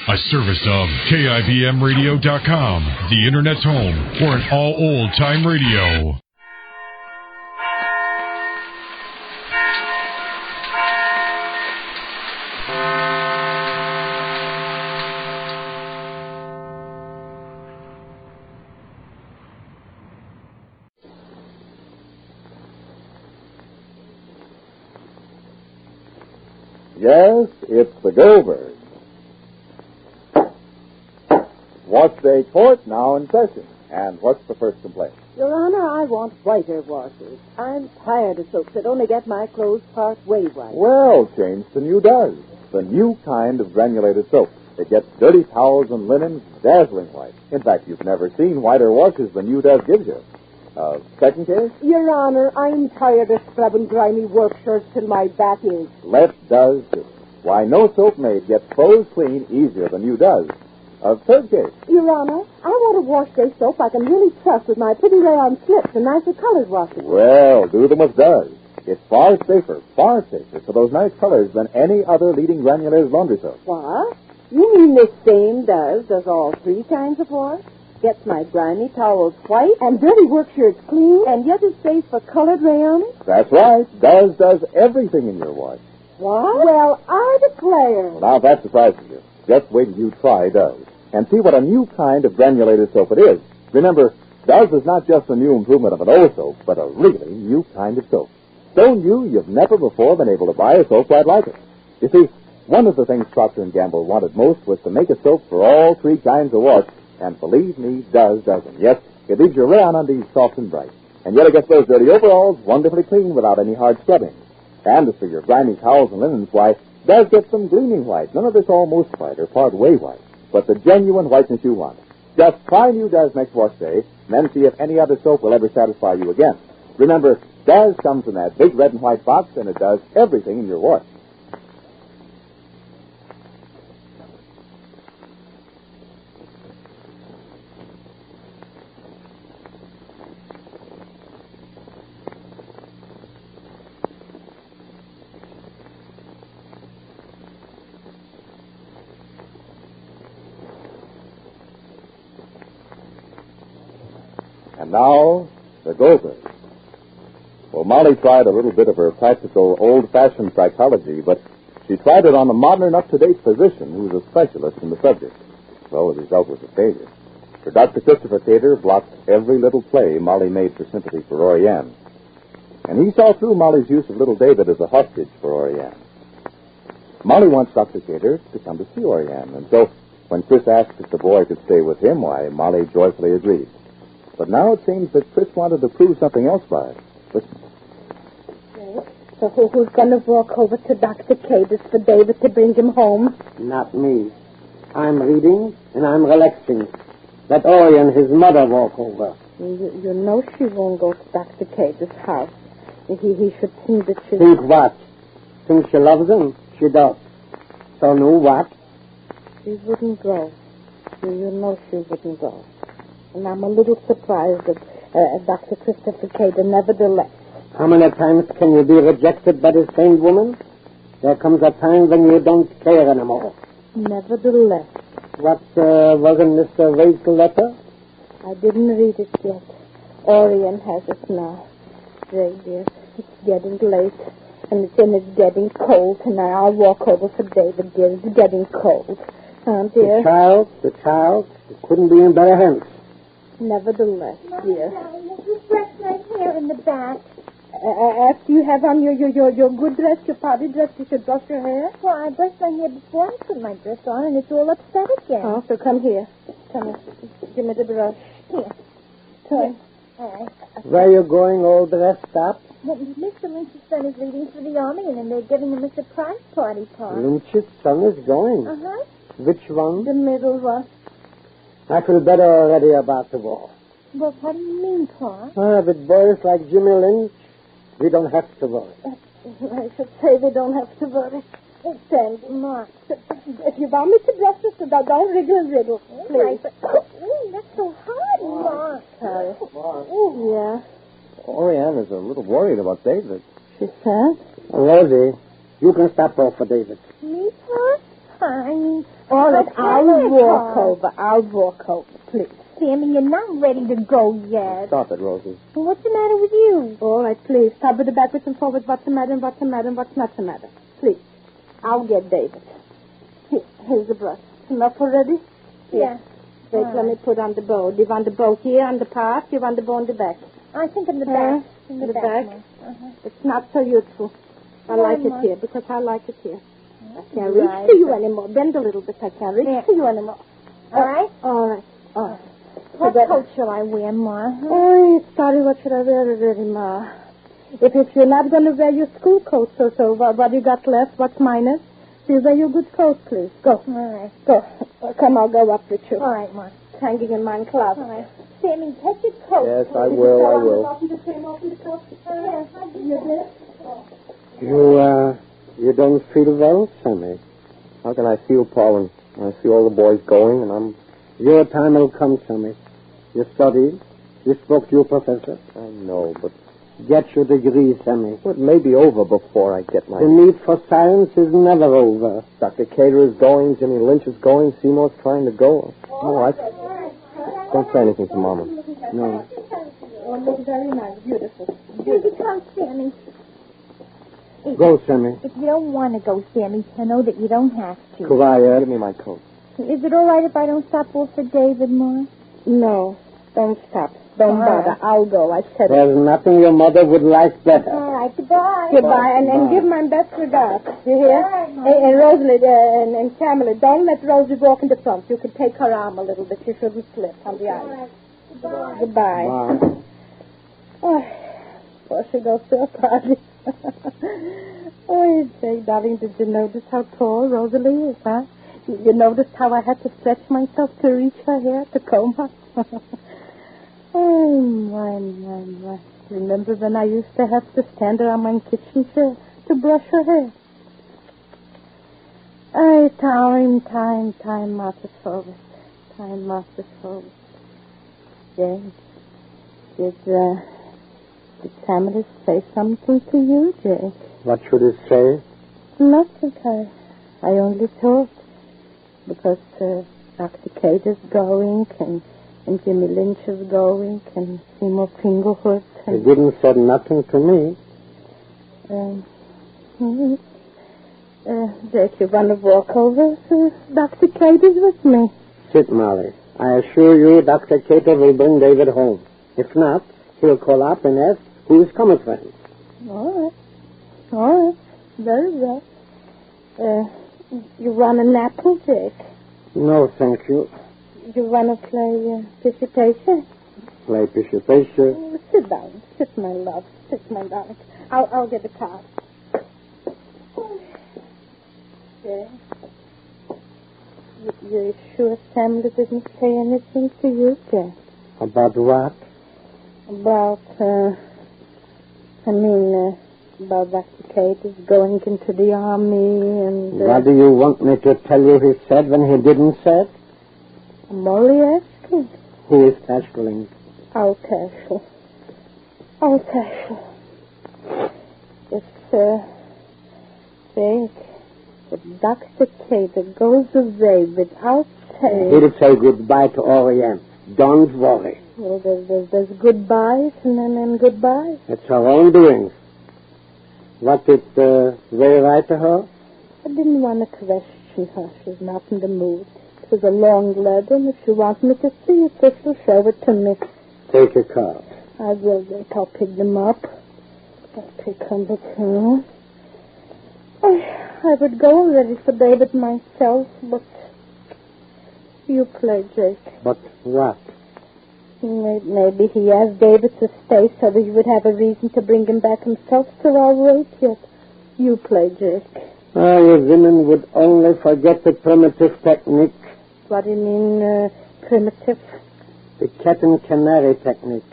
A service of KIBMradio.com, the Internet's home for an all old-time radio. Yes, it's the Goldbergs. Wash Day Court now in session. And what's the first complaint? Your Honor, I want whiter washers. I'm tired of soaps that only get my clothes part way white. Well, change to New Does, the new kind of granulated soap. It gets dirty towels and linen dazzling white. In fact, you've never seen whiter washes than New Does gives you. Second case? Your Honor, I'm tired of scrubbing grimy work shirts till my back aches. Let Does do. Why, no soap made gets clothes clean easier than New Does. Third case? Your Honor, I want a wash day soap I can really trust with my pretty rayon slips and nicer colored washing. Well, do them with Does. It's far safer for those nice colors than any other leading granulated laundry soap. What? You mean this same Does all three kinds of wash? Gets my grimy towels white and dirty work shirts clean, and yet is safe for colored rayon? That's right. Does everything in your wash. What? Well, I declare. Well, now that surprises you. Just wait till you try Does and see what a new kind of granulated soap it is. Remember, Does is not just a new improvement of an old soap, but a really new kind of soap. So new, you've never before been able to buy a soap quite like it. You see, one of the things Procter & Gamble wanted most was to make a soap for all three kinds of wash, and believe me, Does doesn't. Yes, it leaves your rayon undies soft and bright, and yet it gets those dirty overalls wonderfully clean without any hard scrubbing. And as for your grimy towels and linens, why, Does get them gleaming white. None of this almost white or part way white, but the genuine whiteness you want. Just try New Does next wash day, and then see if any other soap will ever satisfy you again. Remember, Does comes in that big red and white box, and it does everything in your wash. And now, the Goldbergs. Well, Molly tried a little bit of her practical, old-fashioned psychology, but she tried it on a modern, up-to-date physician who was a specialist in the subject. So the result was a failure. For Dr. Christopher Cater blocked every little play Molly made for sympathy for Oriane. And he saw through Molly's use of little David as a hostage for Oriane. Molly wants Dr. Cater to come to see Oriane, and so when Chris asked if the boy could stay with him, why, Molly joyfully agreed. But now it seems that Chris wanted to prove something else by it. Listen. So who's going to walk over to Dr. Cater's for David to bring him home? Not me. I'm reading and I'm relaxing. Let Orion, his mother, walk over. You know she won't go to Dr. Cater's house. He should think that she... Think what? Think she loves him? She does. So no what? She wouldn't go. You know she wouldn't go. And I'm a little surprised that Dr. Christopher Cater nevertheless. How many times can you be rejected by the same woman? There comes a time when you don't care anymore. Nevertheless. What was in Mr. Ray's letter? I didn't read it yet. Orion has it now. Ray, dear, it's getting late. And it's getting cold tonight. I'll walk over for David, dear. It's getting cold. Dear. The child. It couldn't be in better hands. Nevertheless, dear. Mom, just brush my hair in the back. After you have on your good dress, your party dress, you should brush your hair? Well, I brushed my hair before I put my dress on, and it's all upset again. Oh, so come here. Come here. Give me the brush. Here. Come. All right. Where are you going, all dressed up? Well, Mr. Lynch's son is leaving for the army, and then they're giving him a surprise party. Lynch's son is going? Uh-huh. Which one? The middle one. I feel better already about the war. Well, what do you mean, Pa? With boys like Jimmy Lynch, we don't have to worry. I should say we don't have to worry. Stand, Mark. If you want me to brush this, don't wriggle, please. Right, but that's so hard, Mark. Sorry. Yeah. Oriane is a little worried about David. She said? Rosie, you can stop off for David. Me, Pa? I mean, All right, I'll walk over, please. Sammy, you're not ready to go yet. Stop it, Rosie. Well, what's the matter with you? All right, please. Stop with the backwards and forwards. What's the matter and what's the matter and what's not the matter? Please. I'll get David. Here's the brush. Enough already? Yeah. Wait, let me put on the bow. Do you want the bow here on the part? Do you want the bow on the back? I think in the back. In the back? Uh-huh. It's not so useful. I like it Mama. here because I like it here. I can't reach to you anymore. Bend a little bit. I can't reach to you anymore. All right? All right. All right. What coat shall I wear, Ma? Oh, sorry, what should I wear already, Ma? If you're not going to wear your school coat, so what you got left? What's minus? So you wear your good coat, please. Go. All right. Go. Come, I'll go up with you. All right, Ma. It's hanging in my closet. All right. Sammy, take your coat. Yes, I will. Open the frame, open the coat. You don't feel well, Sammy? How can I feel, Paul, when I see all the boys going and I'm... Your time will come, Sammy. You studied. You spoke to your professor. I know, but... Get your degree, Sammy. Well, it may be over before I get my... The need for science is never over. Dr. Cater is going, Jimmy Lynch is going, Seymour's trying to go. Oh, I... Don't say anything to Mama. No. Oh, it looks very nice. Beautiful. Here he comes, Sammy. Go, Sammy. If you don't want to go, Sammy, I know that you don't have to. Quiet. Give me my coat. Is it all right if I don't stop off for David, Ma? No, don't stop. Don't bother. I'll go. I said it. There's nothing your mother would like better. All right, goodbye. Goodbye, and give my best regards. You hear? All right, Mom. And Rosalie and Camilla, don't let Rosie walk in the front. You can take her arm a little bit. You shouldn't slip on the island. Goodbye. Goodbye. Mom. Oh, before she goes to a party. Oh, Jay, darling, did you notice how tall Rosalie is, huh? You noticed how I had to stretch myself to reach her hair, to comb her? Oh, my. Remember when I used to have to stand her on my kitchen chair to brush her hair? Oh, time marches forward. Time marches forward. Jane, did Samuel say something to you, Jay? What should it say? Nothing. I only thought because Dr. Kate is going and Jimmy Lynch is going and Seymour Fingerhood. He didn't say nothing to me. Jake, you want to walk over? Dr. Kate is with me. Sit, Molly. I assure you Dr. Cater will bring David home. If not, he'll call up and ask who is coming for him. All right. Very well. You want an apple, Jake? No, thank you. You want to play Pissy-Pacer? Play Pissy-Pacer. Sit down. Sit, my love. Sit, my darling. I'll get the card. Yeah. You're sure Samuel didn't say anything to you, Jake? About what? About, about Dr. Kate is going into the army and... What do you want me to tell you he said when he didn't say it? I'm only asking. Who is Tashling? I'll Tashel. Jake, if Dr. Kate goes away without saying... He'll say goodbye to Orient. Don't worry. Well, there's goodbyes and then goodbyes. It's her own doings. What did Ray write to her? I didn't want to question her. She's not in the mood. It was a long letter, and if she wants me to see it, she'll show it to me. Take a card. I will, Jake. I'll pick them up. I'll pick number 2. I would go already for David myself, but you play, Jake. But what? Maybe he asked David to stay so that he would have a reason to bring him back himself, so I'll wait yet. You play, Jake. You women would only forget the primitive technique. What do you mean, primitive? The cat and canary technique.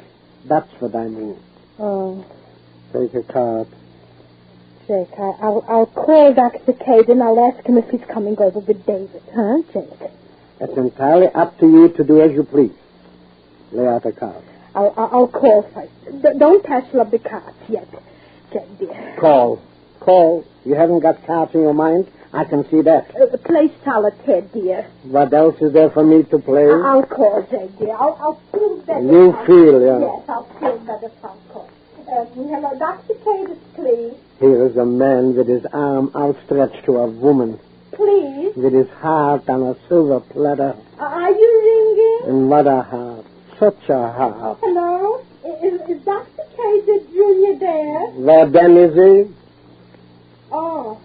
That's what I mean. Oh. Take a card. Jake, I'll call Dr. Cade and I'll ask him if he's coming over with David. Huh, Jake? It's entirely up to you to do as you please. Lay out a card. I'll call first. Don't tassel up the cards yet, Jake, dear. Call. You haven't got cards in your mind? I can see that. Play solitaire, dear. What else is there for me to play? I'll call, Jay, dear. I'll feel better. You feel, yeah. Yes, I'll feel better if I'll call. Hello, Dr. Cadis, please. Here is a man with his arm outstretched to a woman. Please. With his heart on a silver platter. Are you ringing? And what a heart. Such a heart. Hello? Is Dr. Cadis Jr. there? Where then is he? Oh.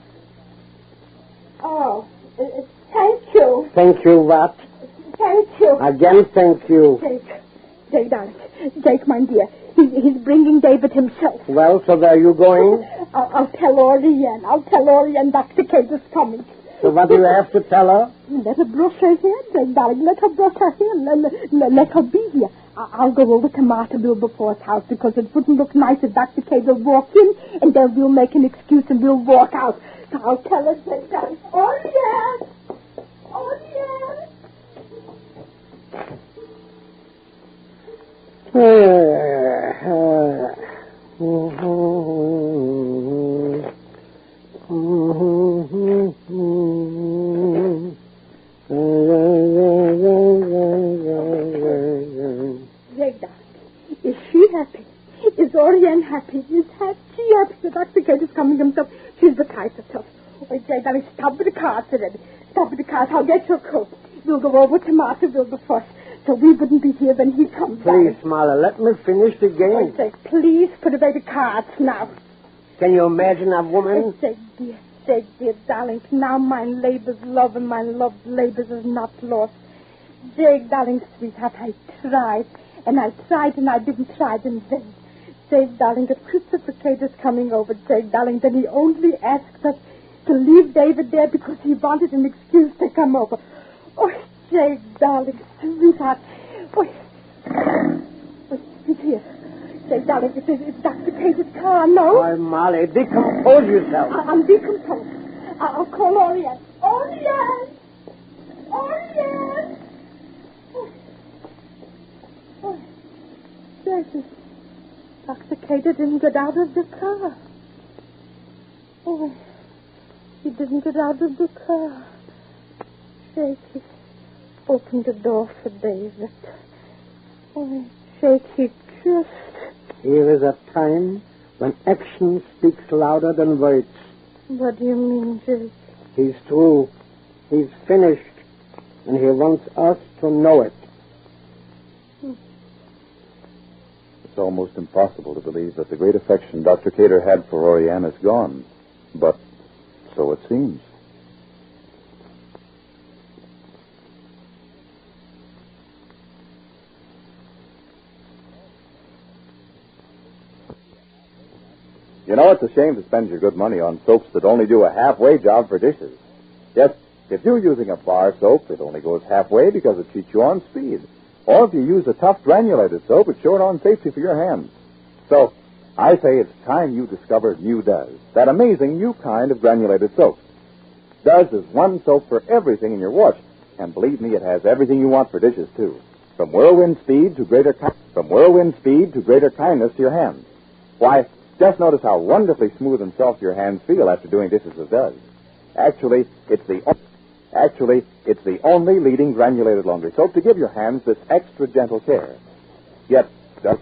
Thank you. Thank you what? Thank you. Again, thank you. Jake, darling. Jake, my dear. He's bringing David himself. Well, so where are you going? I'll tell Oriane. Dr. Kate is coming. So what do you have to tell her? Let her brush her hair, Jake, darling. Let her brush her hair. Let her be here. I'll go over to Marthaville Before's house because it wouldn't look nice if Dr. Kate will walk in and then we'll make an excuse and we'll walk out. So I'll tell her, Jake, darling. Oriane! Is she happy? Is Oriane happy? Is she happy that Dr. Kate is coming himself? She's beside herself. Oh, Jay, darling, stop with the cards already. Stop with the cards. I'll get your coat. We'll go over to Marthaville before, so we wouldn't be here when he comes. Please, Marlowe, let me finish the game. Oh, Jay, please put away the cards now. Can you imagine a woman? Jay, dear, darling, now my labor's love and my love's labors is not lost. Jay, darling, sweetheart, I tried, and I didn't try it in vain. Jay, darling, if Christopher Kate is coming over, Jay, darling, then he only asked us to leave David there because he wanted an excuse to come over. Oh, Jay, darling, sweetheart. Oh, he's here. Jay, darling, it's Dr. Kate's car, no? Oh, Molly, decompose yourself. I'm decomposed. I'll call Oriane. Oriane! Oh, Jay, Dr. Kate didn't get out of the car. Oh, he didn't get out of the car. Shaky opened the door for David. Oh, Shaky just... Here is a time when action speaks louder than words. What do you mean, Jake? He's through. He's finished. And he wants us to know it. It's almost impossible to believe that the great affection Dr. Cater had for Oriane is gone. But so it seems. You know, it's a shame to spend your good money on soaps that only do a halfway job for dishes. Yes, if you're using a bar soap, it only goes halfway because it cheats you on speed. Or if you use a tough granulated soap, it's short on safety for your hands. So, I say it's time you discovered New Does, that amazing new kind of granulated soap. Does is one soap for everything in your wash, and believe me, it has everything you want for dishes, too. From whirlwind speed to greater kindness to your hands. Why, just notice how wonderfully smooth and soft your hands feel after doing dishes with Does. Actually, it's the only leading granulated laundry soap to give your hands this extra gentle care. Yet, Does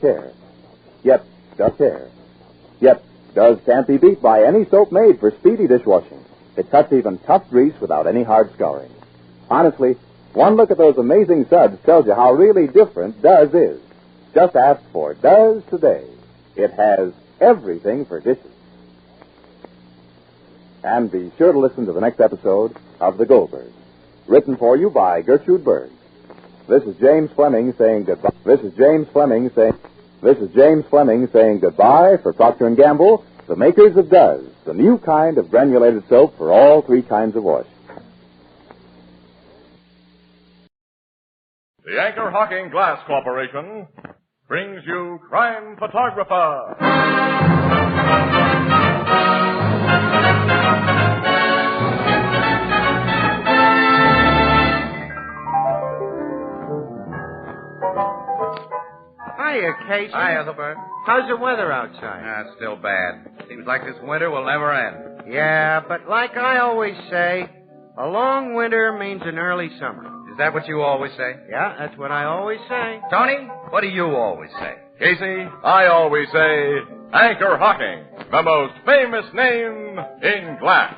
can't be beat by any soap made for speedy dishwashing. It cuts even tough grease without any hard scouring. Honestly, one look at those amazing suds tells you how really different Does is. Just ask for Does today. It has everything for dishes. And be sure to listen to the next episode of The Goldbergs, written for you by Gertrude Berg. This is James Fleming saying goodbye. This is James Fleming saying goodbye for Procter & Gamble, the makers of Does, the new kind of granulated soap for all three kinds of wash. The Anchor Hawking Glass Corporation brings you Crime Photographer. Hiya, Casey. Hi, Ethelbert. How's the weather outside? It's still bad. Seems like this winter will never end. Yeah, but like I always say, a long winter means an early summer. Is that what you always say? Yeah, that's what I always say. Tony, what do you always say? Casey, I always say Anchor Hocking, the most famous name in glass.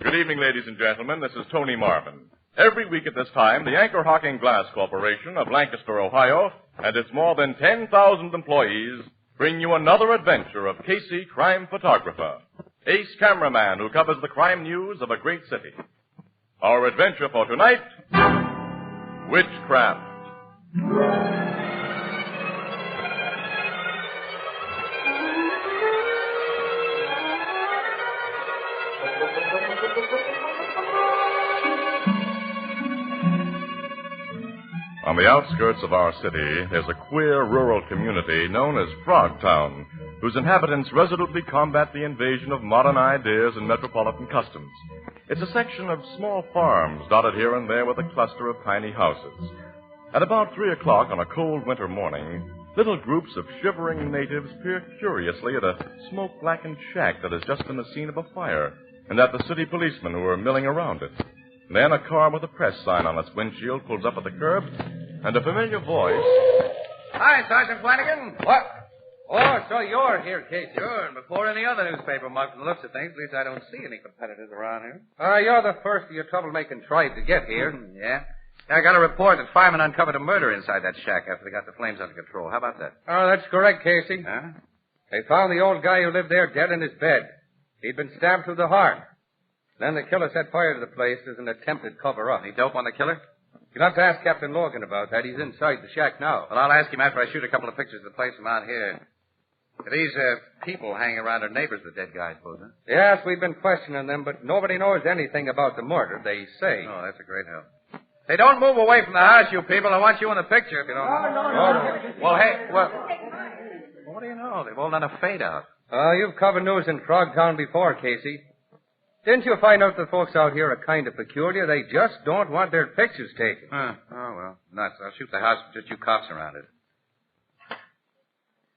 Good evening, ladies and gentlemen. This is Tony Marvin. Every week at this time, the Anchor Hocking Glass Corporation of Lancaster, Ohio, and its more than 10,000 employees bring you another adventure of Casey, crime photographer, ace cameraman who covers the crime news of a great city. Our adventure for tonight, Witchcraft. On the outskirts of our city, there's a queer rural community known as Frogtown, whose inhabitants resolutely combat the invasion of modern ideas and metropolitan customs. It's a section of small farms dotted here and there with a cluster of tiny houses. At about 3 o'clock on a cold winter morning, little groups of shivering natives peer curiously at a smoke-blackened shack that has just been the scene of a fire, and at the city policemen who are milling around it. Then a car with a press sign on its windshield pulls up at the curb, and a familiar voice... Hi, Sergeant Flanagan. What? Oh, so you're here, Casey. Sure, and before any other newspaper mug from the looks of things, at least I don't see any competitors around here. You're the first of your troublemaking tribe to get here. Yeah? I got a report that firemen uncovered a murder inside that shack after they got the flames under control. How about that? Oh, that's correct, Casey. Huh? They found the old guy who lived there dead in his bed. He'd been stabbed through the heart. Then the killer set fire to the place as an attempted cover-up. Any dope on the killer? You'll have to ask Captain Logan about that. He's inside the shack now. Well, I'll ask him after I shoot a couple of pictures of the place from out here. These people hanging around are neighbors of the dead guy, I suppose, huh? Yes, we've been questioning them, but nobody knows anything about the murder, they say. Oh, that's a great help. Hey, don't move away from the house, you people. I want you in the picture if you don't mind. No. Well, hey, what do you know? They've all done a fade-out. You've covered news in Frogtown before, Casey. Didn't you find out the folks out here are kind of peculiar? They just don't want their pictures taken. Huh. Oh, well, nuts. I'll shoot the house with just you cops around it.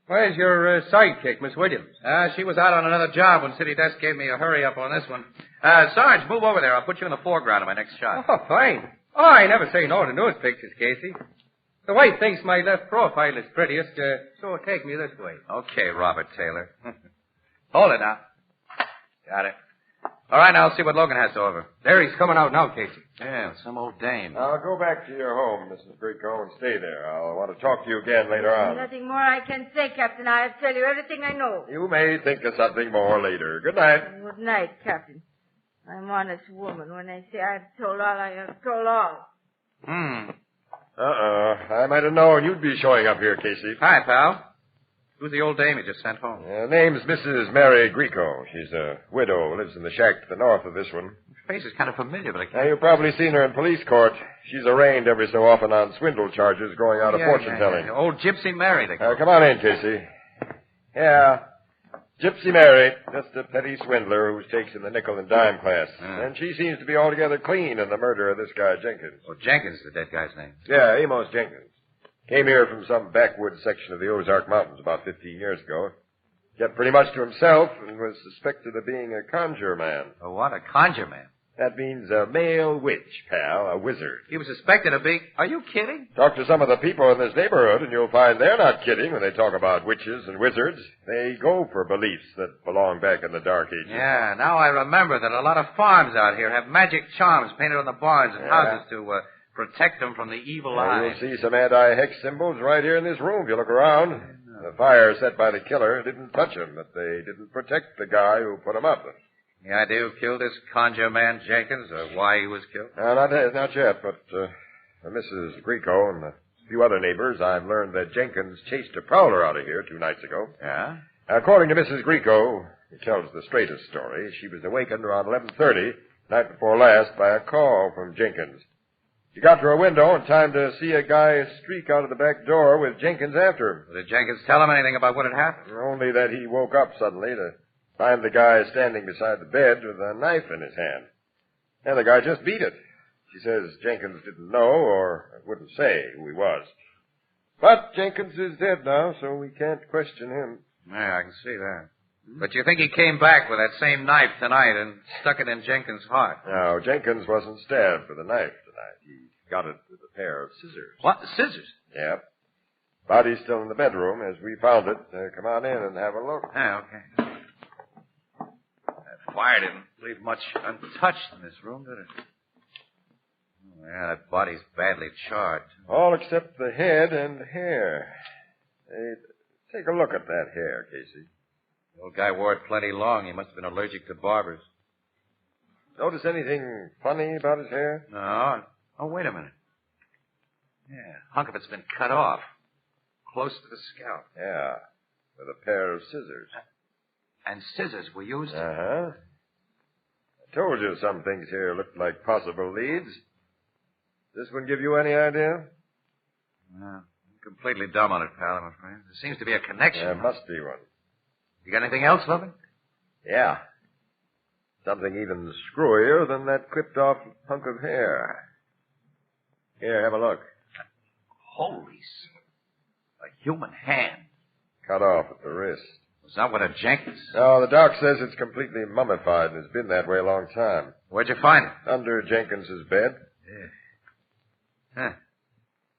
Where's your sidekick, Miss Williams? She was out on another job when City Desk gave me a hurry-up on this one. Sarge, move over there. I'll put you in the foreground of my next shot. Oh, fine. Oh, I never say no to news pictures, Casey. The wife thinks my left profile is prettiest, so take me this way. Okay, Robert Taylor. Hold it now. Got it. All right, now I'll see what Logan has to offer. There he's coming out now, Casey. Yeah, some old dame. I'll go back to your home, Mrs. Greco, and stay there. I'll want to talk to you again later on. Nothing more I can say, Captain. I have tell you everything I know. You may think of something more later. Good night. Good night, Captain. I'm an honest woman. When I say I've told all, I have told all. I might have known you'd be showing up here, Casey. Hi, pal. Who's the old dame you just sent home? Name's Mrs. Mary Greco. She's a widow, lives in the shack to the north of this one. Her face is kind of familiar, but I can't... You've probably seen her in police court. She's arraigned every so often on swindle charges growing out of fortune-telling. Yeah. Old Gypsy Mary, they call her. Come on in, Casey. Yeah, Gypsy Mary, just a petty swindler who's taken the nickel and dime class. And she seems to be altogether clean in the murder of this guy, Jenkins. Oh, Jenkins, the dead guy's name. Yeah, Amos Jenkins. Came here from some backwoods section of the Ozark Mountains about 15 years ago. Kept pretty much to himself and was suspected of being a conjure man. Oh, what? A conjure man? That means a male witch, pal, a wizard. He was suspected of being... Are you kidding? Talk to some of the people in this neighborhood and you'll find they're not kidding when they talk about witches and wizards. They go for beliefs that belong back in the Dark Ages. Yeah, now I remember that a lot of farms out here have magic charms painted on the barns and houses to... protect them from the evil eye. You'll see some anti-hex symbols right here in this room if you look around. The fire set by the killer didn't touch him, but they didn't protect the guy who put him up. Any idea who killed this conjure man, Jenkins, or why he was killed? Not yet, but Mrs. Greco and a few other neighbors, I've learned that Jenkins chased a prowler out of here 2 nights ago. Yeah? According to Mrs. Greco, who tells the straightest story, she was awakened around 11:30, night before last, by a call from Jenkins. She got to her window in time to see a guy streak out of the back door with Jenkins after him. Did Jenkins tell him anything about what had happened? Only that he woke up suddenly to Find the guy standing beside the bed with a knife in his hand. And the guy just beat it. She says Jenkins didn't know or wouldn't say who he was. But Jenkins is dead now, so we can't question him. Yeah, I can see that. But you think he came back with that same knife tonight and stuck it in Jenkins' heart? No, Jenkins wasn't stabbed with a knife tonight. He got it with a pair of scissors. What? Scissors? Yep. Body's still in the bedroom as we found it. Come on in and have a look. Yeah, okay. That fire didn't leave much untouched in this room, did it? Oh, yeah, that body's badly charred. All except the head and hair. Hey, take a look at that hair, Casey. The old guy wore it plenty long. He must have been allergic to barbers. Notice anything funny about his hair? No. Oh, wait a minute. Yeah, a hunk of it's been cut off. Close to the scalp. Yeah, with a pair of scissors. And scissors were used? Uh-huh. I told you some things here looked like possible leads. This one give you any idea? No, I'm completely dumb on it, pal, I'm afraid. There seems to be a connection. There must be one. You got anything else, Logan? Yeah. Something even screwier than that clipped-off hunk of hair. Here, have a look. Holy smokes. A human hand. Cut off at the wrist. Was that one of Jenkins? No, the doc says it's completely mummified and has been that way a long time. Where'd you find it? Under Jenkins's bed. Yeah. Huh.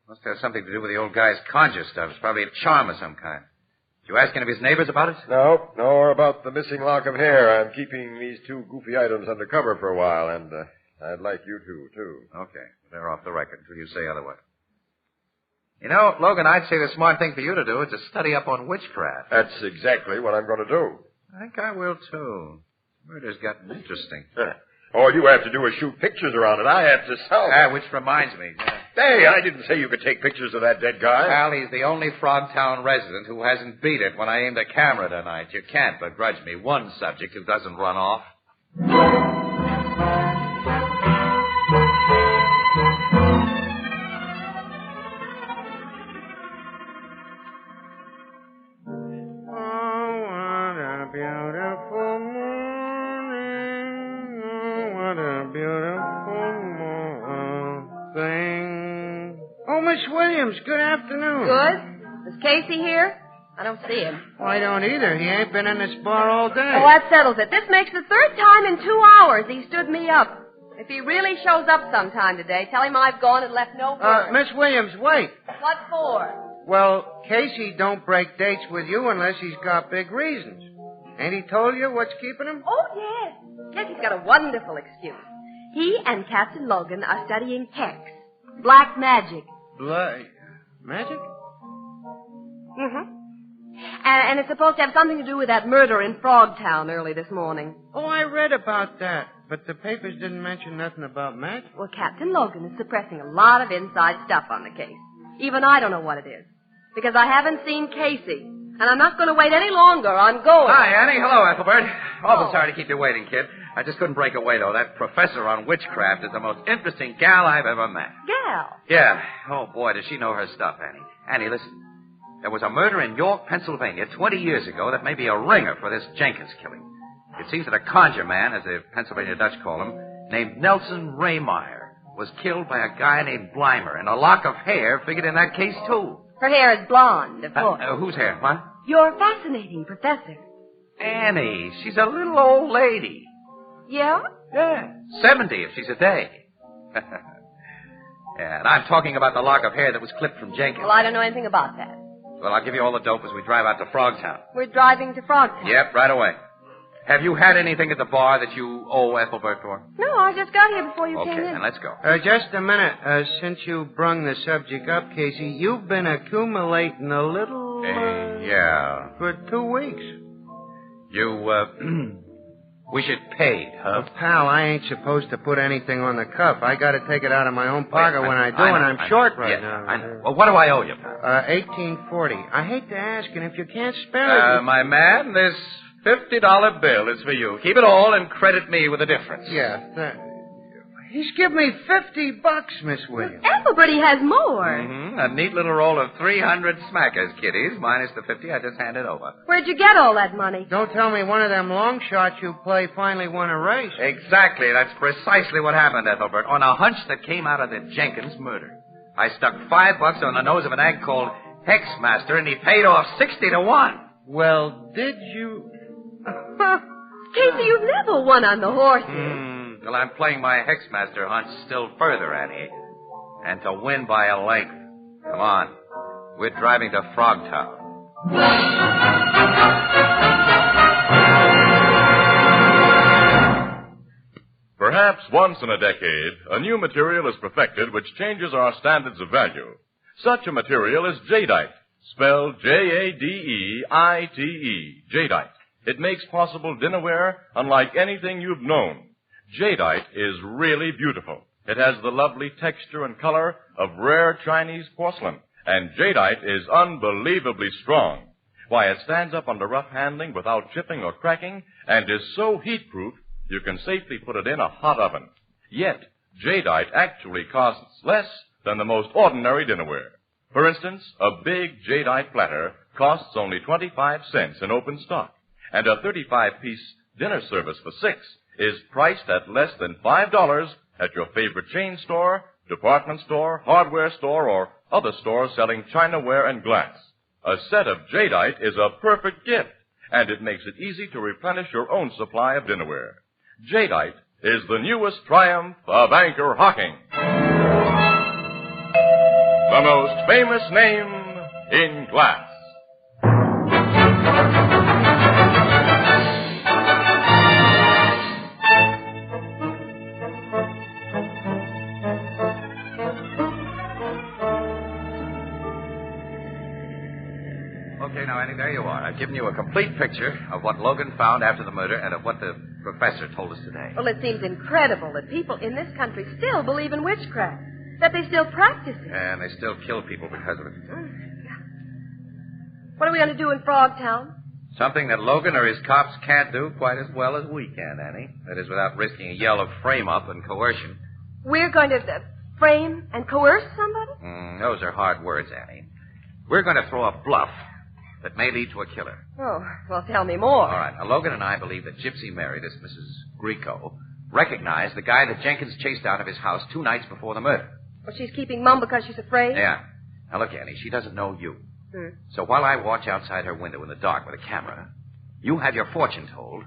Must have something to do with the old guy's conjure stuff. It's probably a charm of some kind. Did you ask any of his neighbors about it? No, nor about the missing lock of hair. I'm keeping these two goofy items under cover for a while, and I'd like you to, too. Okay. They're off the record until you say otherwise. You know, Logan, I'd say the smart thing for you to do is to study up on witchcraft. That's exactly what I'm going to do. I think I will, too. Murder's gotten interesting. All you have to do is shoot pictures around it. I have to solve it. Which reminds me. Hey, I didn't say you could take pictures of that dead guy. Al, he's the only Frogtown resident who hasn't beat it when I aimed a camera tonight. You can't begrudge me one subject who doesn't run off. Good afternoon. Good. Is Casey here? I don't see him. Well, I don't either. He ain't been in this bar all day. Oh, that settles it. This makes the third time in 2 hours he stood me up. If he really shows up sometime today, tell him I've gone and left no word. Miss Williams, wait. What for? Well, Casey don't break dates with you unless he's got big reasons. Ain't he told you what's keeping him? Oh, yes. Yes, he's got a wonderful excuse. He and Captain Logan are studying hex, black magic. Magic? Mm-hmm. And it's supposed to have something to do with that murder in Frogtown early this morning. Oh, I read about that. But the papers didn't mention nothing about magic. Well, Captain Logan is suppressing a lot of inside stuff on the case. Even I don't know what it is. Because I haven't seen Casey. And I'm not going to wait any longer. I'm going. Hi, Annie. Hello, Ethelbert. Awful sorry to keep you waiting, kid. I just couldn't break away, though. That professor on witchcraft is the most interesting gal I've ever met. Gal? Yeah. Oh, boy, does she know her stuff, Annie. Annie, listen. There was a murder in York, Pennsylvania, 20 years ago that may be a ringer for this Jenkins killing. It seems that a conjure man, as the Pennsylvania Dutch call him, named Nelson Raymeyer, was killed by a guy named Blymer, and a lock of hair figured in that case, too. Her hair is blonde, of course. Whose hair? What? You're fascinating, Professor. Annie, she's a little old lady. Yeah? Yeah. 70 if she's a day. Yeah, and I'm talking about the lock of hair that was clipped from Jenkins. Well, I don't know anything about that. Well, I'll give you all the dope as we drive out to Frogtown. We're driving to Frogtown? Yep, right away. Have you had anything at the bar that you owe Ethelbert for? No, I just got here before you came in. Okay, then let's go. Just a minute. Since you brung the subject up, Casey, you've been accumulating a little... yeah. For 2 weeks. You, we should pay, huh? Well, pal, I ain't supposed to put anything on the cuff. I got to take it out of my own pocket when I do, and I'm short right now. I know. Well, what do I owe you, pal? 1840. I hate to ask, and if you can't spare it... My man, this $50 bill is for you. Keep it all and credit me with the difference. Yeah. He's given me $50, Miss Williams. Ethelbert, he has more. Mm-hmm. A neat little roll of 300 smackers, kiddies, minus the 50 I just handed over. Where'd you get all that money? Don't tell me one of them long shots you play finally won a race. Exactly. That's precisely what happened, Ethelbert, on a hunch that came out of the Jenkins murder. I stuck $5 on the nose of an egg called Hexmaster, and he paid off 60 to 1. Well, did you... Casey, you've never won on the horses. Well, I'm playing my Hexmaster hunch still further, Annie. And to win by a length. Come on. We're driving to Frogtown. Perhaps once in a decade, a new material is perfected which changes our standards of value. Such a material is jadeite, spelled Jadeite, jadeite. It makes possible dinnerware unlike anything you've known. Jadeite is really beautiful. It has the lovely texture and color of rare Chinese porcelain, and jadeite is unbelievably strong. Why, it stands up under rough handling without chipping or cracking, and is so heat-proof you can safely put it in a hot oven. Yet, jadeite actually costs less than the most ordinary dinnerware. For instance, a big jadeite platter costs only 25 cents in open stock, and a 35-piece dinner service for 6 is priced at less than $5 at your favorite chain store, department store, hardware store, or other stores selling chinaware and glass. A set of jadeite is a perfect gift, and it makes it easy to replenish your own supply of dinnerware. Jadeite is the newest triumph of anchor hocking. The most famous name in glass. Okay, now, Annie, there you are. I've given you a complete picture of what Logan found after the murder and of what the professor told us today. Well, it seems incredible that people in this country still believe in witchcraft, that they still practice it. And they still kill people because of it. What are we going to do in Frogtown? Something that Logan or his cops can't do quite as well as we can, Annie. That is, without risking a yell of frame-up and coercion. We're going to frame and coerce somebody? Those are hard words, Annie. We're going to throw a bluff that may lead to a killer. Oh, well, tell me more. All right. Now, Logan and I believe that Gypsy Mary, this Mrs. Grieco, recognized the guy that Jenkins chased out of his house 2 nights before the murder. Well, she's keeping mum because she's afraid? Yeah. Now, look, Annie, she doesn't know you. So while I watch outside her window in the dark with a camera, you have your fortune told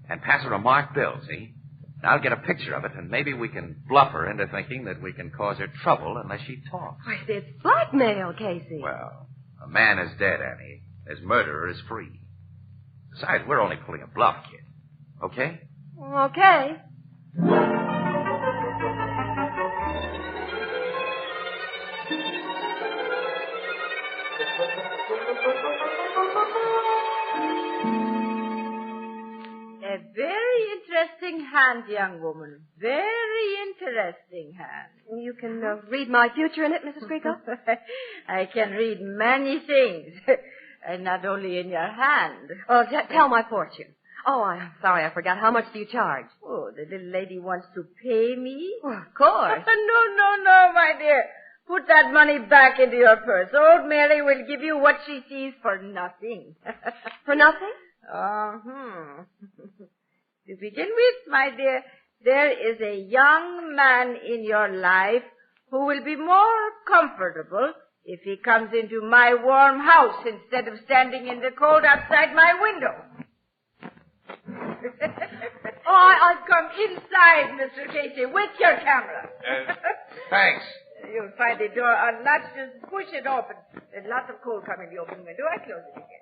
and pass her a marked bill, see? And I'll get a picture of it, and maybe we can bluff her into thinking that we can cause her trouble unless she talks. Why, it's blackmail, Casey. Well, a man is dead, Annie. His murderer is free. Besides, we're only pulling a bluff, kid. Okay? Okay. A very interesting hand, young woman. Very interesting hand. You can read my future in it, Mrs. Grieco? I can read many things. And not only in your hand. Oh, tell my fortune. Oh, I'm sorry, I forgot. How much do you charge? Oh, the little lady wants to pay me? Well, of course. No, my dear. Put that money back into your purse. Old Mary will give you what she sees for nothing. For nothing? To begin with, my dear, there is a young man in your life who will be more comfortable if he comes into my warm house instead of standing in the cold outside my window. I've come inside, Mr. Casey, with your camera. Thanks. You'll find the door unlatched. Just push it open. There's lots of cold coming in the open window. I close it again.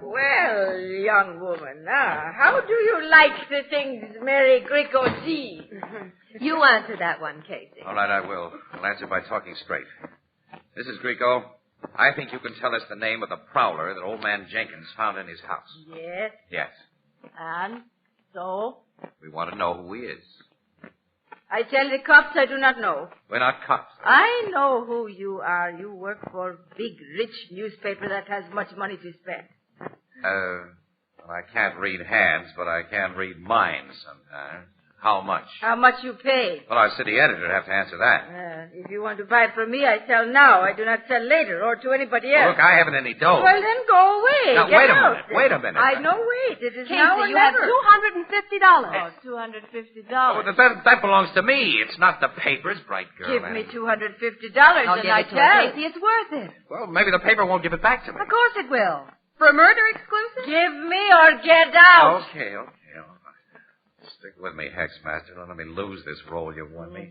Well, young woman, how do you like the things Mary Grieco sees? You answer that one, Casey. All right, I will. I'll answer by talking straight. Mrs. Grieco, I think you can tell us the name of the prowler that old man Jenkins found in his house. Yes. Yes. And so? We want to know who he is. I tell the cops I do not know. We're not cops. I know who you are. You work for a big, rich newspaper that has much money to spend. Well, I can't read hands, but I can read minds sometimes. How much? How much you pay. Well, our city editor would have to answer that. If you want to buy from me, I sell now. I do not sell later or to anybody Well, else. look, I haven't any dough. Well, then go away. Now, Get wait a out. minute. Wait a minute. I know, wait. It is Casey, now or you have never. $250. Oh, $250. Oh, that belongs to me. It's not the paper's, bright girl. Give man. me $250 I'll and give I it to tell. her, Casey. It's worth it. Well, maybe the paper won't give it back to me. Of course it will. For a murder exclusive? Give me or get out. Okay. Stick with me, Hexmaster. Don't let me lose this roll you won me.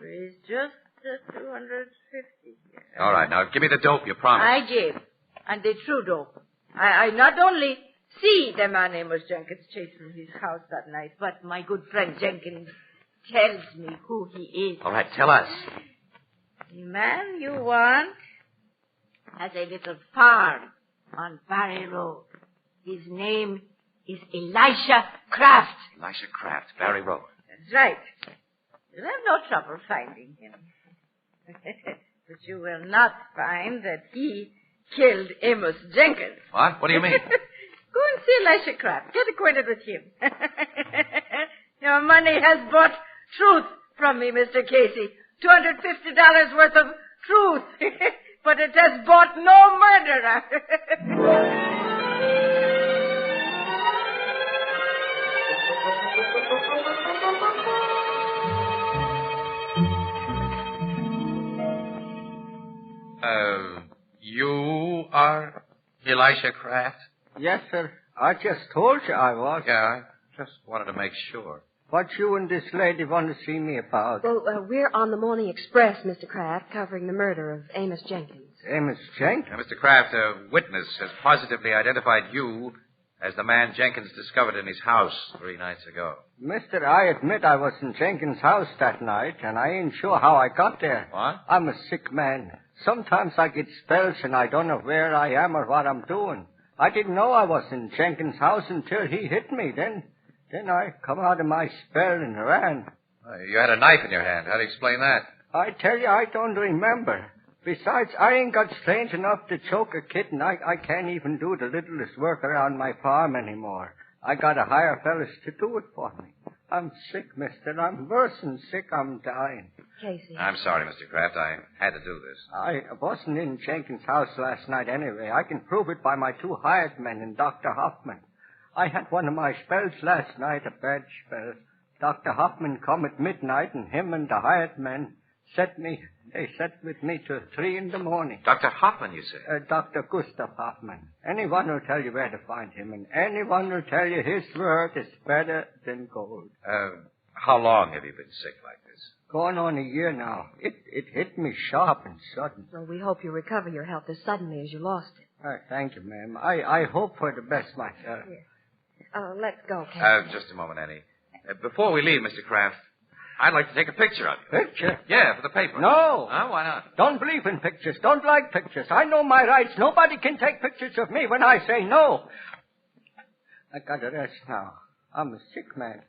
It's just $250. All right, now give me the dope you promised. I gave. And the true dope. I not only see the man Amos Jenkins chase from his house that night, but my good friend Jenkins tells me who he is. All right, tell us. The man you want has a little farm on Barry Road. His name is Elisha Kraft. Elisha Kraft, Barry Road. That's right. You'll have no trouble finding him. But you will not find that he killed Amos Jenkins. What? What do you mean? Go and see Elisha Kraft. Get acquainted with him. Your money has bought truth from me, Mr. Casey. $250 worth of truth. But it has bought no murderer. You are Elisha Kraft? Yes, sir. I just told you I was. Yeah, I just wanted to make sure. What you and this lady want to see me about? Well, we're on the Morning Express, Mr. Kraft, covering the murder of Amos Jenkins. Amos Jenkins? Now, Mr. Kraft, a witness has positively identified you as the man Jenkins discovered in his house 3 nights ago. Mister, I admit I was in Jenkins' house that night, and I ain't sure how I got there. What? I'm a sick man. Sometimes I get spells and I don't know where I am or what I'm doing. I didn't know I was in Jenkins' house until he hit me. Then I come out of my spell and ran. You had a knife in your hand. How do you explain that? I tell you, I don't remember. Besides, I ain't got strange enough to choke a kitten. I can't even do the littlest work around my farm anymore. I gotta hire fellas to do it for me. I'm sick, mister. I'm worse than sick. I'm dying. Casey. I'm sorry, Mr. Kraft. I had to do this. I wasn't in Jenkins' house last night anyway. I can prove it by my 2 hired men and Dr. Hoffman. I had one of my spells last night, a bad spell. Dr. Hoffman come at midnight, and him and the hired men set with me till 3 in the morning. Dr. Hoffman, you say? Dr. Gustav Hoffman. Anyone will tell you where to find him, and anyone will tell you his word is better than gold. How long have you been sick like this? Going on a year now. It hit me sharp and sudden. Well, we hope you recover your health as suddenly as you lost it. Thank you, ma'am. I hope for the best myself. Yes. Let's go, Casey. Just a moment, Annie. Before we leave, Mr. Kraft, I'd like to take a picture of you. Picture? Yeah, for the paper. No. Why not? Don't believe in pictures. Don't like pictures. I know my rights. Nobody can take pictures of me when I say no. I gotta rest now. I'm a sick man.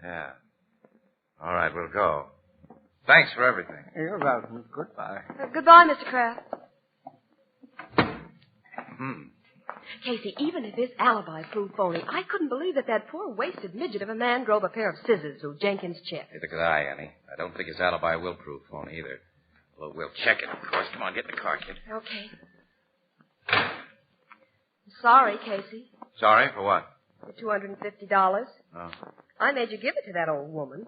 Yeah. All right, we'll go. Thanks for everything. You're welcome. Goodbye. Goodbye, Mr. Kraft. Casey, even if his alibi proved phony, I couldn't believe that poor wasted midget of a man drove a pair of scissors through Jenkins' chest. Neither could I, Annie. I don't think his alibi will prove phony either. Well, we'll check it, of course. Come on, get in the car, kid. Okay. Sorry, Casey. Sorry, for what? For $250. Oh. I made you give it to that old woman.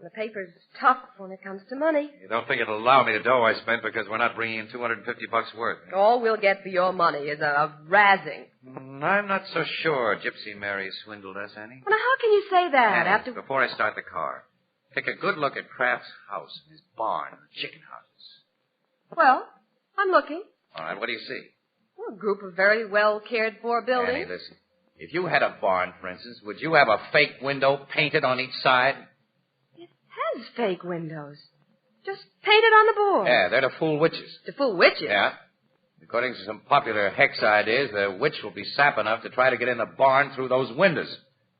The paper's tough when it comes to money. You don't think it'll allow me the dough I spent because we're not bringing in $250 worth? All we'll get for your money is a razzing. I'm not so sure Gypsy Mary swindled us, Annie. Well, now, how can you say that Annie, before I start the car, take a good look at Kraft's house, his barn, chicken houses. Well, I'm looking. All right, what do you see? Well, a group of very well cared for buildings. Annie, listen. If you had a barn, for instance, would you have a fake window painted on each side? It has fake windows. Just painted on the board. Yeah, they're to fool witches. To fool witches? Yeah. According to some popular hex ideas, the witch will be sap enough to try to get in the barn through those windows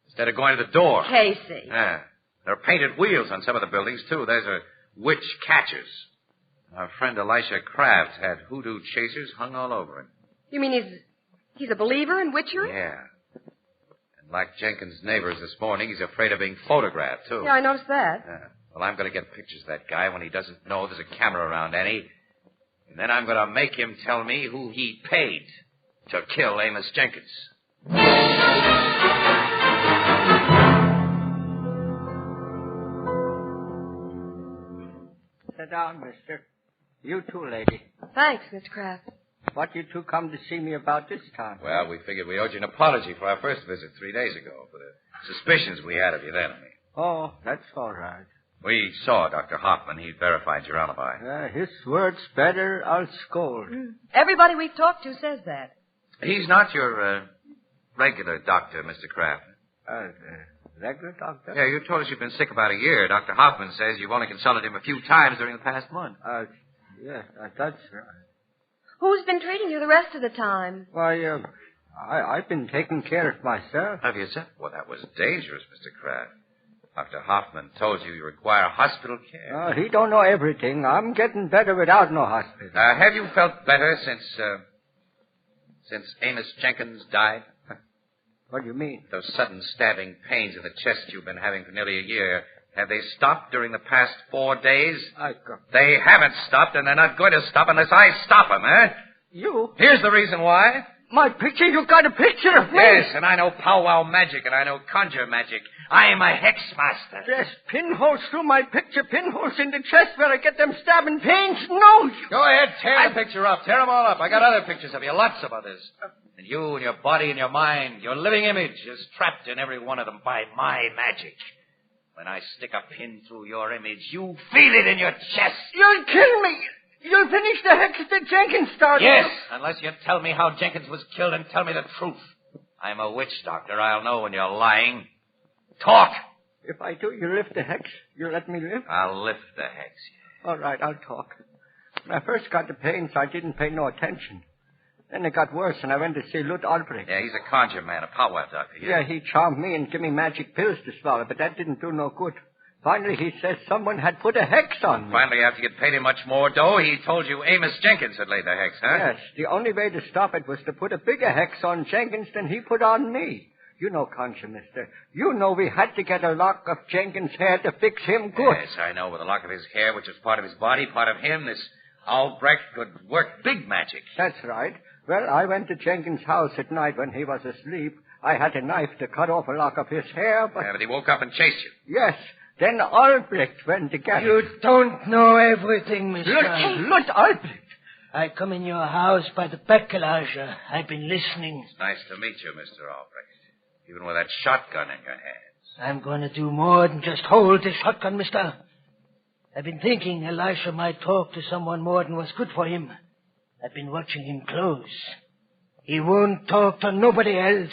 instead of going to the door. Casey. Yeah. There are painted wheels on some of the buildings, too. Those are witch catchers. Our friend Elisha Kraft had hoodoo chasers hung all over him. You mean he's a believer in witchery? Yeah. And like Jenkins' neighbors this morning, he's afraid of being photographed, too. Yeah, I noticed that. Yeah. Well, I'm going to get pictures of that guy when he doesn't know there's a camera around, Annie. And then I'm going to make him tell me who he paid to kill Amos Jenkins. Sit down, mister. You too, lady. Thanks, Mr. Kraft. What you two come to see me about this time? Well, we figured we owed you an apology for our first visit 3 days ago, for the suspicions we had of you then. Oh, that's all right. We saw Dr. Hoffman. He verified your alibi. His word's better, I'll scold. Everybody we've talked to says that. He's not your regular doctor, Mr. Kraft. Regular doctor? Yeah, you told us you've been sick about a year. Dr. Hoffman says you've only consulted him a few times during the past month. That's right. Who's been treating you the rest of the time? Why, I've been taking care of myself. Have you, sir? Well, that was dangerous, Mr. Kraft. Dr. Hoffman told you require hospital care. He don't know everything. I'm getting better without no hospital. Have you felt better since Amos Jenkins died? What do you mean? Those sudden stabbing pains in the chest you've been having for nearly a year, have they stopped during the past 4 days? They haven't stopped, and they're not going to stop unless I stop them, eh? You? Here's the reason why. My picture? You've got a picture of me? Yes, and I know powwow magic, and I know conjure magic. I am a hex master. There's pinholes through my picture, pinholes in the chest where I get them stabbing pains. No! Go ahead, tear the picture up. Tear them all up. I got other pictures of you, lots of others. And you and your body and your mind, your living image is trapped in every one of them by my magic. When I stick a pin through your image, you feel it in your chest. You'll kill me. You'll finish the hex that Jenkins started. Yes, unless you tell me how Jenkins was killed and tell me the truth. I'm a witch doctor. I'll know when you're lying. Talk. If I do, you lift the hex. You let me live? I'll lift the hex, yeah. All right, I'll talk. When I first got the pains, I didn't pay no attention. Then it got worse, and I went to see Lud Albrecht. Yeah, he's a conjure man, a powwow doctor. Yeah, he charmed me and gave me magic pills to swallow, but that didn't do no good. Finally, he says someone had put a hex on me. Finally, after you paid him much more dough, he told you Amos Jenkins had laid the hex, huh? Yes, the only way to stop it was to put a bigger hex on Jenkins than he put on me. You know, conjure, mister. You know we had to get a lock of Jenkins' hair to fix him good. Yes, I know. With a lock of his hair, which was part of his body, part of him, this Albrecht could work big magic. That's right. Well, I went to Jenkins' house at night when he was asleep. I had a knife to cut off a lock of his hair, but... Yeah, but he woke up and chased you. Yes. Then Albrecht went to get You don't know everything, Mr. Lud Albrecht. I come in your house by the baccalauge. I've been listening. It's nice to meet you, Mr. Albrecht. Even with that shotgun in your hands. I'm going to do more than just hold this shotgun, mister. I've been thinking Elisha might talk to someone more than was good for him. I've been watching him close. He won't talk to nobody else.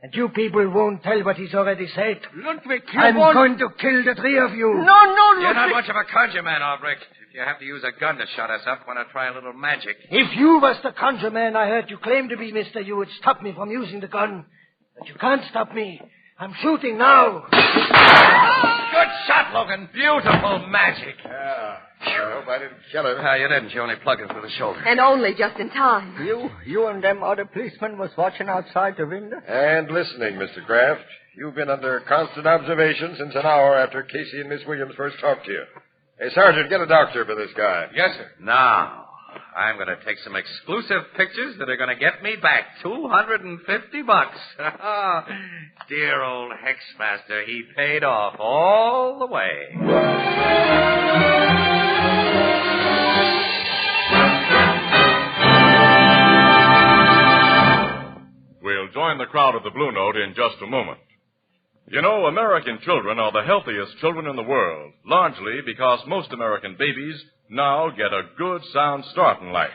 And you people won't tell what he's already said. Ludwig, I'm going to kill the three of you. No, Ludwig. You're not much of a conjure man, Albrecht. If you have to use a gun to shut us up, why not try a little magic? If you was the conjure man I heard you claim to be, mister, you would stop me from using the gun. But you can't stop me. I'm shooting now. Good shot, Logan. Beautiful magic. Yeah. I hope I didn't kill him. You didn't. You only plugged him through the shoulder. And only just in time. You and them other policemen was watching outside the window? And listening, Mr. Kraft. You've been under constant observation since an hour after Casey and Miss Williams first talked to you. Hey, Sergeant, get a doctor for this guy. Yes, sir. Now, I'm going to take some exclusive pictures that are going to get me back $250. Dear old Hexmaster, he paid off all the way. We'll join the crowd at the Blue Note in just a moment. You know, American children are the healthiest children in the world, largely because most American babies now get a good, sound start in life.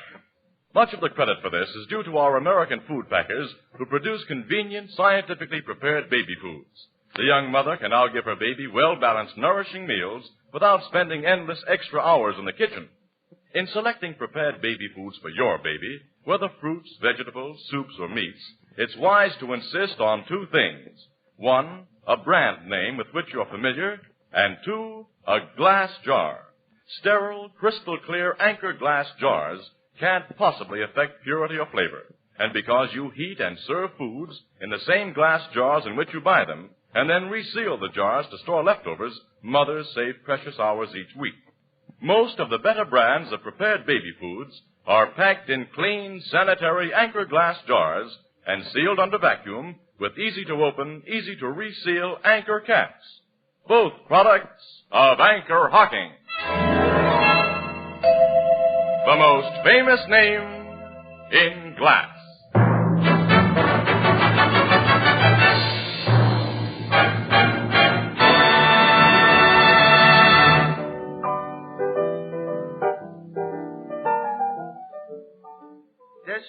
Much of the credit for this is due to our American food packers who produce convenient, scientifically prepared baby foods. The young mother can now give her baby well-balanced, nourishing meals without spending endless extra hours in the kitchen. In selecting prepared baby foods for your baby, whether fruits, vegetables, soups, or meats, it's wise to insist on two things. One, a brand name with which you're familiar, and two, a glass jar. Sterile, crystal clear, anchor glass jars can't possibly affect purity or flavor. and because you heat and serve foods in the same glass jars in which you buy them, and then reseal the jars to store leftovers, mothers save precious hours each week. Most of the better brands of prepared baby foods are packed in clean, sanitary Anchor glass jars and sealed under vacuum with easy-to-open, easy-to-reseal Anchor caps. Both products of Anchor Hocking. The most famous name in glass. This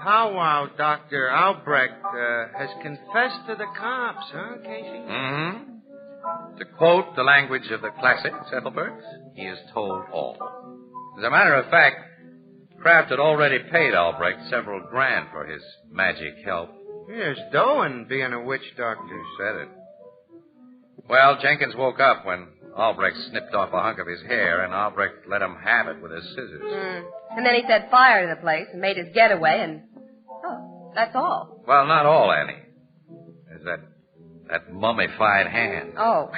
powwow Dr. Albrecht has confessed to the cops, huh, Casey? Mm-hmm. To quote the language of the classics, Ethelbert, he has told all. As a matter of fact, Kraft had already paid Albrecht several grand for his magic help. There's dough in being a witch doctor. Said it. Well, Jenkins woke up when Albrecht snipped off a hunk of his hair, and Albrecht let him have it with his scissors. And then he set fire to the place and made his getaway, and... Oh, that's all. Well, not all, Annie. There's that mummified hand. Oh,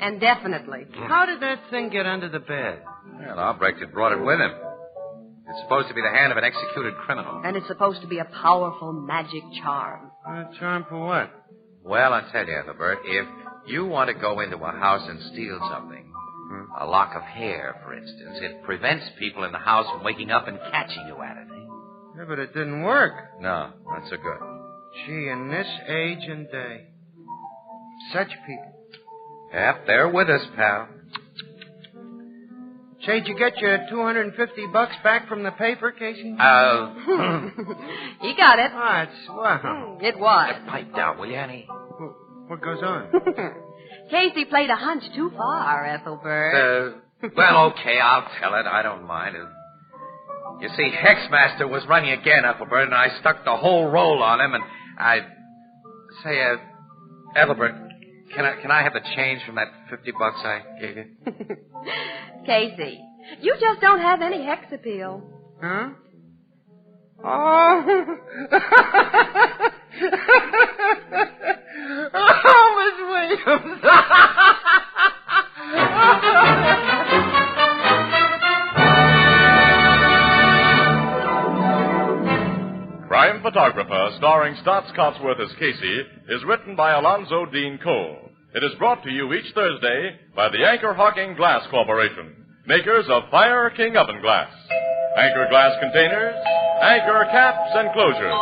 and definitely. How did that thing get under the bed? Well, Albrecht had brought it with him. It's supposed to be the hand of an executed criminal. And it's supposed to be a powerful magic charm. A charm for what? Well, I tell you, Ethelbert, if you want to go into a house and steal something, a lock of hair, for instance, it prevents people in the house from waking up and catching you at it. Yeah, but it didn't work. No, not so good. Gee, in this age and day, such people. Yep, they're with us, pal. Say, did you get your $250 back from the paper, Casey? He got it. Oh, it's swell. It was. Pipe down, will you, Annie? What goes on? Casey played a hunch too far, Ethelbert. Well, okay, I'll tell it. I don't mind. You see, Hexmaster was running again, Ethelbert, and I stuck the whole roll on him, and I... Say, Ethelbert, can I have the change from that $50 I gave you? Casey, you just don't have any hex appeal. Huh? Oh. Oh, Miss Williams. Crime Photographer, starring Stotts Cotsworth as Casey, is written by Alonzo Dean Cole. It is brought to you each Thursday by the Anchor Hocking Glass Corporation, makers of Fire King Oven Glass, Anchor Glass Containers, Anchor Caps and Closures,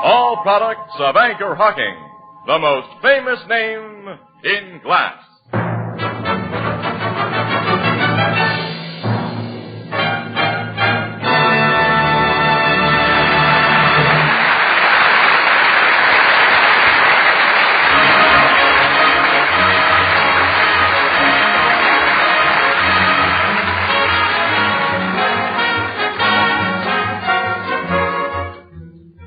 all products of Anchor Hocking, the most famous name in glass.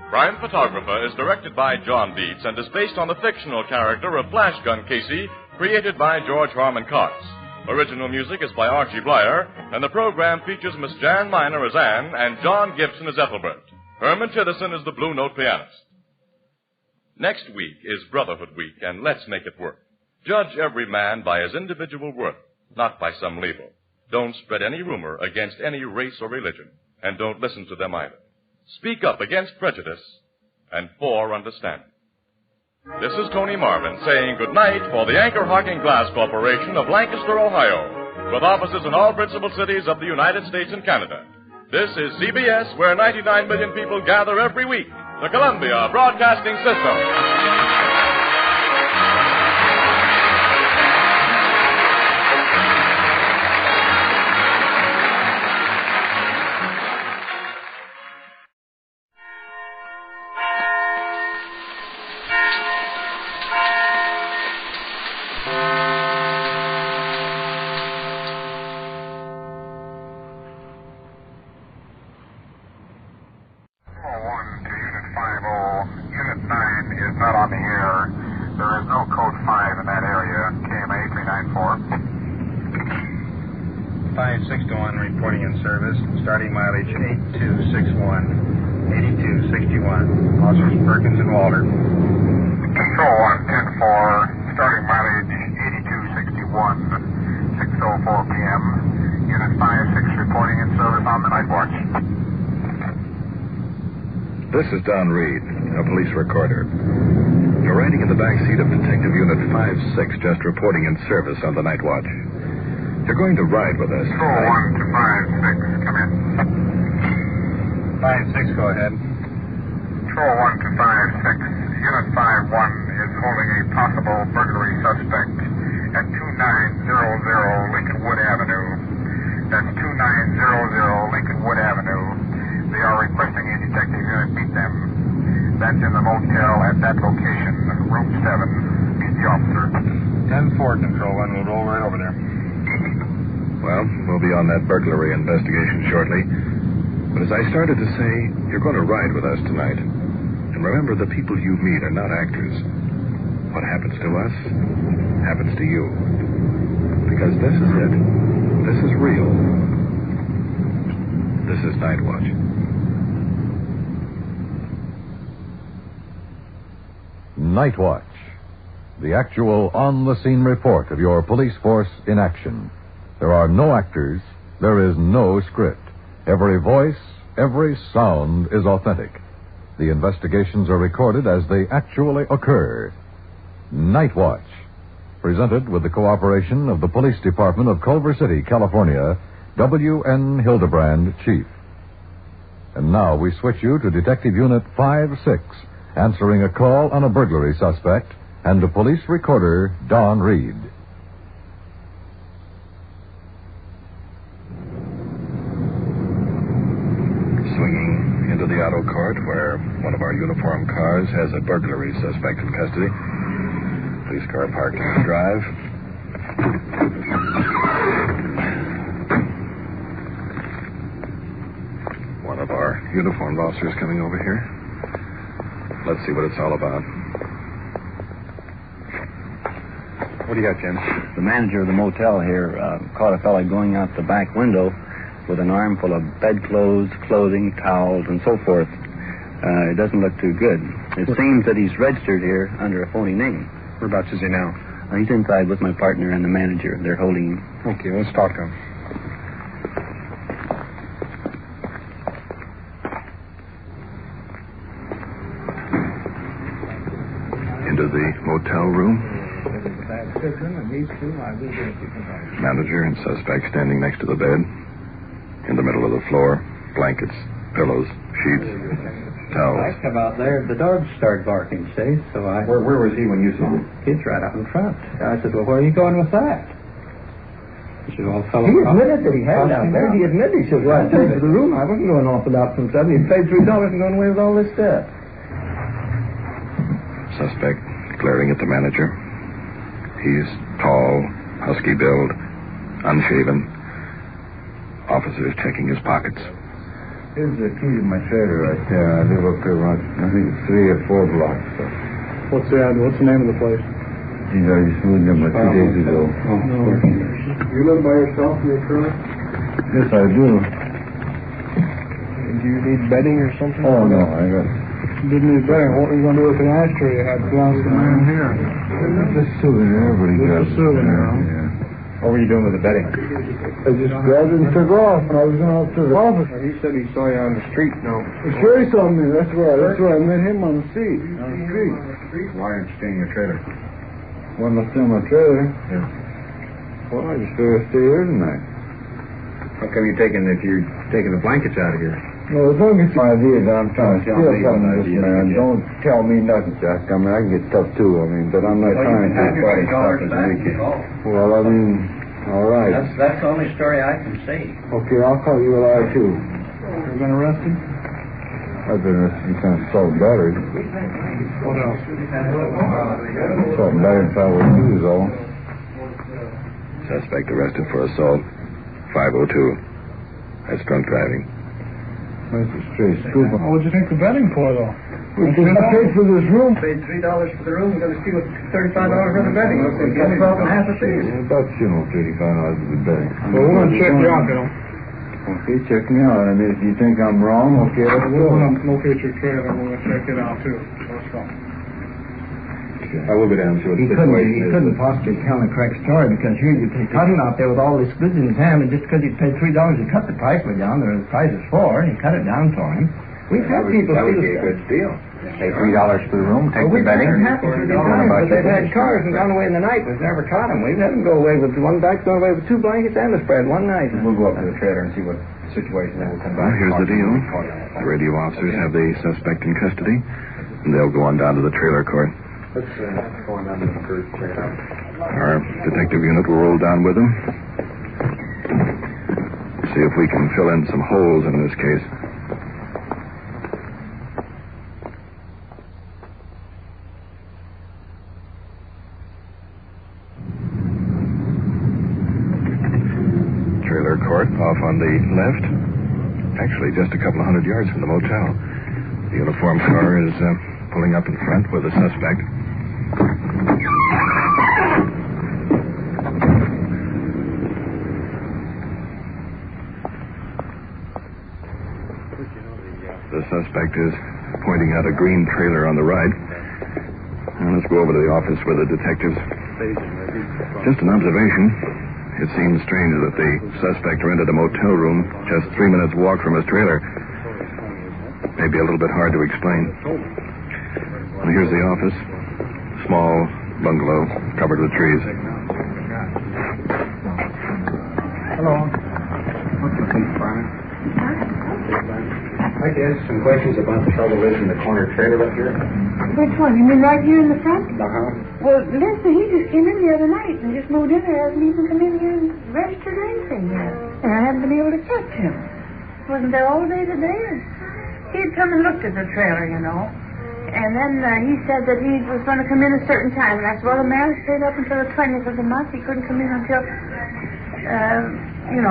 Crime Photographer is directed by John Dietz and is based on the fictional character of Flash Gun Casey, created by George Harmon Cox. Original music is by Archie Blyer, and the program features Miss Jan Miner as Anne and John Gibson as Ethelbert. Herman Chittison is the Blue Note pianist. Next week is Brotherhood Week, and let's make it work. Judge every man by his individual worth, not by some label. Don't spread any rumor against any race or religion, and don't listen to them either. Speak up against prejudice and for understanding. This is Tony Marvin saying good night for the Anchor Hocking Glass Corporation of Lancaster, Ohio, with offices in all principal cities of the United States and Canada. This is CBS, where 99 million people gather every week, the Columbia Broadcasting System. Starting mileage 8261. 8261. Officers Perkins and Walter. Control 110-4, starting mileage 8261, 6:04 p.m. Unit 5-6 reporting in service on the night watch. This is Don Reed, a police recorder. You're riding in the back seat of Detective Unit 5-6, just reporting in service on the night watch. You're going to ride with us. Control 1 to 5-6, come in. 5-6, go ahead. Control 1 to 5-6. Unit 5-1 is holding a possible burglary suspect at 2900 Lincolnwood Avenue. That's 2900 Lincolnwood Avenue. They are requesting a detective unit meet them. That's in the motel at that location, room 7. Meet the officer. 10-4, Control 1. We'll roll right over there. Well, we'll be on that burglary investigation shortly. But as I started to say, you're going to ride with us tonight. And remember, the people you meet are not actors. What happens to us happens to you. Because this is it. This is real. This is Night Watch. Night Watch. The actual on-the-scene report of your police force in action. There are no actors. There is no script. Every voice, every sound is authentic. The investigations are recorded as they actually occur. Night Watch. Presented with the cooperation of the Police Department of Culver City, California, W.N. Hildebrand, Chief. And now we switch you to Detective Unit 5-6, answering a call on a burglary suspect, and to police recorder Don Reed. Swinging into the auto court where one of our uniformed cars has a burglary suspect in custody. Police car parked on the drive. One of our uniformed officers coming over here. Let's see what it's all about. What do you got, Jim? The manager of the motel here caught a fellow going out the back window with an armful of bedclothes, clothing, towels, and so forth. It doesn't look too good. It seems that he's registered here under a phony name. Whereabouts is he now? He's inside with my partner and the manager. They're holding him. Okay, let's talk to him. Into the motel room. Manager and suspect standing next to the bed. In the middle of the floor, blankets, pillows, sheets, towels. I come out there, the dogs started barking, see? So I... Where was he when you saw him? He's right out in front. I said, well, where are you going with that? He said, well, fellow... He admitted that he had it out there. He admitted he should have gone to the room. I wasn't going off without some stuff. He paid $3 and going away with all this stuff. Suspect glaring at the manager. He's tall, husky build, unshaven. Officers checking his pockets. Here's the key to my trailer right there. I live up here about, I think, 3 or 4 blocks. So. What's the name of the place? Geez, I just moved in about 2 days ago. Oh, no. You live by yourself in your trailer? Yes, I do. Do you need bedding or something? Oh, no, I got... You didn't need bedding. What were you going to do with the ashtray you had belonging to the man here? Just a souvenir, but he got Just a souvenir, huh? Yeah. What were you doing with the bedding? I just grabbed it and took off, and I was going out to the office. He said he saw you on the street, no? Sure, he saw me. That's where I met him on the street. Why aren't you staying in your trailer? Why am I still in my trailer? Yeah. Well, I just figured I'd stay here tonight. How come you're taking the blankets out of here? No, don't get my idea that I'm trying to steal something from this man. Don't tell me nothing, Jack. I mean, I can get tough too. I mean, but I'm not trying to take all stuff as weekend. Well, I mean, all right. That's the only story I can see. Okay, I'll call you a liar too. You've been arrested? I've been arrested in kind of assault and battery. What else? Assault and battery, Philo Vance is all. Suspect arrested for assault. 502. That's drunk driving. That's a straight scoop. What would you think the bedding for, though? We paid for this room. Paid $3 for the room. We're going to steal $35 for the bedding. We're going to half a fee. About, $35 for the bedding. Well, we're going to check you out, you know. Okay, check me out. I mean, if you think I'm wrong, okay, let's go. We'll locate your trailer. We'll check it out, too. Let's go. I will go down and see what the situation is. He couldn't possibly tell a correct story because here you take cotton out there with all this goods in his hand, and just because he paid $3 to cut the price way down, the price is $4, and he cut it down for him. We've had people That would be a good deal. Pay $3 for the room, take the bedding. But they've had cars and gone away in the night. We've never caught them. We've had them go away with one back, gone away with 2 blankets and a spread one night. We'll go up to the trailer and see what situation then we'll come back. Well, here's the deal. The radio officers have the suspect in custody, and they'll go on down to the trailer court. Let's go on down to the first trailer. Our detective unit will roll down with them. See if we can fill in some holes in this case. Trailer court off on the left. Actually, just a couple of 100 yards from the motel. The uniformed car is pulling up in front with a suspect. The suspect is pointing out a green trailer on the right. Now let's go over to the office with the detectives. Just an observation. It seems strange that the suspect rented a motel room just 3 minutes walk from his trailer. Maybe a little bit hard to explain. Well, here's the office. Small bungalow covered with trees. Hello. What's the police department? I'd like to ask some questions about the trouble is in the corner trailer up here. Which one? You mean right here in the front? Uh-huh. Well, listen, he just came in the other night and just moved in there. Hasn't even come in here and registered or anything yet. And I haven't been able to catch him. Wasn't there all day today? He'd come and looked at the trailer, you know. And then he said that he was going to come in a certain time. And I said, well, the marriage stayed up until the 20th of the month. He couldn't come in until,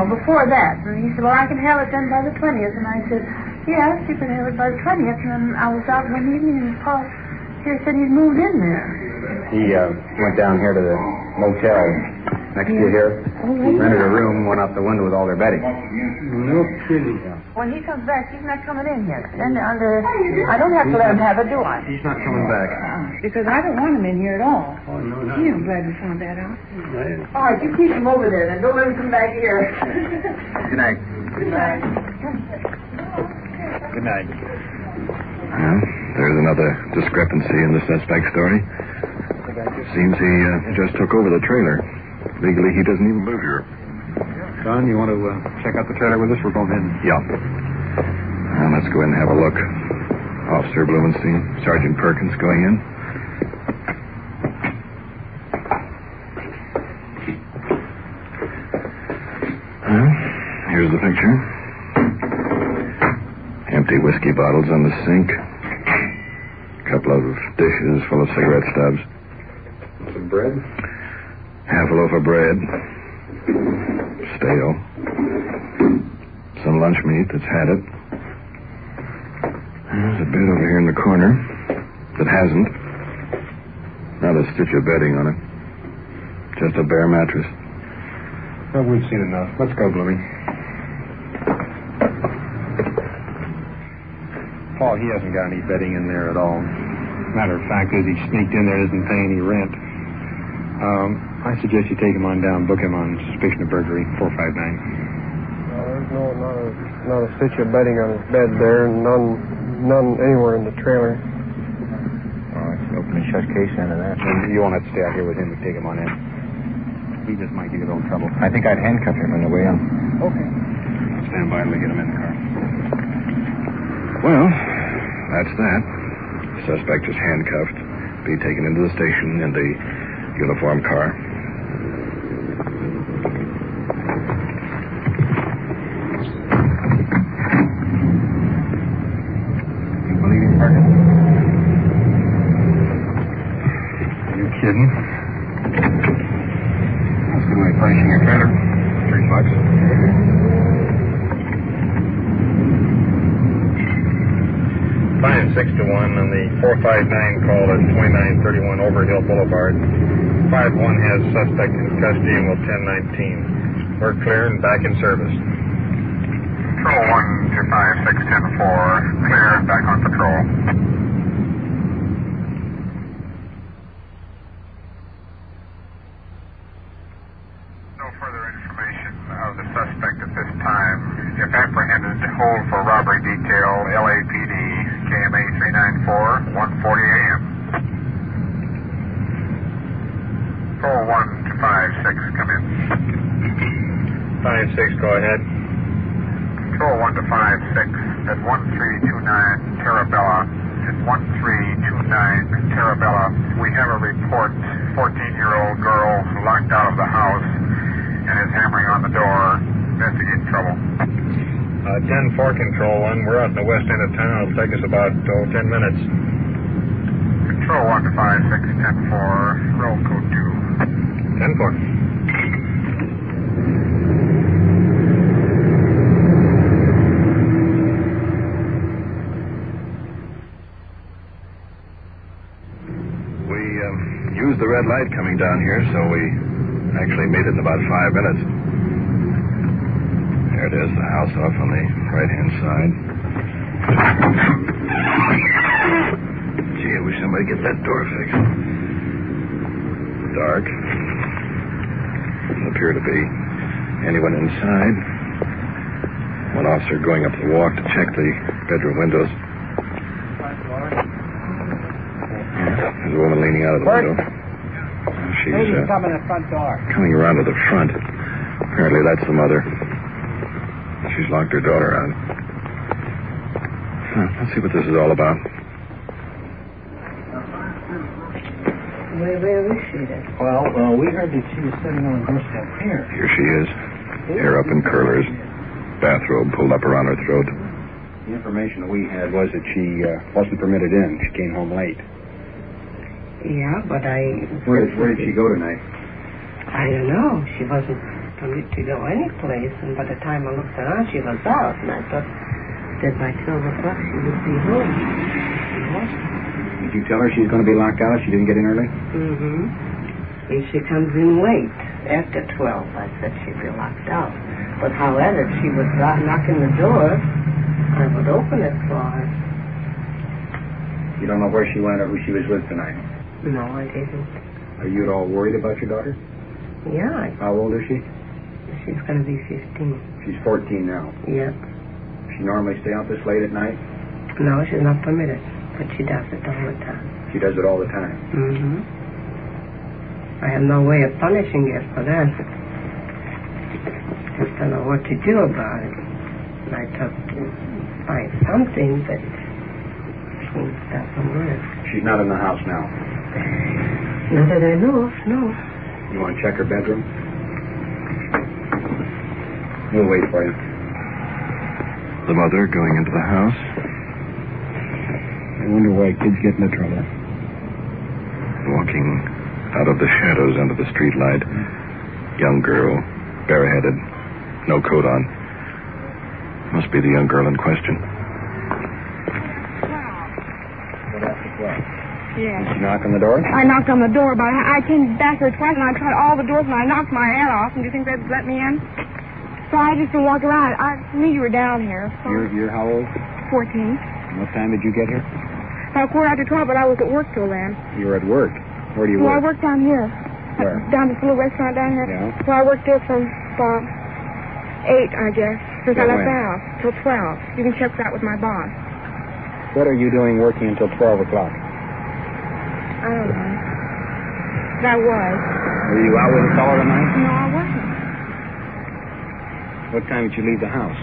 before that. And he said, well, I can have it done by the 20th. And I said, yes, you can have it by the 20th. And then I was out one evening and Paul here said he'd moved in there. He went down here to the motel next to here. Rented a room, went out the window with all their bedding. No kidding. When he comes back, he's not coming in yet. Then I don't have to let him have it, do I? He's not coming back. Because I don't want him in here at all. Oh, no. I'm glad we found that out. All right, you keep him over there, then. Don't let him come back here. Good night. Good night. Good night. Well, there's another discrepancy in the suspect's story. Seems he just took over the trailer. Legally, he doesn't even live here. Son, you want to check out the trailer with us? We're going in. Yeah. Well, let's go in and have a look. Officer Blumenstein, Sergeant Perkins going in. Well, here's the picture. Empty whiskey bottles on the sink. A couple of dishes full of cigarette stubs. Some bread? Half a loaf of bread. Stale. Some lunch meat that's had it. There's a bed over here in the corner that hasn't. Not a stitch of bedding on it. Just a bare mattress. Well, we've seen enough. Let's go, Bluey. Paul, he hasn't got any bedding in there at all. Matter of fact is he sneaked in there and isn't paying any rent. I suggest you take him on down, book him on suspicion of burglary, 459. There's not a stitch of bedding on his bed there, and none anywhere in the trailer. All right, open and shut case into that. And you won't have to stay out here with him to take him on in. He just might give you a little trouble. I think I'd handcuff him on the way in. Okay. Stand by till we get him in the car. Well, that's that. The suspect is handcuffed. Be taken into the station in the uniform car. You believe him, Perkins? Are you kidding? That's a good way of furnishing your trailer. $3. 5 6 to 1 on the 459 call at 2931 Overhill Boulevard. 5-1 has suspect in custody and will 1019. We're clear and back in service. Control 1 to 5610-4. Clear and back on patrol. No further information of the suspect at this time. If apprehended, hold for robbery detail, LAPD, KMA 394, 1:40 a.m. Control 1 to 56, come in. 5-6, go ahead. Control 1 to 56 at 1329 Terabella. At 1329 Terabella, we have a report. 14-year-old girl locked out of the house and is hammering on the door. Investigate trouble. 10-4, Control 1. We're out in the west end of town. It'll take us about 10 minutes. Control 1 to 5610-4. Roll code 2. 10-4. Used the red light coming down here, so we actually made it in about 5 minutes. There it is, the house off on the right-hand side. Gee, I wish somebody get that door fixed. Dark. Doesn't appear to be anyone inside. One officer going up the walk to check the bedroom windows. There's a woman leaning out of the window. She's coming in the front door. Coming around to the front. Apparently that's the mother. She's locked her daughter out. Let's see what this is all about. Where is she then? Well, we heard that she was sitting on the doorstep here. Here she is. Hair up in curlers. Bathrobe pulled up around her throat. The information that we had was that she wasn't permitted in. She came home late. Yeah, but Where did she go tonight? I don't know. She wasn't permitted to go any place, and by the time I looked around, she was out, and I thought that by 12 o'clock she would be home. She wasn't. Did you tell her she's going to be locked out? She didn't get in early? Mm-hmm. If she comes in late, after 12, I said she'd be locked out. But however, if she was knocking the door, I would open it for her. You don't know where she went or who she was with tonight? No, I didn't. Are you at all worried about your daughter? Yeah. How old is she? She's going to be 15. She's 14 now. Yep. She normally stay out this late at night? No, she's not permitted, but she does it all the time. She does it all the time? Mm-hmm. I have no way of punishing her for that. Just don't know what to do about it. And I thought to find something that doesn't work. She's not in the house now? Not that I know of, no. You want to check her bedroom? We'll wait for you. The mother going into the house. I wonder why kids get into trouble. Walking out of the shadows under the street light. Young girl, bareheaded, no coat on. Must be the young girl in question. Yeah. Did you knock on the door? I knocked on the door, but I came back here twice, and I tried all the doors, and I knocked my head off. And do you think they'd let me in? So I just walked around. I knew you were down here. So. You're how old? 14. What time did you get here? About 12:15, but I was at work till then. You were at work. Where do you Well, I work? worked down here. Where? Down at this little restaurant down here. Yeah. So I worked there from about 8, I guess, since I Till left when? the house, till 12. You can check that with my boss. What are you doing working until 12 o'clock? I don't know. But I was. Were you out with a fellow tonight? No, I wasn't. What time did you leave the house?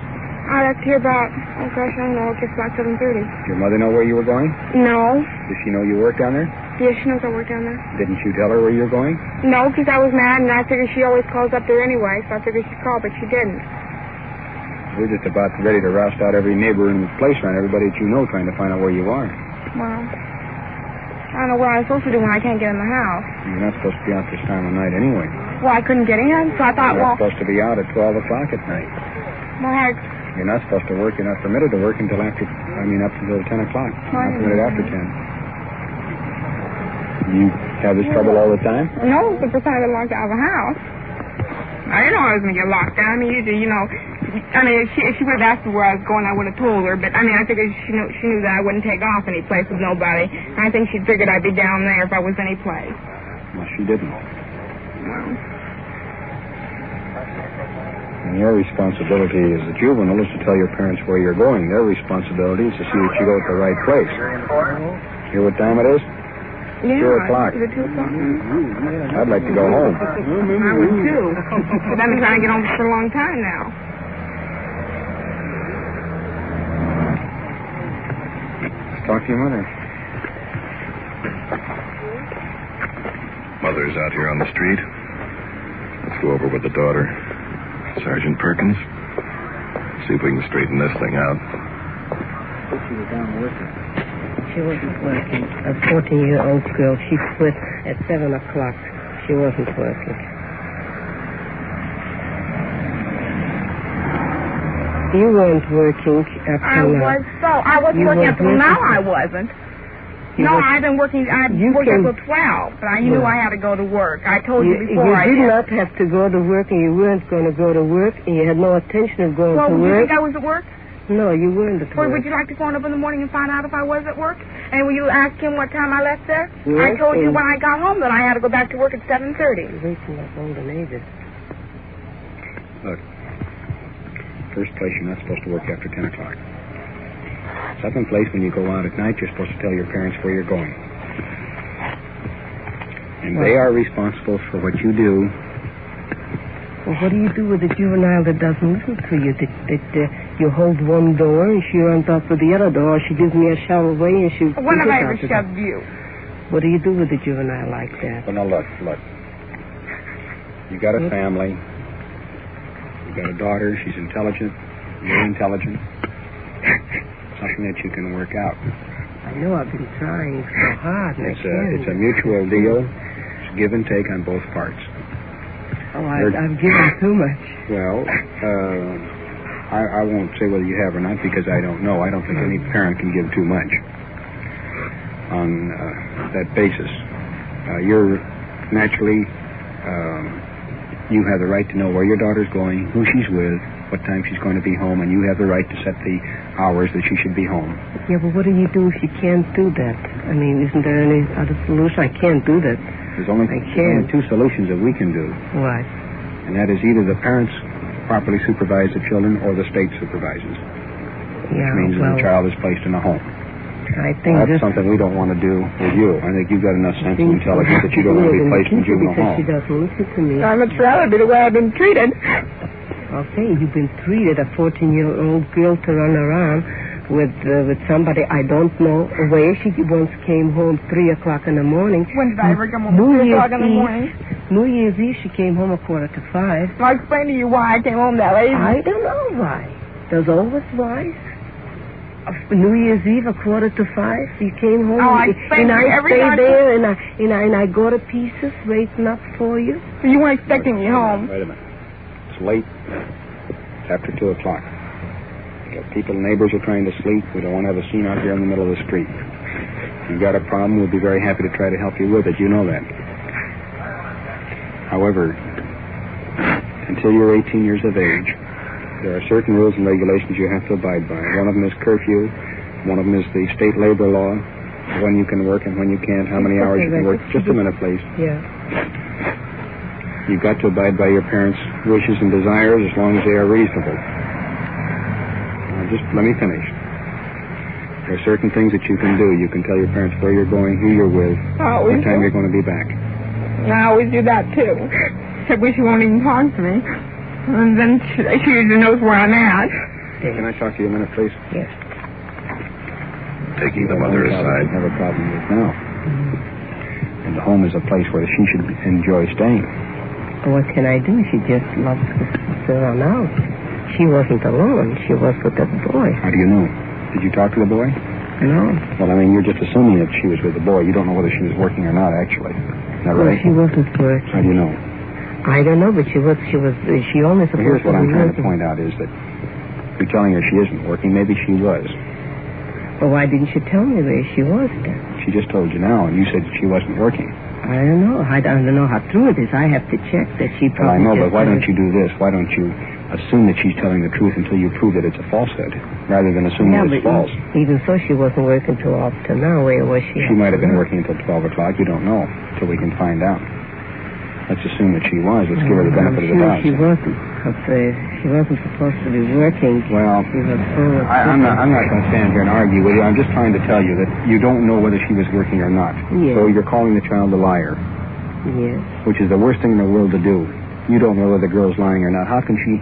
I left here about, oh gosh, I don't know, just about 7:30. Did your mother know where you were going? No. Does she know you worked down there? Yeah, she knows I work down there. Didn't you tell her where you were going? No, because I was mad, and I figured she always calls up there anyway, so I figured she'd call, but she didn't. We're just about ready to roust out every neighbor in the place around, everybody that you know, trying to find out where you are. Well, I don't know what I'm supposed to do when I can't get in the house. You're not supposed to be out this time of night anyway. Well, I couldn't get in, so I thought, You're well, not supposed to be out at 12 o'clock at night. well, heck, You're not supposed to work. You're not permitted to work until up until 10 o'clock. Not permitted after 10. You have this trouble all the time? no, the first time I got locked out of the house. I didn't know I was going to get locked out. I mean, usually, I mean, if she would have asked me where I was going, I would have told her. But, I mean, I figured she knew that I wouldn't take off any place with nobody. And I think she figured I'd be down there if I was any place. Well, she didn't. Well. And your responsibility as a juvenile is to tell your parents where you're going. Their responsibility is to see that you go to the right place. Hear what time it is? Yeah, 2 o'clock. Is it 2 o'clock? I'd like to go home. I would too. But I've been trying to get home for a long time now. Let's talk to your mother. Mother's out here on the street. Let's go over with the daughter. Sergeant Perkins. See if we can straighten this thing out. She was down working. She wasn't working. A 14-year-old girl. She quit at 7 o'clock. She wasn't working. You weren't working up till now. I wasn't working up till now. I wasn't. I've been working. I worked until 12, but I knew I had to go to work. I told you before. You did not have to go to work, and you weren't going to go to work, and you had no intention of going to work. Well, did you think I was at work? No, you weren't at work. Would you like to phone up in the morning and find out if I was at work? And will you ask him what time I left there? Yes, I told you when I got home that I had to go back to work at 7:30. You're reaching up older ages. Look, first place, you're not supposed to work after 10 o'clock. Second place, when you go out at night, you're supposed to tell your parents where you're going. And they are responsible for what you do. Well, what do you do with a juvenile that doesn't listen to you? You hold one door and she runs off with the other door. She gives me a shove away and she... When have I ever shoved you? What do you do with a juvenile like that? Well, now, look. You got a family. You got a daughter. She's intelligent. You're intelligent. Something that you can work out. I know I've been trying so hard. It's a mutual deal. It's give and take on both parts. Oh, I've given too much. Well, I won't say whether you have or not because I don't know. I don't think any parent can give too much on that basis. You're naturally, you have the right to know where your daughter's going, who she's with, what time she's going to be home, and you have the right to set the hours that she should be home. Yeah, but what do you do if you can't do that? I mean, isn't there any other solution? I can't do that. There's only two solutions that we can do. What? And that is either the parents properly supervise the children or the state supervises. Yeah, which means that the child is placed in a home. I think that's something we don't want to do with you. I think you've got enough sense and intelligence that you don't want to be placed in a juvenile home. She doesn't listen to me. I'd much rather be the way I've been treated. Okay, you've been treated, a 14-year-old girl to run around with somebody I don't know where. She once came home 3 o'clock in the morning. When did I ever come home at 3 o'clock in the morning? New Year's Eve, she came home at 4:45. I'll explain to you why I came home that late. I don't know why. There's always why. New Year's Eve, 4:45, you came home. Oh, I explained and to you I every stay time. there, and I go to pieces, waiting up for you. So you weren't expecting me home. Wait a minute. It's late. It's after 2 o'clock. People, neighbors are trying to sleep. We don't want to have a scene out here in the middle of the street. If you've got a problem, we'll be very happy to try to help you with it. You know that. However, until you're 18 years of age, there are certain rules and regulations you have to abide by. One of them is curfew. One of them is the state labor law. When you can work and when you can't, how many hours you can work. Just a minute, please. Yeah. You've got to abide by your parents' wishes and desires as long as they are reasonable. Just let me finish. There are certain things that you can do. You can tell your parents where you're going, who you're with, what time you're going to be back. I always do that, too. Except when she won't even talk to me. And then she usually knows where I'm at. Can I talk to you a minute, please? Yes. Taking the mother aside. I have a problem with now. And the home is a place where she should enjoy staying. What can I do? She just loves to run out. She wasn't alone. She was with that boy. How do you know? Did you talk to the boy? No. Well, I mean, you're just assuming that she was with the boy. You don't know whether she was working or not, actually. Is that right? She wasn't working. How do you know? I don't know, but she only supposed Here's what to I'm be trying working. to point out is that you're telling her she isn't working. Maybe she was. Well, why didn't you tell me where she was then? She just told you now, and you said she wasn't working. I don't know. I don't know how true it is. I have to check that she Well, I probably... know, but why don't you do this? Why don't you assume that she's telling the truth until you prove that it's a falsehood, rather than assuming that it's false. Even so, she wasn't working till up to now. Where was she? She might have been working until 12 o'clock. You don't know till we can find out. Let's assume that she was. Let's give her the benefit of the doubt. She wasn't. She wasn't supposed to be working. Well, I'm not going to stand here and argue with you. I'm just trying to tell you that you don't know whether she was working or not. Yes. So you're calling the child a liar. Yes. Which is the worst thing in the world to do. You don't know whether the girl's lying or not. How can she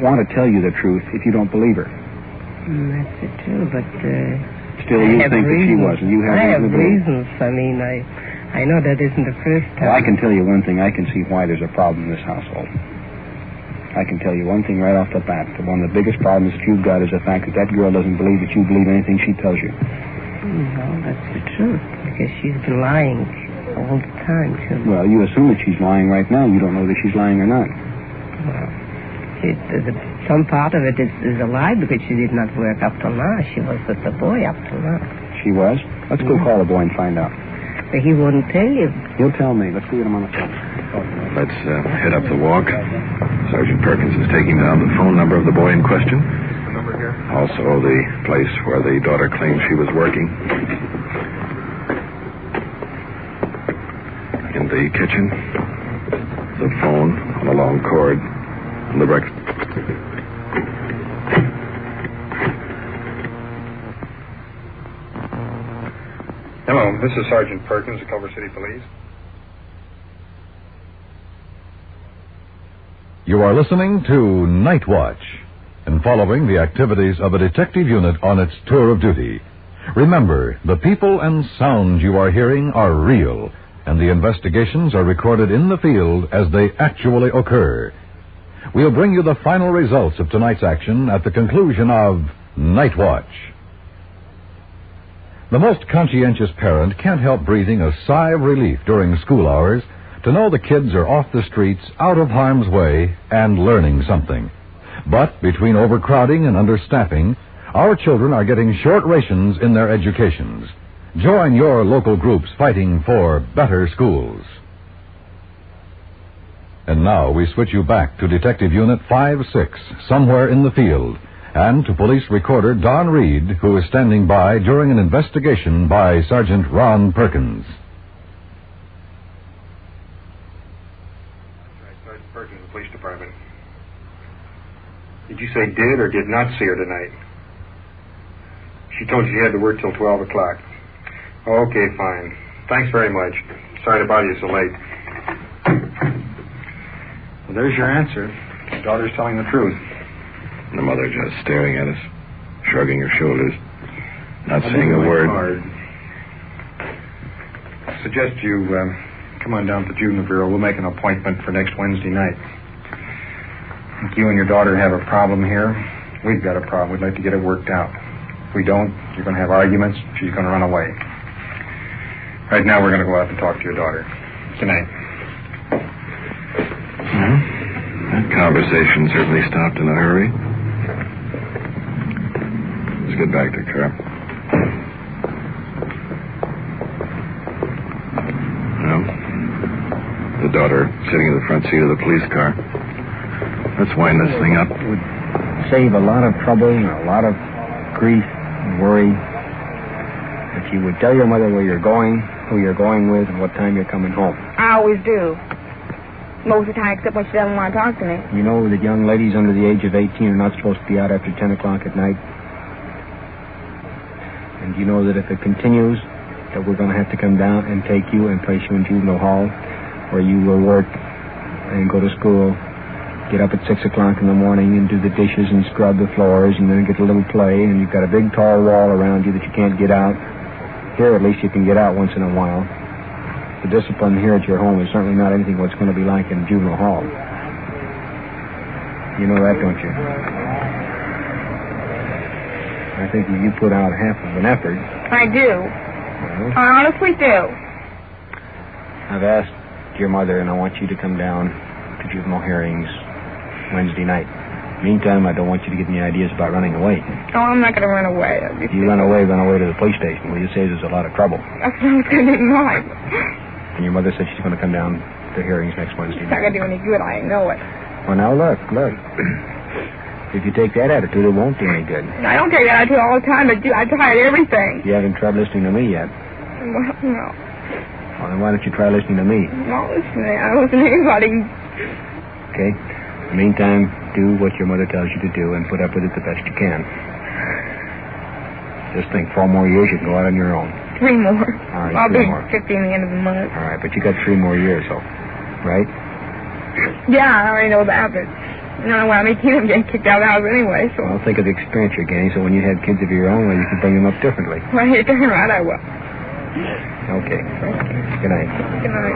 want to tell you the truth if you don't believe her? That's it too, but still, you think that she was, and you have I have reasons. I mean, I know that isn't the first time. Well, I can tell you one thing. I can see why there's a problem in this household. I can tell you one thing right off the bat. One of the biggest problems that you've got is the fact that that girl doesn't believe that you believe anything she tells you. Well, that's the truth, because she's been lying all the time, too. Well, you assume that she's lying right now. You don't know that she's lying or not. Well, some part of it is a lie, because she did not work up till now. She was with the boy up till now. She was? Let's go call the boy and find out. But he wouldn't tell you. He'll tell me. Let's go get him on the phone. Let's head up the walk. Sergeant Perkins is taking down the phone number of the boy in question. The number here? Also the place where the daughter claims she was working. In the kitchen, the phone on a long cord, and the breakfast. Hello, this is Sergeant Perkins of Culver City Police. You are listening to Night Watch and following the activities of a detective unit on its tour of duty. Remember, the people and sounds you are hearing are real, and the investigations are recorded in the field as they actually occur. We'll bring you the final results of tonight's action at the conclusion of Night Watch. The most conscientious parent can't help breathing a sigh of relief during school hours to know the kids are off the streets, out of harm's way, and learning something. But between overcrowding and understaffing, our children are getting short rations in their educations. Join your local groups fighting for better schools. And now we switch you back to Detective Unit 5-6, somewhere in the field, and to police recorder Don Reed, who is standing by during an investigation by Sergeant Ron Perkins. Sergeant Perkins, the police department. Did you say did or did not see her tonight? She told you she had to work till 12 o'clock. Okay, fine. Thanks very much. Sorry to bother you so late. Well, there's your answer. Your daughter's telling the truth. And the mother just staring at us, shrugging her shoulders, not saying a word. Hard. I suggest you come on down to the Juvenile Bureau. We'll make an appointment for next Wednesday night. Think you and your daughter have a problem here? We've got a problem. We'd like to get it worked out. If we don't, you're going to have arguments. She's going to run away. Right now, we're going to go out and talk to your daughter. Good night. Well, that conversation certainly stopped in a hurry. Let's get back to Carp. Well, the daughter sitting in the front seat of the police car. Let's wind this thing up. It would save a lot of trouble and a lot of grief and worry if you would tell your mother where you're going, who you're going with, and what time you're coming home. I always do. Most of the time, except when she doesn't want to talk to me. You know that young ladies under the age of 18 are not supposed to be out after 10 o'clock at night. And you know that if it continues, that we're going to have to come down and take you and place you in juvenile hall, where you will work and go to school, get up at 6 o'clock in the morning and do the dishes and scrub the floors and then get a little play, and you've got a big tall wall around you that you can't get out. Here, at least, you can get out once in a while. The discipline here at your home is certainly not anything what's going to be like in juvenile hall. You know that, don't you? I think you put out half of an effort. I do. Well, I honestly do. I've asked your mother, and I want you to come down to juvenile hearings Wednesday night. Meantime, I don't want you to get any ideas about running away. Oh, I'm not going to run away. If you run away to the police station, will you say there's a lot of trouble? That's not going to be mine. And your mother said she's going to come down to hearings next Wednesday It's not night. going to do any good. I know it. Well, now, look. If you take that attitude, it won't do any good. I don't take that attitude all the time. I tried everything. You haven't tried listening to me yet. Well, no. Well, then why don't you try listening to me? Not listening. I don't listen to anybody. Okay. In the meantime, do what your mother tells you to do and put up with it the best you can. Just think, 4 more years, you can go out on your own. 3 more. All right, I'll 3 be more. 50 in the end of the month. All right, but you got 3 more years, so, right? Yeah, I already know that, but I don't want to make him get kicked out of the house anyway, so. Well, think of the experience you're getting, so when you have kids of your own, well, you can bring them up differently. Well, you're darn right I will. Okay. Good night. Good night.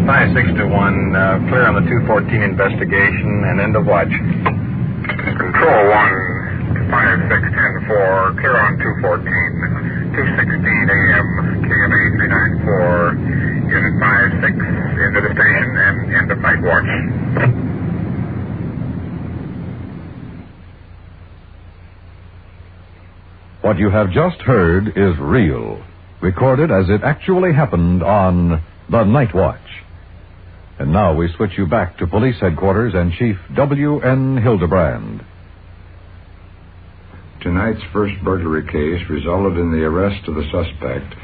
5621, clear on the 214 investigation and end of watch. Control 1, 5610-4, clear on 214, 2:16 a.m., KMA 394, Unit 56, into the station and end of night watch. What you have just heard is real, recorded as it actually happened on The Night Watch. And now we switch you back to police headquarters and Chief W.N. Hildebrand. Tonight's first burglary case resulted in the arrest of the suspect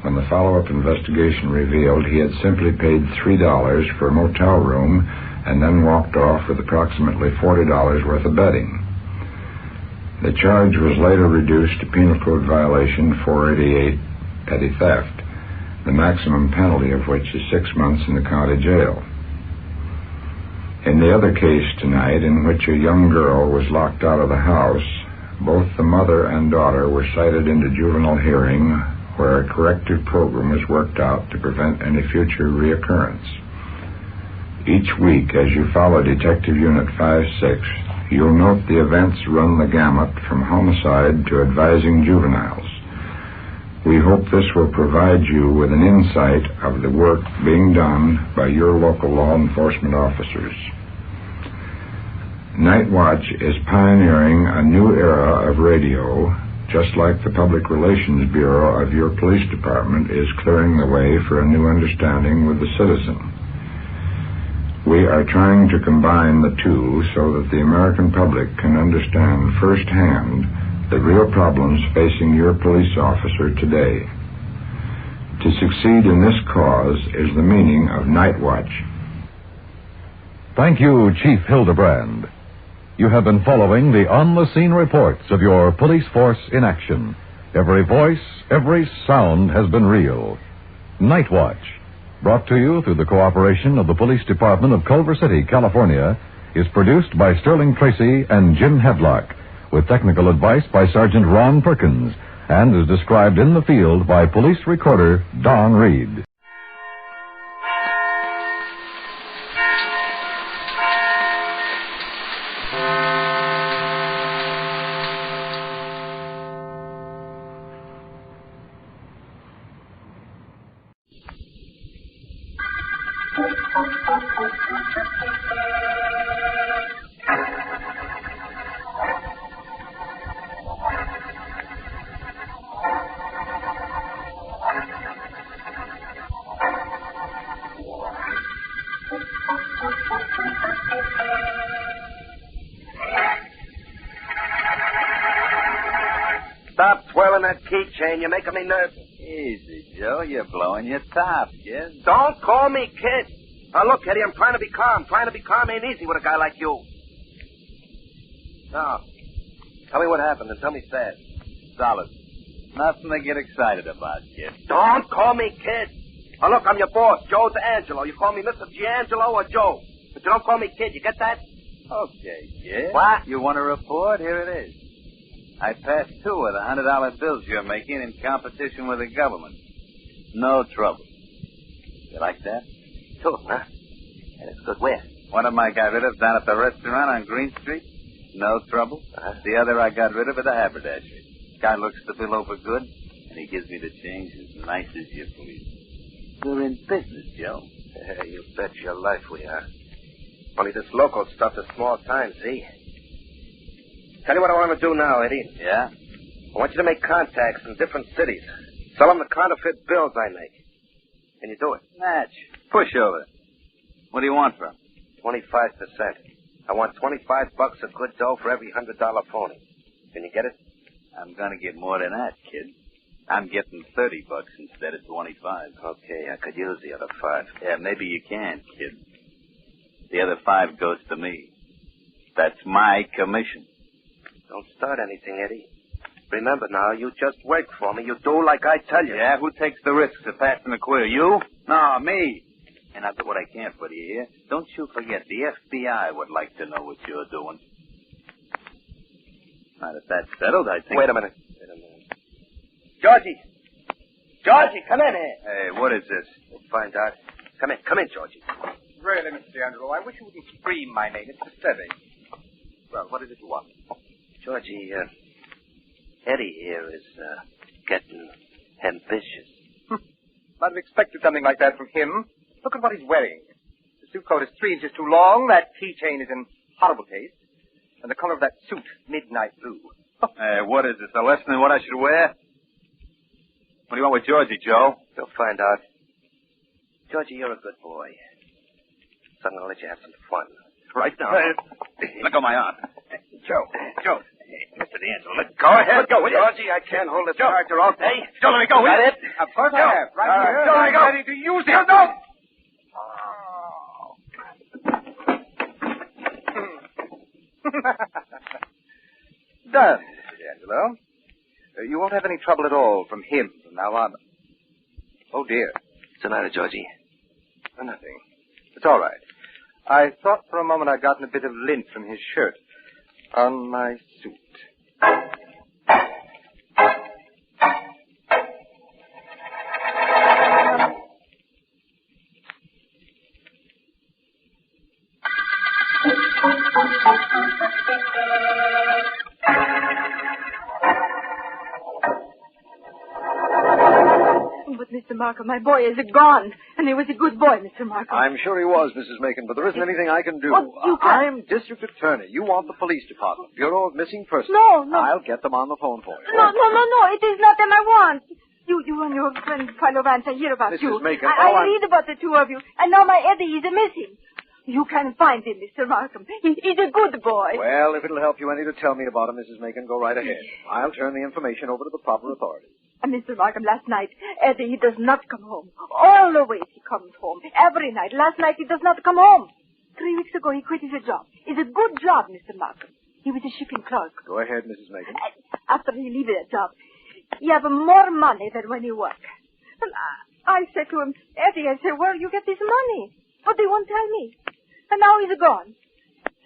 when the follow-up investigation revealed he had simply paid $3 for a motel room and then walked off with approximately $40 worth of betting. The charge was later reduced to Penal Code Violation 488, petty theft, the maximum penalty of which is 6 months in the county jail. In the other case tonight, in which a young girl was locked out of the house, both the mother and daughter were cited into juvenile hearing, where a corrective program was worked out to prevent any future reoccurrence. Each week, as you follow Detective Unit 56, you'll note the events run the gamut from homicide to advising juveniles. We hope this will provide you with an insight of the work being done by your local law enforcement officers. Night Watch is pioneering a new era of radio, just like the Public Relations Bureau of your police department is clearing the way for a new understanding with the citizen. We are trying to combine the two so that the American public can understand firsthand the real problems facing your police officer today. To succeed in this cause is the meaning of Night Watch. Thank you, Chief Hildebrand. You have been following the on-the-scene reports of your police force in action. Every voice, every sound has been real. Night Watch, brought to you through the cooperation of the Police Department of Culver City, California, is produced by Sterling Tracy and Jim Hedlock, with technical advice by Sergeant Ron Perkins, and is described in the field by police recorder Don Reed. Stop twirling that keychain. You're making me nervous. Easy, Joe. You're blowing your top, kid. Don't call me kid. Now, look, Eddie, I'm trying to be calm. Trying to be calm ain't easy with a guy like you. Now, tell me what happened and tell me fast. Solid. Nothing to get excited about, kid. Don't call me kid. Now, look, I'm your boss, Joe DeAngelo. You call me Mr. Giangelo or Joe. But you don't call me kid. You get that? Okay, kid. What? You want a report? Here it is. I passed 2 of the $100 bills you're making in competition with the government. No trouble. You like that? 2, huh? And it's good where? One of them I got rid of down at the restaurant on Green Street. No trouble. The other I got rid of at the haberdashery. Guy looks the bill over good, and he gives me the change as nice as you please. We're in business, Joe. Yeah, you bet your life we are. Only this local stuff is small time, see? Tell you what I want to do now, Eddie. Yeah? I want you to make contacts in different cities. Sell them the counterfeit bills I make. Can you do it? Match. Push over. What do you want from? 25%. I want $25 of good dough for every $100 phony. Can you get it? I'm going to get more than that, kid. I'm getting $30 instead of 25. Okay, I could use the other 5. Yeah, maybe you can, kid. The other 5 goes to me. That's my commission. Don't start anything, Eddie. Remember now, you just work for me. You do like I tell you. Yeah, who takes the risks of passing the queer? You? No, me. And I'll do what I can for you here. Don't you forget, the FBI would like to know what you're doing. Now that that's settled, I think... Wait a minute. Georgie! Georgie, come in here. Hey, what is this? We'll find out. Come in, Georgie. Really, Mr. D'Angelo, I wish you wouldn't scream my name. It's disturbing. Well, what is it you want? Georgie, Eddie here is, getting ambitious. I'd have expected something like that from him. Look at what he's wearing. The suit coat is 3 inches too long, that keychain is in horrible taste, and the color of that suit, midnight blue. What is this, a lesson in what I should wear? What do you want with Georgie, Joe? You'll find out. Georgie, you're a good boy. So I'm going to let you have some fun. Right now. Let go of my arm. Joe. Mr. D'Angelo, go ahead. Let go, will you? Georgie, I can't hold this charger all day. Joe, let me go. Is that it? Of course I have. Right here. Joe, let me go. Ready to use it. No. Done, Mr. D'Angelo. You won't have any trouble at all from him from now on. Oh, dear. What's the matter, Georgie? Oh, nothing. It's all right. I thought for a moment I'd gotten a bit of lint from his shirt on my suit. But, Mr. Markham, my boy is gone. And he was a good boy, Mr. Markham. I'm sure he was, Mrs. Macon, but there isn't anything I can do. Well, you I'm district attorney. You want the police department, Bureau of Missing Persons. No. I'll get them on the phone for you. No. It is not them I want. You and your friend Philo Vance, I hear about Mrs. you. Macon, I read about the two of you. And now my Eddie is missing. You can find him, Mr. Markham. He's a good boy. Well, if it'll help you any to tell me about him, Mrs. Macon, go right ahead. I'll turn the information over to the proper authorities. And Mr. Markham, last night, Eddie, he does not come home. All the way he comes home. Every night. Last night he does not come home. 3 weeks ago he quit his job. It's a good job, Mr. Markham. He was a shipping clerk. Go ahead, Mrs. Macon. After he leaves that job, he have more money than when he work. And I said to him, Eddie, I said, where you get this money? But they won't tell me. And now he's gone.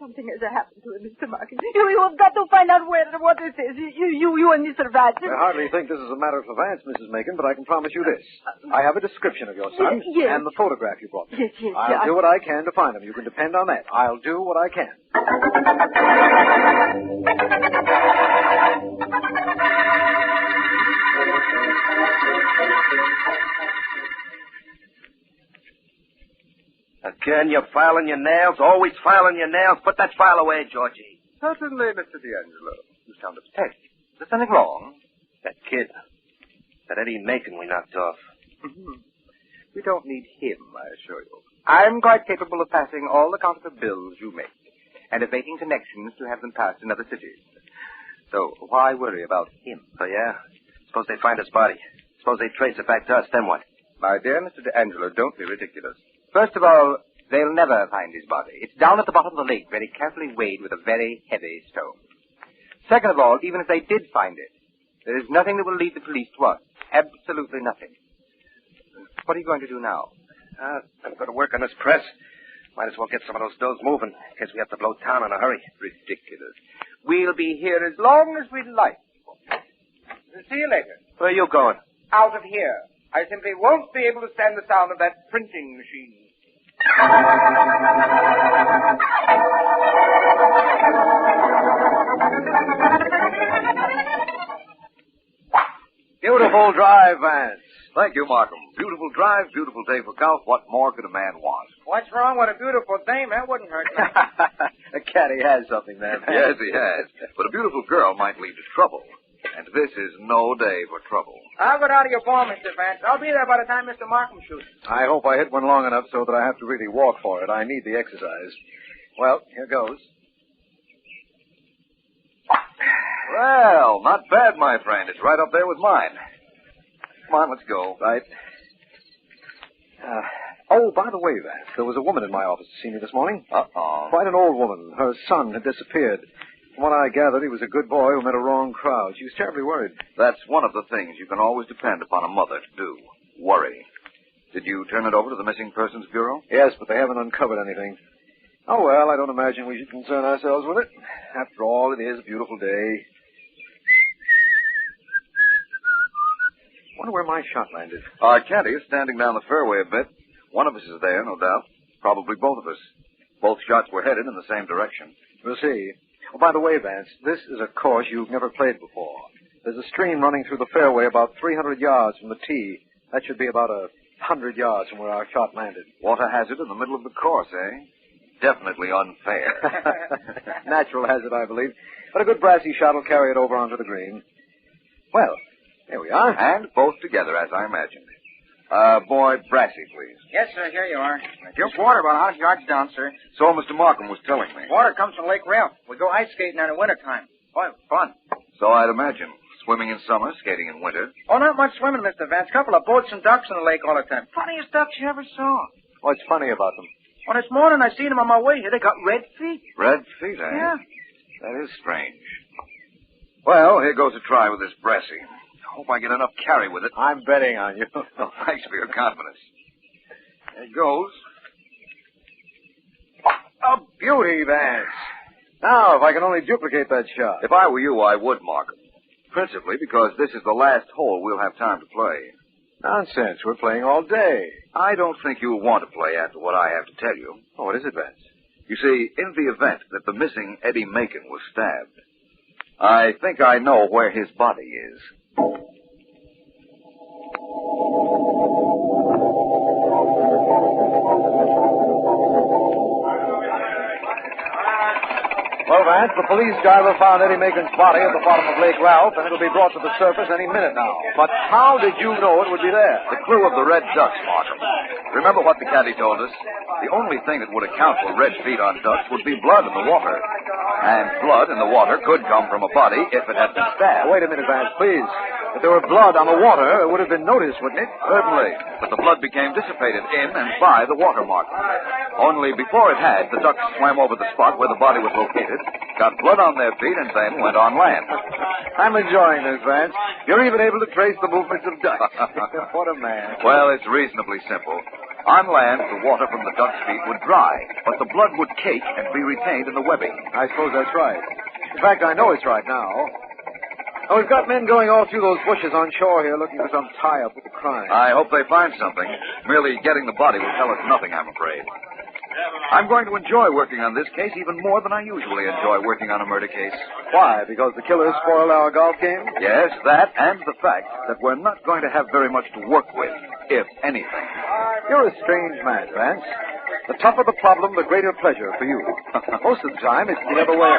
Something has happened to him, Mr. Markham. You have got to find out what it is. You and Mr. Vance. I hardly think this is a matter for Vance, Mrs. Macon, but I can promise you this. I have a description of your son and the photograph you brought me. Yes. I'll do what I can to find him. You can depend on that. I'll do what I can. Again, you're filing your nails. Always filing your nails. Put that file away, Georgie. Certainly, Mr. D'Angelo. You sound upset. Is there something wrong? That kid. That Eddie Macon we knocked off. We don't need him, I assure you. I'm quite capable of passing all the counterfeit bills you make, and of making connections to have them passed in other cities. So why worry about him? Oh, yeah? Suppose they find his body. Suppose they trace it back to us, then what? My dear Mr. D'Angelo, don't be ridiculous. First of all, they'll never find his body. It's down at the bottom of the lake, very carefully weighed with a very heavy stone. Second of all, even if they did find it, there is nothing that will lead the police to us. Absolutely nothing. What are you going to do now? I'm going to work on this press. Might as well get some of those bills moving, in case we have to blow town in a hurry. Ridiculous. We'll be here as long as we like. See you later. Where are you going? Out of here. I simply won't be able to stand the sound of that printing machine. Beautiful drive, Vance. Thank you, Markham. Beautiful drive, beautiful day for golf. What more could a man want? What's wrong with a beautiful dame? That wouldn't hurt me. A caddy has something there, Vance. Yes, he has. But a beautiful girl might lead to trouble. And this is no day for trouble. I'll go down to your ball, Mr. Vance. I'll be there by the time Mr. Markham shoots. I hope I hit one long enough so that I have to really walk for it. I need the exercise. Well, here goes. Well, not bad, my friend. It's right up there with mine. Come on, let's go. Right. Oh, by the way, Vance, there was a woman in my office to see me this morning. Uh-oh. Quite an old woman. Her son had disappeared. From what I gathered, he was a good boy who met a wrong crowd. She was terribly worried. That's one of the things you can always depend upon a mother to do. Worry. Did you turn it over to the Missing Persons Bureau? Yes, but they haven't uncovered anything. Oh, well, I don't imagine we should concern ourselves with it. After all, it is a beautiful day. Wonder where my shot landed. Our caddy is standing down the fairway a bit. One of us is there, no doubt. Probably both of us. Both shots were headed in the same direction. We'll see. Oh, by the way, Vance, this is a course you've never played before. There's a stream running through the fairway about 300 yards from the tee. That should be about 100 yards from where our shot landed. Water hazard in the middle of the course, eh? Definitely unfair. Natural hazard, I believe. But a good brassy shot will carry it over onto the green. Well, here we are. And both together, as I imagined. Boy, brassy, please. Yes, sir, here you are. Just water about 100 yards down, sir. So Mr. Markham was telling me. Water comes from Lake Ralph. We go ice skating in the wintertime. Boy, fun. So I'd imagine. Swimming in summer, skating in winter. Oh, not much swimming, Mr. Vance. Couple of boats and ducks in the lake all the time. Funniest ducks you ever saw. What's funny about them? Well, this morning I seen them on my way here. They got red feet. Red feet, eh? Yeah. That is strange. Well, here goes a try with this brassy. Hope I get enough carry with it. I'm betting on you. Oh, thanks for your confidence. There it goes. A beauty, Vance. Now, if I can only duplicate that shot. If I were you, I would, Markham. Principally because this is the last hole we'll have time to play. Nonsense. We're playing all day. I don't think you'll want to play after what I have to tell you. Oh, what is it, Vance? You see, in the event that the missing Eddie Macon was stabbed, I think I know where his body is. Well, Vance, the police driver found Eddie Macon's body at the bottom of Lake Ralph, and it'll be brought to the surface any minute now. But how did you know it would be there? The clue of the red ducks, Markham. Remember what the caddy told us? The only thing that would account for red feet on ducks would be blood in the water. And blood in the water could come from a body if it had been stabbed. Wait a minute, Vance, please. If there were blood on the water, it would have been noticed, wouldn't it? Certainly. But the blood became dissipated in and by the water, Markham. Only before it had, the ducks swam over the spot where the body was located, got blood on their feet, and then went on land. I'm enjoying this, Vance. You're even able to trace the movements of ducks. What a man. Well, it's reasonably simple. On land, the water from the duck's feet would dry, but the blood would cake and be retained in the webbing. I suppose that's right. In fact, I know it's right now. Oh, we've got men going all through those bushes on shore here looking for some tie-up with the crime. I hope they find something. Merely getting the body will tell us nothing, I'm afraid. I'm going to enjoy working on this case even more than I usually enjoy working on a murder case. Why? Because the killers spoiled our golf game? Yes, that and the fact that we're not going to have very much to work with, if anything. You're a strange man, Vance. The tougher the problem, the greater pleasure for you. Most of the time, it's the other way.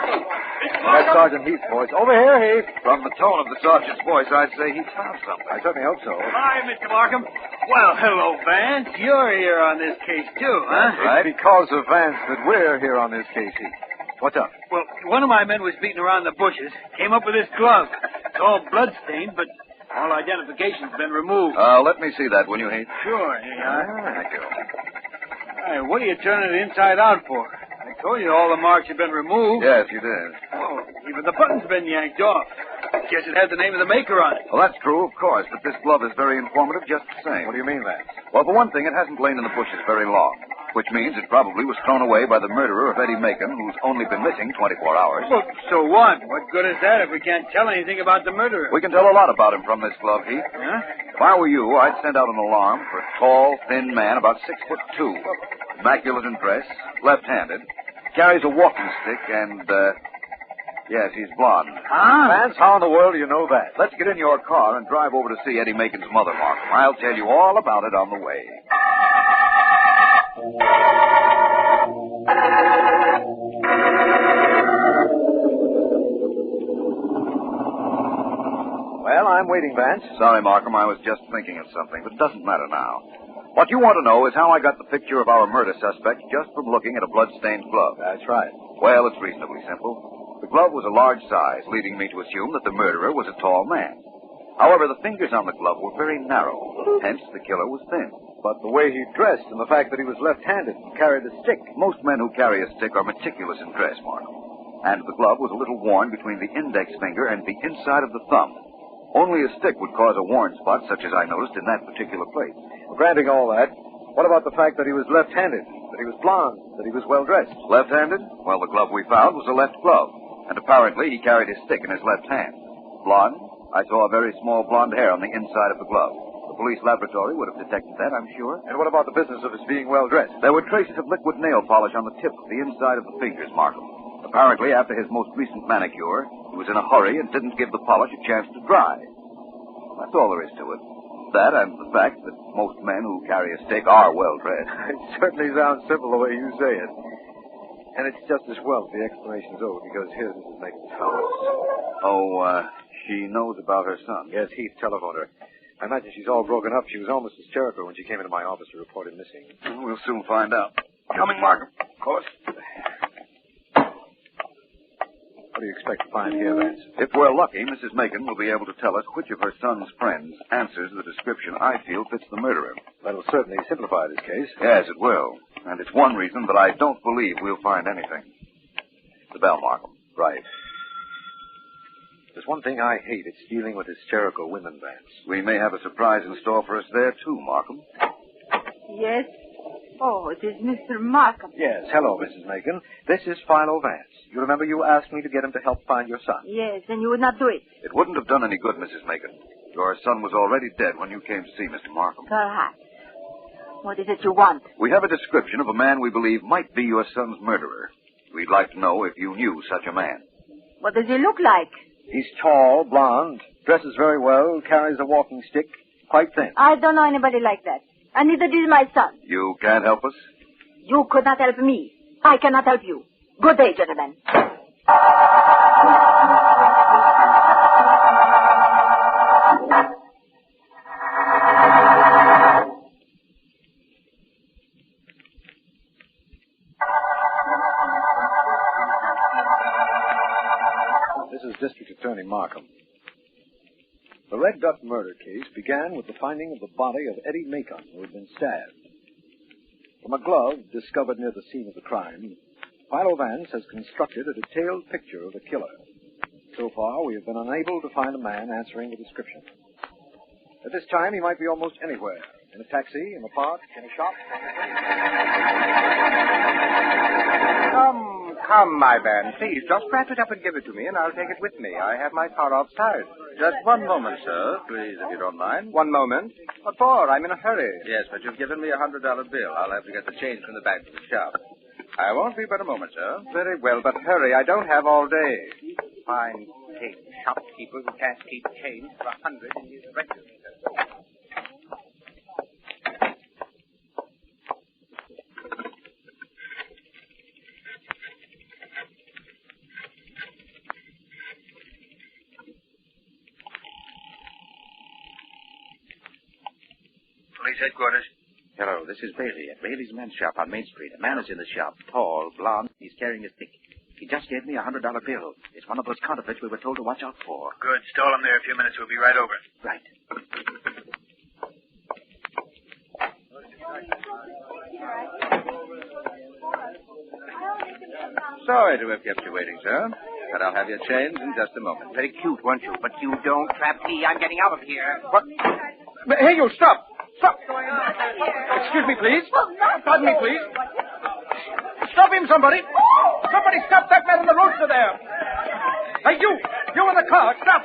That's Sergeant Heath's voice. Over here, Heath. From the tone of the sergeant's voice, I'd say he's found something. I certainly hope so. Hi, Mr. Markham. Well, hello, Vance. You're here on this case, too, huh? That's right. It's because of Vance that we're here on this case, Heath. What's up? Well, one of my men was beating around the bushes, came up with this glove. It's all blood-stained, but all identification's been removed. Let me see that, will you, Heath? Sure, here you are. Thank you. Hey, what are you turning it inside out for? I told you all the marks have been removed. Yes, you did. Oh, even the button's been yanked off. Guess it had the name of the maker on it. Well, that's true, of course, but this glove is very informative just the same. What do you mean, Vance? Well, for one thing, it hasn't lain in the bushes very long, which means it probably was thrown away by the murderer of Eddie Macon, who's only been missing 24 hours. Well, so what? What good is that if we can't tell anything about the murderer? We can tell a lot about him from this glove, Heath. Huh? If I were you, I'd send out an alarm for a tall, thin man about 6'2", immaculate in dress, left-handed, carries a walking stick, and, yes, he's blonde. Huh? Vance, how in the world do you know that? Let's get in your car and drive over to see Eddie Macon's mother, Markham. I'll tell you all about it on the way. I'm waiting, Vance. Sorry, Markham, I was just thinking of something, but it doesn't matter now. What you want to know is how I got the picture of our murder suspect just from looking at a blood-stained glove. That's right. Well, it's reasonably simple. The glove was a large size, leading me to assume that the murderer was a tall man. However, the fingers on the glove were very narrow. Hence, the killer was thin. But the way he dressed and the fact that he was left-handed and carried a stick. Most men who carry a stick are meticulous in dress, Markham. And the glove was a little worn between the index finger and the inside of the thumb. Only a stick would cause a worn spot, such as I noticed in that particular place. Well, granting all that, what about the fact that he was left-handed, that he was blond, that he was well-dressed? Left-handed? Well, the glove we found was a left glove. And apparently he carried his stick in his left hand. Blonde? I saw a very small blonde hair on the inside of the glove. The police laboratory would have detected that, I'm sure. And what about the business of his being well-dressed? There were traces of liquid nail polish on the tip of the inside of the fingers, Markham. Apparently, after his most recent manicure, he was in a hurry and didn't give the polish a chance to dry. That's all there is to it. That and the fact that most men who carry a stick are well-dressed. It certainly sounds simple the way you say it. And it's just as well the explanation's over, because here's Mrs. Megan's house. Oh, she knows about her son? Yes, Heath telephoned her. I imagine she's all broken up. She was almost hysterical when she came into my office to report him missing. We'll soon find out. Coming, Markham. Of course. What do you expect to find here, Vance? If we're lucky, Mrs. Macon will be able to tell us which of her son's friends answers the description I feel fits the murderer. That'll certainly simplify this case. Yes, it will. And it's one reason that I don't believe we'll find anything. The bell, Markham. Right. There's one thing I hate. It's dealing with hysterical women, Vance. We may have a surprise in store for us there, too, Markham. Yes? Oh, it is Mr. Markham. Yes. Hello, Mrs. Macon. This is Philo Vance. You remember you asked me to get him to help find your son? Yes, and you would not do it. It wouldn't have done any good, Mrs. Macon. Your son was already dead when you came to see Mr. Markham. Perhaps. What is it you want? We have a description of a man we believe might be your son's murderer. We'd like to know if you knew such a man. What does he look like? He's tall, blond, dresses very well, carries a walking stick, quite thin. I don't know anybody like that. And neither does my son. You can't help us? You could not help me. I cannot help you. Good day, gentlemen. This is District Attorney Markham. The Red Duck murder case began with the finding of the body of Eddie Macon, who had been stabbed. From a glove discovered near the scene of the crime, Philo Vance has constructed a detailed picture of the killer. So far, we have been unable to find a man answering the description. At this time, he might be almost anywhere. In a taxi, in a park, in a shop. Come, my man. Please, just wrap it up and give it to me, and I'll take it with me. I have my car outside. Just one moment, sir. Please, if you don't mind. One moment. What for? I'm in a hurry. Yes, but you've given me a $100 bill. I'll have to get the change from the back of the shop. I won't be but a moment, sir. Very well, but hurry. I don't have all day. Fine case shopkeeper who can't keep change for 100 in his register. Police headquarters. Hello, this is Bailey at Bailey's Men's Shop on Main Street. A man is in the shop, tall, blond. He's carrying a stick. He just gave me a $100 bill. It's one of those counterfeits we were told to watch out for. Good. Stall him there a few minutes. We'll be right over. Right. Sorry to have kept you waiting, sir. But I'll have your change in just a moment. Very cute, weren't you? But you don't trap me. I'm getting out of here. What? Hey, you, stop! Stop! Excuse me, please. Pardon me, please. Stop him, somebody! Somebody stop that man on the roadster there! Hey, you! You in the car, stop!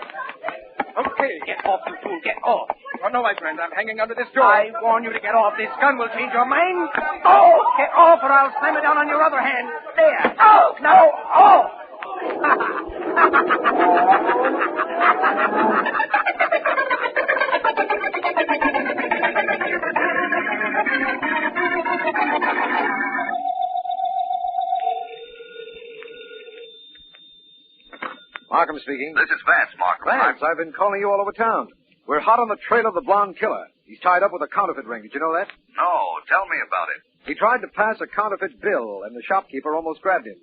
Okay. Get off, you fool. Get off. Oh, no, my friend. I'm hanging under this door. I warn you to get off. This gun will change your mind. Oh! Get off or I'll slam it down on your other hand. There. Oh! Now, off! Markham Markham speaking. This is Vance, Markham. Vance, I've been calling you all over town. We're hot on the trail of the blonde killer. He's tied up with a counterfeit ring. Did you know that? No, tell me about it. He tried to pass a counterfeit bill, and the shopkeeper almost grabbed him.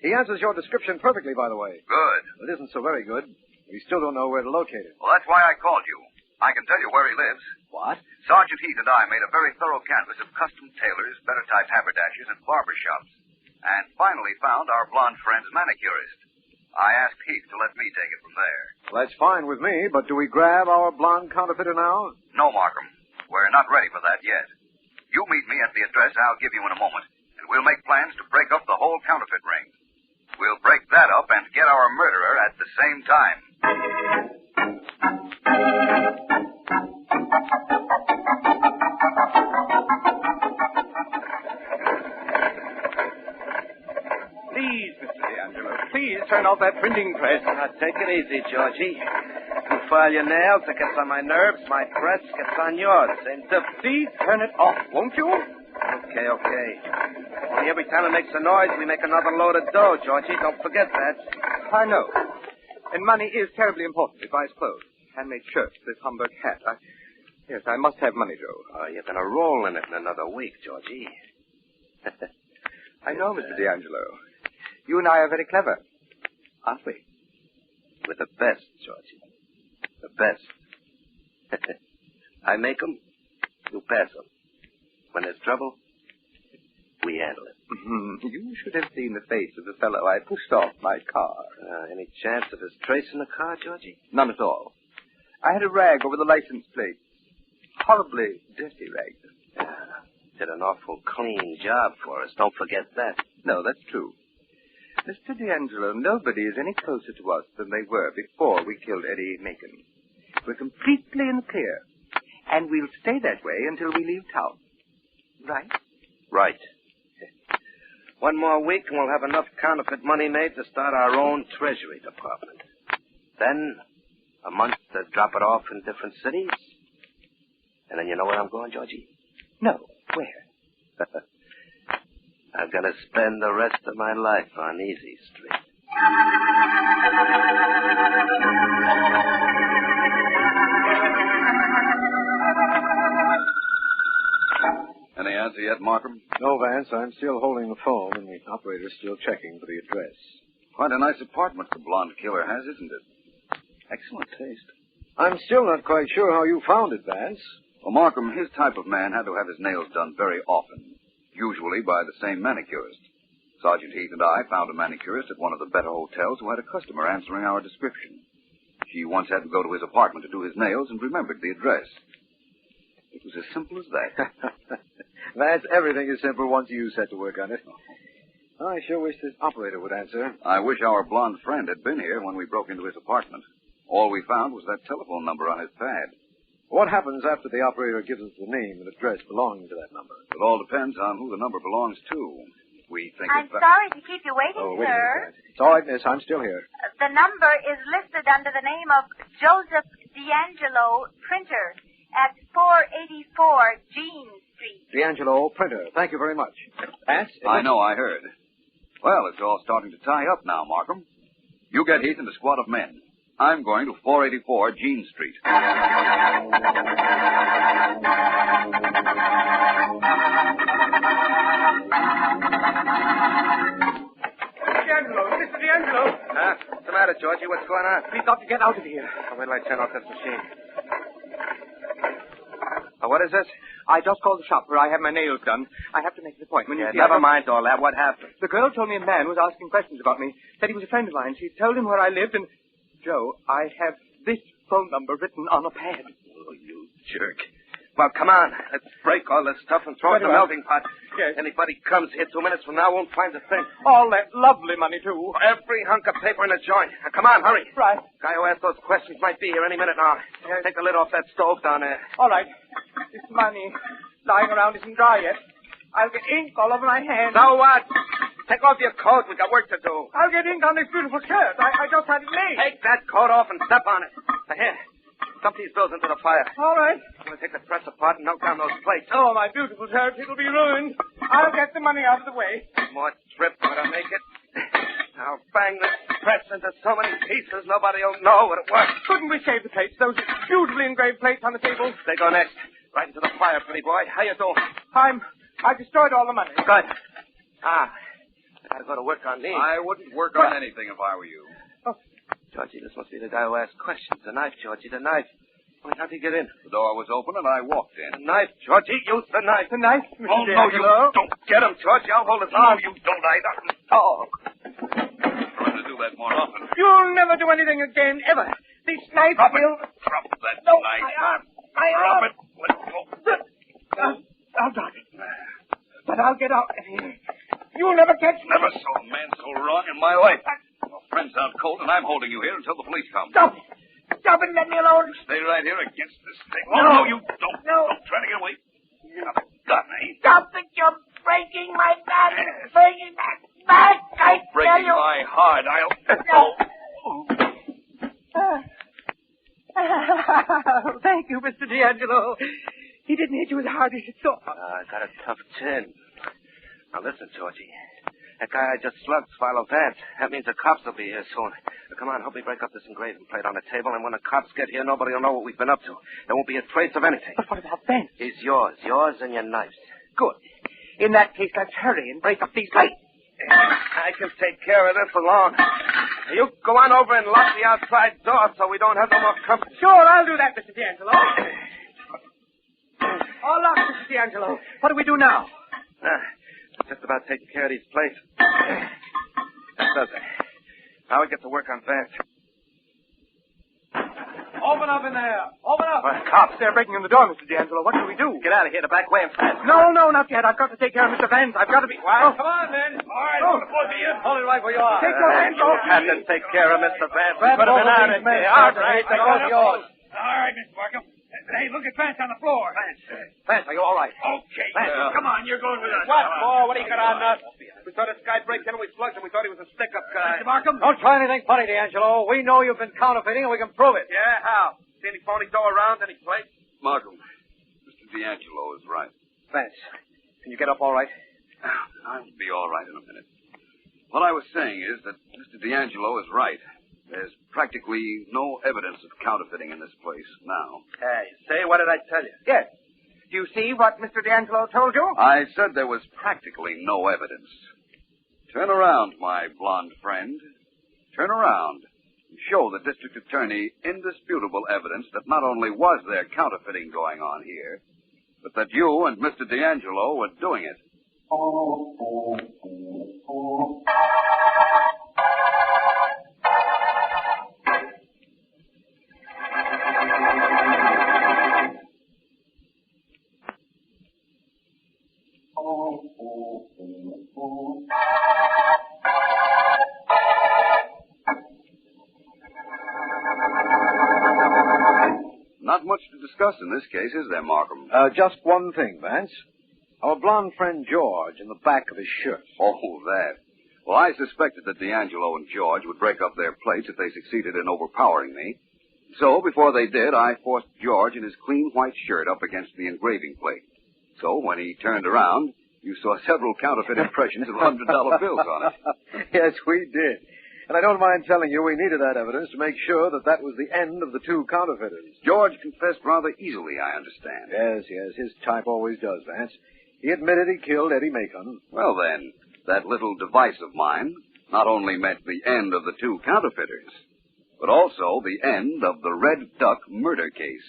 He answers your description perfectly, by the way. Good. It isn't so very good. We still don't know where to locate him. Well, that's why I called you. I can tell you where he lives. What? Sergeant Heath and I made a very thorough canvass of custom tailors, better-type haberdashers, and barber shops, and finally found our blonde friend's manicurist. I asked Heath to let me take it from there. Well, that's fine with me, but do we grab our blonde counterfeiter now? No, Markham. We're not ready for that yet. You meet me at the address I'll give you in a moment, and we'll make plans to break up the whole counterfeit ring. We'll break that up and get our murderer at the same time. Please, Mr. D'Angelo, please turn off that printing press. Now, take it easy, Georgie. You file your nails, it gets on my nerves. My press gets on yours. Same difference. Please turn it off, won't you? Okay. Only every time it makes a noise, we make another load of dough, Georgie. Don't forget that. I know. And money is terribly important. It buys clothes, handmade shirts, this Homburg hat. Yes, I must have money, Joe. Oh, you're going to roll in it in another week, Georgie. I know, Mr. D'Angelo. You and I are very clever, aren't we? We're the best, Georgie. The best. I make 'em, you pass 'em. When there's trouble, we handle it. Mm-hmm. You should have seen the face of the fellow I pushed off my car. Any chance of his tracing the car, Georgie? None at all. I had a rag over the license plate. Horribly dirty rag. Did an awful clean job for us. Don't forget that. No, that's true. Mr. D'Angelo, nobody is any closer to us than they were before we killed Eddie Macon. We're completely in the clear. And we'll stay that way until we leave town. Right? Right. 1 more week and we'll have enough counterfeit money made to start our own treasury department. Then, a month to drop it off in different cities. And then you know where I'm going, Georgie? No. Where? I'm going to spend the rest of my life on Easy Street. Any answer yet, Markham? No, Vance. I'm still holding the phone, and the operator's still checking for the address. Quite a nice apartment the blonde killer has, isn't it? Excellent taste. I'm still not quite sure how you found it, Vance. Well, Markham, his type of man had to have his nails done very often, usually by the same manicurist. Sergeant Heath and I found a manicurist at one of the better hotels who had a customer answering our description. She once had to go to his apartment to do his nails and remembered the address. It was as simple as that. Vance, everything is simple once you set to work on it. I sure wish this operator would answer. I wish our blonde friend had been here when we broke into his apartment. All we found was that telephone number on his pad. What happens after the operator gives us the name and address belonging to that number? It all depends on who the number belongs to. We think I'm sorry to keep you waiting, wait a sir. minute, Vance. It's all right, miss. I'm still here. The number is listed under the name of Joseph D'Angelo, printer, at 484 Jean Street. D'Angelo, printer. Thank you very much. Vance? I know, I heard. Well, it's all starting to tie up now, Markham. You get Heath and a squad of men. I'm going to 484 Jean Street. Mr. D'Angelo. What's the matter, Georgie? What's going on? We've got to get out of here. Wait till I turn off this machine. What is this? I just called the shop where I have my nails done. I have to make an appointment. You see, Never mind all that. What happened? The girl told me a man was asking questions about me. Said he was a friend of mine. She told him where I lived, and... Joe, I have this phone number written on a pad. Oh, you jerk. Well, come on. Let's break all this stuff and throw it in the melting pot. Yes. Anybody comes here 2 minutes from now won't find a thing. All that lovely money, too. Every hunk of paper in the joint. Now, come on, hurry. Right. Guy who asked those questions might be here any minute now. Take the lid off that stove down there. All right. This money lying around isn't dry yet. I'll get ink all over my hands. So what? Take off your coat. We've got work to do. I'll get ink on this beautiful shirt. I just had it made. Take that coat off and step on it. Now, here. Dump these bills into the fire. All right. I'm going to take the press apart and knock down those plates. Oh, my beautiful shirt. It'll be ruined. I'll get the money out of the way. More trip. Better make it. I'll bang this press into so many pieces nobody will know what it was. Couldn't we save the plates? Those beautifully engraved plates on the table. They go next. Right into the fire, pretty boy. How you doing? I destroyed all the money. Good. I gotta go to work on these. I wouldn't work on anything if I were you. Oh, Georgie, this must be the guy who asked questions. The knife, Georgie, the knife. How'd he get in? The door was open and I walked in. The knife, Georgie. Use the knife. The knife, Mr. Oh, no, you don't get him, Georgie. I'll hold his arm. You don't either. Oh. I'm going to do that more often. You'll never do anything again, ever. This knife will... Drop that No, knife. I Drop it. Let go. I'll drop it. But I'll get out of here. You'll never catch me. Never saw a man so wrong in my life. My friend's out cold, and I'm holding you here until the police come. Stop it. Stop it and let me alone. Stay right here against this thing. No. Oh, no, you don't. No. Don't try to get away. You have a gun, eh? Stop it. You're breaking my back. Breaking my back. I tell Breaking you. my heart. Thank you, Mr. D'Angelo. He didn't hit you as hard as you thought. I got a tough chin. Now, listen, Georgie. That guy I just slugged's Philo Vance. That means the cops will be here soon. Now, come on, help me break up this engraving plate on the table, and when the cops get here, nobody will know what we've been up to. There won't be a trace of anything. But what about Vance? He's yours and your knives. Good. In that case, let's hurry and break up these plates. I can take care of this alone. You go on over and lock the outside door so we don't have no more company. Sure, I'll do that, Mr. D'Angelo. All locked, Mr. D'Angelo. What do we do now? Just about taking care of these plates. That does it. Now we get to work on Vance. Open up in there. Open up. Well, cops. They're breaking in the door, Mr. D'Angelo. What do we do? Get out of here the back way and fast. No, not yet. I've got to take care of Mr. Vance. I've got to be... Well, come on, men. All right, hold it for you. Hold it right where you are. Take your hands off. You have to take care of Mr. Vance. Grab Put him both in of out these of men. here. All right, They're both yours. All right, Mr. Markham. Hey, look at Vance on the floor. Vance, are you all right? Okay. Vance. Come on, you're going with us. What for? What do you got on us? We saw this guy break in and we slugged him. We thought he was a stick-up guy. Mr. Markham? Don't try anything funny, D'Angelo. We know you've been counterfeiting and we can prove it. Yeah, how? See any phony dough around, any place? Markham, Mr. D'Angelo is right. Vance, can you get up all right? I'll be all right in a minute. What I was saying is that Mr. D'Angelo is right. There's practically no evidence of counterfeiting in this place now. Hey, say, what did I tell you? Yes. Do you see what Mr. D'Angelo told you? I said there was practically no evidence. Turn around, my blonde friend. Turn around and show the district attorney indisputable evidence that not only was there counterfeiting going on here, but that you and Mr. D'Angelo were doing it. Not much to discuss in this case, is there, Markham? Just one thing, Vance. Our blonde friend George in the back of his shirt. Oh, that. Well, I suspected that D'Angelo and George would break up their plates if they succeeded in overpowering me. So, before they did, I forced George in his clean white shirt up against the engraving plate. So, when he turned around, you saw several counterfeit impressions of $100 bills on it. Yes, we did. And I don't mind telling you we needed that evidence to make sure that that was the end of the two counterfeiters. George confessed rather easily, I understand. Yes. His type always does, Vance. He admitted he killed Eddie Macon. Well, then, that little device of mine not only meant the end of the two counterfeiters, but also the end of the Red Duck murder case.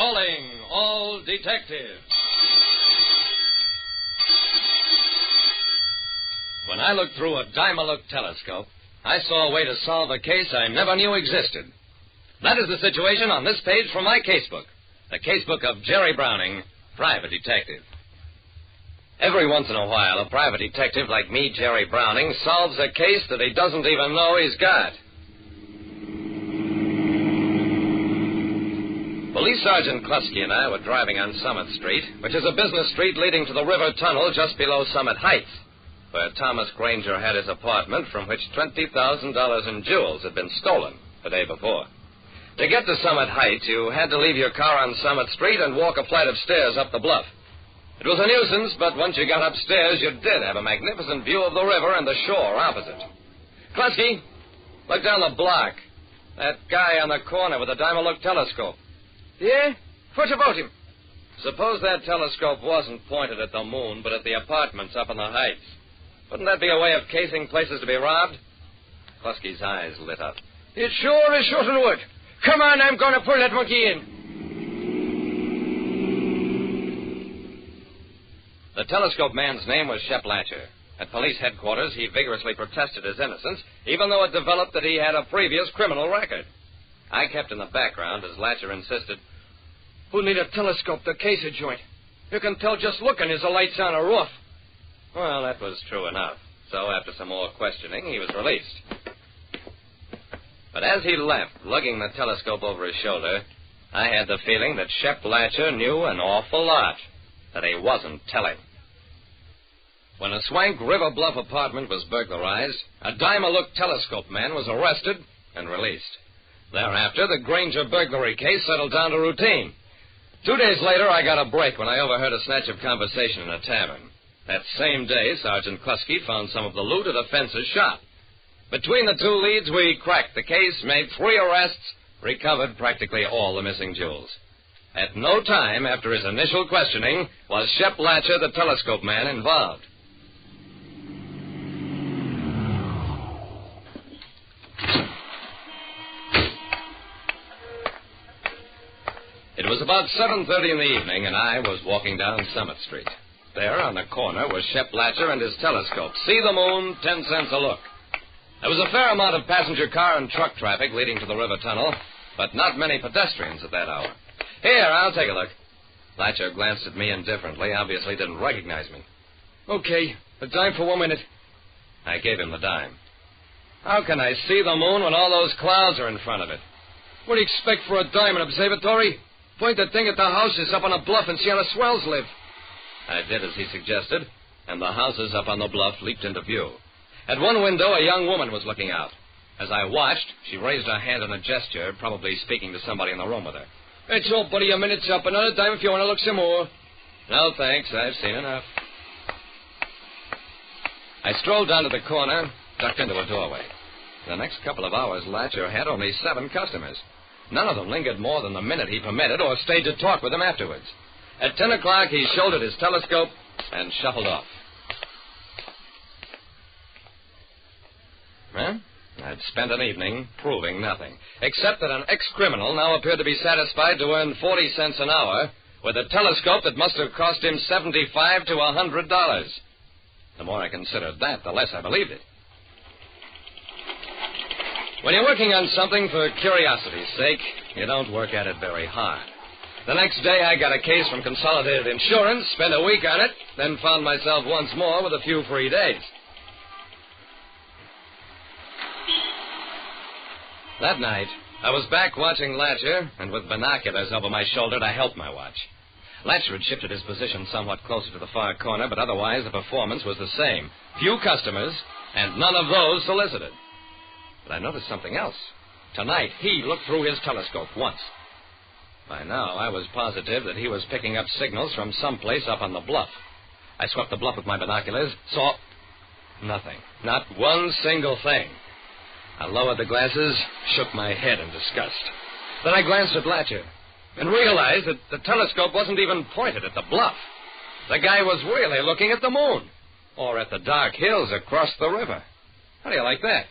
Calling all detectives. When I looked through a Dime-a-look telescope, I saw a way to solve a case I never knew existed. That is the situation on this page from my casebook, the casebook of Jerry Browning, private detective. Every once in a while, a private detective like me, Jerry Browning, solves a case that he doesn't even know he's got. Police Sergeant Klusky and I were driving on Summit Street, which is a business street leading to the river tunnel just below Summit Heights, where Thomas Granger had his apartment from which $20,000 in jewels had been stolen the day before. To get to Summit Heights, you had to leave your car on Summit Street and walk a flight of stairs up the bluff. It was a nuisance, but once you got upstairs, you did have a magnificent view of the river and the shore opposite. Klusky, look down the block. That guy on the corner with the Dime-a-look telescope. Yeah? What about him? Suppose that telescope wasn't pointed at the moon, but at the apartments up in the heights. Wouldn't that be a way of casing places to be robbed? Klusky's eyes lit up. It sure is short and wood. Come on, I'm going to pull that monkey in. The telescope man's name was Shep Latcher. At police headquarters, he vigorously protested his innocence, even though it developed that he had a previous criminal record. I kept in the background as Latcher insisted, "Who need a telescope to case a joint? You can tell just looking is the lights on a roof." Well, that was true enough. So after some more questioning, he was released. But as he left, lugging the telescope over his shoulder, I had the feeling that Shep Latcher knew an awful lot that he wasn't telling. When a swank River Bluff apartment was burglarized, a Dime-a-look telescope man was arrested and released. Thereafter, the Granger burglary case settled down to routine. 2 days later, I got a break when I overheard a snatch of conversation in a tavern. That same day, Sergeant Klusky found some of the loot at a fencer's shop. Between the two leads, we cracked the case, made 3 arrests, recovered practically all the missing jewels. At no time after his initial questioning was Shep Latcher, the telescope man, involved. It was about 7:30 in the evening, and I was walking down Summit Street. There, on the corner, was Shep Latcher and his telescope. See the moon, 10 cents a look. There was a fair amount of passenger car and truck traffic leading to the river tunnel, but not many pedestrians at that hour. Here, I'll take a look. Latcher glanced at me indifferently, obviously didn't recognize me. Okay, a dime for 1 minute. I gave him the dime. How can I see the moon when all those clouds are in front of it? What do you expect for a dime in an observatory? Point the thing at the houses up on a bluff and see how the swells live. I did as he suggested, and the houses up on the bluff leaped into view. At one window, a young woman was looking out. As I watched, she raised her hand in a gesture, probably speaking to somebody in the room with her. It's all, buddy, a minute's up. Another dime if you want to look some more. No, thanks. I've seen enough. I strolled down to the corner, ducked into a doorway. The next couple of hours, Latcher had only 7 customers. None of them lingered more than the minute he permitted or stayed to talk with him afterwards. At 10 o'clock, he shouldered his telescope and shuffled off. Well, I'd spent an evening proving nothing, except that an ex-criminal now appeared to be satisfied to earn 40 cents an hour with a telescope that must have cost him $75 to $100. The more I considered that, the less I believed it. When you're working on something for curiosity's sake, you don't work at it very hard. The next day, I got a case from Consolidated Insurance, spent a week on it, then found myself once more with a few free days. That night, I was back watching Latcher, and with binoculars over my shoulder to help my watch. Latcher had shifted his position somewhat closer to the far corner, but otherwise the performance was the same. Few customers, and none of those solicited. But I noticed something else. Tonight, he looked through his telescope once. By now, I was positive that he was picking up signals from someplace up on the bluff. I swept the bluff with my binoculars, saw nothing. Not one single thing. I lowered the glasses, shook my head in disgust. Then I glanced at Latcher and realized that the telescope wasn't even pointed at the bluff. The guy was really looking at the moon, or at the dark hills across the river. How do you like that?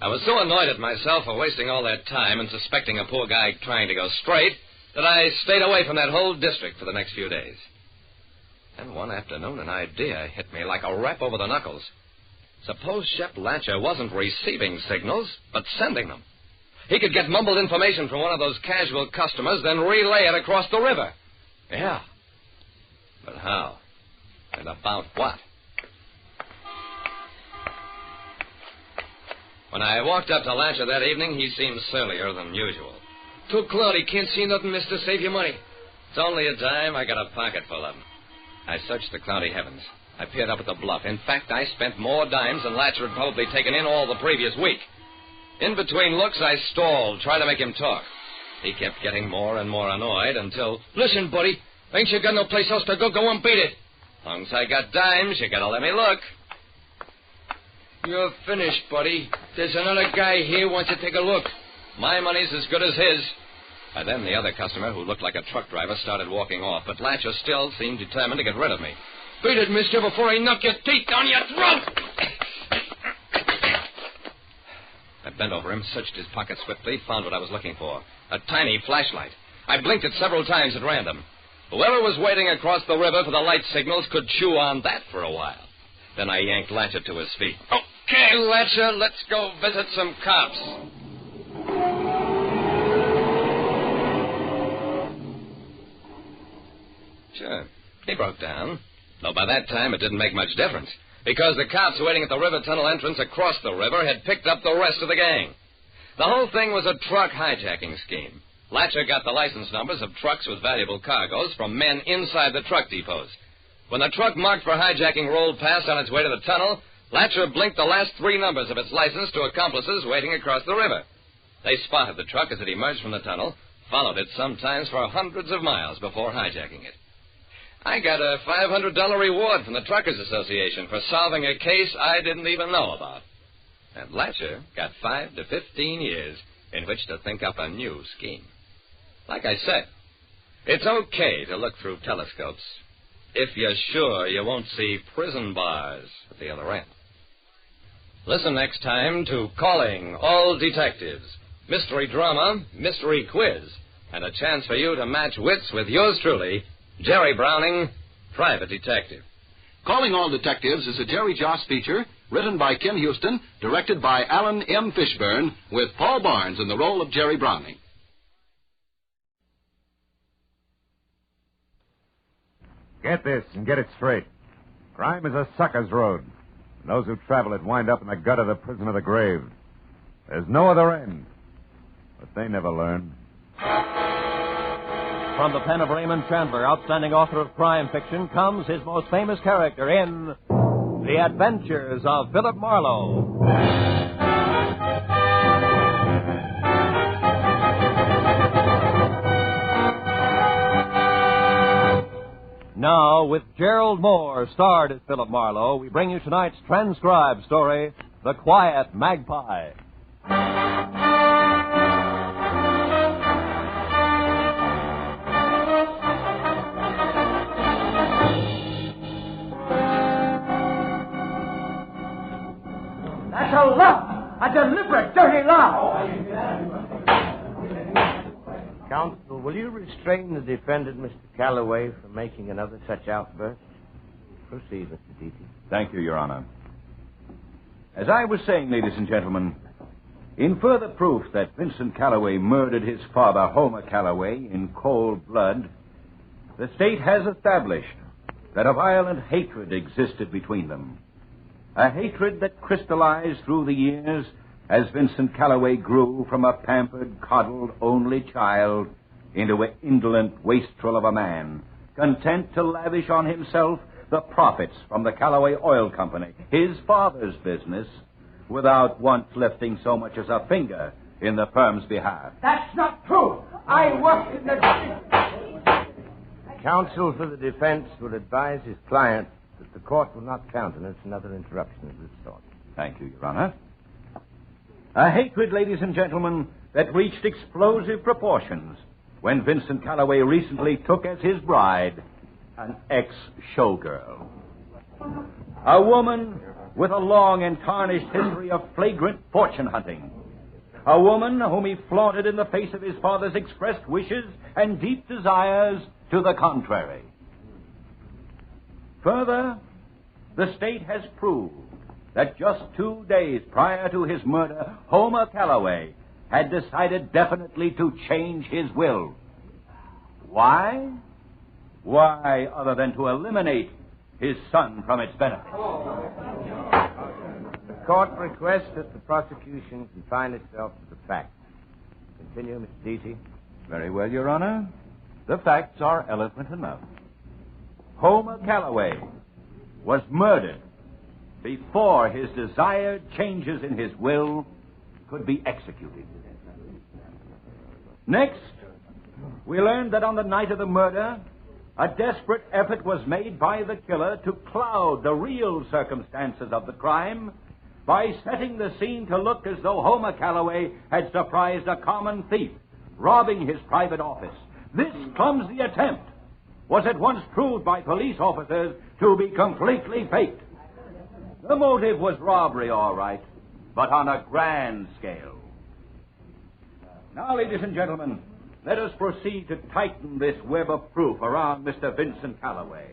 I was so annoyed at myself for wasting all that time and suspecting a poor guy trying to go straight that I stayed away from that whole district for the next few days. Then one afternoon, an idea hit me like a rap over the knuckles. Suppose Shep Latcher wasn't receiving signals, but sending them. He could get mumbled information from one of those casual customers, then relay it across the river. Yeah. But how? And about what? When I walked up to Latcher that evening, he seemed surlier than usual. Too cloudy. Can't see nothing, mister. Save your money. It's only a dime. I got a pocket full of them. I searched the cloudy heavens. I peered up at the bluff. In fact, I spent more dimes than Latcher had probably taken in all the previous week. In between looks, I stalled, trying to make him talk. He kept getting more and more annoyed until... Listen, buddy. Ain't you got no place else to go? Go and beat it. As long as I got dimes, you gotta let me look. You're finished, buddy. There's another guy here wants to take a look. My money's as good as his. By then, the other customer, who looked like a truck driver, started walking off, but Latcher still seemed determined to get rid of me. Beat it, mister, before I knock your teeth down your throat! I bent over him, searched his pocket swiftly, found what I was looking for. A tiny flashlight. I blinked it several times at random. Whoever was waiting across the river for the light signals could chew on that for a while. Then I yanked Latcher to his feet. Okay, Latcher, let's go visit some cops. Sure. He broke down. Though by that time it didn't make much difference, because the cops waiting at the river tunnel entrance across the river had picked up the rest of the gang. The whole thing was a truck hijacking scheme. Latcher got the license numbers of trucks with valuable cargoes from men inside the truck depots. When the truck marked for hijacking rolled past on its way to the tunnel, Latcher blinked the last 3 numbers of its license to accomplices waiting across the river. They spotted the truck as it emerged from the tunnel, followed it sometimes for hundreds of miles before hijacking it. I got a $500 reward from the Truckers Association for solving a case I didn't even know about. And Latcher got 5 to 15 years in which to think up a new scheme. Like I said, it's okay to look through telescopes if you're sure you won't see prison bars at the other end. Listen next time to Calling All Detectives, mystery drama, mystery quiz, and a chance for you to match wits with yours truly, Jerry Browning, Private Detective. Calling All Detectives is a Jerry Joss feature, written by Ken Houston, directed by Alan M. Fishburne, with Paul Barnes in the role of Jerry Browning. Get this and get it straight. Crime is a sucker's road. And those who travel it wind up in the gut of the prison of the grave. There's no other end. But they never learn. From the pen of Raymond Chandler, outstanding author of crime fiction, comes his most famous character in The Adventures of Philip Marlowe. Now, with Gerald Moore, starred as Philip Marlowe, we bring you tonight's transcribed story, The Quiet Magpie. That's a lie! A deliberate, dirty lie! Counsel, will you restrain the defendant, Mr. Calloway, from making another such outburst? Proceed, Mr. Deaty. Thank you, Your Honor. As I was saying, ladies and gentlemen, in further proof that Vincent Calloway murdered his father, Homer Calloway, in cold blood, the state has established that a violent hatred existed between them. A hatred that crystallized through the years as Vincent Calloway grew from a pampered, coddled, only child into an indolent wastrel of a man, content to lavish on himself the profits from the Calloway Oil Company, his father's business, without once lifting so much as a finger in the firm's behalf. That's not true. I worked in the... Counsel for the defense will advise his client that the court will not countenance another interruption of this sort. Thank you, Your Honor. A hatred, ladies and gentlemen, that reached explosive proportions when Vincent Calloway recently took as his bride an ex-showgirl. A woman with a long and tarnished history of flagrant fortune hunting. A woman whom he flaunted in the face of his father's expressed wishes and deep desires to the contrary. Further, the state has proved that just 2 days prior to his murder, Homer Calloway had decided definitely to change his will. Why? Why, other than to eliminate his son from its benefits? The court requests that the prosecution confine itself to the facts. Continue, Mr. Deasy. Very well, Your Honor. The facts are eloquent enough. Homer Calloway was murdered before his desired changes in his will could be executed. Next, we learned that on the night of the murder, a desperate effort was made by the killer to cloud the real circumstances of the crime by setting the scene to look as though Homer Calloway had surprised a common thief, robbing his private office. This clumsy attempt was at once proved by police officers to be completely faked. The motive was robbery, all right, but on a grand scale. Now, ladies and gentlemen, let us proceed to tighten this web of proof around Mr. Vincent Calloway.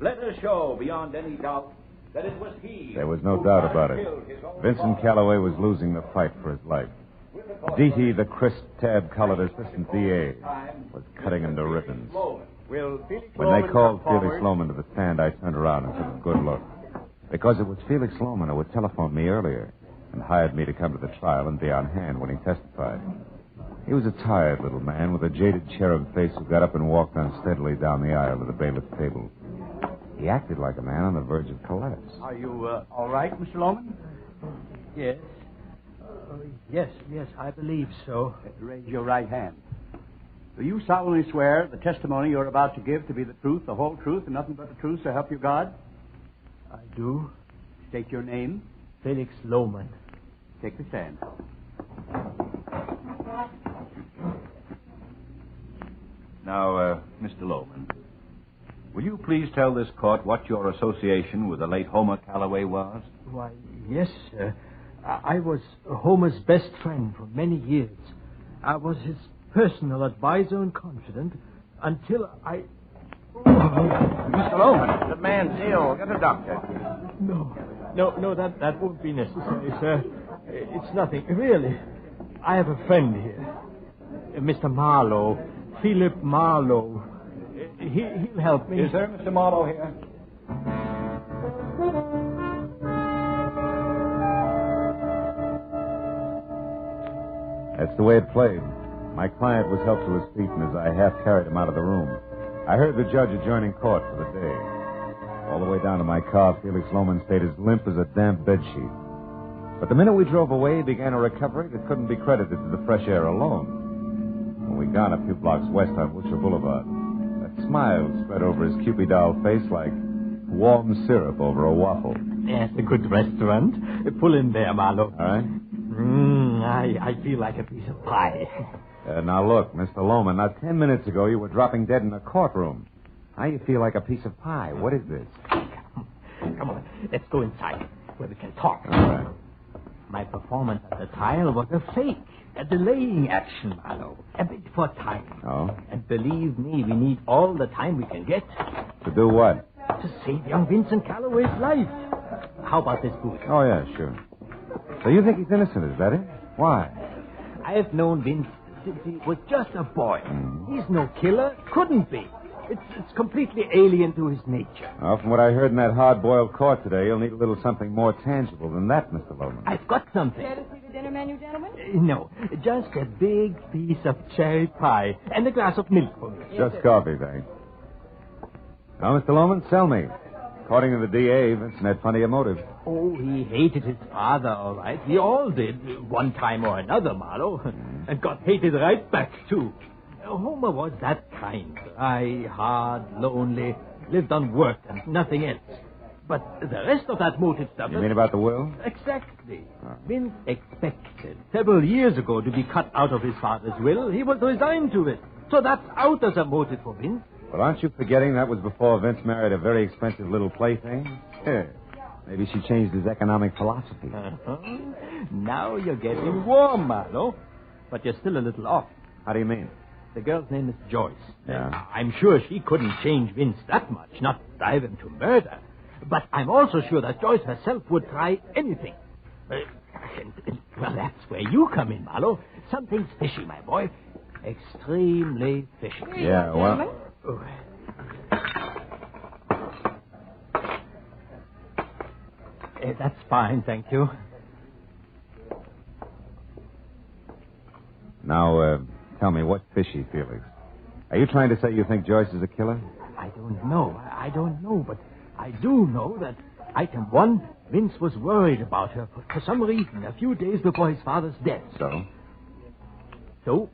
Let us show beyond any doubt that it was he. There was no doubt about it. Vincent Calloway was losing the fight for his life. D.T., the crisp, tab-collared assistant DA, was cutting him to ribbons. When they called Felix Lohman to the stand, I turned around and took a good look. Because it was Felix Lohman who had telephoned me earlier and hired me to come to the trial and be on hand when he testified. He was a tired little man with a jaded cherub face who got up and walked unsteadily down the aisle to the bailiff's table. He acted like a man on the verge of collapse. Are you all right, Mr. Lohman? Yes. Yes, I believe so. Raise your right hand. Do you solemnly swear the testimony you're about to give to be the truth, the whole truth, and nothing but the truth, so help you God? I do. State your name. Felix Lohman. Take the stand. Now, Mr. Lohman, will you please tell this court what your association with the late Homer Calloway was? Why, yes, sir. I was Homer's best friend for many years. I was his personal advisor and confidant until I... Mr. Lohman, the man's ill. Get a doctor. No, that won't be necessary, sir. It's nothing. Really, I have a friend here. Mr. Marlowe. Philip Marlowe. He'll help me. Is there Mr. Marlowe here? That's the way it played. My client was helped to his feet, and as I half carried him out of the room, I heard the judge adjourning court for the day. All the way down to my car, Felix Lohman stayed as limp as a damp bedsheet. But the minute we drove away, he began a recovery that couldn't be credited to the fresh air alone. When we'd gone a few blocks west on Wilshire Boulevard, a smile spread over his Cupid doll face like warm syrup over a waffle. Yes, a good restaurant. Pull in there, Marlowe. All right. I feel like a piece of pie. Now, look, Mr. Lohman, not 10 minutes ago you were dropping dead in a courtroom. Now you feel like a piece of pie. What is this? Come on, let's go inside where we can talk. All right. My performance at the trial was a fake, a delaying action, Marlowe. A bit for time. Oh? And believe me, we need all the time we can get. To do what? To save young Vincent Calloway's life. How about this boot? Oh, yeah, sure. So you think he's innocent, is that it? Why? I've known Vince since he was just a boy. He's no killer. Couldn't be. It's completely alien to his nature. Well, from what I heard in that hard-boiled court today, you'll need a little something more tangible than that, Mr. Lohman. I've got something. Care to see the dinner menu, gentlemen? No, just a big piece of cherry pie and a glass of milk for me. Just coffee, thanks. Now, Mr. Lohman, sell me. According to the DA, Vincent had plenty of motive. Oh, he hated his father, all right. We all did, one time or another, Marlowe. And got hated right back, too. Homer was that kind. Dry, hard, lonely, lived on work and nothing else. But the rest of that motive stuff... You mean about the will? Exactly. Vince expected several years ago to be cut out of his father's will. He was resigned to it. So that's out as a motive for Vince. But aren't you forgetting that was before Vince married a very expensive little plaything? Here. They Maybe she changed his economic philosophy. Now you're getting warm, Marlowe. But you're still a little off. How do you mean? The girl's name is Joyce. Yeah. I'm sure she couldn't change Vince that much, not drive him to murder. But I'm also sure that Joyce herself would try anything. Well, that's where you come in, Marlowe. Something's fishy, my boy. Extremely fishy. Yeah, well... Oh. That's fine, thank you. Now, tell me, what's fishy, Felix? Are you trying to say you think Joyce is a killer? I don't know, but I do know that, item one, Vince was worried about her for some reason a few days before his father's death. So,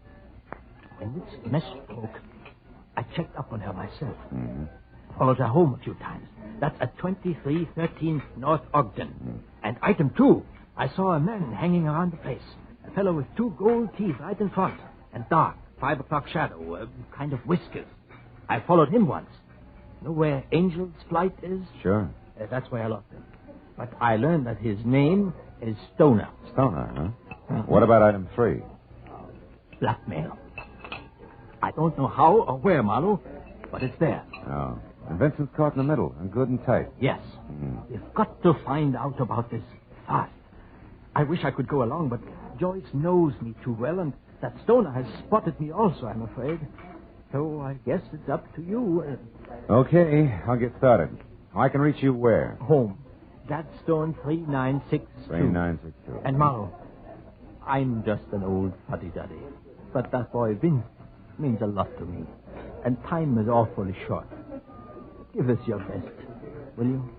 when this mess broke, I checked up on her myself. Mm-hmm. Followed her home a few times. That's at 2313 North Ogden. And item two, I saw a man hanging around the place. A fellow with two gold teeth right in front. And dark, 5 o'clock shadow, kind of whiskers. I followed him once. Know where Angel's Flight is? Sure. That's where I lost him. But I learned that his name is Stoner. Stoner, huh? Mm-hmm. What about item 3? Blackmail. I don't know how or where, Marlowe, but it's there. Oh. And Vincent's caught in the middle and good and tight. Yes. We've got to find out about this fast. I wish I could go along, but Joyce knows me too well, and that Stoner has spotted me also, I'm afraid. So I guess it's up to you. Okay, I'll get started. I can reach you where? Home. Gladstone 3962. 3962. And Marlowe, I'm just an old fuddy-duddy. But that boy Vince means a lot to me. And time is awfully short. Give us your best, will you?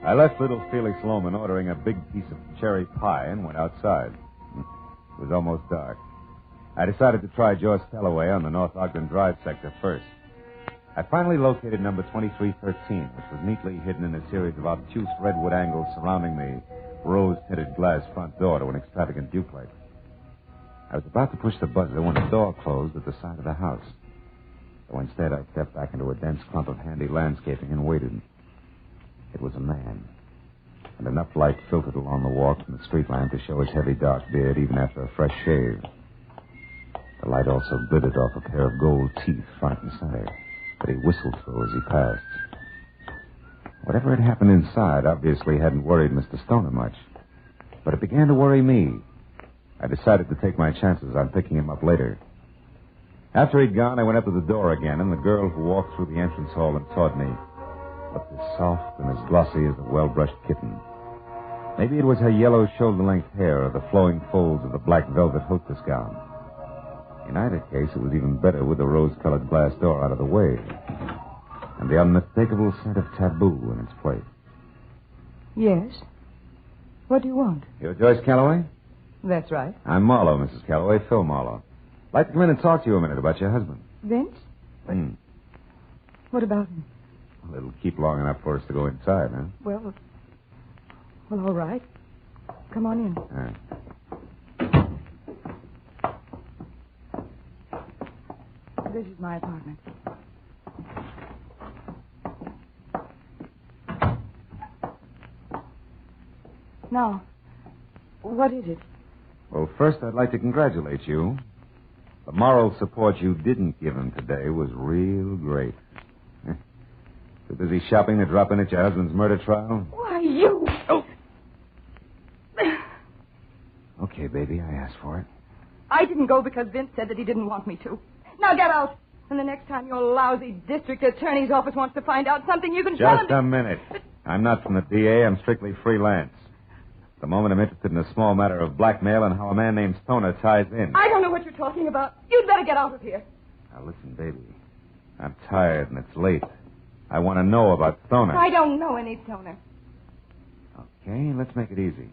I left little Felix Loman ordering a big piece of cherry pie and went outside. It was almost dark. I decided to try Joyce Calloway on the North Ogden Drive sector first. I finally located number 2313, which was neatly hidden in a series of obtuse redwood angles surrounding the rose-tinted glass front door to an extravagant duplex. I was about to push the buzzer when the door closed at the side of the house. So instead, I stepped back into a dense clump of handy landscaping and waited. It was a man, and enough light filtered along the walk from the street lamp to show his heavy dark beard even after a fresh shave. The light also glittered off a pair of gold teeth front and center that he whistled through as he passed. Whatever had happened inside obviously hadn't worried Mr. Stoner much, but it began to worry me. I decided to take my chances on picking him up later. After he'd gone, I went up to the door again, and the girl who walked through the entrance hall and taught me looked as soft and as glossy as a well-brushed kitten. Maybe it was her yellow shoulder-length hair or the flowing folds of the black velvet hostess gown. In either case, it was even better with the rose-colored glass door out of the way and the unmistakable scent of taboo in its place. Yes? What do you want? You're Joyce Calloway? That's right. I'm Marlowe, Mrs. Calloway, Phil Marlowe. I'd like to come in and talk to you a minute about your husband. Vince? What about him? Well, it'll keep long enough for us to go inside, huh? Well, all right. Come on in. All right. This is my apartment. Now, what is it? Well, first, I'd like to congratulate you. The moral support you didn't give him today was real great. Too busy shopping to drop in at your husband's murder trial? Why, you... Oh. Okay, baby, I asked for it. I didn't go because Vince said that he didn't want me to. Now get out. And the next time your lousy district attorney's office wants to find out something, you can tell him... Just a minute. I'm not from the DA. I'm strictly freelance. At the moment, I'm interested in a small matter of blackmail and how a man named Stoner ties in. I don't know what you're talking about. You'd better get out of here. Now, listen, baby. I'm tired and it's late. I want to know about Stoner. I don't know any Stoner. Okay, let's make it easy.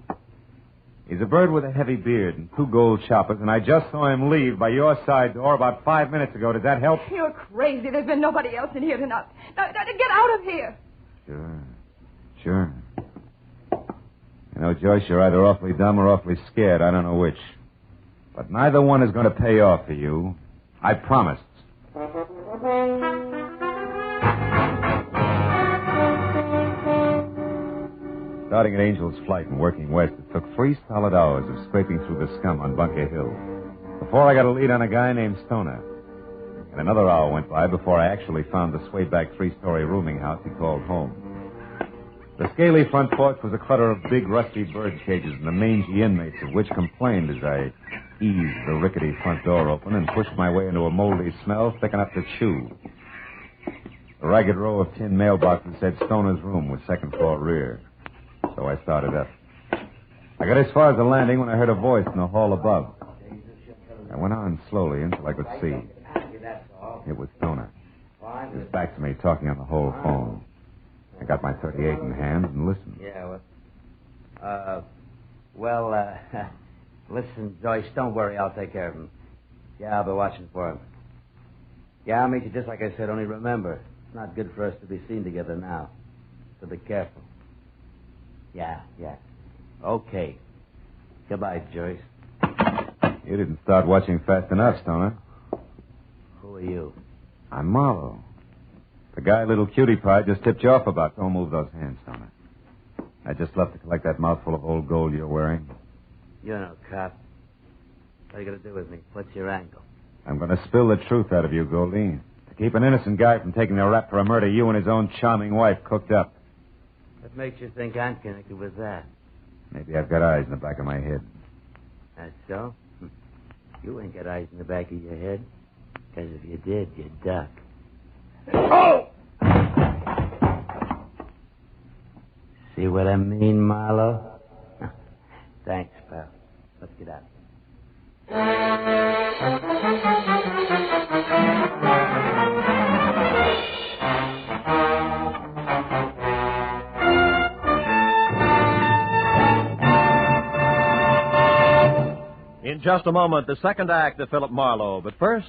He's a bird with a heavy beard and 2 gold choppers, and I just saw him leave by your side door about 5 minutes ago. Does that help? You're crazy. There's been nobody else in here tonight. Now, get out of here. Sure. You know, Joyce, you're either awfully dumb or awfully scared. I don't know which. But neither one is going to pay off for you. I promised. Starting at Angel's Flight and working west, it took 3 solid hours of scraping through the scum on Bunker Hill before I got a lead on a guy named Stoner. And another hour went by before I actually found the sway-back 3-story rooming house he called home. The scaly front porch was a clutter of big, rusty bird cages and the mangy inmates of which complained as I eased the rickety front door open and pushed my way into a moldy smell thick enough to chew. A ragged row of tin mailboxes said Stoner's room was second floor rear. So I started up. I got as far as the landing when I heard a voice in the hall above. I went on slowly until I could see. It was Stoner. He was back to me talking on the whole phone. I got my .38 in hand and listened. Yeah, listen, Joyce, don't worry. I'll take care of him. Yeah, I'll be watching for him. Yeah, I'll meet you just like I said, only remember, it's not good for us to be seen together now. So be careful. Yeah. Okay. Goodbye, Joyce. You didn't start watching fast enough, Stoner. Who are you? I'm Marlowe. The guy little cutie pie just tipped you off about. Don't move those hands, Stoner. I just left to collect that mouthful of old gold you're wearing. You're no cop. What are you going to do with me? What's your angle? I'm going to spill the truth out of you, Goldie. To keep an innocent guy from taking the rap for a murder you and his own charming wife cooked up. What makes you think I'm connected with that? Maybe I've got eyes in the back of my head. That's so? You ain't got eyes in the back of your head. Because if you did, you'd duck. Oh! See what I mean, Marlowe? Thanks, pal. Let's get out. In just a moment, the second act of Philip Marlowe. But first,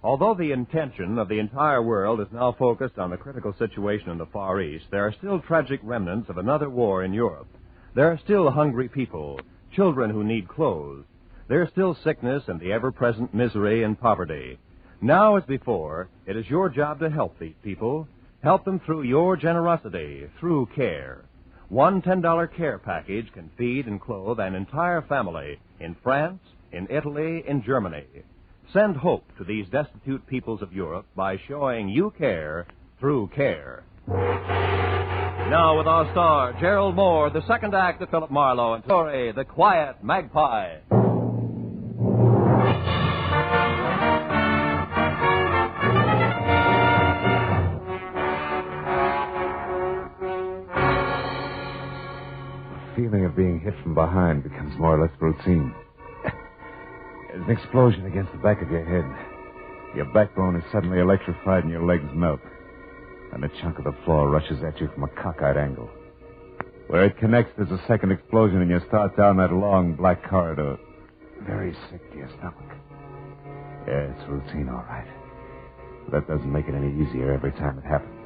although the intention of the entire world is now focused on the critical situation in the Far East, there are still tragic remnants of another war in Europe. There are still hungry people, children who need clothes. There is still sickness and the ever-present misery and poverty. Now as before, it is your job to help these people. Help them through your generosity, through care. One $10 care package can feed and clothe an entire family in France, in Italy, in Germany. Send hope to these destitute peoples of Europe by showing you care through care. Now with our star, Gerald Moore, the second act of Philip Marlowe and story, The Quiet Magpie. The feeling of being hit from behind becomes more or less routine. There's an explosion against the back of your head. Your backbone is suddenly electrified and your legs melt. And a chunk of the floor rushes at you from a cockeyed angle. Where it connects, there's a second explosion and you start down that long black corridor. Very sick to your stomach. Yeah, it's routine, all right. But that doesn't make it any easier every time it happens.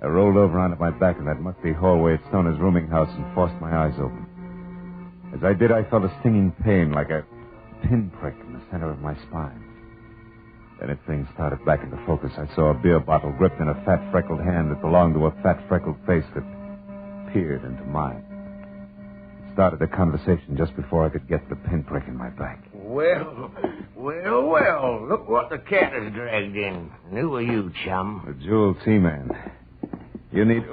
I rolled over onto my back in that musty hallway at Stoner's rooming house and forced my eyes open. As I did, I felt a stinging pain like a pinprick in the center of my spine. Then as things started back into focus, I saw a beer bottle gripped in a fat, freckled hand that belonged to a fat, freckled face that peered into mine. It started a conversation just before I could get the pinprick in my back. Well, look what the cat has dragged in. And who are you, chum? The Jewel T-Man. You need...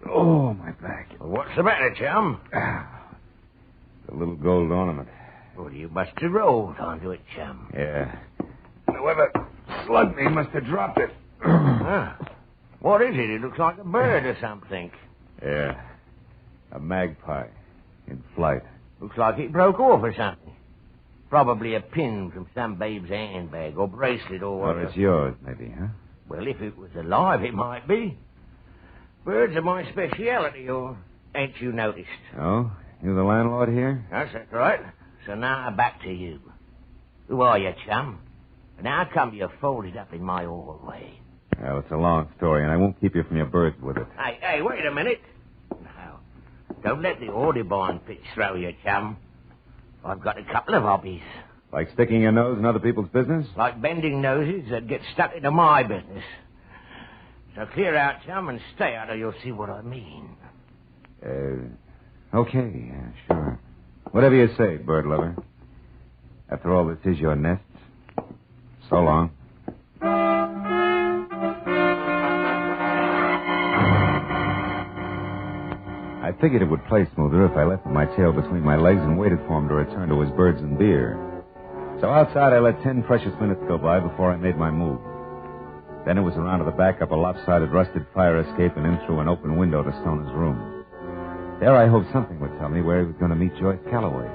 Oh, my back. What's the matter, chum? The little gold ornament. Well, you must have rolled onto it, chum. Yeah. Whoever slugged me must have dropped it. What is it? It looks like a bird or something. Yeah. A magpie in flight. Looks like it broke off or something. Probably a pin from some babe's handbag or bracelet or whatever. Or it's yours, maybe, huh? Well, if it was alive, it might be. Birds are my speciality, or ain't you noticed? Oh? You the landlord here? That's right. So now back to you. Who are you, chum? And how come you're folded up in my hallway? Well, it's a long story, and I won't keep you from your birds with it. Hey, wait a minute. Now, don't let the Audubon pitch throw you, chum. I've got a couple of hobbies. Like sticking your nose in other people's business? Like bending noses that get stuck into my business. So clear out, chum, and stay out or you'll see what I mean. Okay, yeah, sure. Whatever you say, bird lover. After all, this is your nest. So long. I figured it would play smoother if I left my tail between my legs and waited for him to return to his birds and beer. So outside, I let 10 precious minutes go by before I made my move. Then it was around to the back up a lopsided, rusted fire escape and in through an open window to Stoner's room. There I hoped something would tell me where he was going to meet Joyce Calloway.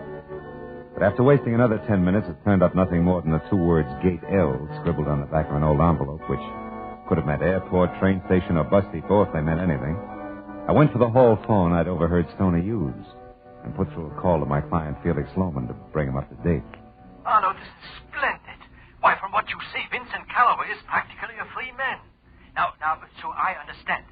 But after wasting another 10 minutes, it turned up nothing more than the two words Gate L scribbled on the back of an old envelope, which could have meant airport, train station, or bus depot if they meant anything. I went for the hall phone I'd overheard Stoner use and put through a call to my client, Felix Lohman, to bring him up to date. Marlowe, this is splendid. Why, from what you say, Vincent Calloway is practically a free man. Now, so I understand.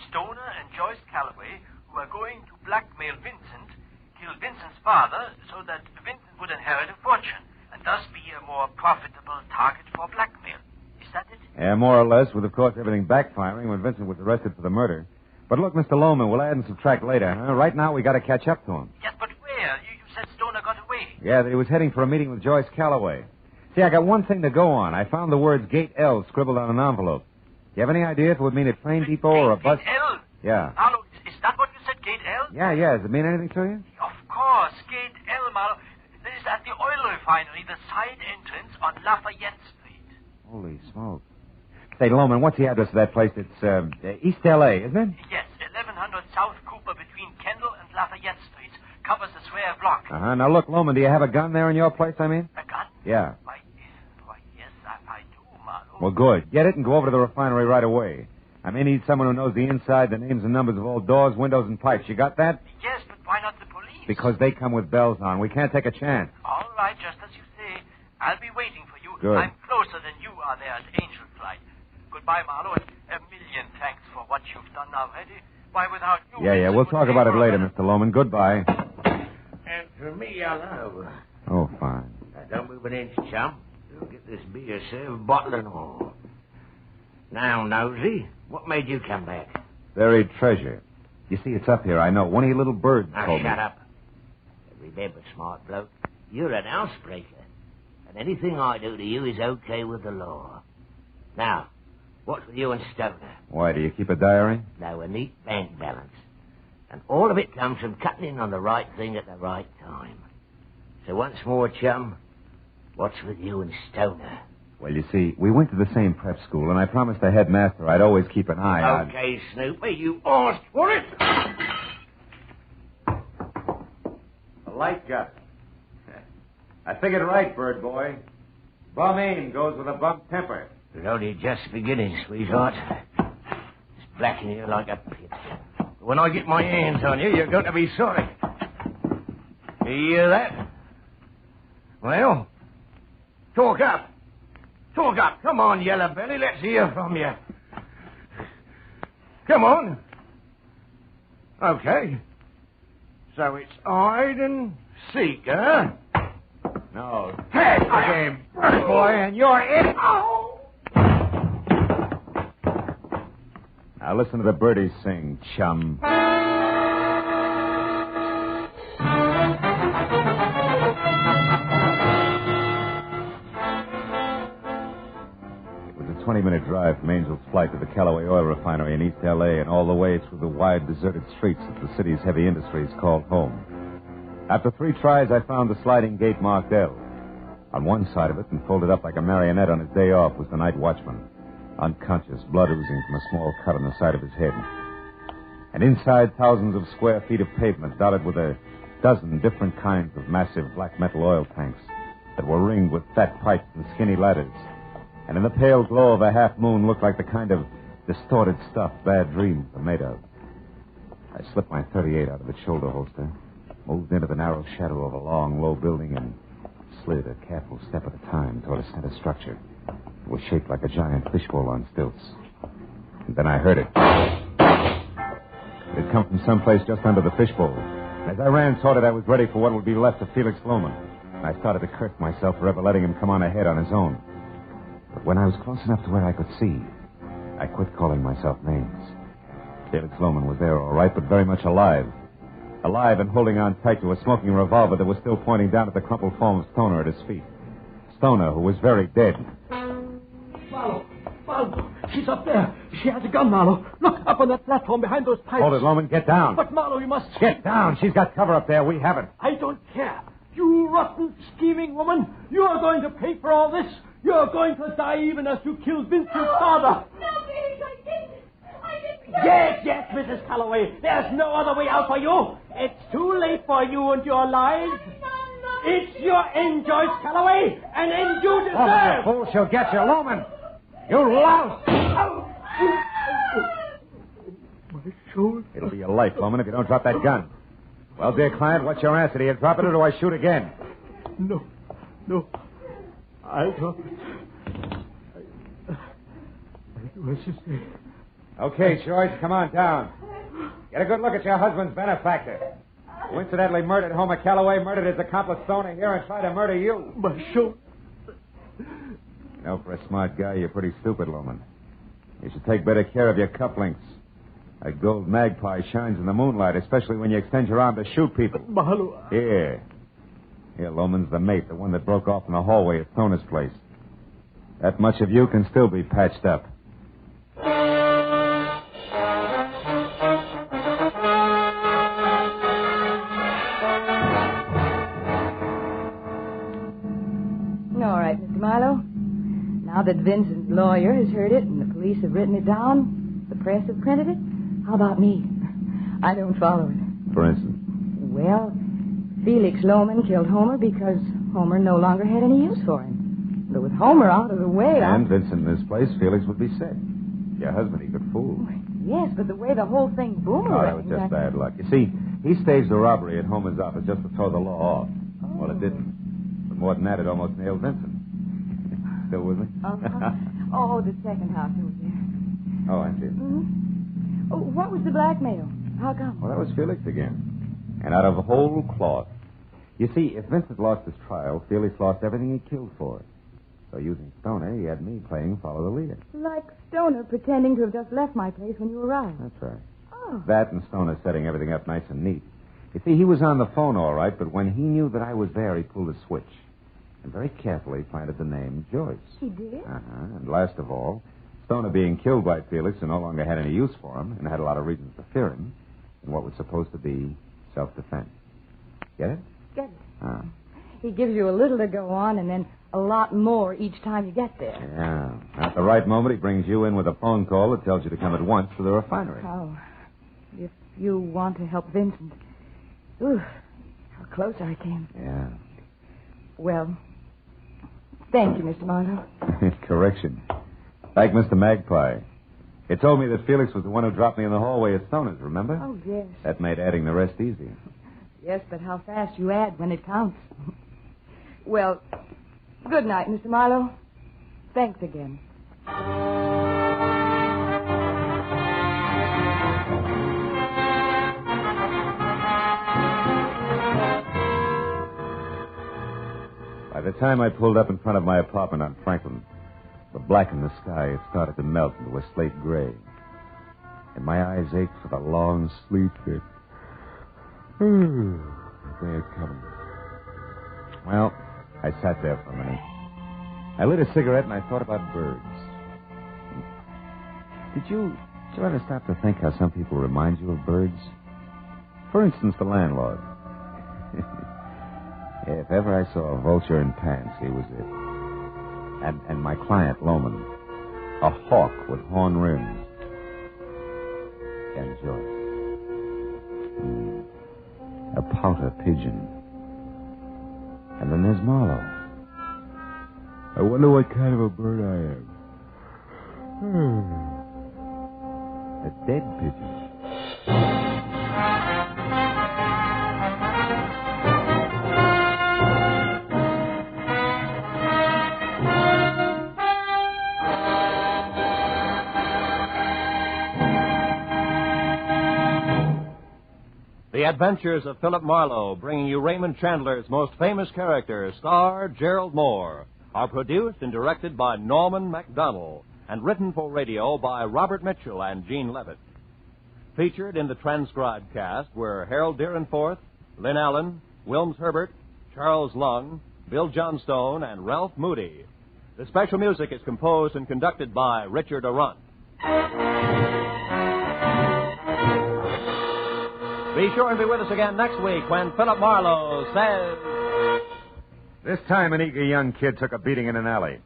Stoner and Joyce Calloway, who are going to blackmail Vincent, kill Vincent's father so that Vincent would inherit a fortune and thus be a more profitable target for blackmail. Is that it? Yeah, more or less, with, of course, everything backfiring when Vincent was arrested for the murder. But look, Mr. Lohman, we'll add and subtract later, huh? Right now, we got to catch up to him. Yes, but where? You said Stoner got away. Yeah, that he was heading for a meeting with Joyce Calloway. See, I got one thing to go on. I found the words Gate L scribbled on an envelope. Do you have any idea if it would mean a train depot or a bus? Gate L? Yeah. Marlowe, is that what you said, Gate L? Yeah. Does it mean anything to you? Of course, Gate L, Marlowe. This is at the oil refinery, the side entrance on Lafayette Street. Holy smoke. Say, Lohman, what's the address of that place? It's East L.A., isn't it? Yes, 1100 South Cooper between Kendall and Lafayette Streets. Covers the square block. Uh-huh. Now, look, Lohman, do you have a gun there in your place, I mean? A gun? Yeah. Why, yes, I do, Marlowe. Well, good. Get it and go over to the refinery right away. I may need someone who knows the inside, the names and numbers of all doors, windows, and pipes. You got that? Yes, but why not the police? Because they come with bells on. We can't take a chance. All right, just as you say. I'll be waiting for you. Good. I'm closer than you are there at Angel Flight. Goodbye, Marlowe, and a million thanks for what you've done already. Why, without you... Yeah, we'll talk about it later, Mr. Lohman. Goodbye. And for me, hello. Oh, fine. Now, don't move an inch, chum. You'll get this beer served, bottle and all. Now, Nosey, what made you come back? Buried treasure. You see, it's up here, I know. One of your little birds told me. Shut up. Remember, smart bloke, you're an housebreaker. And anything I do to you is okay with the law. Now, what's with you and Stoner? Why, do you keep a diary? No, a neat bank balance. And all of it comes from cutting in on the right thing at the right time. So once more, chum, what's with you and Stoner? Well, you see, we went to the same prep school, and I promised the headmaster I'd always keep an eye on... Okay, Snoopy, you asked for it. A light gut. I figured right, bird boy. Bum aim goes with a bum temper. It's only just beginning, sweetheart. It's black in here like a pit. When I get my hands on you, you're going to be sorry. You hear that? Well, talk up. Talk up. Come on, Yellow Belly. Let's hear from you. Come on. Okay. So it's hide and seek, huh? No. Hey, game, bird boy, and you're it. Now listen to the birdies sing, chum. It was a 20-minute drive from Angel's Flight to the Callaway Oil Refinery in East L.A. and all the way through the wide, deserted streets of the city's heavy industries called home. After 3 tries, I found the sliding gate marked L. On one side of it, and folded up like a marionette on his day off, was the night watchman. Unconscious, blood oozing from a small cut on the side of his head. And inside, thousands of square feet of pavement dotted with a dozen different kinds of massive black metal oil tanks that were ringed with fat pipes and skinny ladders. And in the pale glow of a half moon looked like the kind of distorted stuff bad dreams are made of. I slipped my .38 out of its shoulder holster, moved into the narrow shadow of a long, low building, and slid a careful step at a time toward a center structure. It was shaped like a giant fishbowl on stilts. And then I heard it. It had come from someplace just under the fishbowl. As I ran toward it, I was ready for what would be left of Felix Lohman. I started to curse myself for ever letting him come on ahead on his own. But when I was close enough to where I could see, I quit calling myself names. Felix Lohman was there all right, but very much alive. Alive and holding on tight to a smoking revolver that was still pointing down at the crumpled form of Stoner at his feet. Stoner, who was very dead. Marlowe! She's up there. She has a gun, Marlowe. Look, up on that platform behind those pipes. Hold it, Lohman. Get down. But, Marlowe, you must... Get down. She's got cover up there. We haven't. I don't care. You rotten, scheming woman. You're going to pay for all this. You're going to die even as you killed Vincent's father. No, Felix, I didn't. Yes, Mrs. Calloway. There's no other way out for you. It's too late for you and your lives. It's your end, Joyce Calloway. An end you deserve. Oh, fool, she'll get you, Lohman. You louse. My shoulder. It'll be your life, Lohman, if you don't drop that gun. Well, dear client, what's your answer? Do you drop it or do I shoot again? No. I'll drop it. I do as you say. Okay, Joyce, come on down. Get a good look at your husband's benefactor, who incidentally murdered Homer Calloway, murdered his accomplice Stoner here, and tried to murder you. My shoulder. You know, for a smart guy, you're pretty stupid, Lohman. You should take better care of your cufflinks. A gold magpie shines in the moonlight, especially when you extend your arm to shoot people. Marlowe. Here, Lohman's the mate, the one that broke off in the hallway at Stoner's place. That much of you can still be patched up. All right, Mr. Marlowe. Now that Vincent's lawyer has heard it and the police have written it down, the press have printed it, how about me? I don't follow it. For instance? Well, Felix Lohman killed Homer because Homer no longer had any use for him. But with Homer out of the way... And Vincent in this place, Felix would be set. Your husband he could fool. Yes, but the way the whole thing boomeranged... Oh, that was just bad luck. You see, he staged a robbery at Homer's office just to throw the law off. Oh. Well, it didn't. But more than that, it almost nailed Vincent. Still with me? Oh, the second house over there. Oh, I see. Mm-hmm. Oh, what was the blackmail? How come? Well, that was Felix again. And out of whole cloth. You see, if Vincent lost his trial, Felix lost everything he killed for. So using Stoner, he had me playing follow the leader. Like Stoner pretending to have just left my place when you arrived. That's right. Oh. That and Stoner setting everything up nice and neat. You see, he was on the phone all right, but when he knew that I was there, he pulled a switch. And very carefully planted the name Joyce. He did? And last of all, Stoner being killed by Felix and no longer had any use for him and had a lot of reasons to fear him in what was supposed to be self-defense. Get it? Get it. He gives you a little to go on and then a lot more each time you get there. Yeah. At the right moment, he brings you in with a phone call that tells you to come at once to the refinery. Oh, if you want to help Vincent. Ooh, how close I came. Yeah. Well, thank you, Mr. Marlowe. Correction. Thank Mr. Magpie. He told me that Felix was the one who dropped me in the hallway at Stoner's, remember? Oh, yes. That made adding the rest easy. Yes, but how fast you add when it counts. Well, good night, Mr. Marlowe. Thanks again. By the time I pulled up in front of my apartment on Franklin, the black in the sky had started to melt into a slate gray. And my eyes ached for the long sleep that they had coming. Well, I sat there for a minute. I lit a cigarette and I thought about birds. Did you ever stop to think how some people remind you of birds? For instance, the landlord. If ever I saw a vulture in pants, he was it. And my client, Lohman, a hawk with horn rims. And Joyce. A pouter pigeon. And then there's Marlowe. I wonder what kind of a bird I am. A dead pigeon. The The Adventures of Philip Marlowe, bringing you Raymond Chandler's most famous character, star Gerald Moore, are produced and directed by Norman MacDonald and written for radio by Robert Mitchell and Gene Levitt. Featured in the transcribed cast were Harold Deerenforth, Lynn Allen, Wilms Herbert, Charles Lung, Bill Johnstone, and Ralph Moody. The special music is composed and conducted by Richard Arant. Be sure and be with us again next week when Philip Marlowe says... This time an eager young kid took a beating in an alley.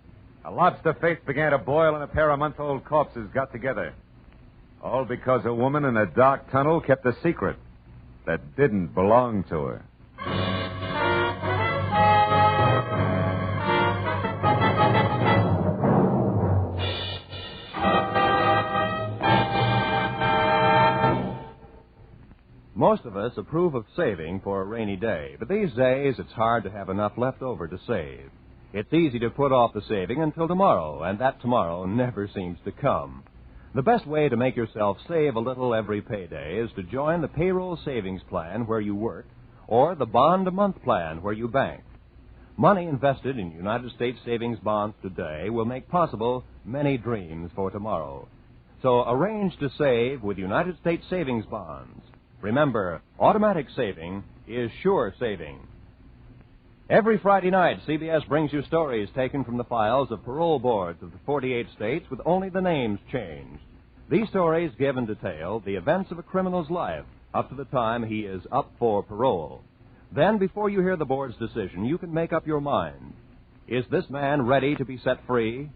A lobster face began to boil and a pair of month-old corpses got together. All because a woman in a dark tunnel kept a secret that didn't belong to her. Most of us approve of saving for a rainy day, but these days it's hard to have enough left over to save. It's easy to put off the saving until tomorrow, and that tomorrow never seems to come. The best way to make yourself save a little every payday is to join the payroll savings plan where you work or the bond-a-month plan where you bank. Money invested in United States savings bonds today will make possible many dreams for tomorrow. So arrange to save with United States savings bonds. Remember, automatic saving is sure saving. Every Friday night, CBS brings you stories taken from the files of parole boards of the 48 states with only the names changed. These stories give in detail the events of a criminal's life up to the time he is up for parole. Then, before you hear the board's decision, you can make up your mind. Is this man ready to be set free?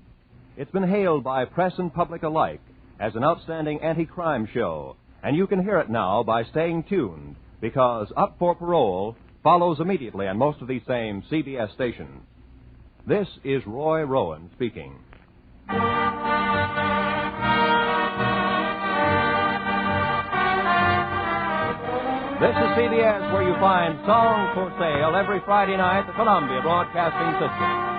It's been hailed by press and public alike as an outstanding anti-crime show, and you can hear it now by staying tuned, because Up for Parole follows immediately on most of these same CBS stations. This is Roy Rowan speaking. This is CBS, where you find Songs for Sale every Friday night, the Columbia Broadcasting System.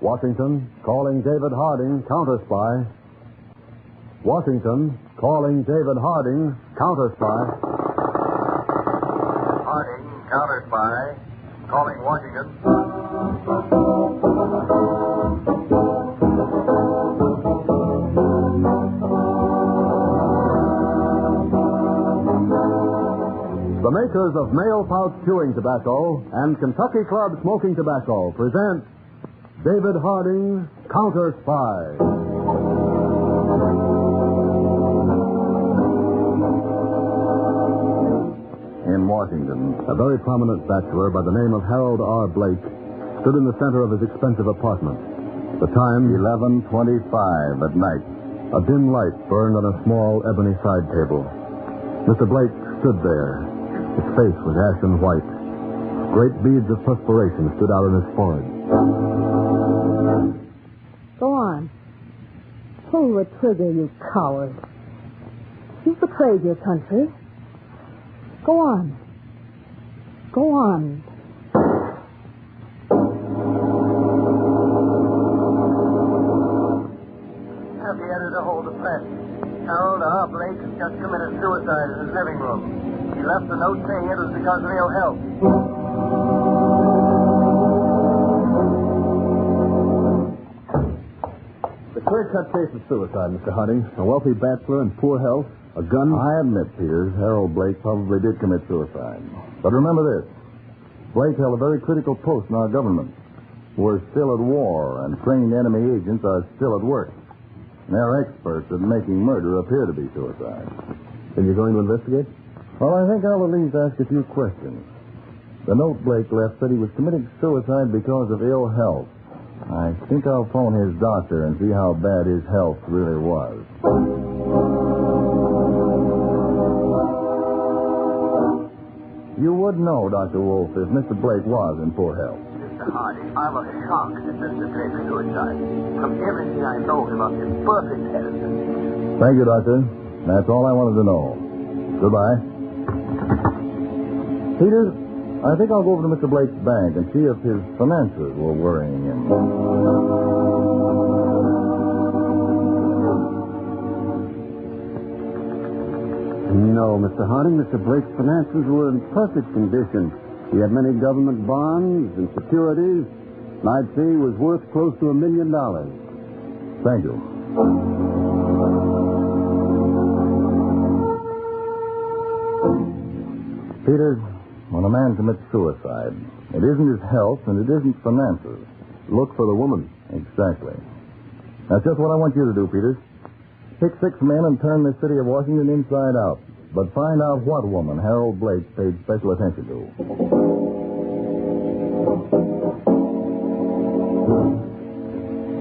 Washington, calling David Harding, Counterspy. Washington, calling David Harding, Counterspy. Harding, Counterspy, calling Washington. The makers of Male Pouch Chewing Tobacco and Kentucky Club Smoking Tobacco present David Harding, Counterspy. In Washington, a very prominent bachelor by the name of Harold R. Blake stood in the center of his expensive apartment. The time, 11:25 at night. A dim light burned on a small ebony side table. Mr. Blake stood there. His face was ashen white. Great beads of perspiration stood out on his forehead. Go on. Pull the trigger, you coward. You've betrayed your country. Go on. Go on. Have the editor hold the press. Harold R. Blake has just committed suicide in his living room. He left a note saying it was because of ill health. The clear-cut case of suicide, Mr. Harding. A wealthy bachelor in poor health, a gun. I admit, Peters, Harold Blake probably did commit suicide. But remember this. Blake held a very critical post in our government. We're still at war, and trained enemy agents are still at work. They're experts at making murder appear to be suicide. Then you're going to investigate? Well, I think I'll at least ask a few questions. The note Blake left said he was committing suicide because of ill health. I think I'll phone his doctor and see how bad his health really was. You would know, Dr. Wolf, if Mr. Blake was in poor health. Mr. Hardy, I was shocked at Mr. Blake's suicide. From everything I know him of his perfect health. Thank you, Doctor. That's all I wanted to know. Goodbye. Peters, I think I'll go over to Mr. Blake's bank and see if his finances were worrying him. No, Mr. Harding, Mr. Blake's finances were in perfect condition. He had many government bonds and securities, and I'd say he was worth close to $1 million. Thank you. Peters, when a man commits suicide, it isn't his health and it isn't finances. Look for the woman. Exactly. That's just what I want you to do, Peters. Pick 6 men and turn the city of Washington inside out. But find out what woman Harold Blake paid special attention to.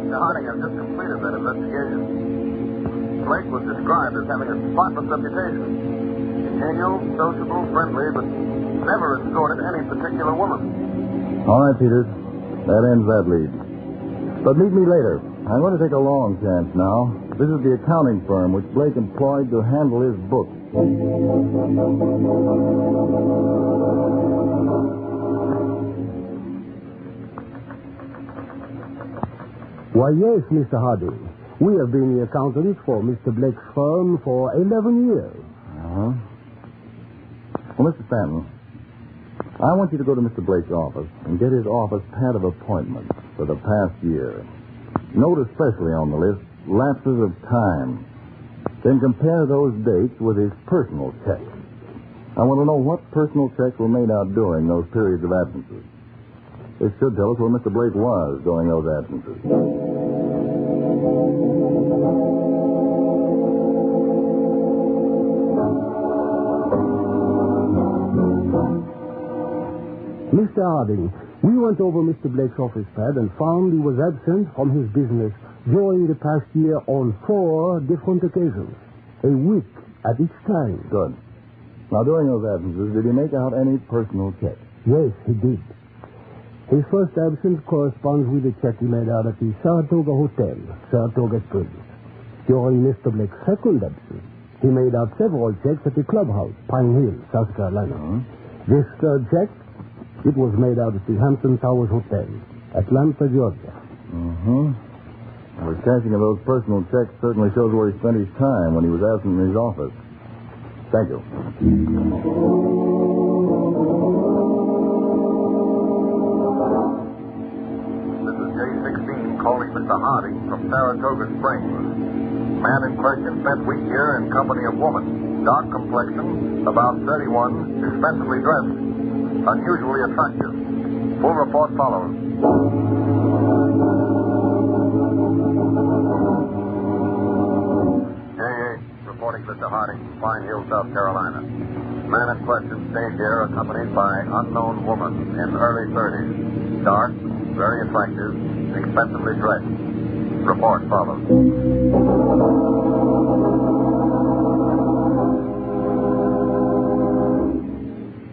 Mr. Harding, I've just completed that investigation. Blake was described as having a spotless reputation. Genial, sociable, friendly, but never escorted any particular woman. All right, Peters. That ends that lead. But meet me later. I'm going to take a long chance now. This is the accounting firm which Blake employed to handle his books. Why, yes, Mr. Harding. We have been the accountants for Mr. Blake's firm for 11 years. Uh-huh. Well, Mr. Stanton, I want you to go to Mr. Blake's office and get his office pad of appointments for the past year. Note especially on the list lapses of time. Then compare those dates with his personal checks. I want to know what personal checks were made out during those periods of absences. This should tell us where Mr. Blake was during those absences. Mr. Harding, we went over Mr. Blake's office pad and found he was absent from his business during the past year on 4 different occasions. A week at each time. Good. Now, during those absences, did he make out any personal checks? Yes, he did. His first absence corresponds with the check he made out at the Saratoga Hotel, Saratoga Springs. During Mr. Blake's second absence, he made out several checks at the clubhouse, Pine Hill, South Carolina. Uh-huh. This third check, it was made out at the Hampton Towers Hotel, Atlanta, Georgia. Uh-huh. The cashing of those personal checks certainly shows where he spent his time when he was absent in his office. Thank you. This is J16 calling Mr. Harding from Saratoga Springs. Man in question spent week here in company of woman. Dark complexion, about 31, expensively dressed, unusually attractive. Full report follows. Reporting Mr. Harding from Pine Hill, South Carolina. Man in question stayed here accompanied by unknown woman in early 30s. Dark, very attractive, expensively dressed. Report follows.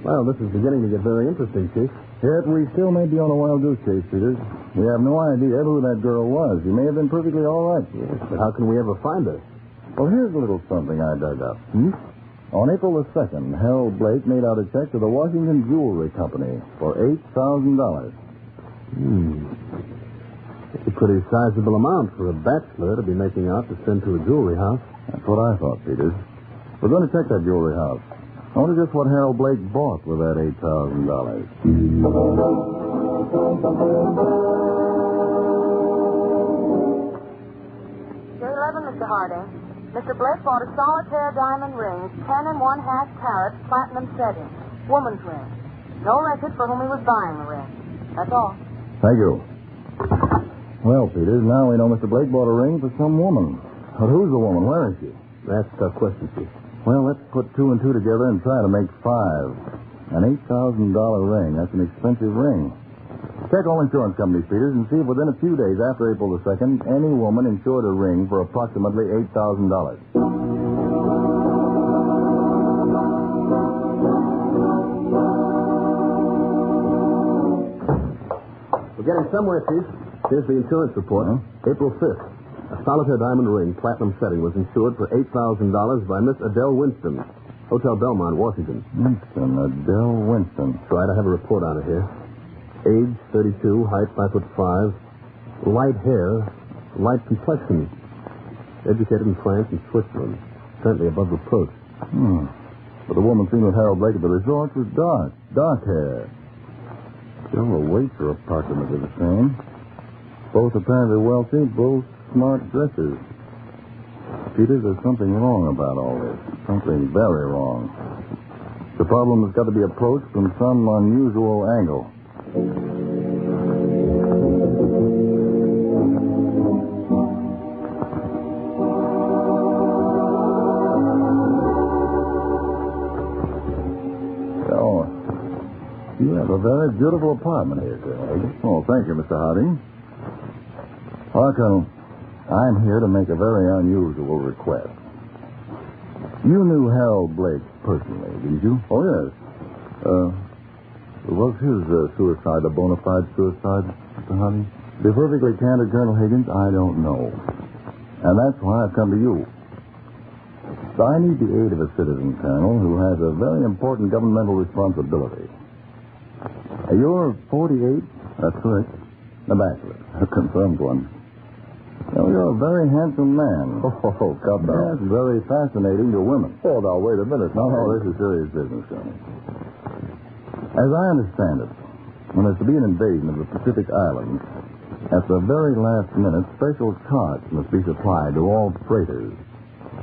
Well, this is beginning to get very interesting, Chief. Yet we still may be on a wild goose chase, Peters. We have no idea who that girl was. She may have been perfectly all right. Yes, but how can we ever find her? Well, here's a little something I dug up. On April the 2nd, Harold Blake made out a check to the Washington Jewelry Company for $8,000. It's a pretty sizable amount for a bachelor to be making out to send to a jewelry house. That's what I thought, Peters. We're going to check that jewelry house. I wonder just what Harold Blake bought with that $8,000. J11, Mr. Harding. Mr. Blake bought a solitaire diamond ring, 10 1/2 carats, platinum setting. Woman's ring. No record for whom he was buying the ring. That's all. Thank you. Well, Peters, now we know Mr. Blake bought a ring for some woman. But who's the woman? Where is she? That's the question, Chief. Well, let's put 2 and 2 together and try to make 5. An $8,000 ring. That's an expensive ring. Check all insurance companies, Peters, and see if within a few days after April the 2nd, any woman insured a ring for approximately $8,000. We're getting somewhere, Chief. Here's the insurance report. April 5th. A solitaire diamond ring, platinum setting, was insured for $8,000 by Miss Adele Winston, Hotel Belmont, Washington. Winston, Adele Winston. That's right, I have a report on it here. Age, 32, height, 5'5", light hair, light complexion. Educated in France and Switzerland. Certainly above reproach. But the woman seen with Harold Blake at the resort was dark hair. Still, the weights are approximately the same. Both apparently wealthy, both smart dressers. Peters, there's something wrong about all this. Something very wrong. The problem has got to be approached from some unusual angle. Oh, you have a very beautiful apartment here, Colonel. Oh, thank you, Mr. Harding. Well, Colonel, I'm here to make a very unusual request. You knew Harold Blake personally, didn't you? Oh, yes. Was his suicide a bona fide suicide, Mr. Harding? To be perfectly candid, Colonel Higgins, I don't know. And that's why I've come to you. I need the aid of a citizen, Colonel, who has a very important governmental responsibility. You're 48? That's correct. A bachelor. A confirmed one. Well, you're a very handsome man. Oh, come now. That's very fascinating to women. Oh, now, wait a minute. No, this is serious business, Colonel. As I understand it, when there's to be an invasion of the Pacific Islands, at the very last minute, special carts must be supplied to all freighters,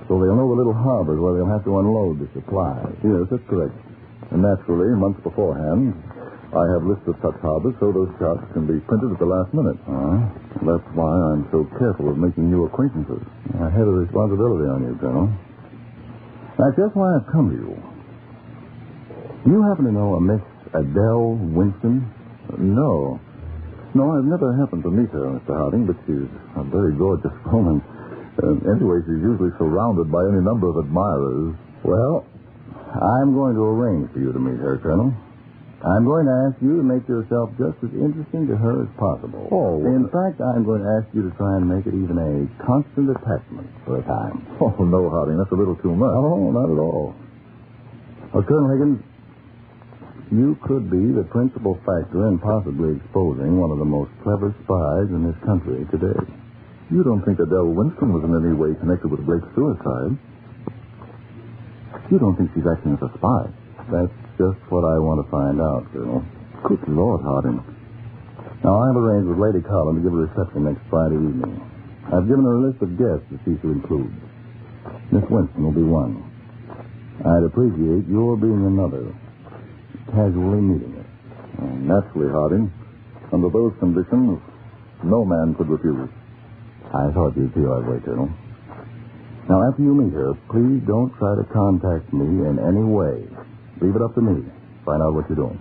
so they'll know the little harbors where they'll have to unload the supplies. Yes, that's correct. And naturally, months beforehand, I have lists of such harbors so those charts can be printed at the last minute. That's why I'm so careful of making new acquaintances. I have a responsibility on you, Colonel. That's just why I've come to you. Do you happen to know a Miss Adele Winston? No. No, I've never happened to meet her, Mr. Harding, but she's a very gorgeous woman. Anyway, she's usually surrounded by any number of admirers. Well, I'm going to arrange for you to meet her, Colonel. I'm going to ask you to make yourself just as interesting to her as possible. Oh, in fact, I'm going to ask you to try and make it even a constant attachment for a time. Oh, no, Harding, that's a little too much. No, not at all. Well, Colonel Higgins, you could be the principal factor in possibly exposing one of the most clever spies in this country today. You don't think Adele Winston was in any way connected with Blake's suicide? You don't think she's acting as a spy? That's just what I want to find out, Colonel. Good Lord, Harding. Now, I've arranged with Lady Collin to give a reception next Friday evening. I've given her a list of guests that she should include. Miss Winston will be one. I'd appreciate your being another. Casually meeting her. Naturally, Harding. Under those conditions, no man could refuse. I thought you'd feel that way, Colonel. Now, after you meet her, please don't try to contact me in any way. Leave it up to me. Find out what you're doing.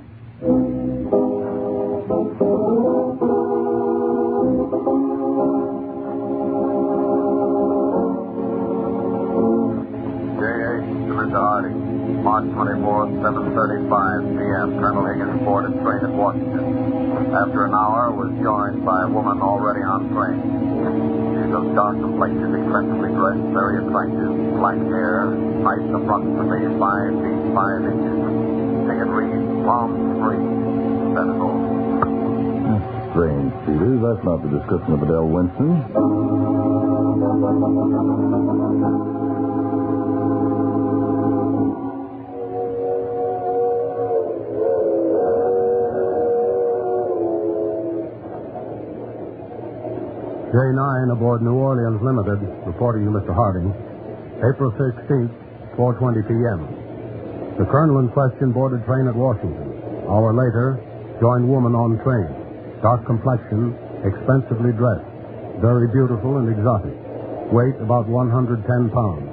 J.H. to Mr. Harding. March 24th, 7:35 p.m. Colonel Higgins boarded train at Washington. After an hour, was joined by a woman already on train. She's of dark complexion, expensively dressed, very attractive, black hair, height approximately 5 feet 5 inches. Ticket reads Palm Springs. That's all. Strange, Peters. That's not the description of Adele Winston. J9 aboard New Orleans Limited, reporting to Mr. Harding. April 16th, 4:20 p.m. The colonel in question boarded train at Washington. Hour later, joined woman on train. Dark complexion, expensively dressed. Very beautiful and exotic. Weight about 110 pounds.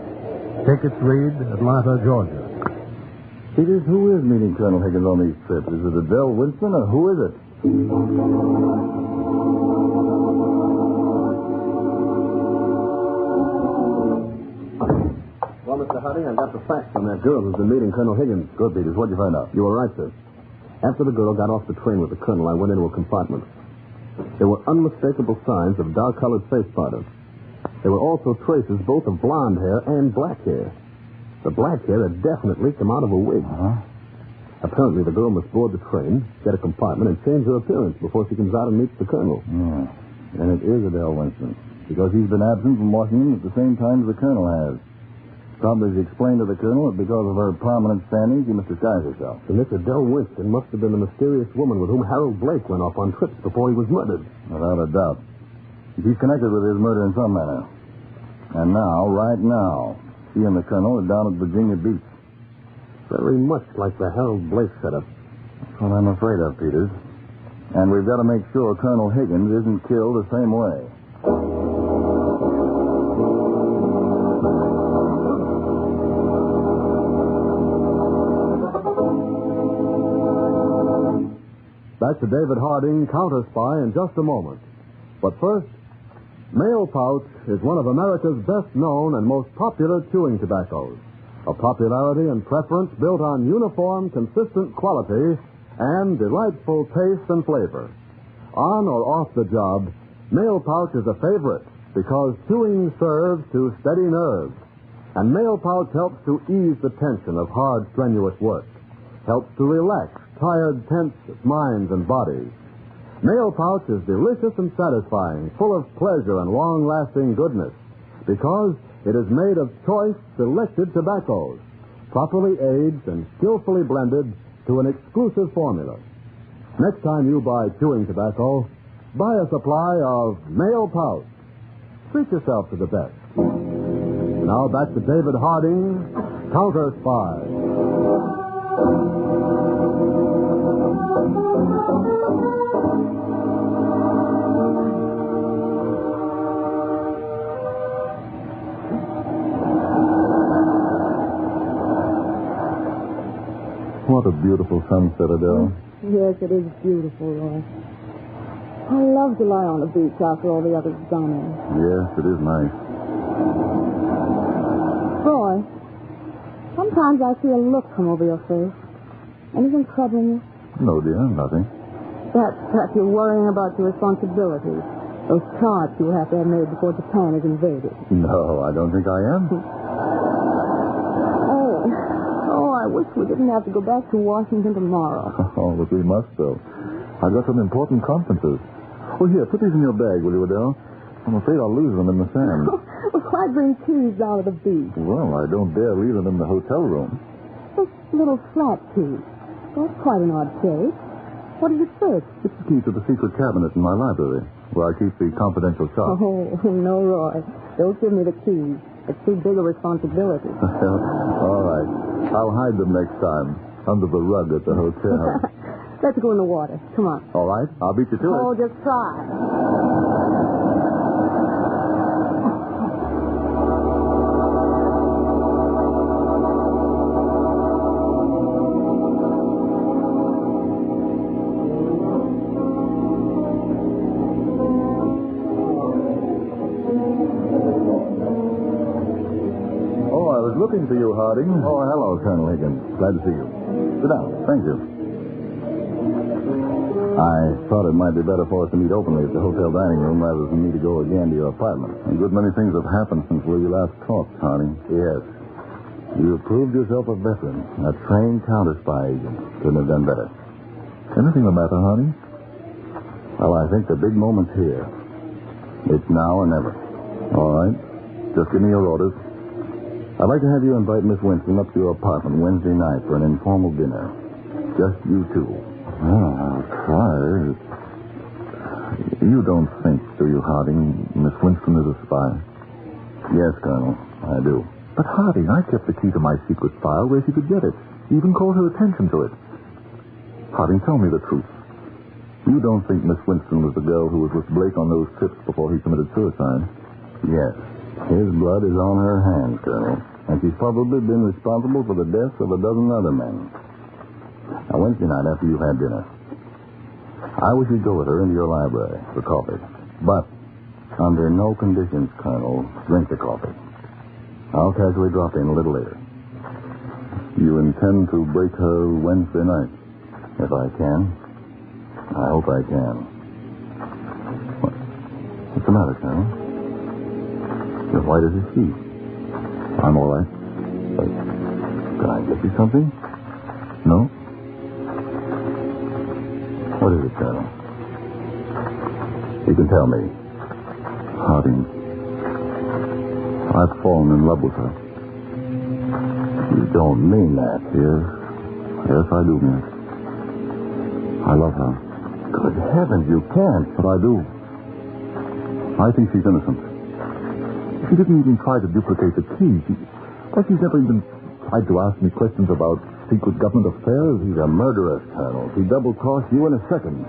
Tickets read Atlanta, Georgia. Peters, who is meeting Colonel Higgins on these trips? Is it Adele Winston, or who is it? Well, Mr. Harding, I've got the facts on that girl who's been meeting Colonel Higgins. Good, Peters. What'd you find out? You were right, sir. After the girl got off the train with the colonel, I went into a compartment. There were unmistakable signs of dark-colored face powder. There were also traces both of blonde hair and black hair. The black hair had definitely come out of a wig. Apparently, the girl must board the train, get a compartment, and change her appearance before she comes out and meets the colonel. Yeah. And it is Adele Winston, because he's been absent from Washington at the same time as the colonel has. Probably, as he explained to the colonel, that because of her prominent standing, she must disguise herself. And this Adele Winston must have been the mysterious woman with whom Harold Blake went off on trips before he was murdered. Without a doubt. She's connected with his murder in some manner. And now, right now, she and the colonel are down at Virginia Beach. Very much like the Harold Blake setup. That's what I'm afraid of, Peters. And we've got to make sure Colonel Higgins isn't killed the same way. Back to David Harding, Counterspy, in just a moment. But first, Mail Pouch is one of America's best-known and most popular chewing tobaccos. A popularity and preference built on uniform, consistent quality and delightful taste and flavor. On or off the job, Mail Pouch is a favorite because chewing serves to steady nerves. And Mail Pouch helps to ease the tension of hard, strenuous work. Helps to relax tired, tense minds and bodies. Mail Pouch is delicious and satisfying, full of pleasure and long-lasting goodness, because it is made of choice, selected tobaccos, properly aged and skillfully blended to an exclusive formula. Next time you buy chewing tobacco, buy a supply of Mail Pouch. Treat yourself to the best. Now back to David Harding, Counterspy. What a beautiful sunset, Adele. Yes, it is beautiful, Roy. I love to lie on the beach after all the others have gone in. Yes, it is nice. Roy, sometimes I see a look come over your face. Anything troubling you? No, dear, nothing. Perhaps you're worrying about your responsibilities. Those charts you have to have made before Japan is invaded. No, I don't think I am. I wish we didn't have to go back to Washington tomorrow. Oh, but we must, though. I've got some important conferences. Oh, here, put these in your bag, will you, Adele? I'm afraid I'll lose them in the sand. Well, why bring keys down to the beach? Well, I don't dare leave them in the hotel room. This little flat key. That's quite an odd shape. What is it for? It's the key to the secret cabinet in my library, where I keep the confidential charts. Oh, no, Roy. Don't give me the keys. It's too big a responsibility. All right. I'll hide them next time, under the rug at the hotel. Let's go in the water. Come on. All right. I'll beat you to it. Oh, just try. Looking for you, Harding. Oh, hello, Colonel Higgins. Glad to see you. Sit down. Thank you. I thought it might be better for us to meet openly at the hotel dining room rather than me to go again to your apartment. A good many things have happened since we last talked, Harding. Yes. You have proved yourself a veteran, a trained counterspy agent. Couldn't have done better. Anything the matter, Harding? Well, I think the big moment's here. It's now or never. All right. Just give me your orders. I'd like to have you invite Miss Winston up to your apartment Wednesday night for an informal dinner. Just you two. Well, I'll try. You don't think, do you, Harding, Miss Winston is a spy? Yes, Colonel, I do. But, Harding, I kept the key to my secret file where she could get it. Even called her attention to it. Harding, tell me the truth. You don't think Miss Winston was the girl who was with Blake on those trips before he committed suicide? Yes. His blood is on her hands, Colonel. And she's probably been responsible for the deaths of a dozen other men. Now, Wednesday night after you had dinner, I wish you'd go with her into your library for coffee. But under no conditions, Colonel, drink the coffee. I'll casually drop in a little later. You intend to break her Wednesday night? If I can. I hope I can. What's the matter, Colonel? You're white as a sheet. I'm all right. Can I get you something? No? What is it, Colonel? You can tell me. Harding. I've fallen in love with her. You don't mean that, dear. Yes, I do mean it. I love her. Good heavens, you can't. But I do. I think she's innocent. She didn't even try to duplicate the key. She's never even tried to ask me questions about secret government affairs. He's a murderer, Colonel. He double-crossed you in a second.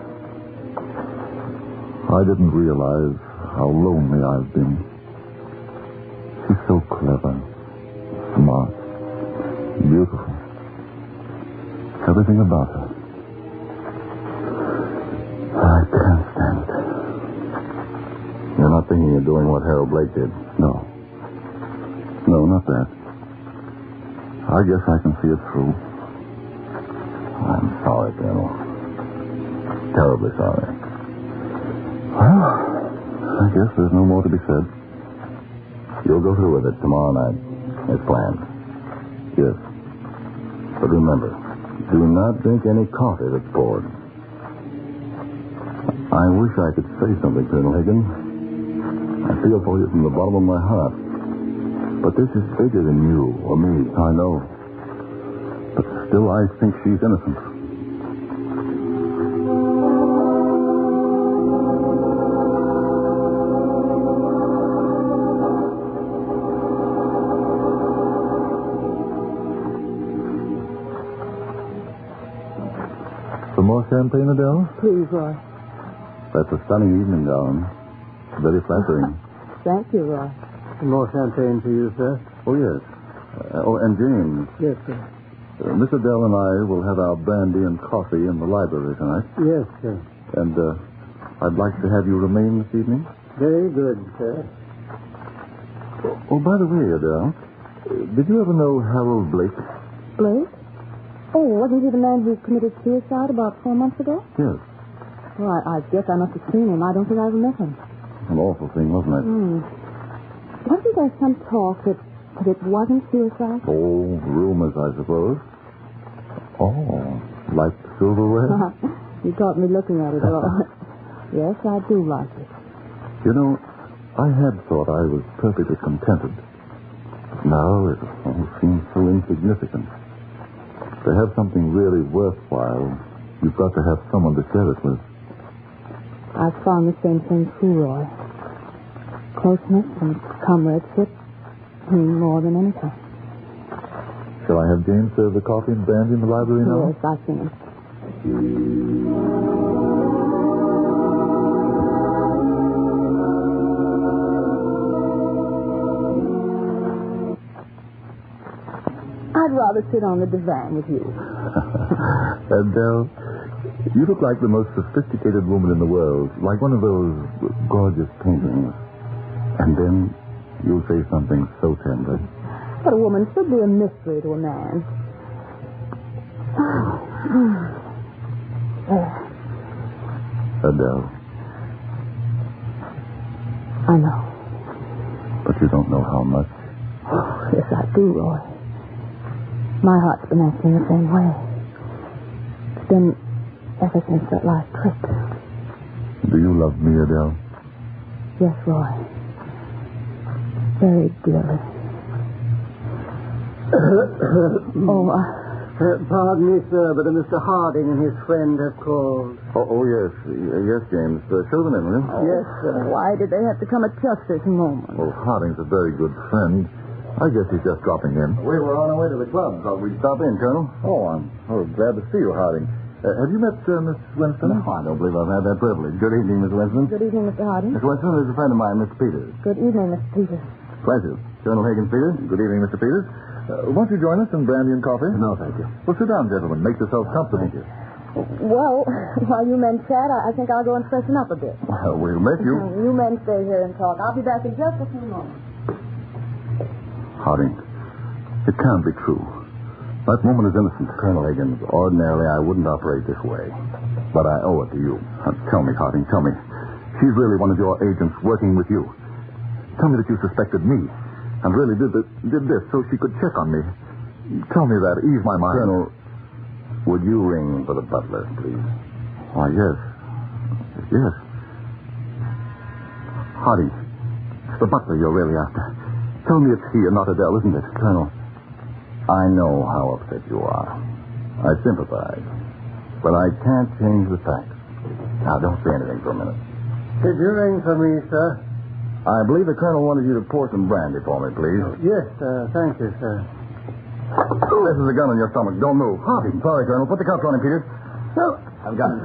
I didn't realize how lonely I've been. She's so clever, smart, beautiful. Everything about her. I can't stand it. You're not thinking of doing what Harold Blake did? No. No, not that. I guess I can see it through. I'm sorry, Colonel. Terribly sorry. Well, I guess there's no more to be said. You'll go through with it tomorrow night, as planned. Yes. But remember, do not drink any coffee that's poured. I wish I could say something, Colonel Higgins. I feel for you from the bottom of my heart. But this is bigger than you or me, I know. But still, I think she's innocent. Some more champagne, Adele? Please, Roy. That's a stunning evening gown. Very flattering. Thank you, Roy. More champagne for you, sir. Oh, yes. And James. Yes, sir. Miss Adele and I will have our brandy and coffee in the library tonight. Yes, sir. And I'd like to have you remain this evening. Very good, sir. Oh, by the way, Adele, did you ever know Harold Blake? Blake? Oh, wasn't he the man who committed suicide about 4 months ago? Yes. Well, I guess I must have seen him. I don't think I ever met him. An awful thing, wasn't it? Wasn't there some talk that it wasn't suicide? Oh, rumors, I suppose. Oh, like silverware? You caught me looking at it all. Yes, I do like it. You know, I had thought I was perfectly contented. Now it all seems so insignificant. To have something really worthwhile, you've got to have someone to share it with. I've found the same thing too, Roy. Closeness and comradeship mean more than anything. Shall I have James serve the coffee and brandy in the library now? Yes, I've seen him. I'd rather sit on the divan with you. Adele, you look like the most sophisticated woman in the world, like one of those gorgeous paintings. And then you'll say something so tender. But a woman should be a mystery to a man. Adele. I know. But you don't know how much. Oh, yes, I do, Roy. My heart's been acting the same way. It's been ever since that last trip. Do you love me, Adele? Yes, Roy. Very dearly. Pardon me, sir, but Mr. Harding and his friend have called. Oh, yes. Yes, James. Show them in, will you? Yes, sir. Why did they have to come at just this moment? Well, Harding's a very good friend. I guess he's just dropping in. We were on our way to the club. Thought we'd stop in, Colonel. Oh, I'm glad to see you, Harding. Have you met Miss Winston? No, I don't believe I've had that privilege. Good evening, Miss Winston. Good evening, Mr. Harding. Miss Winston, there's a friend of mine, Mr. Peters. Good evening, Mr. Peters. Pleasure. Colonel Higgins, Peters. Good evening, Mr. Peters. Won't you join us in brandy and coffee? No, thank you. Well, sit down, gentlemen. Make yourselves comfortable. Thank you. Well, while you men chat, I think I'll go and freshen up a bit. Well, we'll miss you. You men stay here and talk. I'll be back in just a few moments. Harding, it can't be true. That woman is innocent. Colonel Higgins, ordinarily I wouldn't operate this way. But I owe it to you. Tell me, Harding, tell me. She's really one of your agents working with you. Tell me that you suspected me and really did this so she could check on me. Tell me that. Ease my mind. Colonel, would you ring for the butler, please? Why, yes. Yes. Harding, it's the butler you're really after. Tell me it's he and not Adele, isn't it? Colonel, I know how upset you are. I sympathize. But I can't change the facts. Now, don't say anything for a minute. Did you ring for me, sir? I believe the colonel wanted you to pour some brandy for me, please. Yes, thank you, sir. This is a gun in your stomach. Don't move. Harding. Sorry, Colonel. Put the cuffs on him, Peters. No. I've got him.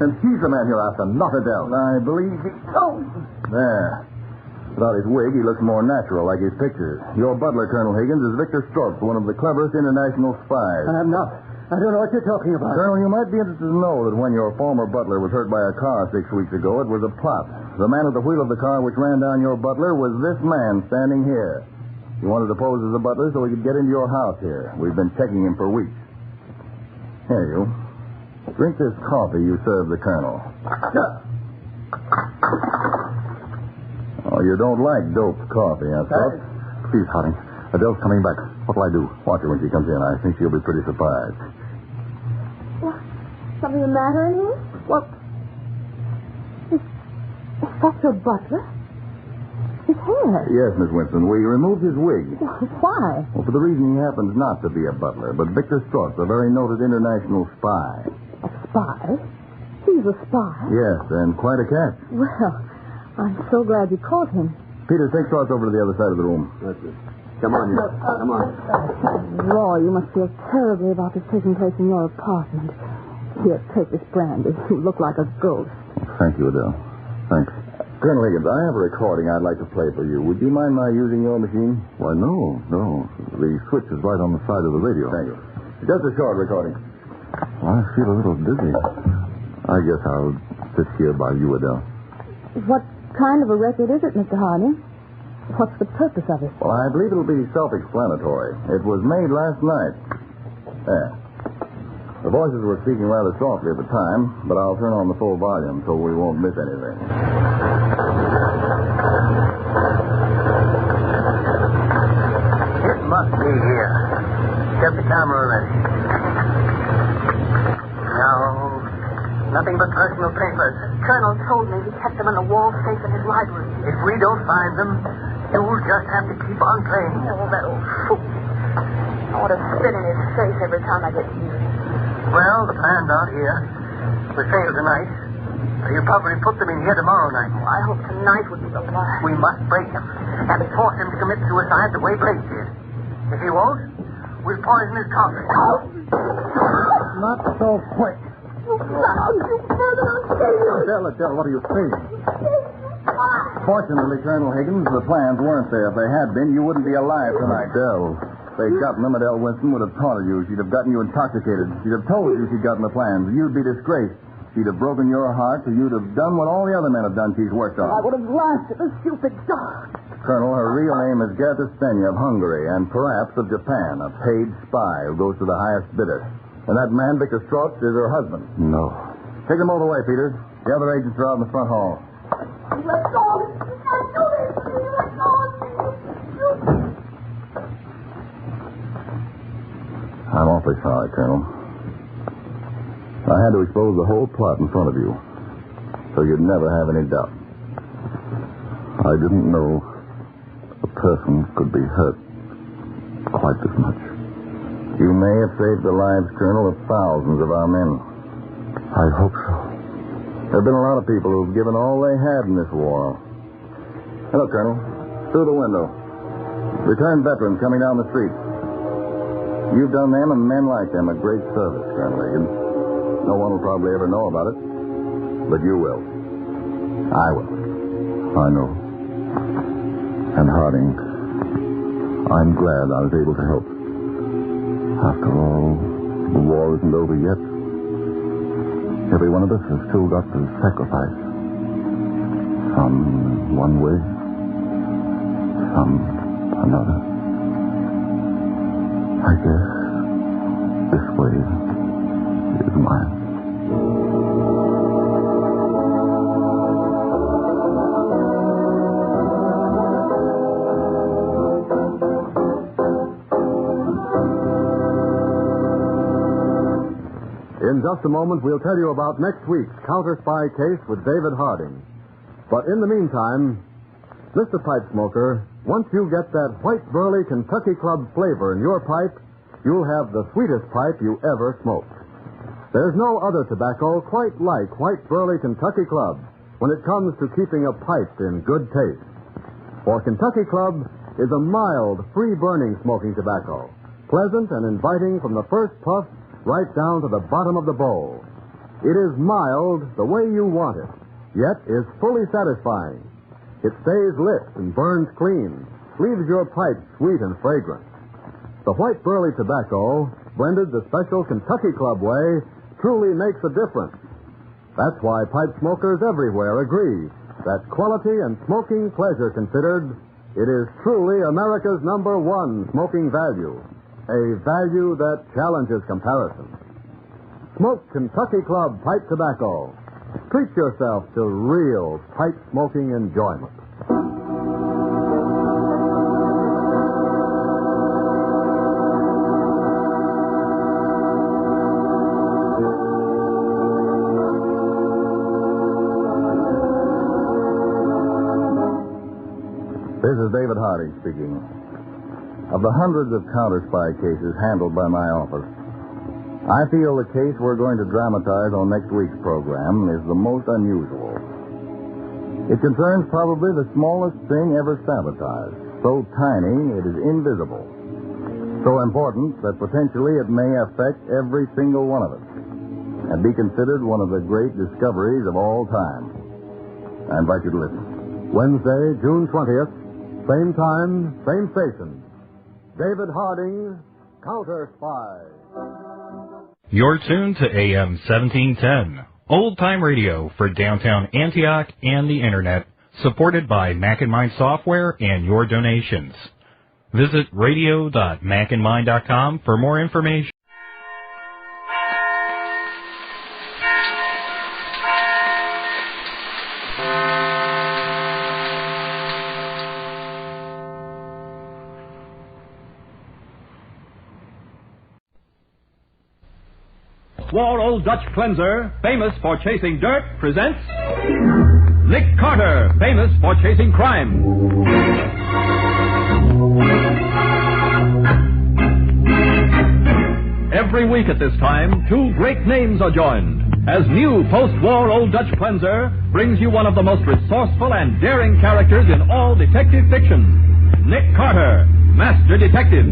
And he's the man you're after, not Adele. I believe he... Oh. There. Without his wig, he looks more natural, like his pictures. Your butler, Colonel Higgins, is Victor Strokes, one of the cleverest international spies. I'm not. I don't know what you're talking about. Colonel, you might be interested to know that when your former butler was hurt by a car 6 weeks ago, it was a plot. The man at the wheel of the car which ran down your butler was this man standing here. He wanted to pose as a butler so he could get into your house here. We've been checking him for weeks. Here you. Drink this coffee you served the colonel. Oh, you don't like doped coffee, huh, Scott? Please, Harding. Adele's coming back. What'll I do? Watch her when she comes in. I think she'll be pretty surprised. What? Something the matter in here? What? Is that your butler? His hair? Yes, Miss Winston. We removed his wig. Why? Well, for the reason he happens not to be a butler, but Victor Strauss, a very noted international spy. A spy? He's a spy? Yes, and quite a catch. Well, I'm so glad you caught him. Peter, take Strauss over to the other side of the room. That's it. Come on, you. Come on. Roy, you must feel terribly about this taking place in your apartment. Here, take this brandy. You look like a ghost. Thank you, Adele. Thanks. Colonel Higgins, I have a recording I'd like to play for you. Would you mind my using your machine? Why, no. The switch is right on the side of the radio. Thank you. Just a short recording. Well, I feel a little dizzy. I guess I'll sit here by you, Adele. What kind of a record is it, Mr. Harding? What's the purpose of it? Well, I believe it'll be self-explanatory. It was made last night. There. The voices were speaking rather softly at the time, but I'll turn on the full volume so we won't miss anything. It must be here. Get the camera ready. No, nothing but personal papers. Colonel told me he kept them in a wall safe in his library. If we don't find them, you'll just have to keep on playing. Oh, that old fool. I want to spit in his face every time I get near him. Well, the plan's out here. We fail tonight. You'll probably put them in here tomorrow night. Oh, I hope tonight would be the last. We must break him and force him to commit suicide the way Blake did. If he won't, we'll poison his coffee. Not so quick. Adele, what are you saying? Fortunately, Colonel Higgins, the plans weren't there. If they had been, you wouldn't be alive tonight. Adele. If they'd gotten them, Adele Winston would have taunted you. She'd have gotten you intoxicated. She'd have told you she'd gotten the plans. You'd be disgraced. She'd have broken your heart, so you'd have done what all the other men have done she's worked on. I would have laughed at the stupid dog. Colonel, her real name is Gerda Stenya of Hungary and perhaps of Japan, a paid spy who goes to the highest bidder. And that man, Victor Strauss, is her husband. No. Take them all away, Peter. The other agents are out in the front hall. Let go of it. You can't do this. Let go of me. I'm awfully sorry, Colonel. I had to expose the whole plot in front of you, so you'd never have any doubt. I didn't know a person could be hurt quite this much. You may have saved the lives, Colonel, of thousands of our men. I hope so. There have been a lot of people who've given all they had in this war. Hello, Colonel. Through the window. Returned veterans coming down the street. You've done them and men like them a great service, Colonel Higgins. No one will probably ever know about it, but you will. I will. I know. And Harding, I'm glad I was able to help. After all, the war isn't over yet. Every one of us has still got to sacrifice. Some one way, some another. I guess this way is mine. In just a moment, we'll tell you about next week's Counterspy case with David Harding. But in the meantime, Mr. Pipe Smoker, once you get that white burley Kentucky Club flavor in your pipe, you'll have the sweetest pipe you ever smoked. There's no other tobacco quite like white burley Kentucky Club when it comes to keeping a pipe in good taste. For Kentucky Club is a mild, free-burning smoking tobacco, pleasant and inviting from the first puff right down to the bottom of the bowl. It is mild the way you want it, yet is fully satisfying. It stays lit and burns clean, leaves your pipe sweet and fragrant. The white burley tobacco, blended the special Kentucky Club way, truly makes a difference. That's why pipe smokers everywhere agree that quality and smoking pleasure considered, it is truly America's #1 smoking value. A value that challenges comparison. Smoke Kentucky Club pipe tobacco. Treat yourself to real pipe smoking enjoyment. This is David Harding speaking. Of the hundreds of counterspy cases handled by my office, I feel the case we're going to dramatize on next week's program is the most unusual. It concerns probably the smallest thing ever sabotaged, so tiny it is invisible, so important that potentially it may affect every single one of us, and be considered one of the great discoveries of all time. I invite you to listen. Wednesday, June 20th, same time, same station. David Harding, Counterspy. You're tuned to AM 1710, old-time radio for downtown Antioch and the Internet, supported by Mac and Mind Software and your donations. Visit radio.macandmind.com for more information. War Old Dutch Cleanser, famous for chasing dirt, presents Nick Carter, famous for chasing crime. Every week at this time, two great names are joined as new post-war Old Dutch Cleanser brings you one of the most resourceful and daring characters in all detective fiction, Nick Carter, Master Detective.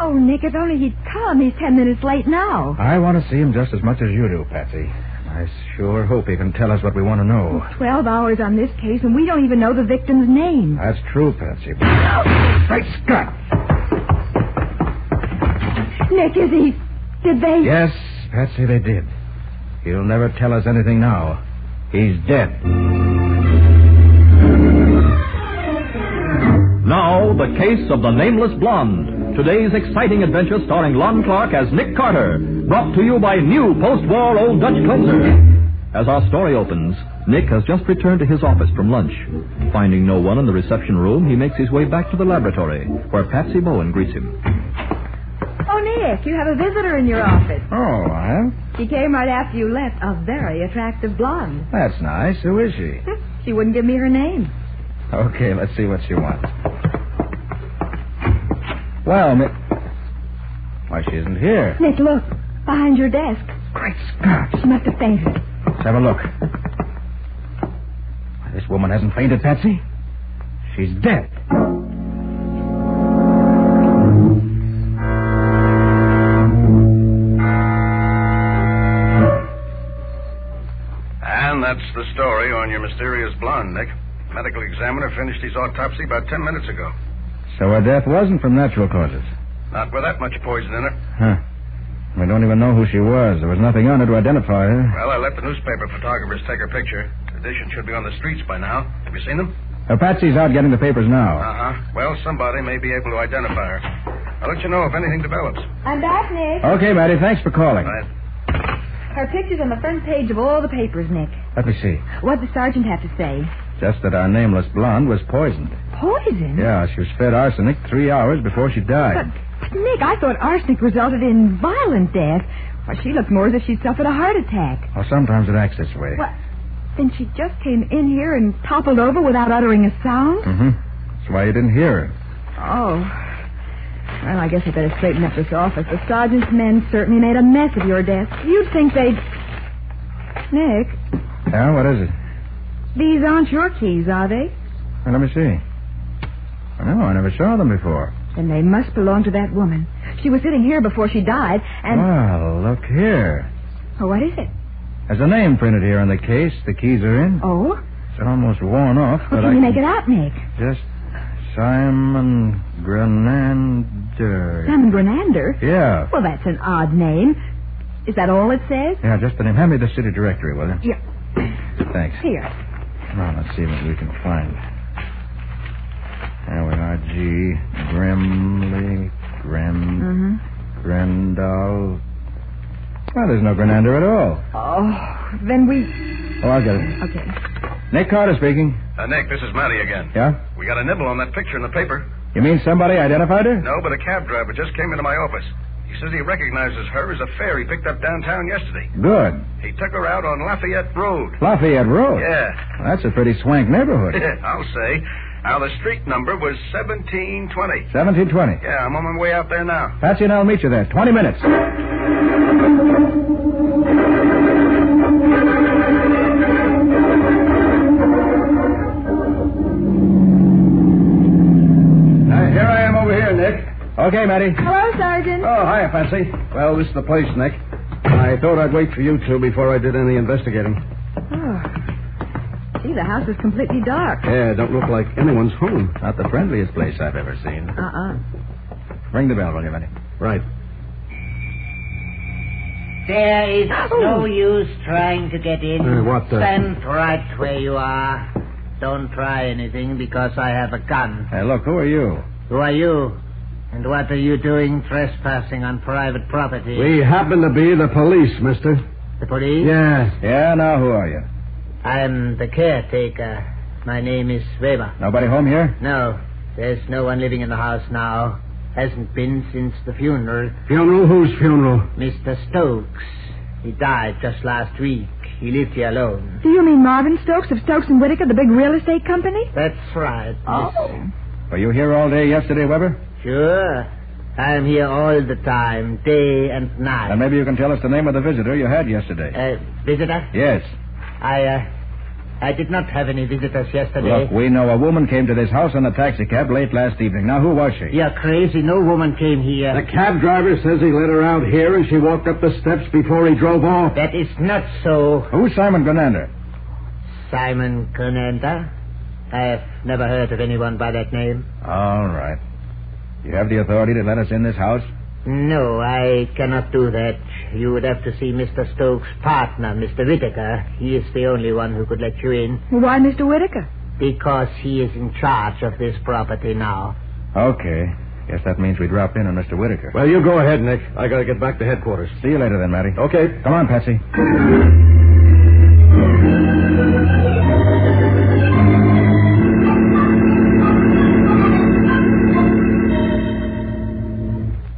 Oh, Nick, if only he'd come. He's 10 minutes late now. I want to see him just as much as you do, Patsy. I sure hope he can tell us what we want to know. 12 hours on this case, and we don't even know the victim's name. That's true, Patsy. Great Scott! Nick, did they... Yes, Patsy, they did. He'll never tell us anything now. He's dead. Now, the case of the Nameless Blonde. Today's exciting adventure starring Lon Clark as Nick Carter, brought to you by new post-war Old Dutch Cleanser. As our story opens, Nick has just returned to his office from lunch. Finding no one in the reception room, he makes his way back to the laboratory, where Patsy Bowen greets him. Oh, Nick, you have a visitor in your office. Oh, I have? She came right after you left, a very attractive blonde. That's nice. Who is she? She wouldn't give me her name. Okay, let's see what she wants. Well, why, she isn't here. Nick, look. Behind your desk. Great Scott. She must have fainted. Let's have a look. This woman hasn't fainted, Patsy. She's dead. And that's the story on your mysterious blonde, Nick. Medical examiner finished his autopsy about 10 minutes ago. So her death wasn't from natural causes? Not with that much poison in her. Huh. We don't even know who she was. There was nothing on her to identify her. Well, I let the newspaper photographers take her picture. The edition should be on the streets by now. Have you seen them? Patsy's out getting the papers now. Uh-huh. Well, somebody may be able to identify her. I'll let you know if anything develops. I'm back, Nick. Okay, Matty, thanks for calling. Right. Her picture's on the front page of all the papers, Nick. Let me see. What'd the sergeant have to say? Just that our nameless blonde was poisoned. Poison? Yeah, she was fed arsenic 3 hours before she died. But, Nick, I thought arsenic resulted in violent death. Well, she looked more as if she'd suffered a heart attack. Well, sometimes it acts this way. Well, then she just came in here and toppled over without uttering a sound? Mm-hmm. That's why you didn't hear her. Oh. Well, I guess I better straighten up this office. The sergeant's men certainly made a mess of your desk. You'd think they'd... Nick? Yeah, what is it? These aren't your keys, are they? Well, let me see. No, I never saw them before. Then they must belong to that woman. She was sitting here before she died, and... Well, look here. Oh, what is it? There's a name printed here on the case the keys are in. Oh? It's almost worn off, but Can you make it out, Nick? Just Simon Grenander. Simon Grenander? Yeah. Well, that's an odd name. Is that all it says? Yeah, just the name. Hand me the city directory, will you? Yeah. Thanks. Here. Come on, let's see what we can find. There we are. G. Grimley. Grendal. Well, there's no Grenander at all. Oh, then we... Oh, I'll get it. Okay. Nick Carter speaking. Nick, this is Matty again. Yeah? We got a nibble on that picture in the paper. You mean somebody identified her? No, but a cab driver just came into my office. He says he recognizes her as a fare he picked up downtown yesterday. Good. He took her out on Lafayette Road. Lafayette Road? Yeah. Well, that's a pretty swank neighborhood. I'll say. Now, the street number was 1720. 1720? Yeah, I'm on my way out there now. Patsy and I'll meet you there. 20 minutes. Here I am over here, Nick. Okay, Matty. Hello, Sergeant. Oh, hiya, Patsy. Well, this is the place, Nick. I thought I'd wait for you two before I did any investigating. Oh. Gee, the house is completely dark. Yeah, don't look like anyone's home. Not the friendliest place I've ever seen. Ring the bell, will you, Matty? Right. There is no use trying to get in. What? Stand right where you are. Don't try anything because I have a gun. Hey, look, who are you? Who are you? And what are you doing trespassing on private property? We happen to be the police, mister. The police? Yeah. Yeah, now who are you? I'm the caretaker. My name is Weber. Nobody home here? No. There's no one living in the house now. Hasn't been since the funeral. Funeral? Whose funeral? Mr. Stokes. He died just last week. He lived here alone. Do you mean Marvin Stokes of Stokes and Whitaker, the big real estate company? That's right. Oh. Were you here all day yesterday, Weber? Sure. I'm here all the time, day and night. And maybe you can tell us the name of the visitor you had yesterday. Visitor? Yes. I did not have any visitors yesterday. Look, we know a woman came to this house in a taxicab late last evening. Now, who was she? You're crazy. No woman came here. The cab driver says he let her out here and she walked up the steps before he drove off. That is not so. Who's Simon Grenander? Simon Grenander? I have never heard of anyone by that name. All right. You have the authority to let us in this house? No, I cannot do that. You would have to see Mr. Stokes' partner, Mr. Whitaker. He is the only one who could let you in. Why Mr. Whitaker? Because he is in charge of this property now. Okay. Guess that means we drop in on Mr. Whitaker. Well, you go ahead, Nick. I gotta get back to headquarters. See you later then, Matty. Okay. Come on, Patsy.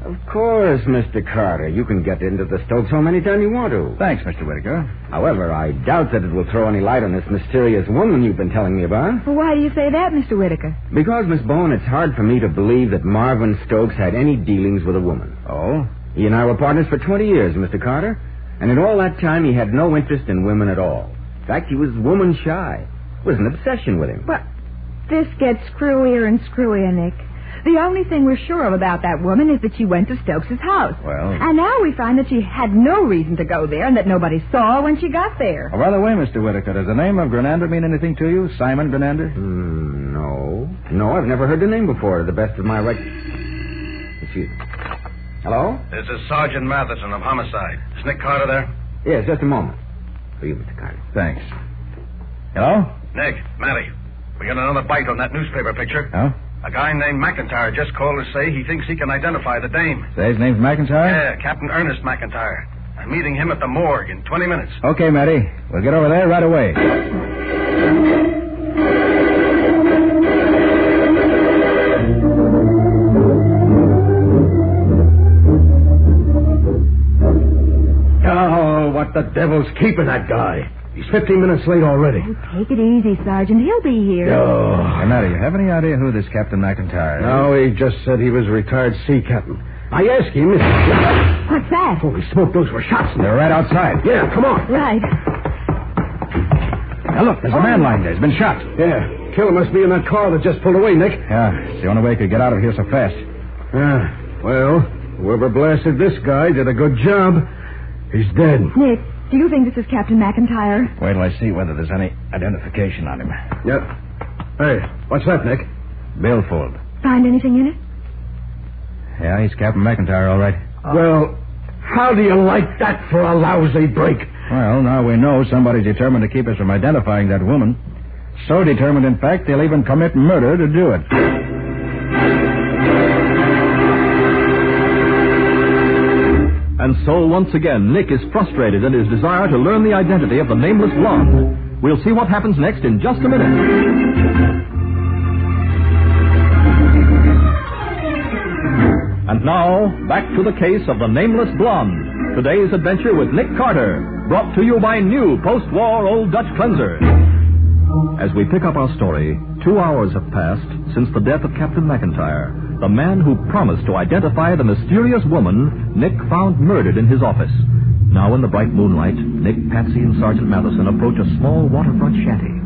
Of course, Mr. Carter. You can get into the Stokes home anytime you want to. Thanks, Mr. Whitaker. However, I doubt that it will throw any light on this mysterious woman you've been telling me about. Well, why do you say that, Mr. Whitaker? Because, Miss Bowen, it's hard for me to believe that Marvin Stokes had any dealings with a woman. Oh? He and I were partners for 20 years, Mr. Carter. And in all that time, he had no interest in women at all. In fact, he was woman shy. It was an obsession with him. Well, this gets screwier and screwier, Nick. The only thing we're sure of about that woman is that she went to Stokes' house. Well... And now we find that she had no reason to go there and that nobody saw her when she got there. Oh, by the way, Mr. Whitaker, does the name of Grenander mean anything to you? Simon Grenander? No. No, I've never heard the name before, to the best of my Excuse me. Hello? This is Sergeant Matheson of Homicide. Is Nick Carter there? Yes, just a moment. For you, Mr. Carter. Thanks. Hello? Nick, Matty, we got another bite on that newspaper picture. Oh? A guy named McIntyre just called to say he thinks he can identify the dame. Say his name's McIntyre? Yeah, Captain Ernest McIntyre. I'm meeting him at the morgue in 20 minutes. Okay, Matty. We'll get over there right away. Oh, what the devil's keeping that guy? He's 15 minutes late already. Oh, take it easy, Sergeant. He'll be here. Oh. Hey, Matty, you have any idea who this Captain McIntyre is? No, he just said he was a retired sea captain. I asked him if... What's that? Holy smoke, those were shots. They're right outside. Yeah, come on. Right. Now, look, there's a man lying there. He's been shot. Yeah, killer must be in that car that just pulled away, Nick. Yeah, it's the only way he could get out of here so fast. Yeah, well, whoever blasted this guy did a good job. He's dead. Nick, do you think this is Captain McIntyre? Wait till I see whether there's any identification on him. Yep. Hey, what's that, Nick? Billfold. Find anything in it? Yeah, he's Captain McIntyre, all right. Well, how do you like that for a lousy break? Well, now we know somebody's determined to keep us from identifying that woman. So determined, in fact, they'll even commit murder to do it. And so, once again, Nick is frustrated in his desire to learn the identity of the nameless blonde. We'll see what happens next in just a minute. And now, back to the case of the nameless blonde. Today's adventure with Nick Carter, brought to you by new post-war Old Dutch Cleanser. As we pick up our story, 2 hours have passed since the death of Captain McIntyre, the man who promised to identify the mysterious woman Nick found murdered in his office. Now in the bright moonlight, Nick, Patsy, and Sergeant Matheson approach a small waterfront shanty.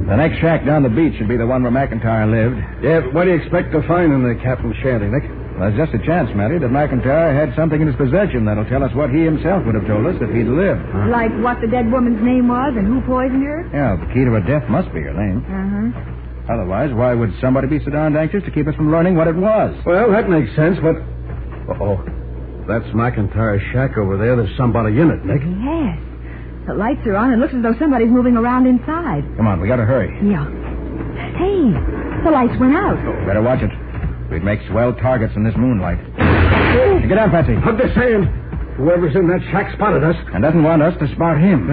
The next shack down the beach should be the one where McIntyre lived. Yeah, but what do you expect to find in the captain's shanty, Nick? Well, there's just a chance, Matty, that McIntyre had something in his possession that'll tell us what he himself would have told us if he'd lived. Like what the dead woman's name was and who poisoned her? Yeah, the key to her death must be her name. Uh-huh. Otherwise, why would somebody be so darned anxious to keep us from learning what it was? Well, that makes sense, but... Uh-oh. That's McIntyre's shack over there. There's somebody in it, Nick. Yes. The lights are on and it looks as though somebody's moving around inside. Come on, we gotta hurry. Yeah. Hey, the lights went out. Better watch it. We'd make swell targets in this moonlight. Hey, get down, Patsy. Hug this hand. Whoever's in that shack spotted us. And doesn't want us to spot him.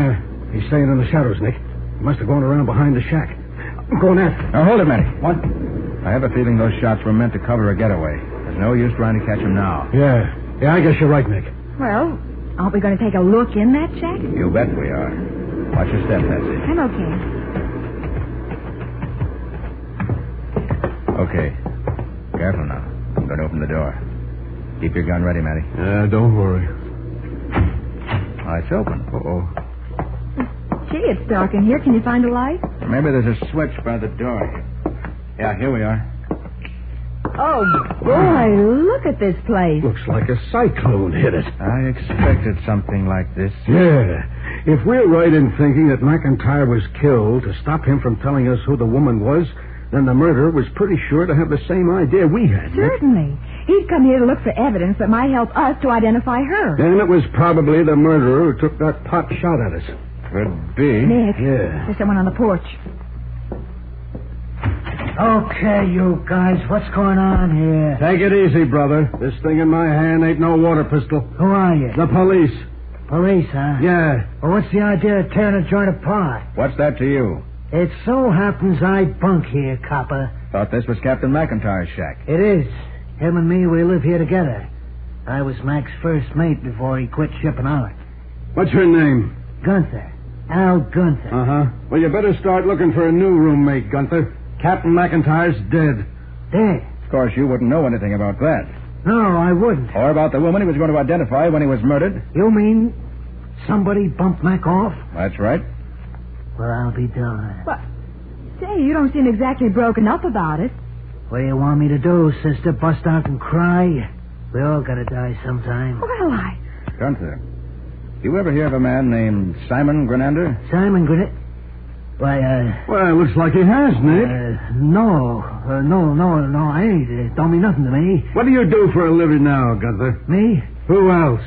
He's staying in the shadows, Nick. He must have gone around behind the shack. I'm going after him. Now, hold it, Matty. What? I have a feeling those shots were meant to cover a getaway. There's no use trying to catch him now. Yeah, I guess you're right, Nick. Well, aren't we going to take a look in that shack? You bet we are. Watch your step, Patsy. I'm okay. Okay. Careful now. I'm going to open the door. Keep your gun ready, Matty. Yeah, don't worry. Oh, it's open. Uh-oh. Gee, it's dark in here. Can you find a light? Maybe there's a switch by the door. Yeah, here we are. Oh, boy, look at this place. Looks like a cyclone hit it. I expected something like this. Yeah. If we're right in thinking that McIntyre was killed to stop him from telling us who the woman was, then the murderer was pretty sure to have the same idea we had. Certainly. He'd come here to look for evidence that might help us to identify her. And it was probably the murderer who took that pot shot at us. Could be. Nick, Yeah. there's someone on the porch. Okay, you guys, what's going on here? Take it easy, brother. This thing in my hand ain't no water pistol. Who are you? The police. Police, huh? Yeah. Well, what's the idea of tearing a joint apart? What's that to you? It so happens I bunk here, copper. Thought this was Captain McIntyre's shack. It is. Him and me, we live here together. I was Mac's first mate before he quit shipping out. What's your name? Gunther. Al Gunther. Uh-huh. Well, you better start looking for a new roommate, Gunther. Captain McIntyre's dead. Dead? Of course, you wouldn't know anything about that. No, I wouldn't. Or about the woman he was going to identify when he was murdered. You mean somebody bumped Mac off? That's right. Well, I'll be darned. What? Say, you don't seem exactly broken up about it. What do you want me to do, sister? Bust out and cry? We all gotta die sometime. Well, Gunther, you ever hear of a man named Simon Grenander? Simon Grenander? Why, Well, it looks like he has, Nick. no, I ain't. It don't mean nothing to me. What do you do for a living now, Gunther? Me? Who else?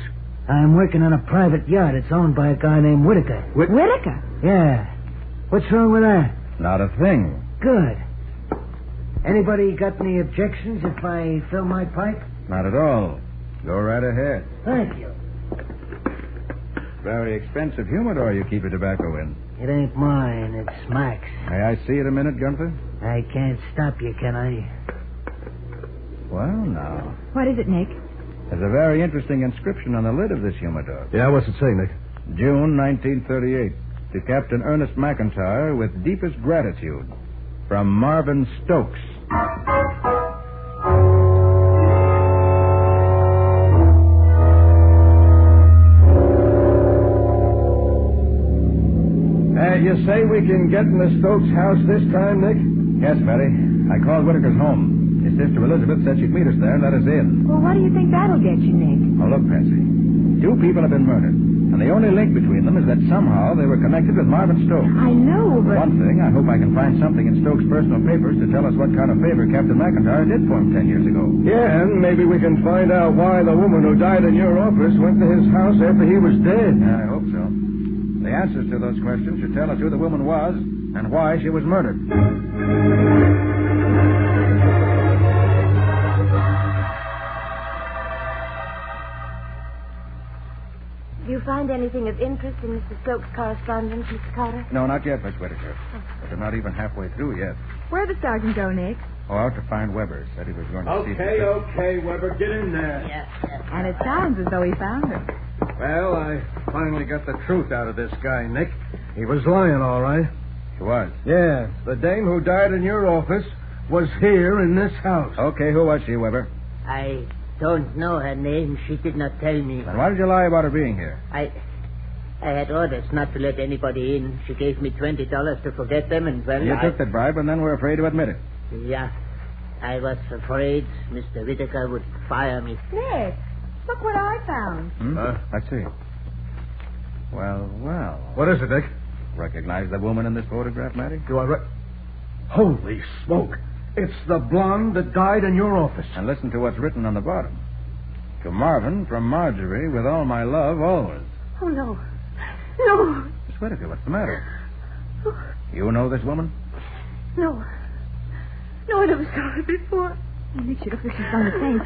I'm working on a private yacht. It's owned by a guy named Whitaker. Whitaker? Yeah. What's wrong with that? Not a thing. Good. Anybody got any objections if I fill my pipe? Not at all. Go right ahead. Thank you. Very expensive humidor you keep your tobacco in. It ain't mine. It's Mac's. May I see it a minute, Gunther? I can't stop you, can I? Well, now. What is it, Nick? There's a very interesting inscription on the lid of this humidor. Yeah, what's it say, Nick? June 1938. To Captain Ernest McIntyre with deepest gratitude. From Marvin Stokes. You say we can get in the Stokes house this time, Nick? Yes, Betty. I called Whitaker's home. His sister Elizabeth said she'd meet us there and let us in. Well, what do you think that'll get you, Nick? Oh, look, Patsy. 2 people have been murdered. And the only link between them is that somehow they were connected with Marvin Stokes. I know, but... One thing, I hope I can find something in Stokes' personal papers to tell us what kind of favor Captain McIntyre did for him 10 years ago. Yeah, and maybe we can find out why the woman who died in your office went to his house after he was dead. Yeah, I hope so. The answers to those questions should tell us who the woman was and why she was murdered. Do you find anything of interest in Mr. Stokes' correspondence, Mr. Carter? No, not yet, Miss Whitaker. But they're not even halfway through yet. Where'd the sergeant go, Nick? Oh, out to find Weber. Said he was going to see... Okay, Weber, get in there. Yes. And it sounds as though he found her. Well, I finally got the truth out of this guy, Nick. He was lying, all right. He was? Yeah, the dame who died in your office was here in this house. Okay, who was she, Weber? I don't know her name. She did not tell me. Then why did you lie about her being here? I had orders not to let anybody in. She gave me $20 to forget them, and well, You took the bribe and then were afraid to admit it. Yeah. I was afraid Mr. Whitaker would fire me. Nick, look what I found. Let's see. Well. What is it, Nick? Recognize the woman in this photograph, Matty? Do I Holy smoke. It's the blonde that died in your office. And listen to what's written on the bottom. To Marvin from Marjorie, with all my love, always. Oh, no. No. Miss Whitaker, what's the matter? You know this woman? No. No, I never saw her before. Nick, she looks like she's done the same.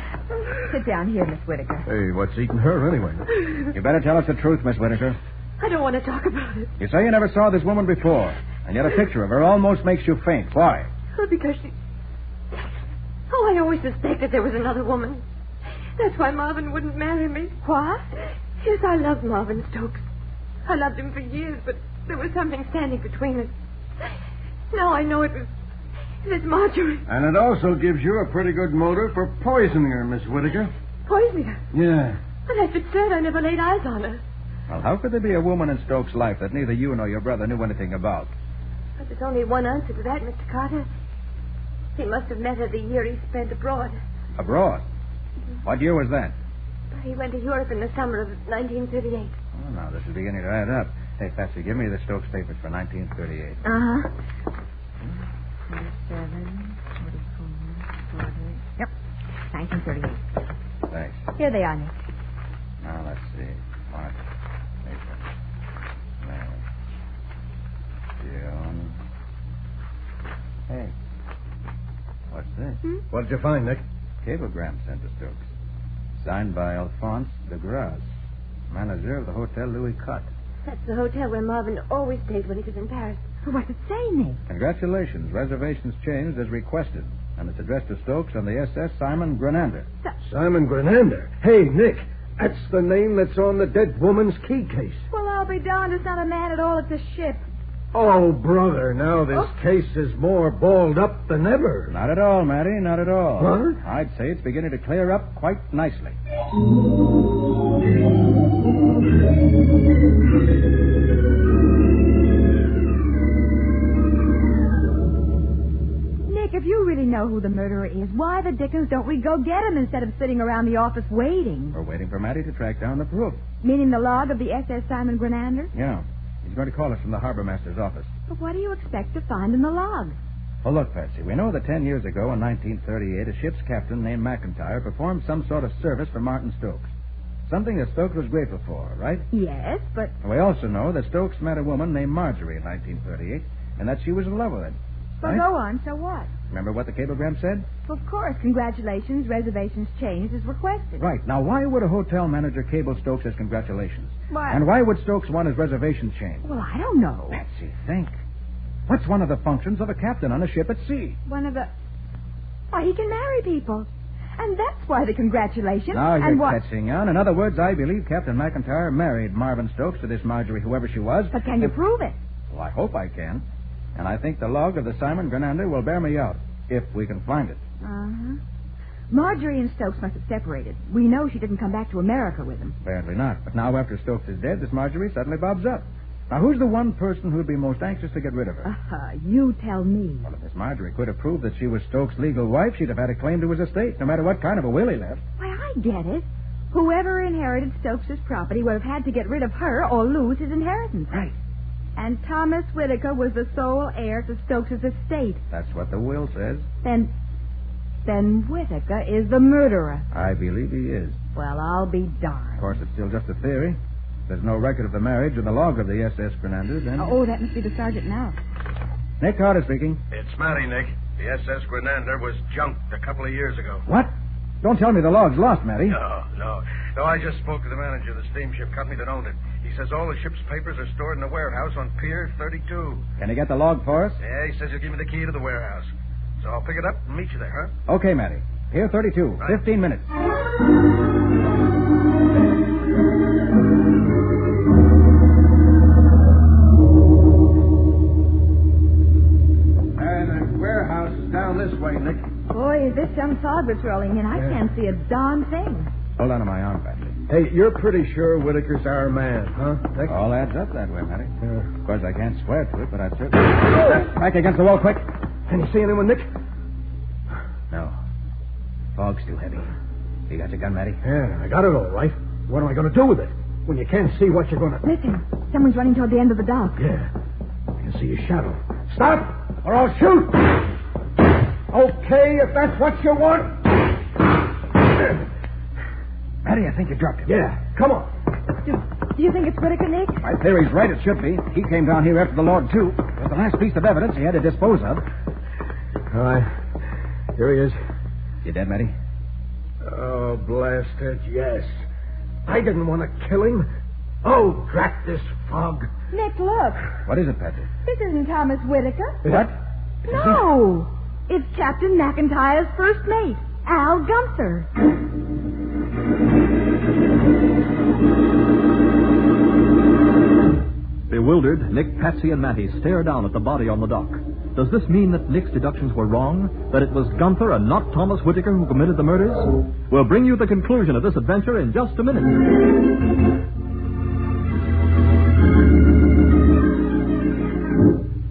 Sit down here, Miss Whitaker. Hey, what's eating her anyway? You better tell us the truth, Miss Whitaker. I don't want to talk about it. You say you never saw this woman before, and yet a picture of her almost makes you faint. Why? Oh, because she... Oh, I always suspected there was another woman. That's why Marvin wouldn't marry me. What? Yes, I loved Marvin Stokes. I loved him for years, but there was something standing between us. Now I know it was Marjorie. And it also gives you a pretty good motive for poisoning her, Miss Whitaker. Poisoning her? Yeah. But that's absurd. I never laid eyes on her. Well, how could there be a woman in Stokes' life that neither you nor your brother knew anything about? But there's only one answer to that, Mr. Carter. He must have met her the year he spent abroad. Abroad? What year was that? He went to Europe in the summer of 1938. Oh, now, this is beginning to add up. Hey, Patsy, give me the Stokes papers for 1938. 47, 44, 48. Yep, 1938. Thanks. Here they are, Nick. Now, let's see. March, April, May, June. Hey, what's this? What did you find, Nick? Cablegram sent to Stokes. Signed by Alphonse de Grasse, manager of the Hotel Louis Cotte. That's the hotel where Marvin always stayed when he was in Paris. What's it say, Nick? Congratulations. Reservations changed as requested. And it's addressed to Stokes on the SS Simon Grenander. Simon Grenander? Hey, Nick, that's the name that's on the dead woman's key case. Well, I'll be darned. It's not a man at all. It's a ship. Oh, brother, now this case is more balled up than ever. Not at all, Matty, not at all. What? I'd say it's beginning to clear up quite nicely. Nick, if you really know who who the murderer is, why the dickens don't we go get him instead of sitting around the office waiting? We're waiting for Matty to track down the proof. Meaning the log of the SS Simon Grenander? Yeah. He's going to call us from the harbor master's office. But what do you expect to find in the log? Well, look, Patsy, we know that 10 years ago, in 1938, a ship's captain named McIntyre performed some sort of service for Martin Stokes. Something that Stokes was grateful for, right? Yes, but... We also know that Stokes met a woman named Marjorie in 1938, and that she was in love with him. Well, right? go on, so what? Remember what the cablegram said? Of course, congratulations, reservations changed as requested. Right. Now, why would a hotel manager cable Stokes his congratulations? Why? And why would Stokes want his reservation changed? Well, I don't know. Patsy, think. What's one of the functions of a captain on a ship at sea? One of the... Why, he can marry people. And that's why the congratulations. Now you're and what... catching on. In other words, I believe Captain McIntyre married Marvin Stokes to this Marjorie, whoever she was. But can you prove it? Well, I hope I can. And I think the log of the Simon Grenander will bear me out, if we can find it. Uh-huh. Marjorie and Stokes must have separated. We know she didn't come back to America with him. Apparently not. But now after Stokes is dead, this Marjorie suddenly bobs up. Now, who's the one person who'd be most anxious to get rid of her? You tell me. Well, if Miss Marjorie could have proved that she was Stokes' legal wife, she'd have had a claim to his estate, no matter what kind of a will he left. Why, I get it. Whoever inherited Stokes' property would have had to get rid of her or lose his inheritance. Right. And Thomas Whitaker was the sole heir to Stokes' estate. That's what the will says. Then Whitaker is the murderer. I believe he is. Well, I'll be darned. Of course, it's still just a theory. There's no record of the marriage or the log of the SS Grenander, then... Oh, that must be the sergeant now. Nick Carter speaking. It's Matty, Nick. The SS Grenander was junked a couple of years ago. What? Don't tell me the log's lost, Matty. No, I just spoke to the manager of the steamship company that owned it. He says all the ship's papers are stored in a warehouse on Pier 32. Can you get the log for us? Yeah, he says he'll give me the key to the warehouse. So I'll pick it up and meet you there, huh? Okay, Matty. Pier 32. Right. 15 minutes. Down this way, Nick. Boy, is this some fog that's rolling in. I can't see a darn thing. Hold on to my arm, Patsy. Hey, you're pretty sure Whitaker's our man, huh? Nick? All adds up that way, Matty. Of course, I can't swear to it, but I'd certainly... Back against the wall, quick. Can you see anyone, Nick? No. Fog's too heavy. You got your gun, Matty? Yeah, I got it all right. What am I going to do with it? When you can't see what you're going to... Listen, someone's running toward the end of the dock. Yeah, I can see a shadow. Stop, or I'll shoot! Okay, if that's what you want. Matty, I think you dropped him. Yeah, come on. Do you think it's Whitaker, Nick? My theory's right, it should be. He came down here after the log, too. It was the last piece of evidence he had to dispose of. All right. Here he is. You dead, Matty? Oh, blast it, yes. I didn't want to kill him. Oh, drat this fog. Nick, look. What is it, Patsy? This isn't Thomas Whitaker. What? No. It's Captain McIntyre's first mate, Al Gunther. Bewildered, Nick, Patsy, and Matty stare down at the body on the dock. Does this mean that Nick's deductions were wrong? That it was Gunther and not Thomas Whitaker who committed the murders? We'll bring you the conclusion of this adventure in just a minute.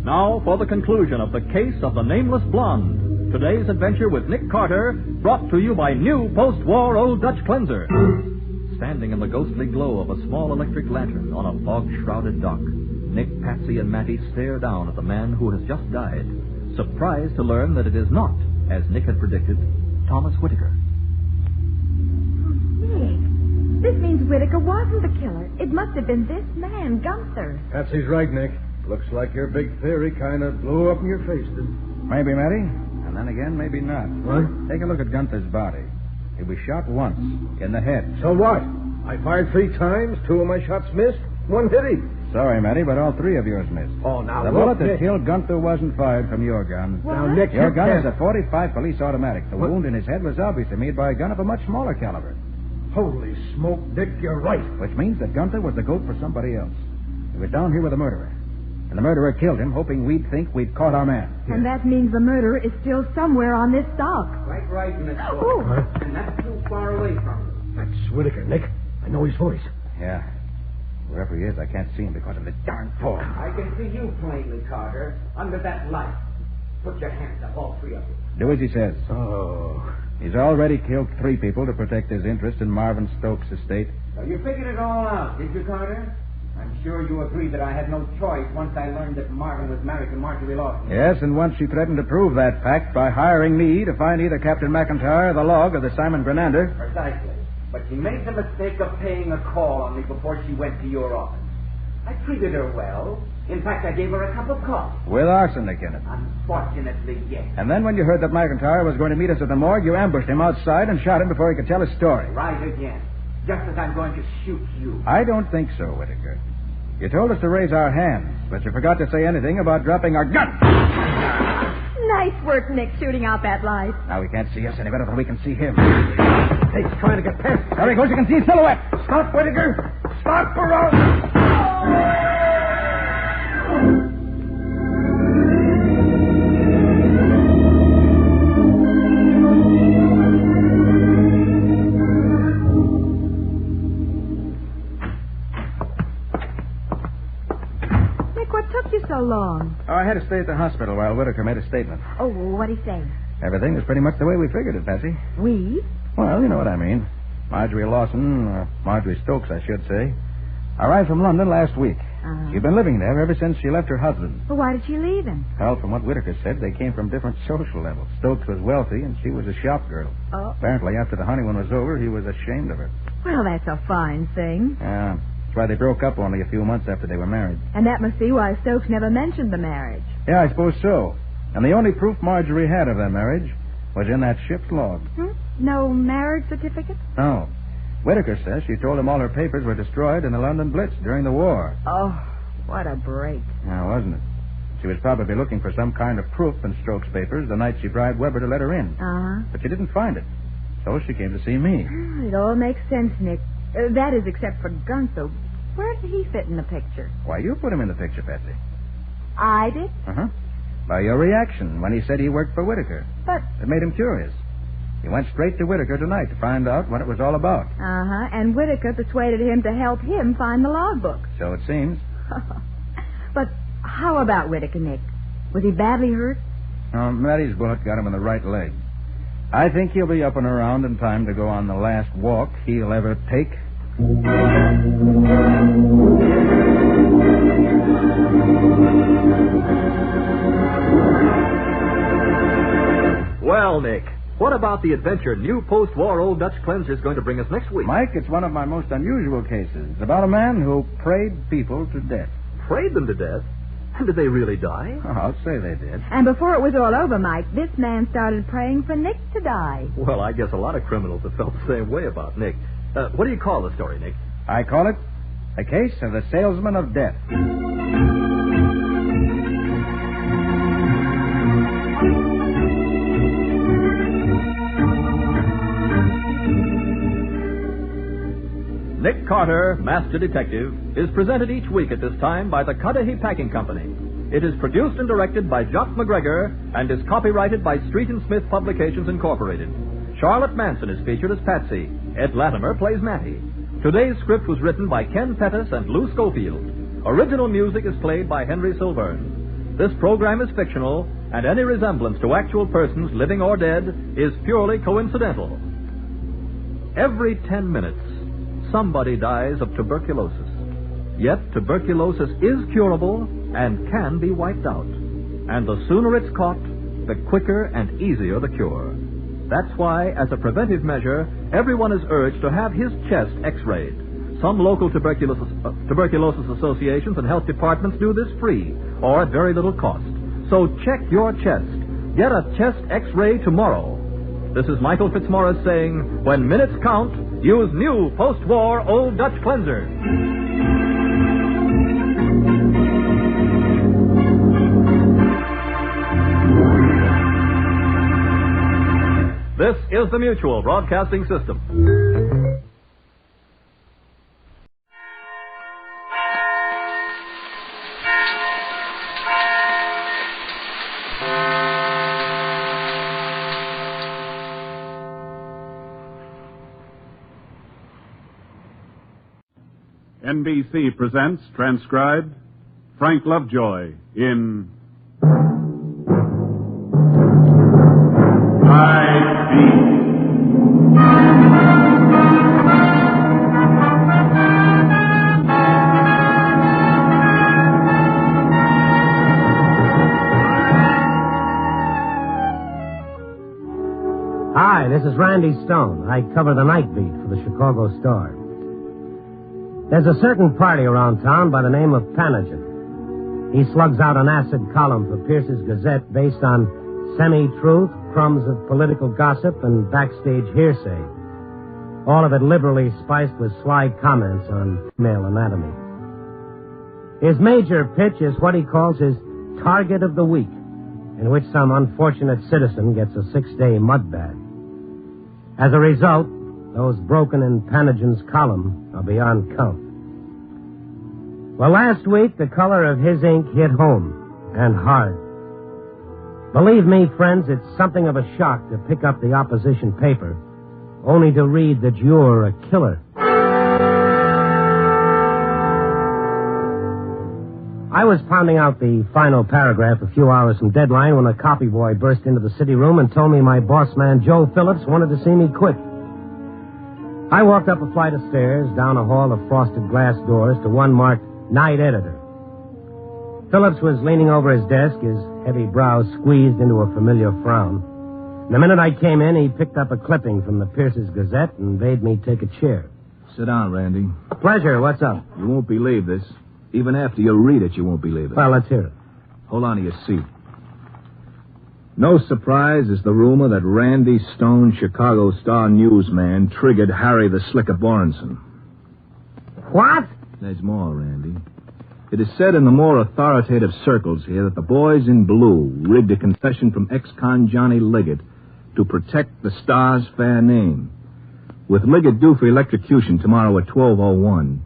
Now for the conclusion of the case of the Nameless Blonde. Today's adventure with Nick Carter, brought to you by new post-war Old Dutch Cleanser. Standing in the ghostly glow of a small electric lantern on a fog-shrouded dock, Nick, Patsy, and Matty stare down at the man who has just died, surprised to learn that it is not, as Nick had predicted, Thomas Whitaker. Nick, this means Whitaker wasn't the killer. It must have been this man, Gunther. Patsy's right, Nick. Looks like your big theory kind of blew up in your face, didn't Maybe, Matty. And then again, maybe not. What? Take a look at Gunther's body. He was shot once, in the head. So what? I fired 3 times, 2 of my shots missed, 1 hit him. Sorry, Matty, but all 3 of yours missed. Oh, now the look, bullet that Nick. killed Gunther wasn't fired from your gun. What? Now, Nick, Your you gun can't- is a .45 police automatic. The What? wound in his head was obviously made by a gun of a much smaller caliber. Holy smoke, Nick, you're right. Which means that Gunther was the goat for somebody else. He was down here with a murderer. And the murderer killed him, hoping we'd think we'd caught our man. And that means the murderer is still somewhere on this dock. Quite right, Miss Oh. Ford. And not too far away from him. That's Whitaker, Nick. I know his voice. Yeah. Wherever he is, I can't see him because of this darn fog. I can see you plainly, Carter, under that light. Put your hands up, all three of you. Do as he says. Oh. He's already killed 3 people to protect his interest in Marvin Stokes' estate. So you figured it all out, did you, Carter? I'm sure you agree that I had no choice once I learned that Marvin was married to Marjorie Lawson. Yes, and once she threatened to prove that fact by hiring me to find either Captain McIntyre, the log, or the Simon Grenander. Precisely. But she made the mistake of paying a call on me before she went to your office. I treated her well. In fact, I gave her a cup of coffee. With arsenic in it. Unfortunately, yes. And then when you heard that McIntyre was going to meet us at the morgue, you ambushed him outside and shot him before he could tell his story. Right again. Just as I'm going to shoot you. I don't think so, Whitaker. You told us to raise our hands, but you forgot to say anything about dropping our gun. Nice work, Nick, shooting out that light. Now he can't see us any better than we can see him. He's trying to get past. There he goes. You can see his silhouette. Stop, Whitaker. Stop for us. So long. Oh, I had to stay at the hospital while Whitaker made a statement. Oh, what'd he say? Everything was pretty much the way we figured it, Patsy. We? Well, you know what I mean. Marjorie Lawson, or Marjorie Stokes, I should say, arrived from London last week. She'd been living there ever since she left her husband. Well, why did she leave him? Well, from what Whitaker said, they came from different social levels. Stokes was wealthy, and she was a shop girl. Oh. Apparently, after the honeymoon was over, he was ashamed of her. Well, that's a fine thing. Yeah. That's why they broke up only a few months after they were married. And that must be why Stokes never mentioned the marriage. Yeah, I suppose so. And the only proof Marjorie had of their marriage was in that ship's log. No marriage certificate? No. Whitaker says she told him all her papers were destroyed in the London Blitz during the war. Oh, what a break. Yeah, wasn't it? She was probably looking for some kind of proof in Stokes' papers the night she bribed Weber to let her in. But she didn't find it. So she came to see me. It all makes sense, Nick. That is, except for Gunso. Where did he fit in the picture? Why, you put him in the picture, Patsy. I did? By your reaction when he said he worked for Whitaker. But... It made him curious. He went straight to Whitaker tonight to find out what it was all about. And Whitaker persuaded him to help him find the logbook. So it seems. But how about Whitaker, Nick? Was he badly hurt? Maddie's bullet got him in the right leg. I think he'll be up and around in time to go on the last walk he'll ever take. Well, Nick, what about the adventure new post-war Old Dutch Cleanser is going to bring us next week? Mike, it's one of my most unusual cases. It's about a man who prayed people to death. Prayed them to death? And did they really die? Oh, I'll say they did. And before it was all over, Mike, this man started praying for Nick to die. Well, I guess a lot of criminals have felt the same way about Nick. What do you call the story, Nick? I call it The Case of the Salesman of Death. Nick Carter, Master Detective, is presented each week at this time by the Cudahy Packing Company. It is produced and directed by Jock McGregor and is copyrighted by Street and Smith Publications Incorporated. Charlotte Manson is featured as Patsy. Ed Latimer plays Mattie. Today's script was written by Ken Pettis and Lou Schofield. Original music is played by Henry Silverne. This program is fictional, and any resemblance to actual persons, living or dead, is purely coincidental. Every 10 minutes, somebody dies of tuberculosis. Yet tuberculosis is curable and can be wiped out. And the sooner it's caught, the quicker and easier the cure. That's why, as a preventive measure, everyone is urged to have his chest x-rayed. Some local tuberculosis associations and health departments do this free or at very little cost. So check your chest. Get a chest x-ray tomorrow. This is Michael Fitzmaurice saying, when minutes count, use new post-war Old Dutch Cleanser. This is the Mutual Broadcasting System. NBC presents, transcribed, Frank Lovejoy in This is Randy Stone. I cover the night beat for the Chicago Star. There's a certain party around town by the name of Panagen. He slugs out an acid column for Pierce's Gazette based on semi-truth, crumbs of political gossip, and backstage hearsay. All of it liberally spiced with sly comments on male anatomy. His major pitch is what he calls his Target of the Week, in which some unfortunate citizen gets a 6-day mud bath. As a result, those broken in Panagen's column are beyond count. Well, last week, the color of his ink hit home, and hard. Believe me, friends, it's something of a shock to pick up the opposition paper, only to read that you're a killer. I was pounding out the final paragraph a few hours from deadline when a copy boy burst into the city room and told me my boss man, Joe Phillips, wanted to see me quick. I walked up a flight of stairs, down a hall of frosted glass doors to one marked Night Editor. Phillips was leaning over his desk, his heavy brows squeezed into a familiar frown. The minute I came in, he picked up a clipping from the Pierce's Gazette and bade me take a chair. Sit down, Randy. Pleasure. What's up? You won't believe this. Even after you read it, you won't believe it. Well, let's hear it. Hold on to your seat. No surprise is the rumor that Randy Stone, Chicago Star newsman, triggered Harry the Slicker Borenson. What? There's more, Randy. It is said in the more authoritative circles here that the boys in blue rigged a confession from ex-con Johnny Liggett to protect the Star's fair name. With Liggett due for electrocution tomorrow at 12:01,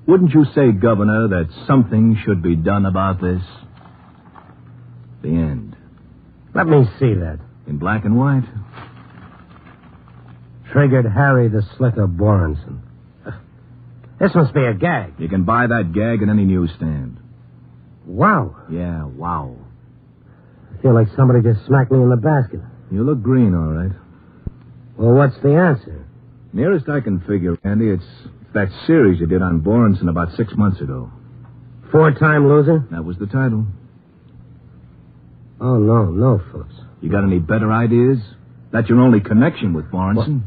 wouldn't you say, Governor, that something should be done about this? The end. Let me see that. In black and white. Triggered Harry the Slicker Borenson. This must be a gag. You can buy that gag at any newsstand. Wow. Yeah, wow. I feel like somebody just smacked me in the basket. You look green, all right. Well, what's the answer? Nearest I can figure, Andy, it's that series you did on Borenson about 6 months ago. 4-time loser? That was the title. Oh, no, Phillips. You got any better ideas? That's your only connection with Borenson.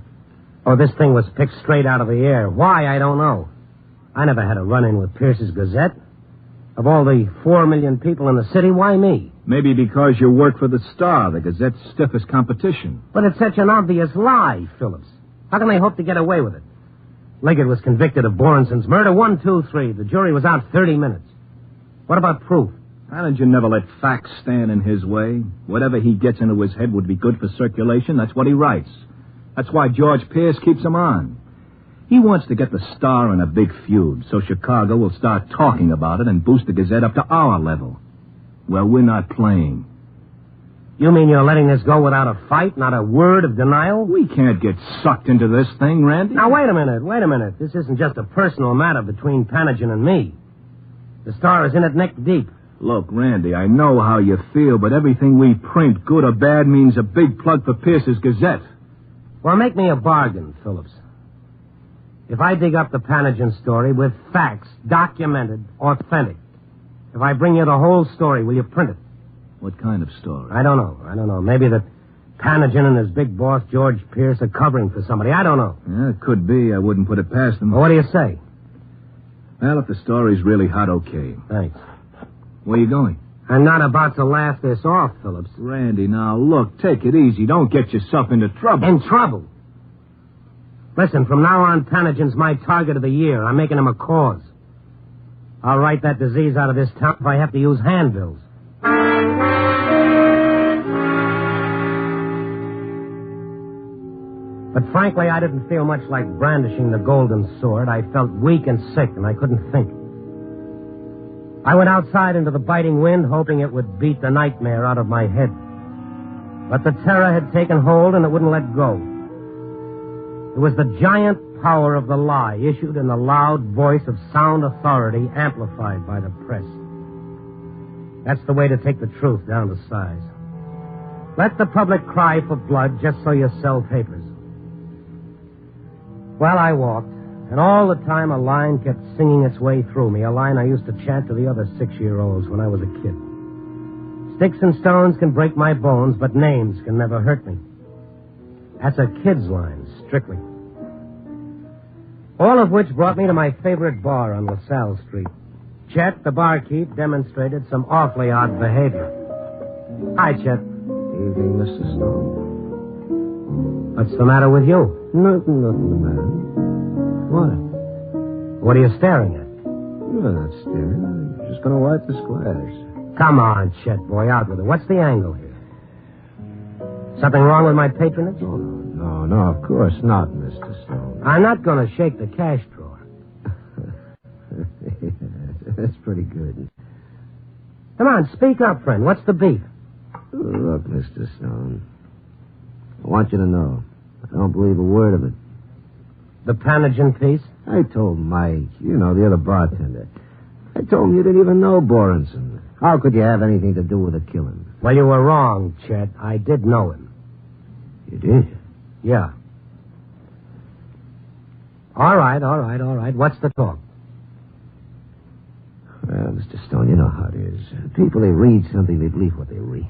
Oh, this thing was picked straight out of the air. Why, I don't know. I never had a run-in with Pierce's Gazette. Of all the 4 million people in the city, why me? Maybe because you work for the Star, the Gazette's stiffest competition. But it's such an obvious lie, Phillips. How can they hope to get away with it? Liggett was convicted of Borenson's murder. 1, 2, 3. The jury was out 30 minutes. What about proof? Panagen never let facts stand in his way. Whatever he gets into his head would be good for circulation. That's what he writes. That's why George Pierce keeps him on. He wants to get the Star in a big feud, so Chicago will start talking about it and boost the Gazette up to our level. Well, we're not playing. You mean you're letting this go without a fight, not a word of denial? We can't get sucked into this thing, Randy. Now, wait a minute. This isn't just a personal matter between Panagen and me. The Star is in it neck deep. Look, Randy, I know how you feel, but everything we print, good or bad, means a big plug for Pierce's Gazette. Well, make me a bargain, Phillips. If I dig up the Panagen story with facts, documented, authentic, if I bring you the whole story, will you print it? What kind of story? I don't know. Maybe that Panagen and his big boss, George Pierce, are covering for somebody. I don't know. Yeah, it could be. I wouldn't put it past them. Well, what do you say? Well, if the story's really hot, okay. Thanks. Where are you going? I'm not about to laugh this off, Phillips. Randy, now, look, take it easy. Don't get yourself into trouble. In trouble? Listen, from now on, Panagen's my target of the year. I'm making him a cause. I'll write that disease out of this town if I have to use handbills. But frankly, I didn't feel much like brandishing the golden sword. I felt weak and sick, and I couldn't think. I went outside into the biting wind, hoping it would beat the nightmare out of my head. But the terror had taken hold, and it wouldn't let go. It was the giant power of the lie, issued in the loud voice of sound authority, amplified by the press. That's the way to take the truth down to size. Let the public cry for blood just so you sell papers. Well, I walked, and all the time a line kept singing its way through me, a line I used to chant to the other 6-year-olds when I was a kid. Sticks and stones can break my bones, but names can never hurt me. That's a kid's line, strictly. All of which brought me to my favorite bar on LaSalle Street. Chet, the barkeep, demonstrated some awfully odd behavior. Hi, Chet. Evening, Mr. Stone. What's the matter with you? Nothing the matter. What? What are you staring at? You're not staring. I'm just going to wipe the squares. Come on, Chet, boy, out with it. What's the angle here? Something wrong with my patronage? Oh, no, of course not, Mr. Stone. I'm not going to shake the cash drawer. That's pretty good. Come on, speak up, friend. What's the beef? Look, Mr. Stone, I want you to know, I don't believe a word of it. The Panagen piece? I told Mike, the other bartender. I told him you didn't even know Borenson. How could you have anything to do with the killing? Well, you were wrong, Chet. I did know him. You did? Yeah. All right. What's the talk? Well, Mr. Stone, you know how it is. People, they read something, they believe what they read.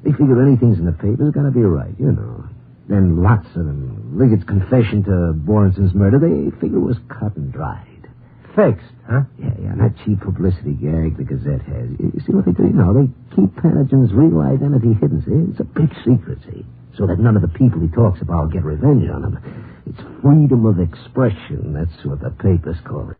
They figure anything's in the paper's got to be right, Then lots of them. Liggett's confession to Borenson's murder, they figure it was cut and dried. Fixed, huh? Yeah, and that cheap publicity gag the Gazette has. You see what they do? They keep Panagen's real identity hidden. See? It's a big secret, see? So that none of the people he talks about get revenge on him. It's freedom of expression. That's what the papers call it.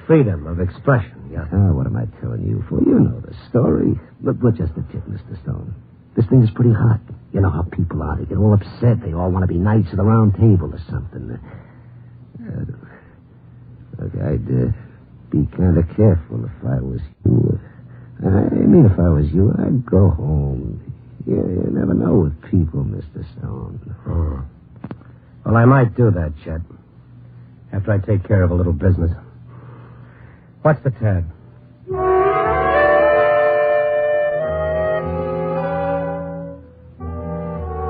Freedom of expression, yeah. What am I telling you for? You know the story. But just a tip, Mr. Stone. This thing is pretty hot. You know how people are. They get all upset. They all want to be knights of the round table or something. Look, I'd be kind of careful if I was you. If I was you, I'd go home. You never know with people, Mr. Stone. Oh. Well, I might do that, Chet. After I take care of a little business. What's the tab?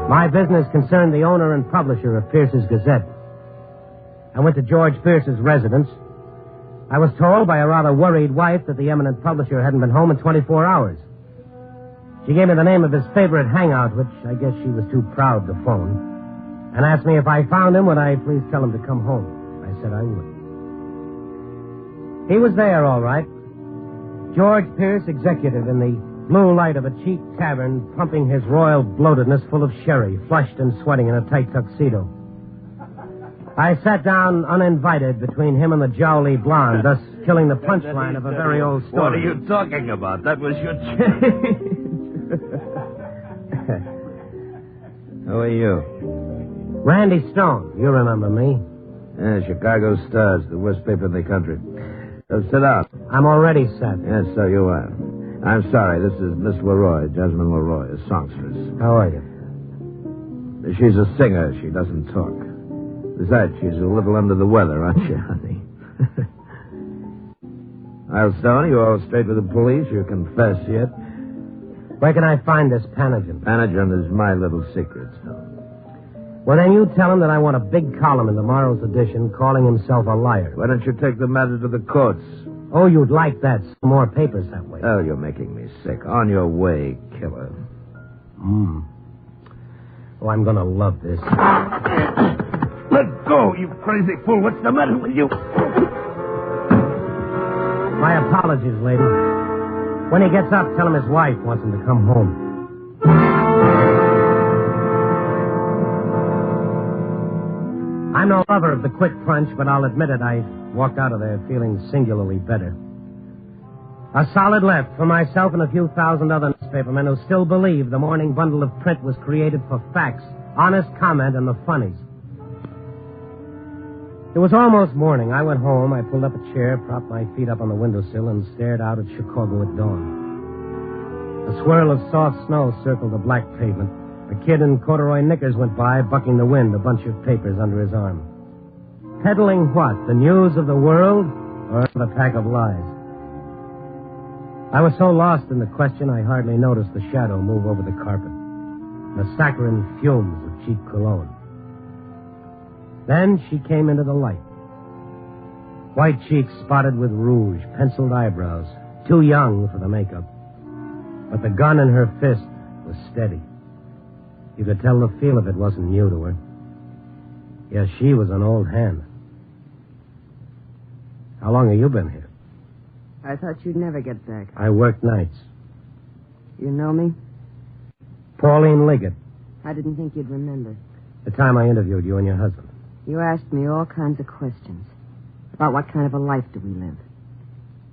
My business concerned the owner and publisher of Pierce's Gazette. I went to George Pierce's residence. I was told by a rather worried wife that the eminent publisher hadn't been home in 24 hours. She gave me the name of his favorite hangout, which I guess she was too proud to phone, and asked me if I found him, would I please tell him to come home. I said I would. He was there, all right. George Pierce, executive in the blue light of a cheap tavern, pumping his royal bloatedness full of sherry, flushed and sweating in a tight tuxedo. I sat down uninvited between him and the jowly blonde, thus killing the punchline of a very old story. What are you talking about? That was your change. Who are you? Randy Stone. You remember me. Yeah, Chicago Stars, the worst paper in the country. So sit down. I'm already sat. Yes, so you are. I'm sorry, this is Miss Leroy, Jasmine Leroy, a songstress. How are you? She's a singer. She doesn't talk. Besides, she's a little under the weather, aren't you, honey? Well, Stone, you all straight with the police? You confess yet? Where can I find this Panagen? Panagen is my little secret, Stone. Well, then you tell him that I want a big column in tomorrow's edition calling himself a liar. Why don't you take the matter to the courts? Oh, you'd like that. Some more papers that way. Oh, you're making me sick. On your way, killer. Oh, I'm going to love this. Let go, you crazy fool. What's the matter with you? My apologies, lady. When he gets up, tell him his wife wants him to come home. I'm no lover of the quick punch, but I'll admit it, I walked out of there feeling singularly better. A solid left for myself and a few thousand other newspapermen who still believe the morning bundle of print was created for facts, honest comment, and the funnies. It was almost morning. I went home. I pulled up a chair, propped my feet up on the windowsill, and stared out at Chicago at dawn. A swirl of soft snow circled the black pavement. A kid in corduroy knickers went by, bucking the wind, a bunch of papers under his arm. Peddling what? The news of the world? Or the pack of lies? I was so lost in the question, I hardly noticed the shadow move over the carpet. The saccharine fumes of cheap cologne. Then she came into the light. White cheeks spotted with rouge, penciled eyebrows, too young for the makeup. But the gun in her fist was steady. You could tell the feel of it wasn't new to her. Yes, she was an old hand. How long have you been here? I thought you'd never get back. I work nights. You know me? Pauline Liggett. I didn't think you'd remember. The time I interviewed you and your husband. You asked me all kinds of questions. About what kind of a life do we live.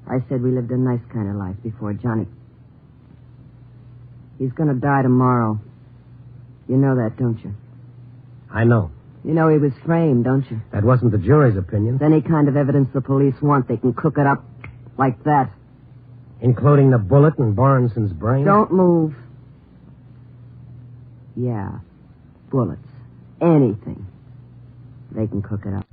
I said we lived a nice kind of life before Johnny. He's going to die tomorrow. You know that, don't you? I know. You know he was framed, don't you? That wasn't the jury's opinion. It's any kind of evidence the police want. They can cook it up like that. Including the bullet in Borenson's brain? Don't move. Yeah. Bullets. Anything. They can cook it up.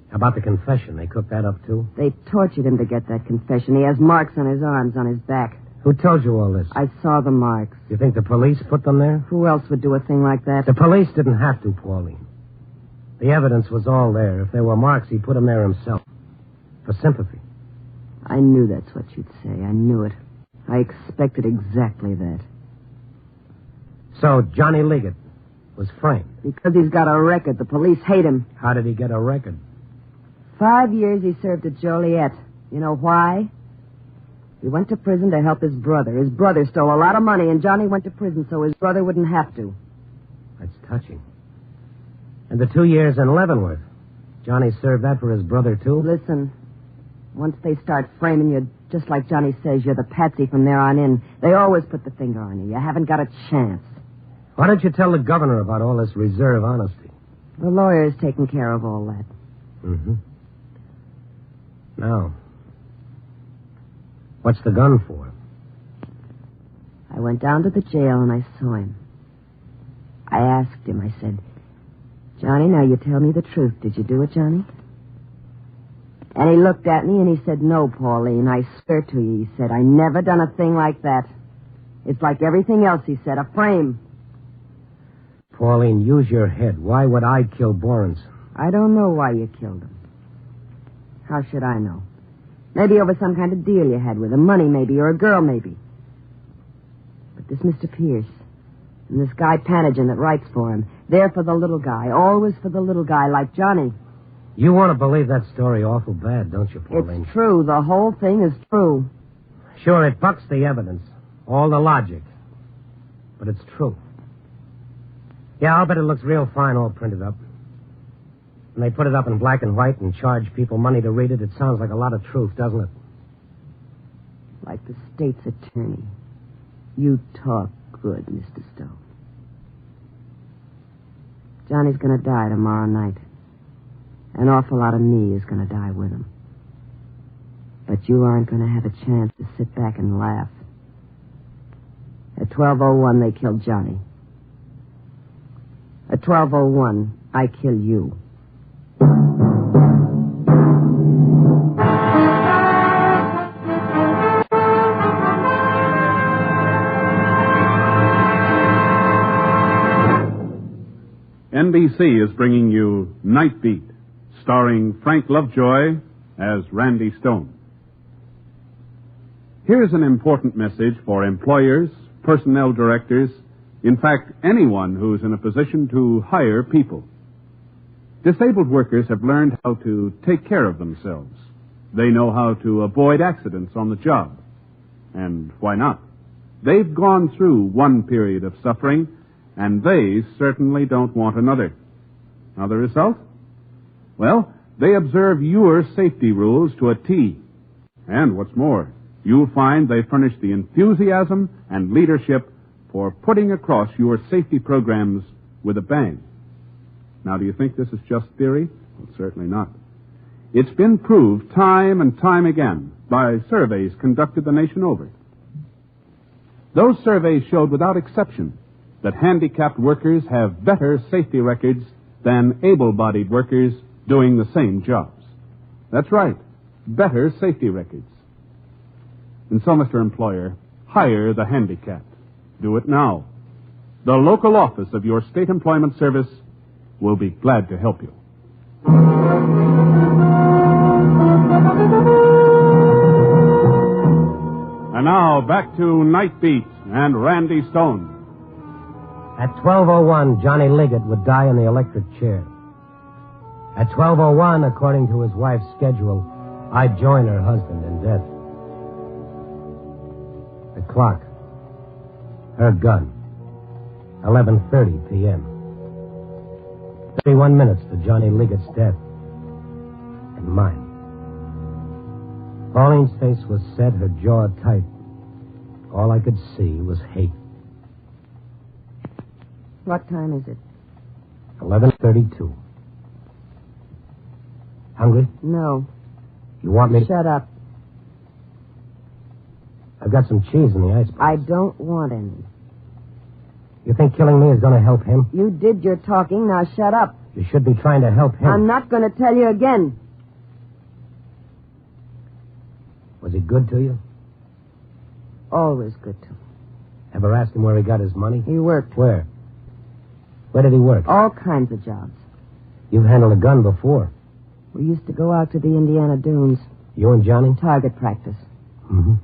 How about the confession? They cooked that up, too? They tortured him to get that confession. He has marks on his arms, on his back. Who told you all this? I saw the marks. You think the police put them there? Who else would do a thing like that? The police didn't have to, Pauline. The evidence was all there. If there were marks, he put them there himself. For sympathy. I knew that's what you'd say. I knew it. I expected exactly that. So Johnny Liggett was framed? Because he's got a record. The police hate him. How did he get a record? 5 years he served at Joliet. You know why? He went to prison to help his brother. His brother stole a lot of money, and Johnny went to prison so his brother wouldn't have to. That's touching. And the 2 years in Leavenworth. Johnny served that for his brother, too? Listen, once they start framing you, just like Johnny says, you're the patsy from there on in. They always put the finger on you. You haven't got a chance. Why don't you tell the governor about all this reserve honesty? The lawyer's taking care of all that. Mm-hmm. Now, what's the gun for? I went down to the jail and I saw him. I asked him, I said, Johnny, now you tell me the truth. Did you do it, Johnny? And he looked at me and he said, no, Pauline, I swear to you, he said, I never done a thing like that. It's like everything else, he said, a frame. Pauline, use your head. Why would I kill Borenson? I don't know why you killed him. How should I know? Maybe over some kind of deal you had with him. Money, maybe, or a girl, maybe. But this Mr. Pierce and this guy Panagen that writes for him, they're for the little guy, always for the little guy like Johnny. You want to believe that story awful bad, don't you, Pauline? It's true. The whole thing is true. Sure, it bucks the evidence. All the logic. But it's true. Yeah, I'll bet it looks real fine all printed up. When they put it up in black and white and charge people money to read it, it sounds like a lot of truth, doesn't it? Like the state's attorney. You talk good, Mr. Stowe. Johnny's going to die tomorrow night. An awful lot of me is going to die with him. But you aren't going to have a chance to sit back and laugh. At 12:01, they killed Johnny. At 12:01, I kill you. NBC is bringing you Night Beat, starring Frank Lovejoy as Randy Stone. Here's an important message for employers, personnel directors, in fact, anyone who's in a position to hire people. Disabled workers have learned how to take care of themselves. They know how to avoid accidents on the job. And why not? They've gone through one period of suffering, and they certainly don't want another. Now, the result? Well, they observe your safety rules to a T. And what's more, you'll find they furnish the enthusiasm and leadership for putting across your safety programs with a bang. Now, do you think this is just theory? Well, certainly not. It's been proved time and time again by surveys conducted the nation over. Those surveys showed without exception that handicapped workers have better safety records than able-bodied workers doing the same jobs. That's right, better safety records. And so, Mr. Employer, hire the handicapped. Do it now. The local office of your state employment service will be glad to help you. And now, back to Night Beat and Randy Stone. At 12:01, Johnny Liggett would die in the electric chair. At 12:01, according to his wife's schedule, I'd join her husband in death. The clock. Her gun. 11:30 p.m. 31 minutes to Johnny Liggett's death. And mine. Pauline's face was set, her jaw tight. All I could see was hate. What time is it? 11:32. Hungry? No. You want me to... Shut up. I've got some cheese in the icebox. I don't want any. You think killing me is going to help him? You did your talking. Now shut up. You should be trying to help him. I'm not going to tell you again. Was he good to you? Always good to me. Ever ask him where he got his money? He worked. Where? Where did he work? All kinds of jobs. You've handled a gun before. We used to go out to the Indiana Dunes. You and Johnny? Target practice. Mm-hmm.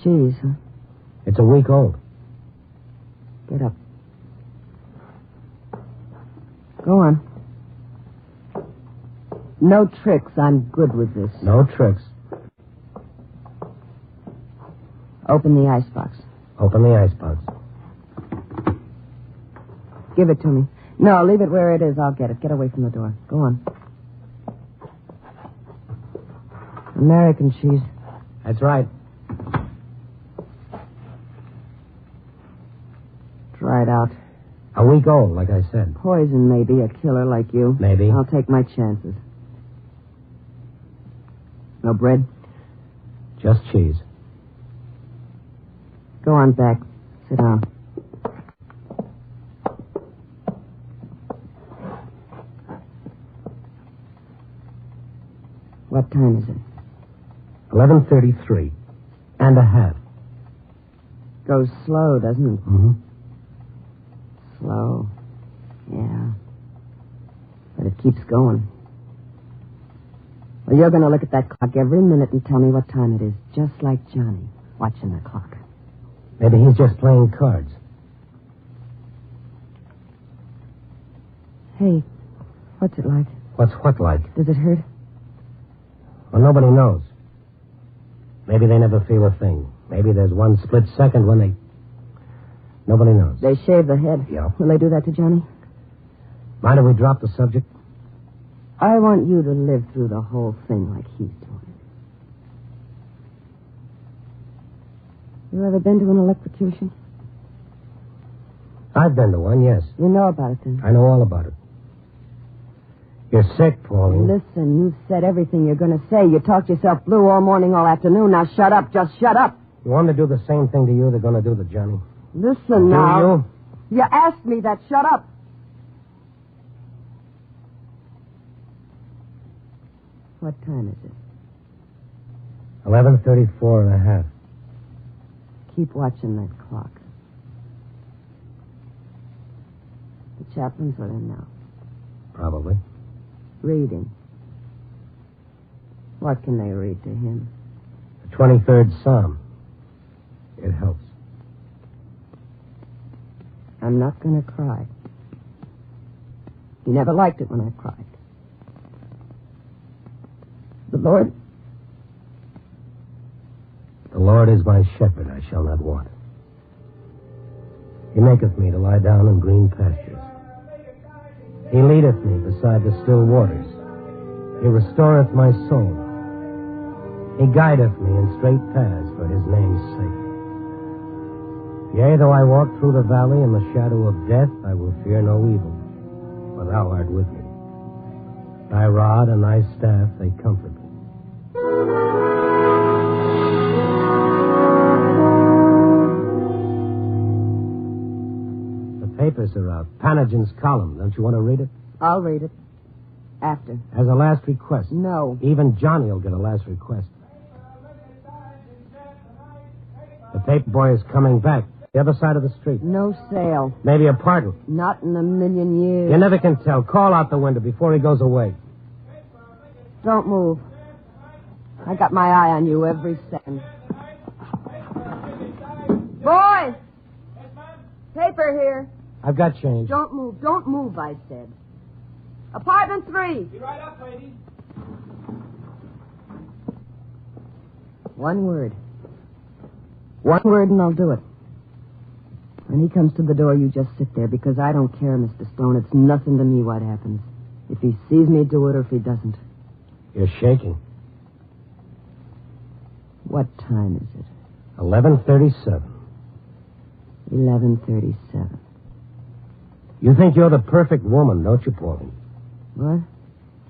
Cheese, huh? It's a week old. Get up. Go on. No tricks. I'm good with this. No tricks. Open the icebox. Open the icebox. Give it to me. No, leave it where it is. I'll get it. Get away from the door. Go on. American cheese. That's right. Dried out. A week old, like I said. Poison, maybe. A killer like you. Maybe. I'll take my chances. No bread? Just cheese. Go on back. Sit down. What time is it? 11:33. And a half. Goes slow, doesn't it? Mm-hmm. Slow. Yeah. But it keeps going. Well, you're going to look at that clock every minute and tell me what time it is, just like Johnny, watching the clock. Maybe he's just playing cards. Hey, what's it like? What's what like? Does it hurt? Well, nobody knows. Maybe they never feel a thing. Maybe there's one split second when they... Nobody knows. They shave the head. Yeah. Will they do that to Johnny? Mind if we drop the subject? I want you to live through the whole thing like he's doing. You ever been to an electrocution? I've been to one, yes. You know about it, then? I know all about it. You're sick, Pauline. Listen, you've said everything you're going to say. You talked yourself blue all morning, all afternoon. Now shut up. Just shut up. You want them to do the same thing to you they're going to do to Johnny? Listen now. Do you? You asked me that. Shut up. What time is it? 11:34 and a half. Keep watching that clock. The chaplain's with him now. Probably. Reading. What can they read to him? The 23rd Psalm. It helps. I'm not going to cry. He never liked it when I cried. The Lord? The Lord is my shepherd, I shall not want. He maketh me to lie down in green pastures. He leadeth me beside the still waters. He restoreth my soul. He guideth me in straight paths for his name's sake. Yea, though I walk through the valley in the shadow of death, I will fear no evil, for thou art with me. Thy rod and thy staff, they comfort me. The papers are out. Panagin's column. Don't you want to read it? I'll read it. After. As a last request. No. Even Johnny will get a last request. The paper boy is coming back. The other side of the street. No sale. Maybe a pardon. Not in a million years. You never can tell. Call out the window before he goes away. Don't move. I got my eye on you every second. Boy! Paper here. I've got change. Don't move. Don't move, I said. Apartment 3. Be right up, lady. One word. One word and I'll do it. When he comes to the door, you just sit there, because I don't care, Mr. Stone. It's nothing to me what happens. If he sees me do it or if he doesn't. You're shaking. What time is it? 11:37. 11:37. You think you're the perfect woman, don't you, Pauline? What?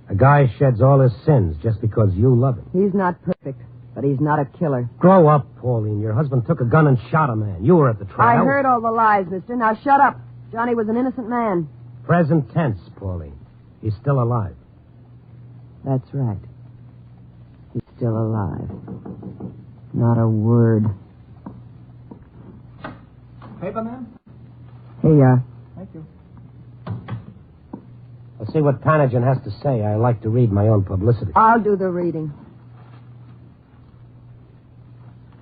A guy sheds all his sins just because you love him. He's not perfect, but he's not a killer. Grow up, Pauline. Your husband took a gun and shot a man. You were at the trial. I heard all the lies, mister. Now shut up. Johnny was an innocent man. Present tense, Pauline. He's still alive. That's right. He's still alive. Not a word. Paper, man? Here you are. Thank you. Let's see what Panagen has to say. I like to read my own publicity. I'll do the reading.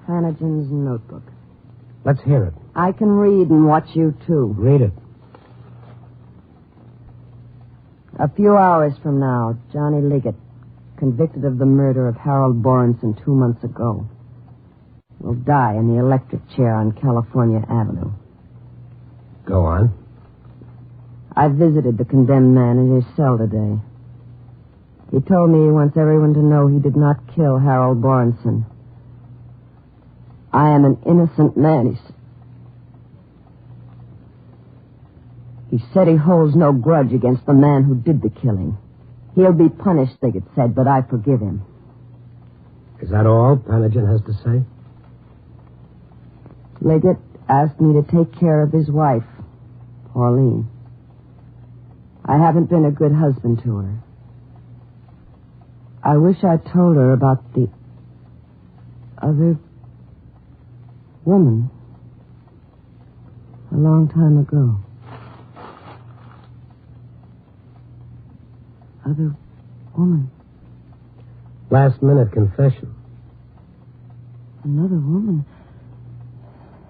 Panagen's notebook. Let's hear it. I can read and watch you, too. Read it. A few hours from now, Johnny Liggett, convicted of the murder of Harold Borenson 2 months ago, will die in the electric chair on California Avenue. Go on. I visited the condemned man in his cell today. He told me he wants everyone to know he did not kill Harold Borenson. I am an innocent man, he said he holds no grudge against the man who did the killing. He'll be punished, Liggett said, but I forgive him. Is that all Panagen has to say? Liggett asked me to take care of his wife, Pauline. I haven't been a good husband to her. I wish I told her about the other woman a long time ago. Other woman. Last minute confession. Another woman.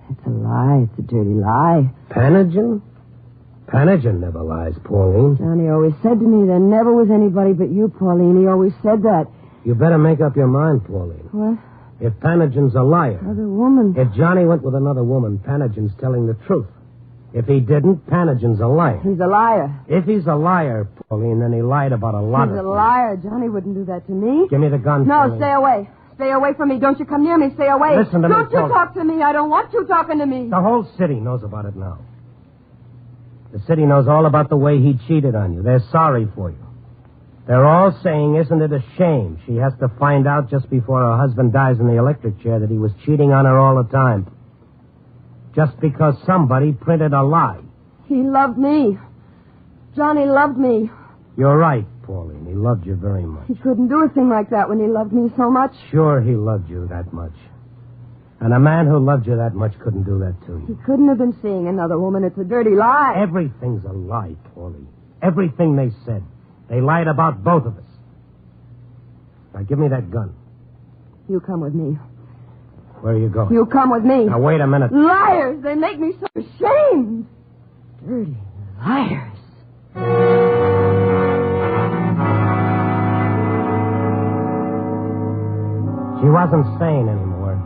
It's a lie. It's a dirty lie. Panagen? Panagen never lies, Pauline. Johnny always said to me there never was anybody but you, Pauline. He always said that. You better make up your mind, Pauline. What? If Panagen's a liar. Other woman. If Johnny went with another woman, Panagen's telling the truth. If he didn't, Panagen's a liar. He's a liar. If he's a liar, Pauline, then he lied about a lot of He's a things. liar. Johnny wouldn't do that to me. Give me the gun, No, Pauline. stay away. Stay away from me. Don't you come near me. Stay away. Listen to me, Don't you Pauline. talk to me. I don't want you talking to me. The whole city knows about it now. The city knows all about the way he cheated on you. They're sorry for you. They're all saying, isn't it a shame she has to find out just before her husband dies in the electric chair that he was cheating on her all the time. Just because somebody printed a lie. He loved me. Johnny loved me. You're right, Pauline. He loved you very much. He couldn't do a thing like that when he loved me so much. Sure, he loved you that much. And a man who loved you that much couldn't do that to you. He couldn't have been seeing another woman. It's a dirty lie. Everything's a lie, Pauline. Everything they said. They lied about both of us. Now, give me that gun. You come with me. Where are you going? You come with me. Now, wait a minute. Liars! They make me so ashamed. Dirty liars. She wasn't sane anymore.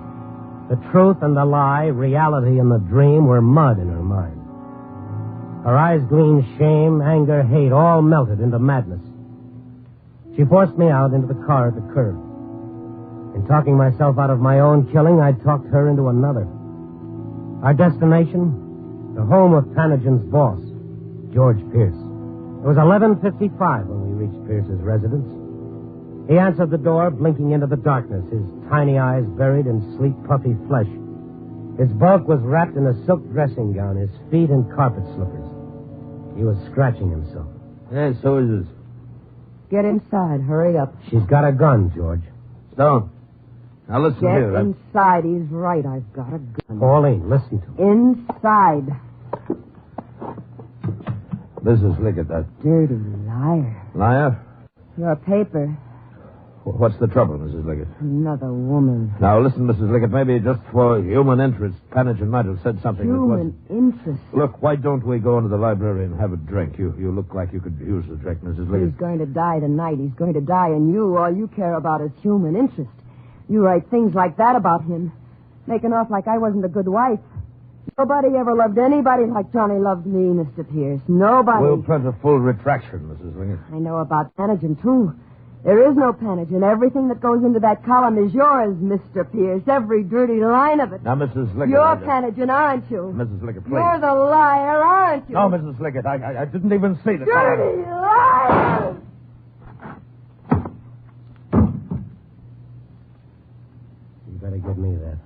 The truth and the lie, reality and the dream were mud in her mind. Her eyes gleamed shame, anger, hate, all melted into madness. She forced me out into the car at the curb. In talking myself out of my own killing, I talked her into another. Our destination? The home of Panagen's boss, George Pierce. It was 11:55 when we reached Pierce's residence. He answered the door, blinking into the darkness, his tiny eyes buried in sleek, puffy flesh. His bulk was wrapped in a silk dressing gown, his feet in carpet slippers. He was scratching himself. Yes, so is this. Get inside. Hurry up. She's got a gun, George. Stone. Now listen Get here. inside. He's right. I've got a gun. Pauline, listen to me. Inside. This is Liggett, that Dirty liar. liar. Your paper. What's the trouble, Mrs. Liggett? Another woman. Now, listen, Mrs. Liggett, maybe just for human interest, Panagen might have said something that wasn't... Human interest? Look, why don't we go into the library and have a drink? You look like you could use the drink, Mrs. Liggett. He's going to die tonight. He's going to die, and all you care about is human interest. You write things like that about him, making off like I wasn't a good wife. Nobody ever loved anybody like Johnny loved me, Mr. Pierce. Nobody. We'll print a full retraction, Mrs. Liggett. I know about Panagen, too. There is no Panagen. Everything that goes into that column is yours, Mr. Pierce. Every dirty line of it. Now, Mrs. Liggett... You're Panagen, aren't you? Mrs. Liggett, please. You're the liar, aren't you? No, Mrs. Liggett, I didn't even see the... Dirty liar! You better give me that.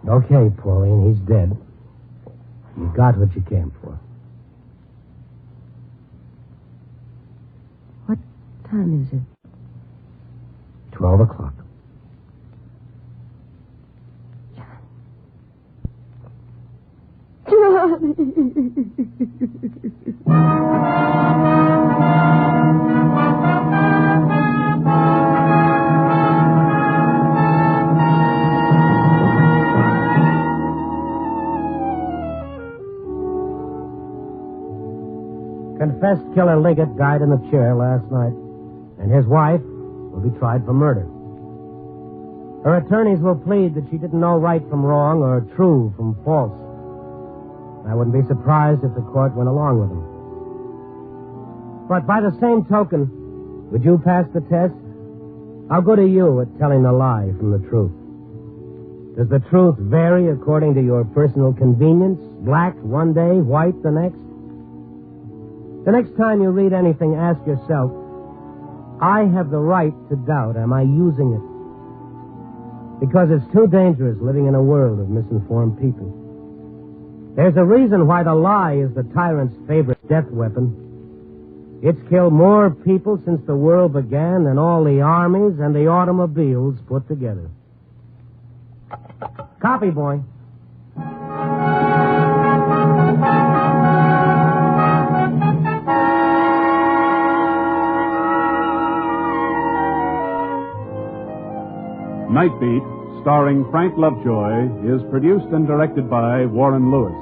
Okay, Pauline, he's dead. You got what you came for. What time is it? 12 o'clock. Confessed killer Liggett died in the chair last night, and his wife will be tried for murder. Her attorneys will plead that she didn't know right from wrong or true from false. I wouldn't be surprised if the court went along with them. But by the same token, would you pass the test? How good are you at telling the lie from the truth? Does the truth vary according to your personal convenience? Black one day, white the next? The next time you read anything, ask yourself, I have the right to doubt. Am I using it? Because it's too dangerous living in a world of misinformed people. There's a reason why the lie is the tyrant's favorite death weapon. It's killed more people since the world began than all the armies and the automobiles put together. Copy, boy. Night Beat, starring Frank Lovejoy, is produced and directed by Warren Lewis.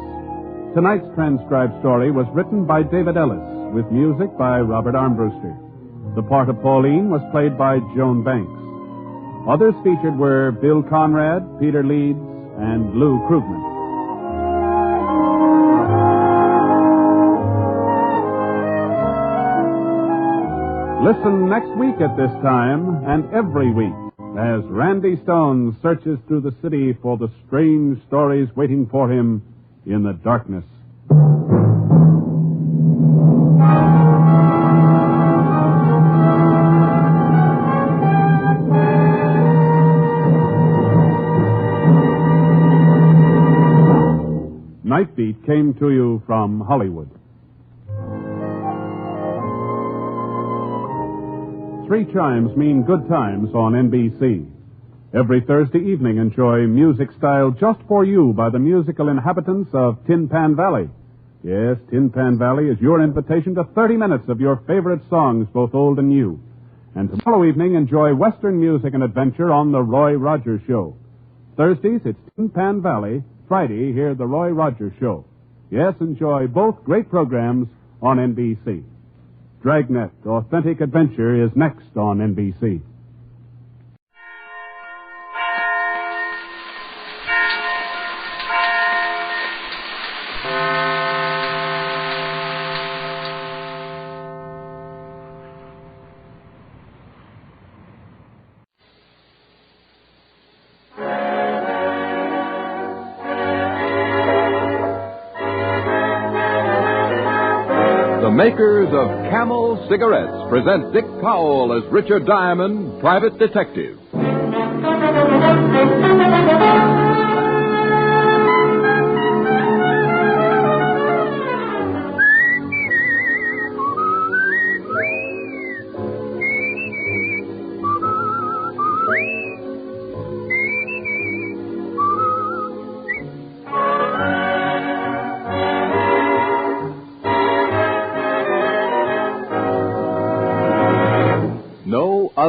Tonight's transcribed story was written by David Ellis, with music by Robert Armbruster. The part of Pauline was played by Joan Banks. Others featured were Bill Conrad, Peter Leeds, and Lou Krugman. Listen next week at this time and every week as Randy Stone searches through the city for the strange stories waiting for him in the darkness. Night Beat came to you from Hollywood. 3 chimes mean good times on NBC. Every Thursday evening, enjoy music style just for you by the musical inhabitants of Tin Pan Valley. Yes, Tin Pan Valley is your invitation to 30 minutes of your favorite songs, both old and new. And tomorrow evening, enjoy Western music and adventure on The Roy Rogers Show. Thursdays, it's Tin Pan Valley. Friday, hear The Roy Rogers Show. Yes, enjoy both great programs on NBC. Dragnet, Authentic Adventure, is next on NBC. The makers of Camel Cigarettes present Dick Powell as Richard Diamond, private detective.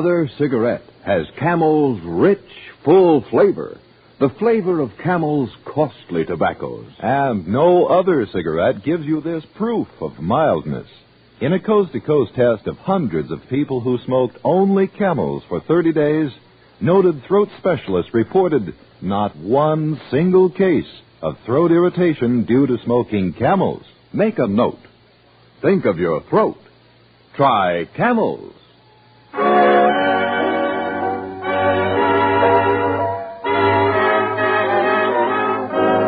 other cigarette has Camel's rich, full flavor, the flavor of Camel's costly tobaccos. And no other cigarette gives you this proof of mildness. In a coast-to-coast test of hundreds of people who smoked only Camels for 30 days, noted throat specialists reported not one single case of throat irritation due to smoking Camels. Make a note. Think of your throat. Try Camels.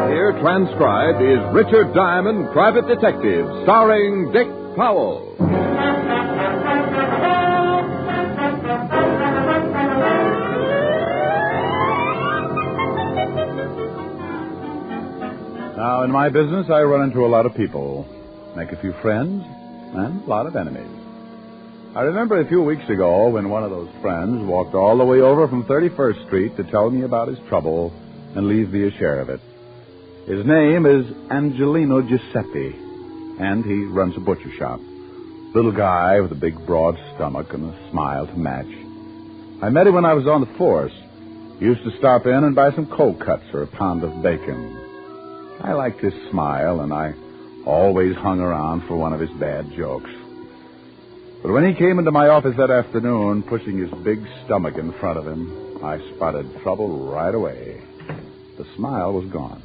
Here transcribed is Richard Diamond, Private Detective, starring Dick Powell. Now, in my business, I run into a lot of people, make a few friends, and a lot of enemies. I remember a few weeks ago when one of those friends walked all the way over from 31st Street to tell me about his trouble and leave me a share of it. His name is Angelino Giuseppe, and he runs a butcher shop. Little guy with a big, broad stomach and a smile to match. I met him when I was on the force. He used to stop in and buy some cold cuts or a pound of bacon. I liked his smile, and I always hung around for one of his bad jokes. But when he came into my office that afternoon, pushing his big stomach in front of him, I spotted trouble right away. The smile was gone.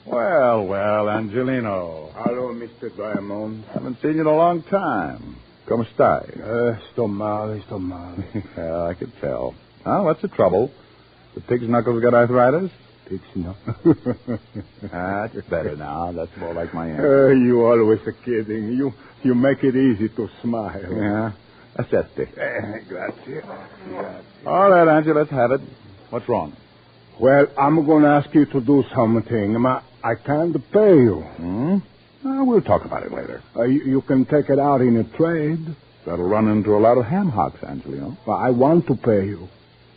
Well, Angelino. Hello, Mr. Diamond. Haven't seen you in a long time. Come stai? Sto male. Yeah, I could tell. Oh, what's the trouble? The pig's knuckles got arthritis? Pig's knuckles? That's better now. That's more like my answer. You always are kidding. You make it easy to smile. Yeah. Accette. Grazie. All right, Angel, let's have it. What's wrong? Well, I'm going to ask you to do something. I can't pay you. We'll talk about it later. You can take it out in a trade. That'll run into a lot of ham hocks, Angelino. Well, I want to pay you.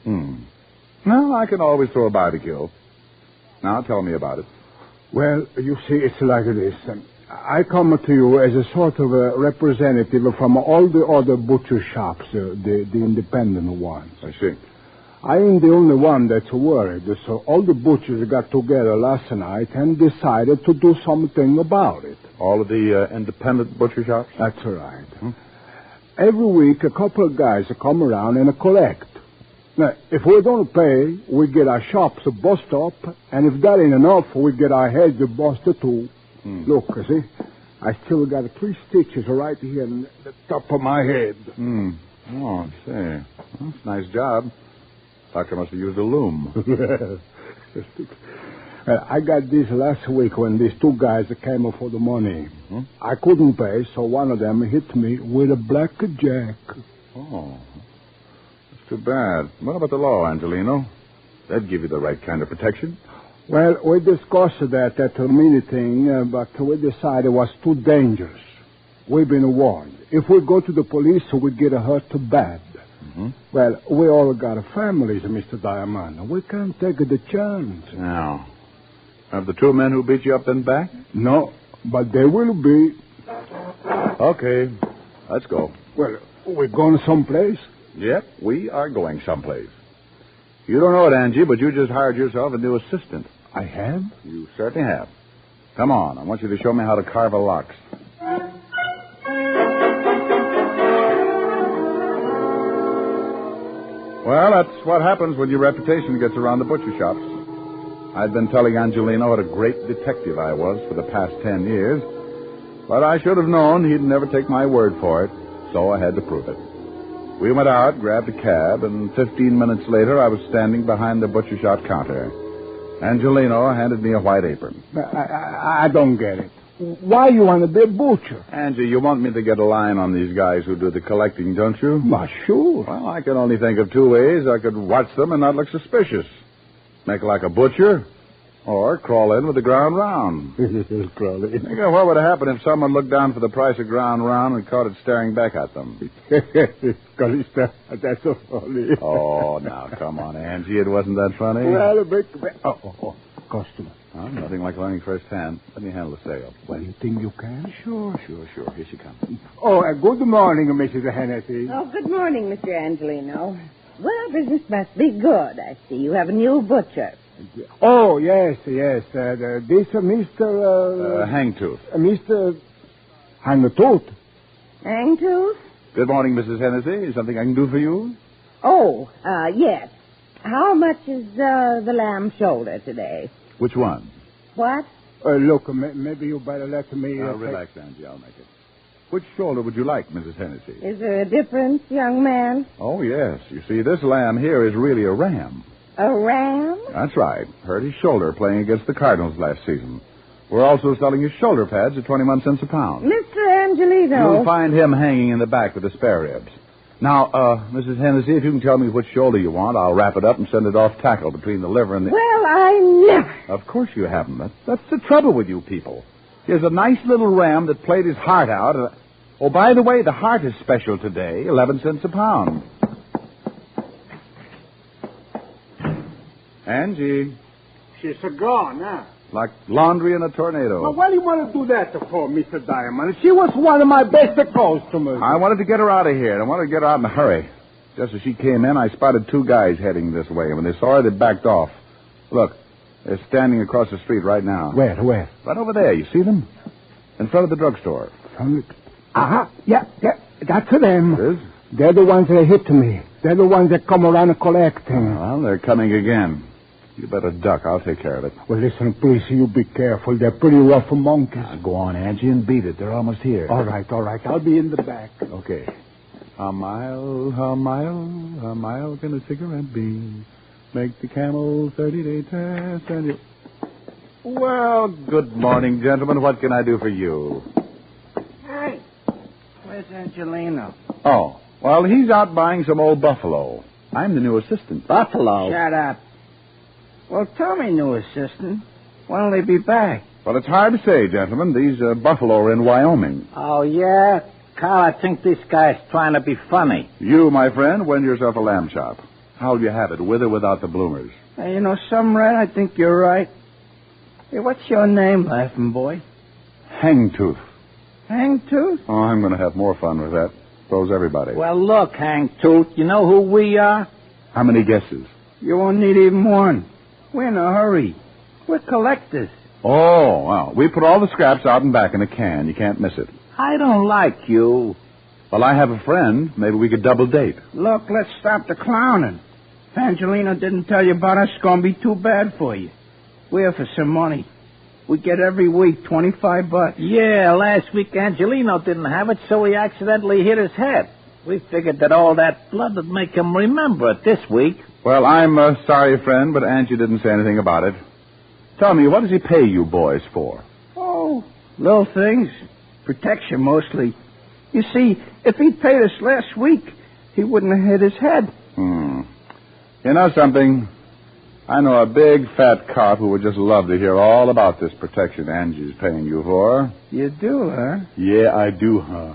No, I can always throw a barbecue. Now, tell me about it. Well, you see, it's like this. I come to you as a sort of a representative from all the other butcher shops, the independent ones. I see. I am the only one that's worried, so all the butchers got together last night and decided to do something about it. All of the independent butcher shops? That's right. Every week, a couple of guys come around and collect. Now, if we don't pay, we get our shops bust up, and if that ain't enough, we get our heads busted too. Look, see, I still got 3 stitches right here in the top of my head. Oh, I see. Well, that's a nice job. Doctor must have used a loom. I got this last week when these 2 guys came for the money. I couldn't pay, so one of them hit me with a blackjack. Oh, that's too bad. What about the law, Angelino? That'd give you the right kind of protection. Well, we discussed that at a meeting, but we decided it was too dangerous. We've been warned. If we go to the police, we get hurt bad. Well, we all got families, Mr. Diamond. We can't take the chance. Now, have the 2 men who beat you up been back? No, but they will be. Okay, let's go. Well, we're going someplace? Yep, we are going someplace. You don't know it, Angie, but you just hired yourself a new assistant. I have? You certainly have. Come on, I want you to show me how to carve a lox. Well, that's what happens when your reputation gets around the butcher shops. I'd been telling Angelino what a great detective I was for the past 10 years, but I should have known he'd never take my word for it, so I had to prove it. We went out, grabbed a cab, and 15 minutes later I was standing behind the butcher shop counter. Angelino handed me a white apron. I don't get it. Why you want to be a butcher? Angie, you want me to get a line on these guys who do the collecting, don't you? Well, sure. Well, I can only think of 2 ways. I could watch them and not look suspicious. Make like a butcher, or crawl in with the ground round. Crawl in. Think of what would have happened if someone looked down for the price of ground round and caught it staring back at them. That's so funny. Oh, now, come on, Angie. It wasn't that funny. Well, a bit. Oh, customer. Well, nothing like learning firsthand. Let me handle the sale. Well, you think you can? Sure. Here she comes. Oh, good morning, Mrs. Hennessy. Oh, good morning, Mr. Angelino. Well, business must be good. I see you have a new butcher. Oh, yes. This Mr. Hangtooth. Mr. Hangtooth. Hangtooth? Good morning, Mrs. Hennessy. Is something I can do for you? Oh, yes. How much is the lamb shoulder today? Which one? What? Look, maybe you better let me... relax, Angie. I'll make it. Which shoulder would you like, Mrs. Hennessy? Is there a difference, young man? Oh, yes. You see, this lamb here is really a ram. A ram? That's right. Hurt his shoulder playing against the Cardinals last season. We're also selling his shoulder pads at 21 cents a pound. Mr. Angelino. You'll find him hanging in the back with the spare ribs. Now, Mrs. Hennessy, if you can tell me which shoulder you want, I'll wrap it up and send it off tackle between the liver and the... Well, I never... Of course you haven't. That's the trouble with you people. Here's a nice little ram that played his heart out. Oh, by the way, the heart is special today, 11 cents a pound. Angie. She's gone, huh? Like laundry in a tornado. Well, why do you want to do that for, Mr. Diamond? She was one of my best customers. I wanted to get her out of here, and I wanted to get her out in a hurry. Just as she came in, I spotted two guys heading this way, and when they saw her, they backed off. Look, they're standing across the street right now. Where? Right over there. You see them? In front of the drugstore. Yeah, that's them. It is? They're the ones that hit me. They're the ones that come around collecting. Well, they're coming again. You better duck. I'll take care of it. Well, listen, please, you be careful. They're pretty rough monkeys. Now, go on, Angie, and beat it. They're almost here. All right. I'll be in the back. Okay. A mile can a cigarette be? Make the camel 30-day test and you... Well, good morning, gentlemen. What can I do for you? Hey, where's Angelino? Oh, well, he's out buying some old buffalo. I'm the new assistant. Buffalo? Shut up. Well, tell me, new assistant. When'll they be back? Well, it's hard to say, gentlemen. These buffalo are in Wyoming. Oh, yeah? Carl, I think this guy's trying to be funny. You, my friend, win yourself a lamb chop. How'll you have it, with or without the bloomers? Hey, you know something, Red? I think you're right. Hey, what's your name, laughing boy? Hangtooth. Hangtooth? Oh, I'm going to have more fun with that. So's everybody. Well, look, Hangtooth, you know who we are? How many guesses? You won't need even one. We're in a hurry. We're collectors. Oh, well, we put all the scraps out and back in a can. You can't miss it. I don't like you. Well, I have a friend. Maybe we could double date. Look, let's stop the clowning. If Angelino didn't tell you about us, it's going to be too bad for you. We're here for some money. We get every week $25. Yeah, last week Angelino didn't have it, so he accidentally hit his head. We figured that all that blood would make him remember it this week. Well, I'm sorry, friend, but Angie didn't say anything about it. Tell me, what does he pay you boys for? Oh, little things. Protection, mostly. You see, if he'd paid us last week, he wouldn't have hit his head. You know something? I know a big, fat cop who would just love to hear all about this protection Angie's paying you for. You do, huh? Yeah, I do, huh?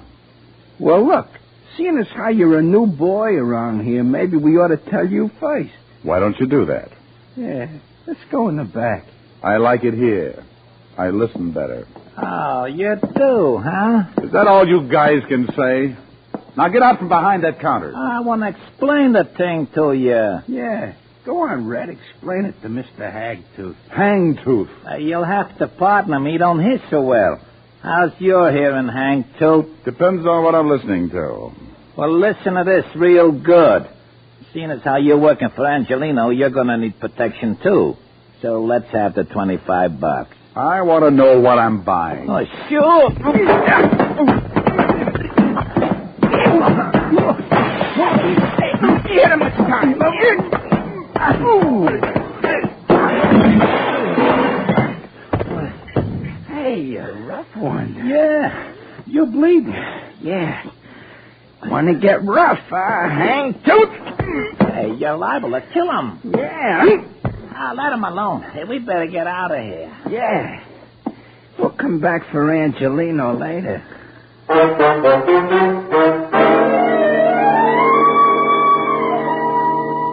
Well, look, seeing as how you're a new boy around here, maybe we ought to tell you first. Why don't you do that? Yeah, let's go in the back. I like it here. I listen better. Oh, you do, huh? Is that all you guys can say? Now get out from behind that counter. I want to explain the thing to you. Yeah. Go on, Red. Explain it to Mr. Hagtooth. Hangtooth. You'll have to pardon him. He don't hit so well. How's your hearing, Hangtooth? Depends on what I'm listening to. Well, listen to this real good. Seeing as how you're working for Angelino, you're going to need protection, too. So let's have the $25. I want to know what I'm buying. Oh, sure. Hit him this time. Hey, you rough one. Yeah. You bleeding? Yeah. Want to get rough, Hangtooth? Hey, you're liable to kill him. Yeah. Let him alone. Hey, we better get out of here. Yeah. We'll come back for Angelino later.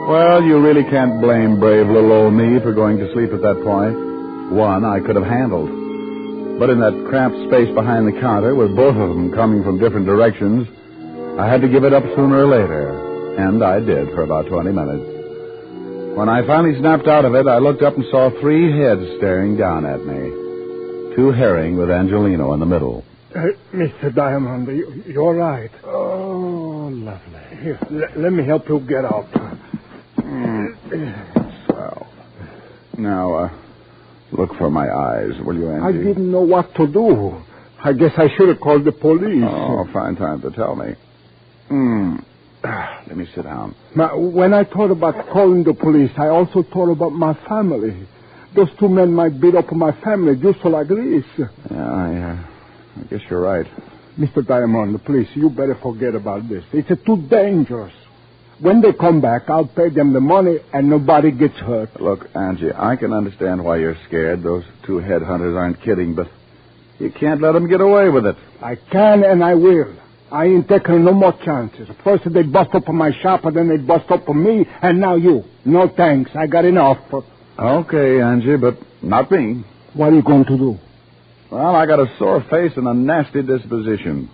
Well, you really can't blame brave little old me for going to sleep at that point. One I could have handled. But in that cramped space behind the counter, with both of them coming from different directions, I had to give it up sooner or later. And I did for about 20 minutes. When I finally snapped out of it, I looked up and saw 3 heads staring down at me. 2 herring with Angelino in the middle. Mr. Diamond, you're right. Oh, lovely. Here, let me help you get up. Swell. Now, look for my eyes, will you, Angie? I didn't know what to do. I guess I should have called the police. Oh, fine time to tell me. Let me sit down. When I thought about calling the police, I also thought about my family. Those 2 men might beat up my family just like this. Yeah, I guess you're right. Mr. Diamond, please, you better forget about this. It's too dangerous. When they come back, I'll pay them the money and nobody gets hurt. Look, Angie, I can understand why you're scared. Those 2 headhunters aren't kidding, but you can't let them get away with it. I can and I will. I ain't taking no more chances. First they bust up my shop, and then they bust up me, and now you. No thanks. I got enough. Okay, Angie, but not me. What are you going to do? Well, I got a sore face and a nasty disposition.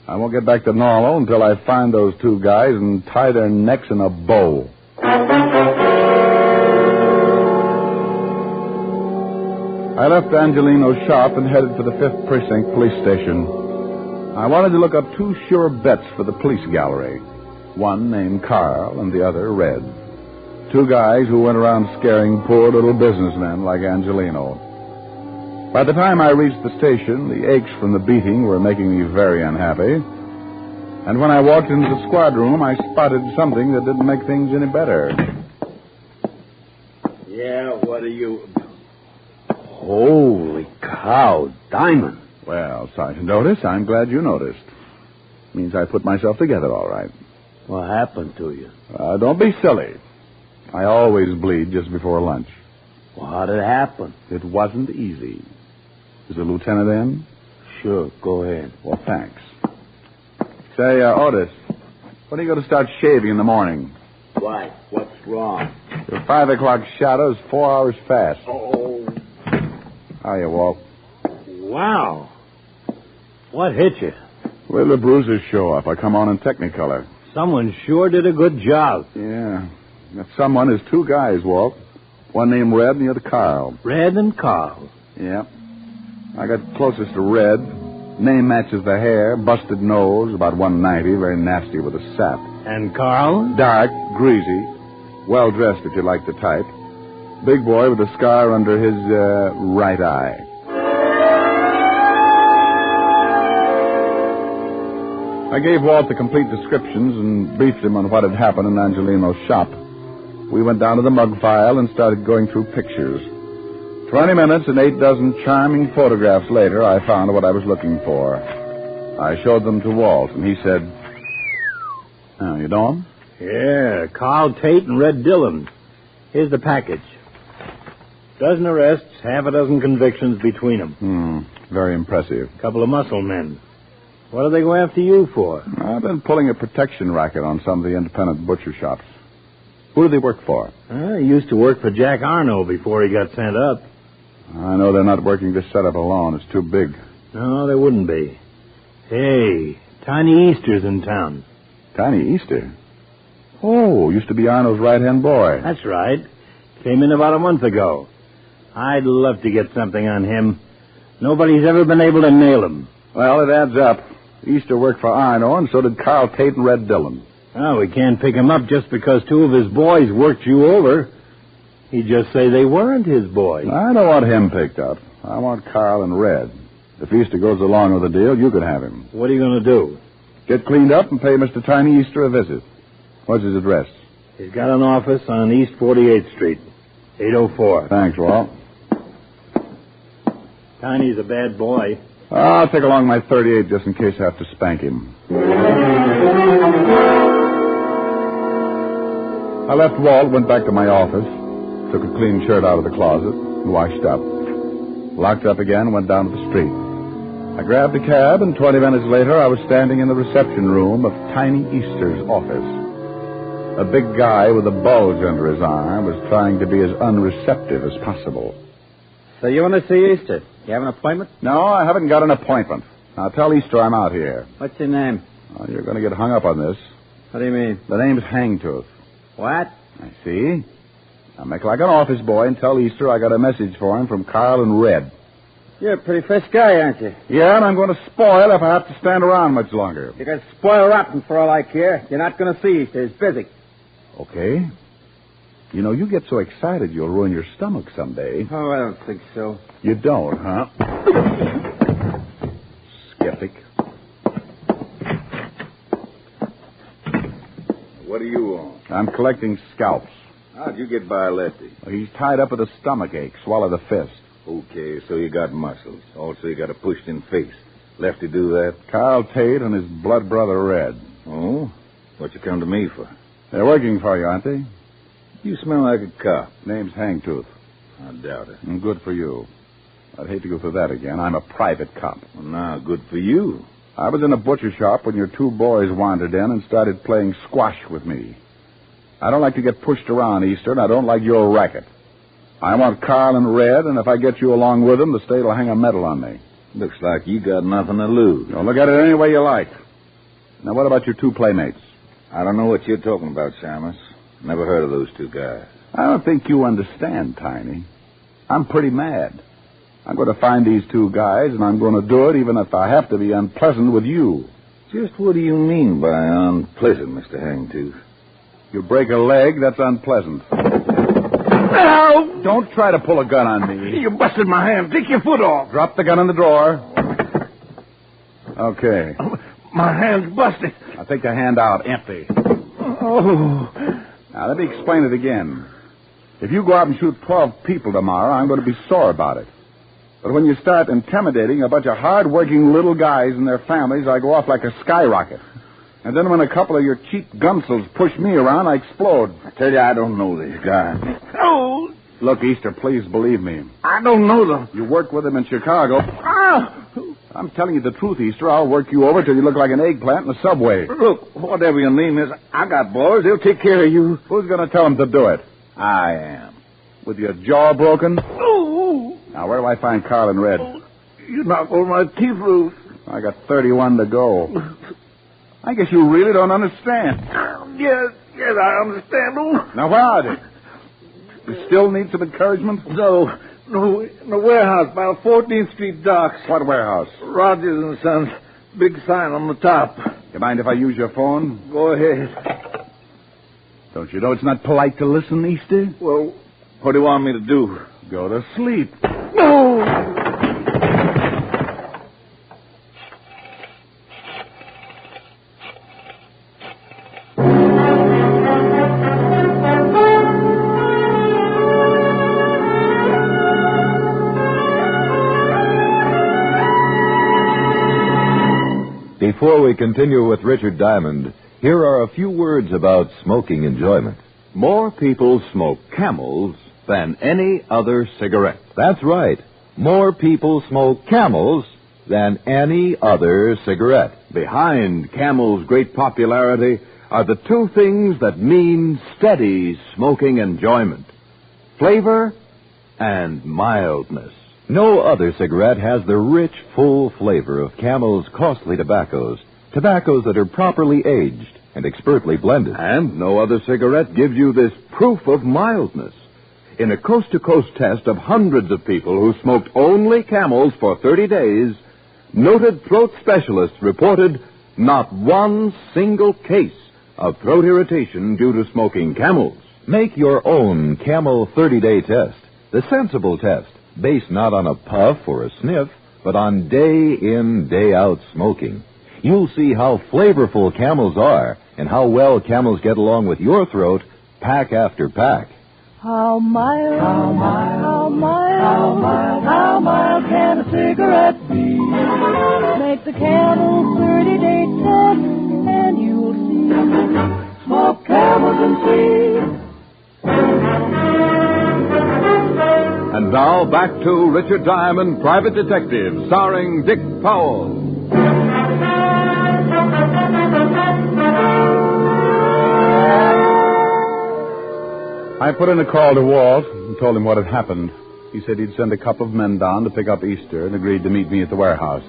I won't get back to normal until I find those 2 guys and tie their necks in a bow. I left Angelino's shop and headed for the 5th Precinct Police Station. I wanted to look up 2 sure bets for the police gallery. One named Carl and the other Red. 2 guys who went around scaring poor little businessmen like Angelino. By the time I reached the station, the aches from the beating were making me very unhappy. And when I walked into the squad room, I spotted something that didn't make things any better. Yeah, what are you... Holy cow, Diamond. Well, Sergeant Otis, I'm glad you noticed. Means I put myself together all right. What happened to you? Don't be silly. I always bleed just before lunch. Well, how did it happen? It wasn't easy. Is the lieutenant in? Sure, go ahead. Well, thanks. Say, Otis, when are you going to start shaving in the morning? Why? What's wrong? Your 5 o'clock shadow's 4 hours fast. Oh. How you, Walt? Wow. What hit you? Where the bruises show up. I come on in Technicolor. Someone sure did a good job. Yeah. That someone is 2 guys, Walt. One named Red and the other Carl. Red and Carl? Yeah. I got closest to Red. Name matches the hair, busted nose, about 190, very nasty with a sap. And Carl? Dark, greasy, well-dressed if you like the type. Big boy with a scar under his right eye. I gave Walt the complete descriptions and briefed him on what had happened in Angelino's shop. We went down to the mug file and started going through pictures. 20 minutes and 8 dozen charming photographs later, I found what I was looking for. I showed them to Walt, and he said, "Oh, you know him?" Yeah, Carl Tate and Red Dillon. Here's the package. Dozen arrests, half a dozen convictions between them. Very impressive. Couple of muscle men. What do they go after you for? I've been pulling a protection racket on some of the independent butcher shops. Who do they work for? He used to work for Jack Arno before he got sent up. I know they're not working this setup alone. It's too big. No, they wouldn't be. Hey, Tiny Easter's in town. Tiny Easter? Oh, used to be Arno's right-hand boy. That's right. Came in about a month ago. I'd love to get something on him. Nobody's ever been able to nail him. Well, it adds up. Easter worked for Arno, and so did Carl Tate and Red Dillon. Oh, we can't pick him up just because 2 of his boys worked you over. He'd just say they weren't his boys. I don't want him picked up. I want Carl and Red. If Easter goes along with the deal, you can have him. What are you going to do? Get cleaned up and pay Mr. Tiny Easter a visit. What's his address? He's got an office on East 48th Street, 804. Thanks, Walt. Tiny's a bad boy. I'll take along my 38 just in case I have to spank him. I left Walt, went back to my office, took a clean shirt out of the closet, and washed up. Locked up again, went down to the street. I grabbed a cab, and 20 minutes later, I was standing in the reception room of Tiny Easter's office. A big guy with a bulge under his arm was trying to be as unreceptive as possible. So you want to see Easter? You have an appointment? No, I haven't got an appointment. Now, tell Easter I'm out here. What's your name? Oh, you're going to get hung up on this. What do you mean? The name's Hangtooth. What? I see. Now, make like an office boy and tell Easter I got a message for him from Carl and Red. You're a pretty fresh guy, aren't you? Yeah, and I'm going to spoil if I have to stand around much longer. You can spoil rotten for all I care. You're not going to see Easter. He's busy. Okay. You know, you get so excited you'll ruin your stomach someday. Oh, I don't think so. You don't, huh? Skeptic. What do you want? I'm collecting scalps. How'd you get by Lefty? Well, he's tied up with a stomach ache. Swallow the fist. Okay, so you got muscles. Also, you got a pushed-in face. Lefty do that? Carl Tate and his blood brother Red. Oh? What you come to me for? They're working for you, aren't they? You smell like a cop. Name's Hangtooth. I doubt it. And good for you. I'd hate to go through that again. I'm a private cop. Well, now, good for you. I was in a butcher shop when your two boys wandered in and started playing squash with me. I don't like to get pushed around, Easter, and I don't like your racket. I want Carl and Red, and if I get you along with them, the state will hang a medal on me. Looks like you got nothing to lose. You'll look at it any way you like. Now, what about your two playmates? I don't know what you're talking about, Shamus. Never heard of those two guys. I don't think you understand, Tiny. I'm pretty mad. I'm going to find these two guys, and I'm going to do it even if I have to be unpleasant with you. Just what do you mean by unpleasant, Mr. Hangtooth? You break a leg, that's unpleasant. Ow! Don't try to pull a gun on me. You busted my hand. Take your foot off. Drop the gun in the drawer. Okay. My hand's busted. Now take the hand out, empty. Oh. Now, let me explain it again. If you go out and shoot 12 people tomorrow, I'm going to be sore about it. But when you start intimidating a bunch of hard-working little guys and their families, I go off like a skyrocket. And then when a couple of your cheap gunsels push me around, I explode. I tell you, I don't know these guys. Oh! Look, Easter, please believe me. I don't know them. You worked with them in Chicago. Ah! I'm telling you the truth, Easter. I'll work you over till you look like an eggplant in the subway. Look, whatever your name is, I got boys. They'll take care of you. Who's going to tell them to do it? I am. With your jaw broken? Oh! Now, where do I find Carl and Red? Oh, you knocked all my teeth loose. I got 31 to go. I guess you really don't understand. Yes, I understand. Oh. Now, where are they? You still need some encouragement? No, in the warehouse by the 14th Street docks. What warehouse? Rogers and Sons. Big sign on the top. You mind if I use your phone? Go ahead. Don't you know it's not polite to listen, Easter? Well, what do you want me to do? Go to sleep. No! Before we continue with Richard Diamond, here are a few words about smoking enjoyment. More people smoke Camels than any other cigarette. That's right. More people smoke Camels than any other cigarette. Behind Camel's great popularity are the two things that mean steady smoking enjoyment: flavor and mildness. No other cigarette has the rich, full flavor of Camel's costly tobaccos that are properly aged and expertly blended. And no other cigarette gives you this proof of mildness. In a coast-to-coast test of hundreds of people who smoked only Camels for 30 days, noted throat specialists reported not one single case of throat irritation due to smoking Camels. Make your own Camel 30-day test, the sensible test, based not on a puff or a sniff, but on day-in, day-out smoking. You'll see how flavorful Camels are and how well Camels get along with your throat, pack after pack. How mild, how mild, how mild, how mild, how mild can a cigarette be? Make the Camel 30-day test and you'll see. Smoke Camels and see. And now back to Richard Diamond, Private Detective, starring Dick Powell. I put in a call to Walt and told him what had happened. He said he'd send a couple of men down to pick up Easter and agreed to meet me at the warehouse.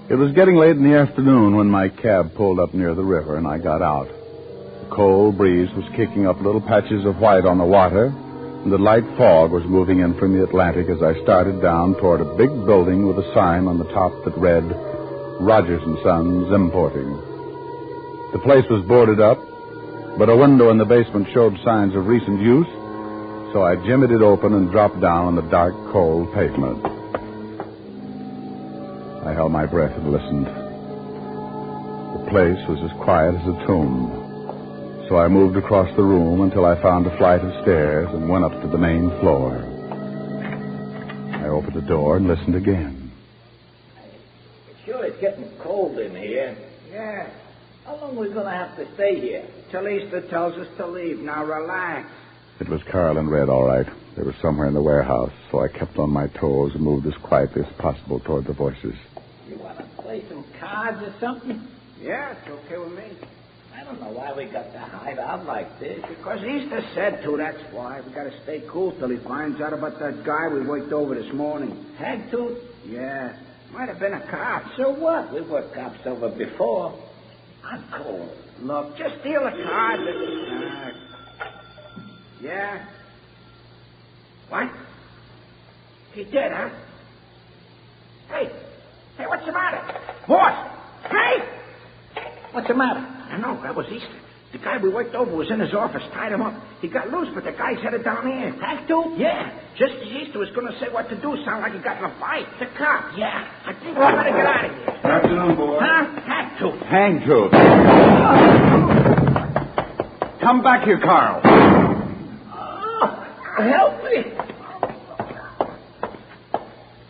It was getting late in the afternoon when my cab pulled up near the river and I got out. The cold breeze was kicking up little patches of white on the water, and the light fog was moving in from the Atlantic as I started down toward a big building with a sign on the top that read, Rogers & Sons Importing. The place was boarded up, but a window in the basement showed signs of recent use, so I jimmied it open and dropped down on the dark, cold pavement. I held my breath and listened. The place was as quiet as a tomb. So I moved across the room until I found a flight of stairs and went up to the main floor. I opened the door and listened again. Sure, it's getting cold in here. Yeah. How long are we going to have to stay here? Till Easter tells us to leave. Now relax. It was Carl and Red, all right. They were somewhere in the warehouse, so I kept on my toes and moved as quietly as possible toward the voices. You want to play some cards or something? Yeah, it's okay with me. I don't know why we got to hide out like this. Because Easter said to, that's why. We got to stay cool till he finds out about that guy we worked over this morning. Hagtooth? Yeah. Might have been a cop. So what? We were cops over before. I'm cold. Look, just steal a card. Yeah? What? He did, huh? Hey, what's the matter? Boss! Hey! What's the matter? I know, that was Easter. The guy we worked over was in his office, tied him up. He got loose, but the guy's headed down here. Hagtooth? Yeah. Just as Easter was going to say what to do, sound like he got in a fight. The cop, yeah. I think we better get out of here. Good afternoon, boy. Huh? Hagtooth. Hangtooth. Come back here, Carl. Help me.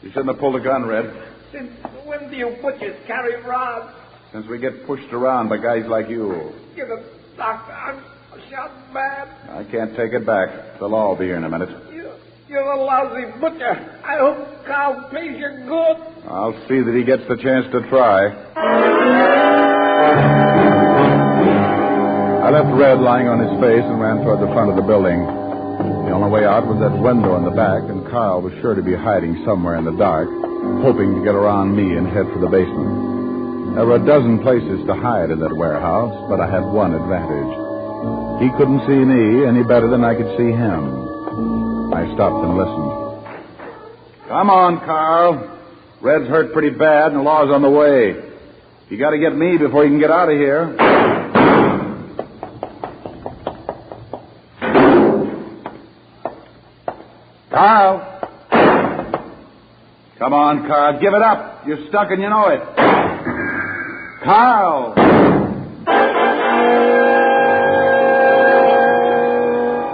You shouldn't have pulled a gun, Red. Since when do you butchers carry rods? Since we get pushed around by guys like you. You're the doctor. I'm shot bad. I can't take it back. They'll all be here in a minute. You're a lousy butcher. I hope Carl pays you good. I'll see that he gets the chance to try. I left Red lying on his face and ran toward the front of the building. The only way out was that window in the back, and Carl was sure to be hiding somewhere in the dark, hoping to get around me and head for the basement. There were a dozen places to hide in that warehouse, but I had one advantage. He couldn't see me any better than I could see him. I stopped and listened. Come on, Carl. Red's hurt pretty bad, and the law's on the way. You got to get me before you can get out of here. Carl. Come on, Carl. Give it up. You're stuck and you know it. Carl!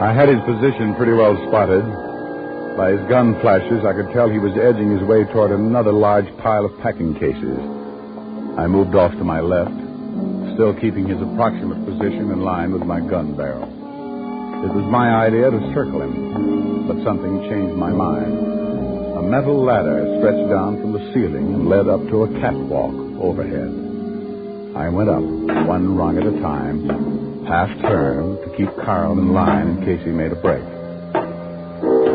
I had his position pretty well spotted. By his gun flashes, I could tell he was edging his way toward another large pile of packing cases. I moved off to my left, still keeping his approximate position in line with my gun barrel. It was my idea to circle him, but something changed my mind. A metal ladder stretched down from the ceiling and led up to a catwalk overhead. I went up, one rung at a time, half-turned to keep Carl in line in case he made a break.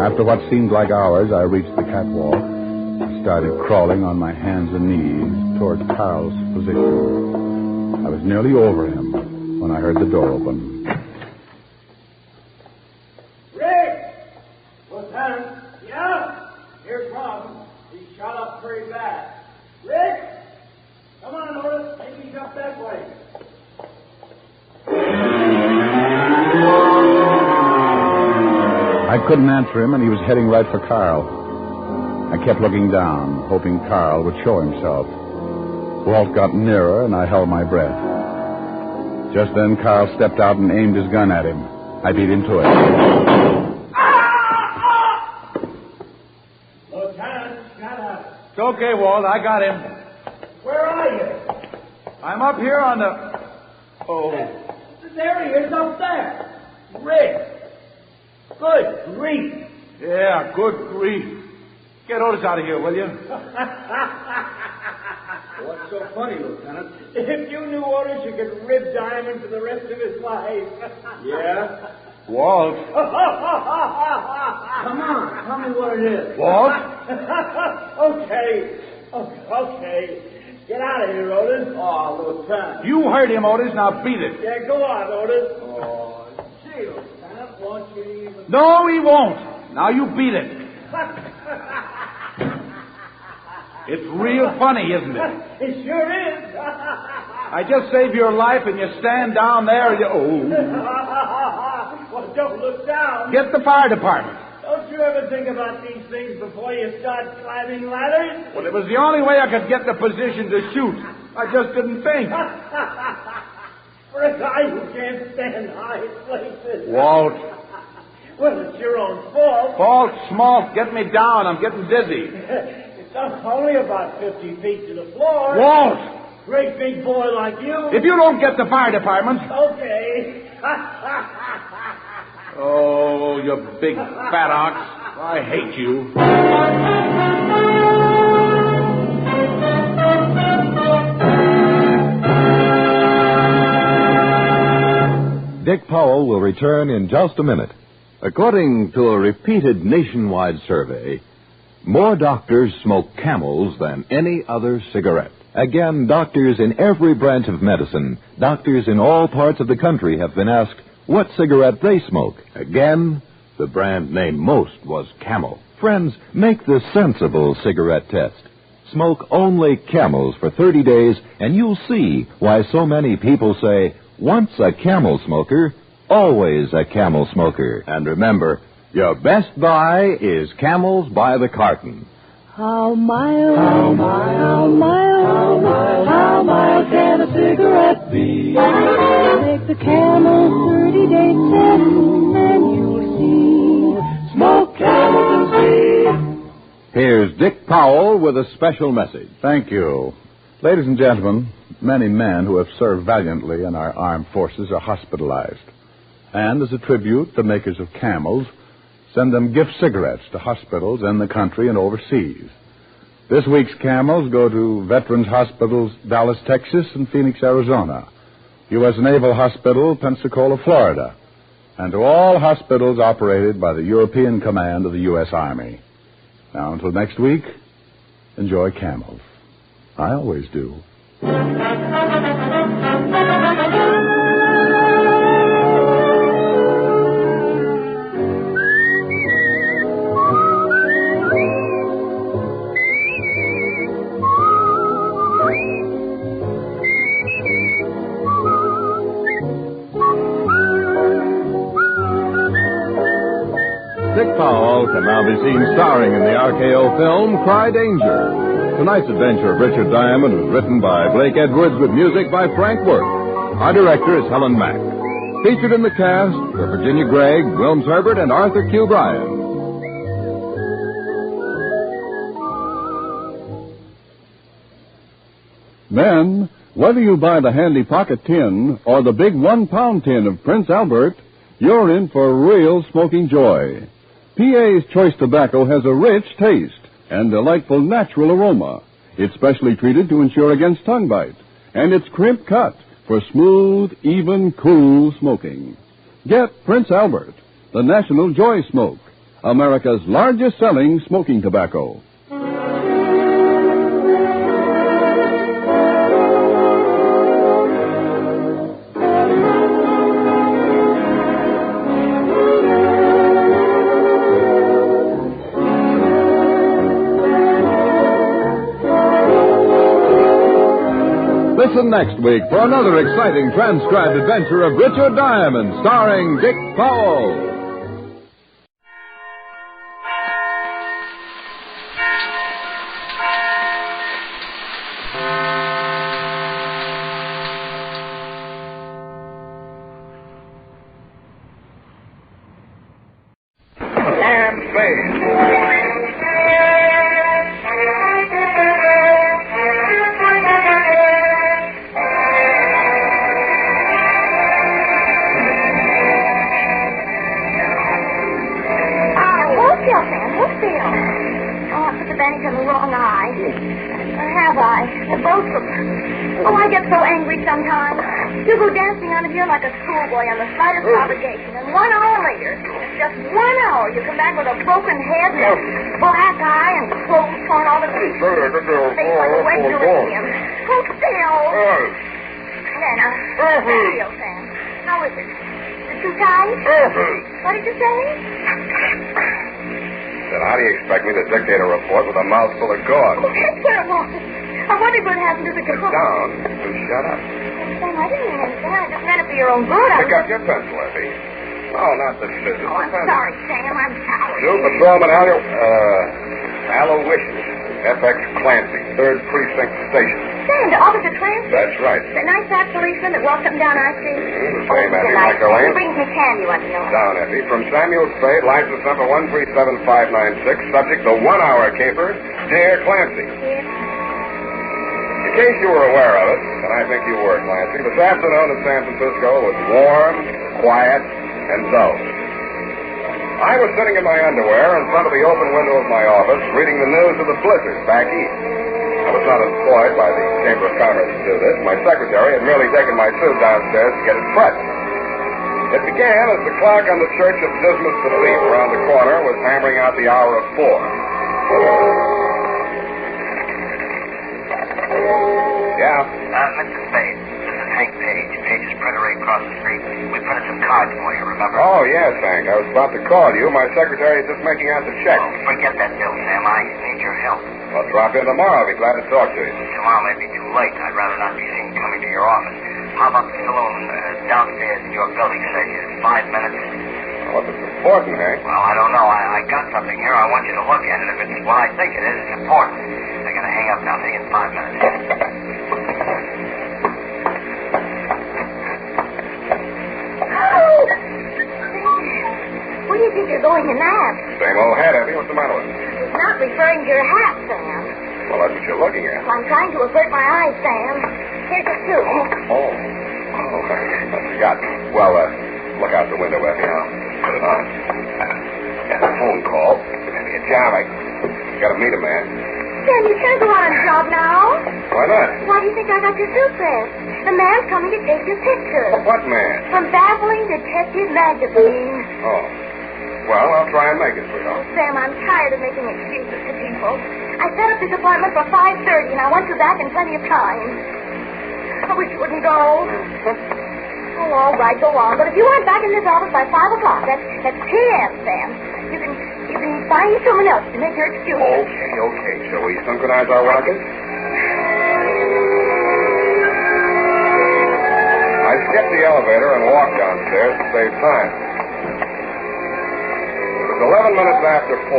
After what seemed like hours, I reached the catwalk and started crawling on my hands and knees toward Carl's position. I was nearly over him when I heard the door open. Rick! Lieutenant? Yeah? Here's Ron. He's shot up pretty bad. Rick! Come on, Otis. Maybe he's up that way. I couldn't answer him, and he was heading right for Carl. I kept looking down, hoping Carl would show himself. Walt got nearer, and I held my breath. Just then, Carl stepped out and aimed his gun at him. I beat him to it. Lieutenant, shut up. It's okay, Walt. I got him. Where are you? I'm up here on the... Oh. There he is up there. Rick. Good grief. Yeah, good grief. Get Otis out of here, will you? What's so funny, Lieutenant? If you knew Otis, you could rib Diamond for the rest of his life. Yeah? Walt. Come on, tell me what it is. Walt? Okay. Get out of here, Otis. Oh, Lieutenant. You heard him, Otis. Now beat it. Yeah, go on, Otis. Oh, gee, Lieutenant, won't you even... No, he won't. Now you beat it. It's real funny, isn't it? It sure is. I just saved your life and you stand down there and you... Oh. Well, don't look down. Get the fire department. Don't you ever think about these things before you start climbing ladders? Well, it was the only way I could get the position to shoot. I just didn't think. For a guy who can't stand high places. Walt. Well, it's your own fault. Fault, small. Get me down. I'm getting dizzy. It's only about 50 feet to the floor. Walt! Great big boy like you. If you don't get the fire department... Okay. Oh, you big fat ox. I hate you. Dick Powell will return in just a minute. According to a repeated nationwide survey, more doctors smoke Camels than any other cigarette. Again, doctors in every branch of medicine, doctors in all parts of the country have been asked what cigarette they smoke. Again, the brand named most was Camel. Friends, make the sensible cigarette test. Smoke only Camels for 30 days, and you'll see why so many people say, once a Camel smoker, always a Camel smoker. And remember, your best buy is Camels by the carton. How mild can a cigarette be? Make the Camel 30-day test, and you'll see. Smoke Camels and see. Here's Dick Powell with a special message. Thank you. Ladies and gentlemen, many men who have served valiantly in our armed forces are hospitalized. And as a tribute, the makers of Camels send them gift cigarettes to hospitals in the country and overseas. This week's Camels go to Veterans Hospitals, Dallas, Texas, and Phoenix, Arizona, U.S. Naval Hospital, Pensacola, Florida, and to all hospitals operated by the European Command of the U.S. Army. Now, until next week, enjoy Camels. I always do. Dick Powell can now be seen starring in the RKO film Cry Danger. Tonight's adventure of Richard Diamond was written by Blake Edwards with music by Frank Worth. Our director is Helen Mack. Featured in the cast were Virginia Gregg, Wilms Herbert, and Arthur Q. Bryan. Men, whether you buy the handy pocket tin or the big 1-pound tin of Prince Albert, you're in for real smoking joy. PA's Choice Tobacco has a rich taste and delightful natural aroma. It's specially treated to ensure against tongue bite, and it's crimp cut for smooth, even, cool smoking. Get Prince Albert, the National Joy Smoke, America's largest selling smoking tobacco. Listen next week for another exciting transcribed adventure of Richard Diamond, starring Dick Powell. Sam Spade. I get so angry sometimes. You go dancing out of here like a schoolboy on the slightest provocation, and one arm just 1 hour, you come back with a broken head and a black eye and clothes torn all to pieces. Face like a wet geranium. Hold still. There, now. Real, Sam. How is it? Is it too tight? What did you say? Then how do you expect me to dictate a report with a mouthful of gauze? Oh, that's what it was. I wondered what happened to the girl. Sit down and shut up. Sam, I didn't mean anything. I just meant it for your own good. Pick up your pencil, Effie. No, not this business. Oh, I'm sorry, Sam. I'm sorry. New Patrolman Aloysius, FX Clancy, 3rd Precinct Station. Sam, to Officer Clancy? That's right. The nice fat policeman that walks up and down our street? The same, Effie, like the lane. He brings me candy once in a while. Down, Effie. From Samuel Spade, license number 137596, subject the 1 hour caper, Dear Clancy. In case you were aware of it, and I think you were, Clancy, this afternoon in San Francisco was warm, quiet, and dull. I was sitting in my underwear in front of the open window of my office reading the news of the blizzard back east. I was not employed by the Chamber of Commerce to do this. My secretary had merely taken my suit downstairs to get it pressed. It began as the clock on the Church of Dismas the Thief around the corner was hammering out the hour of 4. Yeah? Mr. Spade, this is Hank Page. Page's printer right across the street. We printed some cards for you, remember? Oh, yes, Hank. I was about to call you. My secretary is just making out the check. Oh, forget that bill, Sam. I need your help. I'll drop in tomorrow. I'll be glad to talk to you. Tomorrow may be too late. I'd rather not be seen coming to your office. How about the saloon downstairs in your building, say, 5 minutes? What's it important, Hank? Well, I don't know. I got something here. I want you to look at it. If it's what I think it is, it's important. I gotta hang up now. See you in 5 minutes. Where do you think you're going in that? Same old hat, Effie. What's the matter with it? It's not referring to your hat, Sam. Well, that's what you're looking at. I'm trying to avert my eyes, Sam. Here's your suit. Oh, I forgot. Well, look out the window, Effie. I'll put it on. Got a phone call. Maybe a job. I gotta meet a man. Sam, you can't go on a job now. Why not? Why do you think I got your suit pressed? The man's coming to take your picture. What man? From Baffling Detective Magazine. Oh. Well, I'll try and make it for you. Sam, I'm tired of making excuses to people. I set up this appointment for 5:30, and I want you back in plenty of time. I wish you wouldn't go. Oh, all right, go on. But if you aren't back in this office by 5 o'clock, that's 10 a.m., Sam. You can find someone else to make your excuse. Okay. Shall we synchronize our rockets? I skipped the elevator and walked downstairs to save time. It was 11 minutes after 4,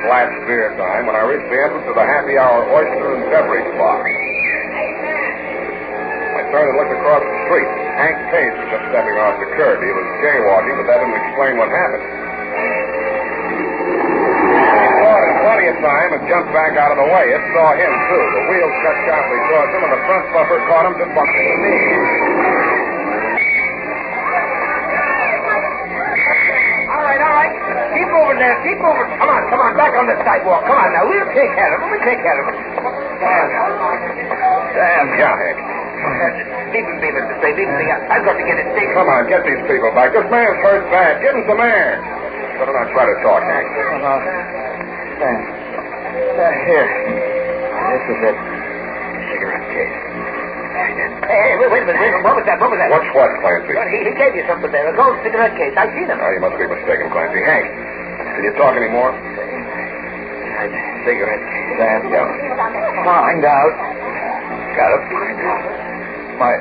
flat beer time, when I reached the entrance of the happy hour oyster and beverage bar. I turned and looked across the street. Hank Page was just stepping off the curb. He was jaywalking, but that didn't explain what happened. He saw it in plenty of time and jumped back out of the way. It saw him, too. The wheels cut sharply towards him, and the front bumper caught him just behind the knee. All right. Keep moving there. Keep moving. Come on. Back on the sidewalk. Come on now. We'll take care of him. Sam. Yeah, Hank. Leave him, Mr. Spade. Leave him. I've got to get it taken. Come on, get these people back. This man's hurt bad. Give him some air. Better not try to talk, Hank. Here. This is it. Cigarette case. Hey, wait a minute. What was that? What's what, Clancy? Well, he gave you something there. A gold cigarette case. I seen him. Oh, you must be mistaken, Clancy. Hank, can you talk anymore? Cigarette case. Sam, yeah. Find out. Gotta find out. My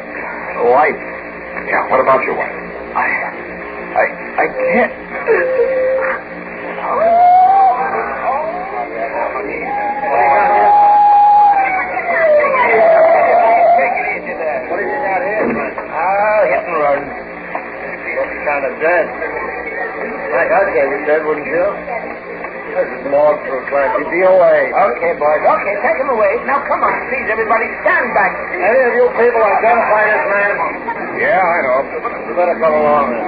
wife. Yeah, what about your wife? I can't. What have you got here? Hit and run. Looks kind of dead. Like I'd get it dead, wouldn't you? This is more true, Clancy. Be away. Okay, boys. Okay, take him away. Now, come on, please, everybody. Stand back. Any of you people identify this man? Yeah, I know. You better come along then.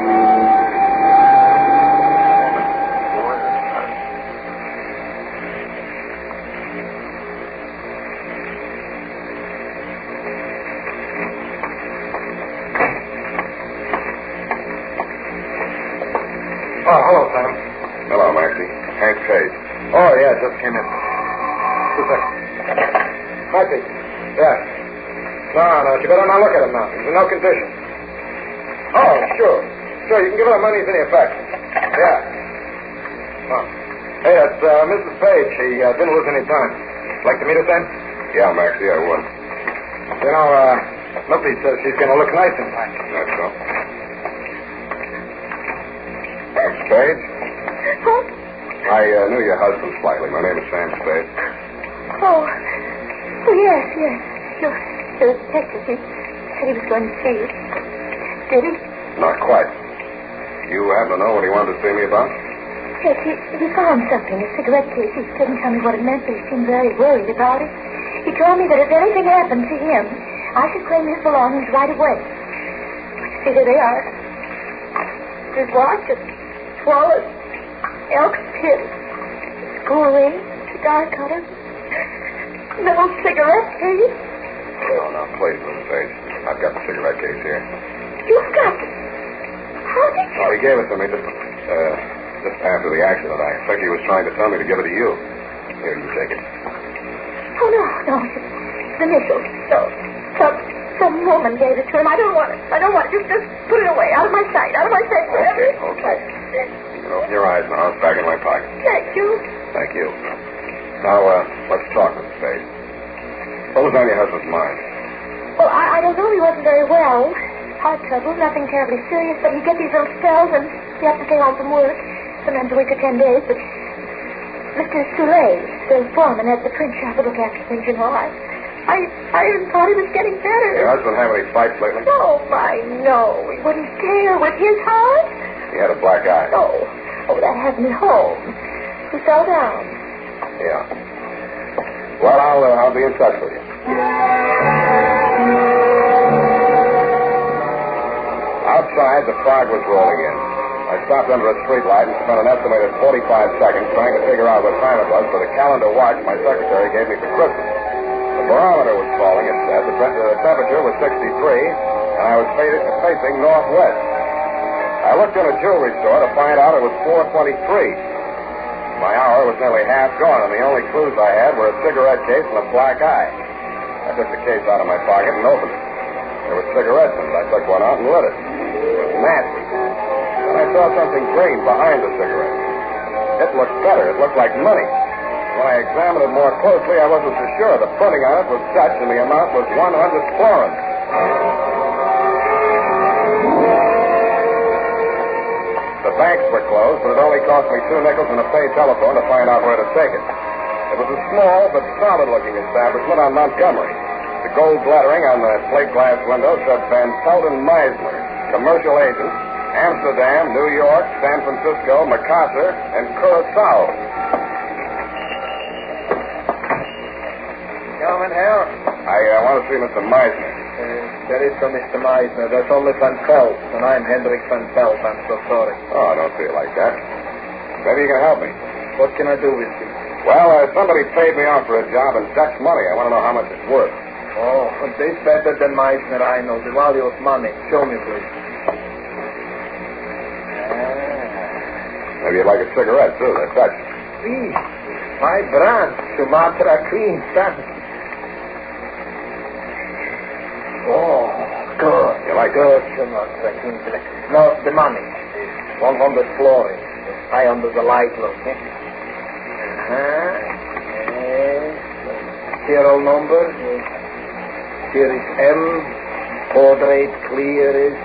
Oh, hello, Sam. Hello, Maxie. Hank Page. Oh, yeah, just came in. 2 seconds. Maxie. Yeah. No, you better not look at him now. He's in no condition. Oh, sure. Sure, you can give him the money in effect. Yeah. Oh. Hey, that's Mrs. Page. She didn't lose any time. Like to meet her, Sam? Yeah, Maxie, I would. You know, Milty says she's going to look nice in black. That's so. Miss Spade? Huh? I knew your husband slightly. My name is Sam Spade. Oh, yes. You're a detective. He said he was going to see you. Did he? Not quite. You happen to know what he wanted to see me about? Yes, he found something, a cigarette case. He couldn't tell me what it meant, but he seemed very worried about it. He told me that if anything happened to him, I should claim his belongings right away. See, here they are. His watch, his wallet, elk skin, school ring, cigar cutter, little cigarette case. Oh, now, please, Miss Page. I've got the cigarette case here. You've got it. How did you... Oh, he gave it to me just after the accident. I expect he was trying to tell me to give it to you. Here, you take it. Oh, no. The initials. Some woman gave it to him. I don't want it. Just put it away. Out of my sight. Okay. You can open your eyes now. It's back in my pocket. Thank you. Thank you. Now, let's talk, Miss Spade. What was on your husband's mind? Well, I don't know. He wasn't very well. Heart trouble. Nothing terribly serious, but he'd get these little spells and he had to stay home from work. Sometimes a week or 10 days, but Mr. Soule, the foreman at the print shop, would look after things, you know. I even thought he was getting better. Your husband have any fights lately? Oh, no. He wouldn't dare with his heart. He had a black eye. Oh, that had me home. He fell down. Yeah. Well, I'll be in touch with you. Outside, the fog was rolling in. I stopped under a streetlight and spent an estimated 45 seconds trying to figure out what time it was for the calendar watch my secretary gave me for Christmas. The barometer was falling, it said. The temperature was 63, and I was facing northwest. I looked in a jewelry store to find out it was 4:23. My hour was nearly half gone, and the only clues I had were a cigarette case and a black eye. I took the case out of my pocket and opened it. There were cigarettes in it. I took one out and lit it. It was nasty. Then I saw something green behind the cigarette. It looked better. It looked like money. When I examined it more closely, I wasn't so sure. The printing on it was Dutch, and the amount was 100 florins. The banks were closed, but it only cost me 2 nickels and a paid telephone to find out where to take it. It was a small but solid-looking establishment on Montgomery. The gold lettering on the plate glass window said Van Pelden Meisner, commercial agent, Amsterdam, New York, San Francisco, Macassar, and Curacao. Gentlemen here? I want to see Mr. Meisner. There is no Mr. Meisner. There's only Van Pelt, and I'm Hendrik Van Pelt. I'm so sorry. Oh, don't see it like that. Maybe you can help me. What can I do with you? Well, somebody paid me off for a job in Dutch money. I want to know how much it's worth. Oh, this better than Meisner, I know. The value of money. Show me, please. Maybe you'd like a cigarette, too. They're Dutch. Please. My brand, Sumatra Cream Stand. Oh, good. You like good, Sumatra Cream Stand. No, the money. 100 florins. High under the light, look. Serial number. Here is M. Portrait clear is.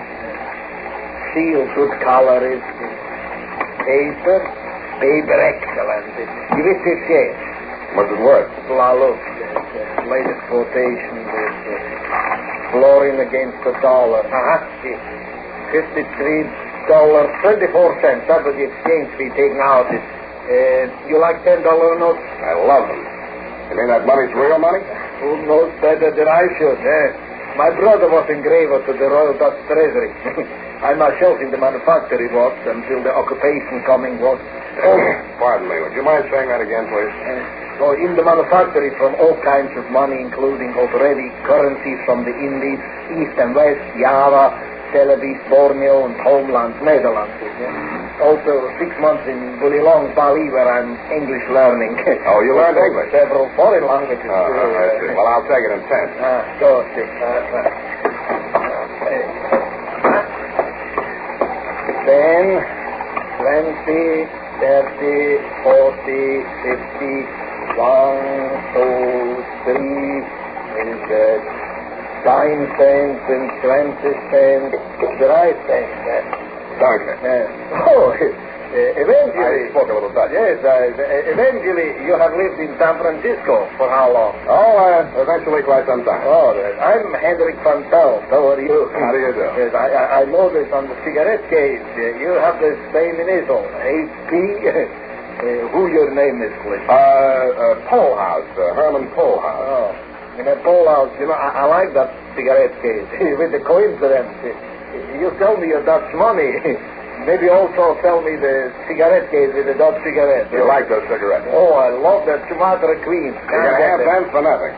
Seal good color is. Paper excellent. Give it 58. What's it worth? Look, latest quotation is florin against the dollar. $53.24. That's what the exchange fee taken out is. You like $10 notes? I love them. You mean that money's real money? Who knows better than I should, My brother was engraver to the Royal Dutch Treasury. I myself in the manufactory was until the occupation coming was. Pardon me. Would you mind saying that again, please? So in the manufactory from all kinds of money, including already currencies from the Indies, East and West, Java, Celebes, Borneo, and homeland, Netherlands. Also, 6 months in Bulilong, Bali, where I'm English learning. Oh, you learned English? Several foreign languages. I see. Well, I'll take it in 10. Go, see. 10, 20, 30, 40, 50, 1, 2, 3, is that 9 cents and 20 cents, 3 cents. Danke. Eventually... I spoke a little Dutch. Yes, eventually you have lived in San Francisco for how long? Oh, eventually quite some time. Oh, I'm Hendrik van Pelt. How are you? How do you do? Yes, I noticed on the cigarette case you have the same initial, HP. Who your name is, please? Polhaus, Herman Polhaus. Oh, in a Polhaus, you know, I like that cigarette case. With the coincidence, you tell me your Dutch money. Maybe also tell me the cigarette case with the Dutch cigarette. You like those cigarettes? Oh, I love that Sumatra Queen. You're going to have them for nothing.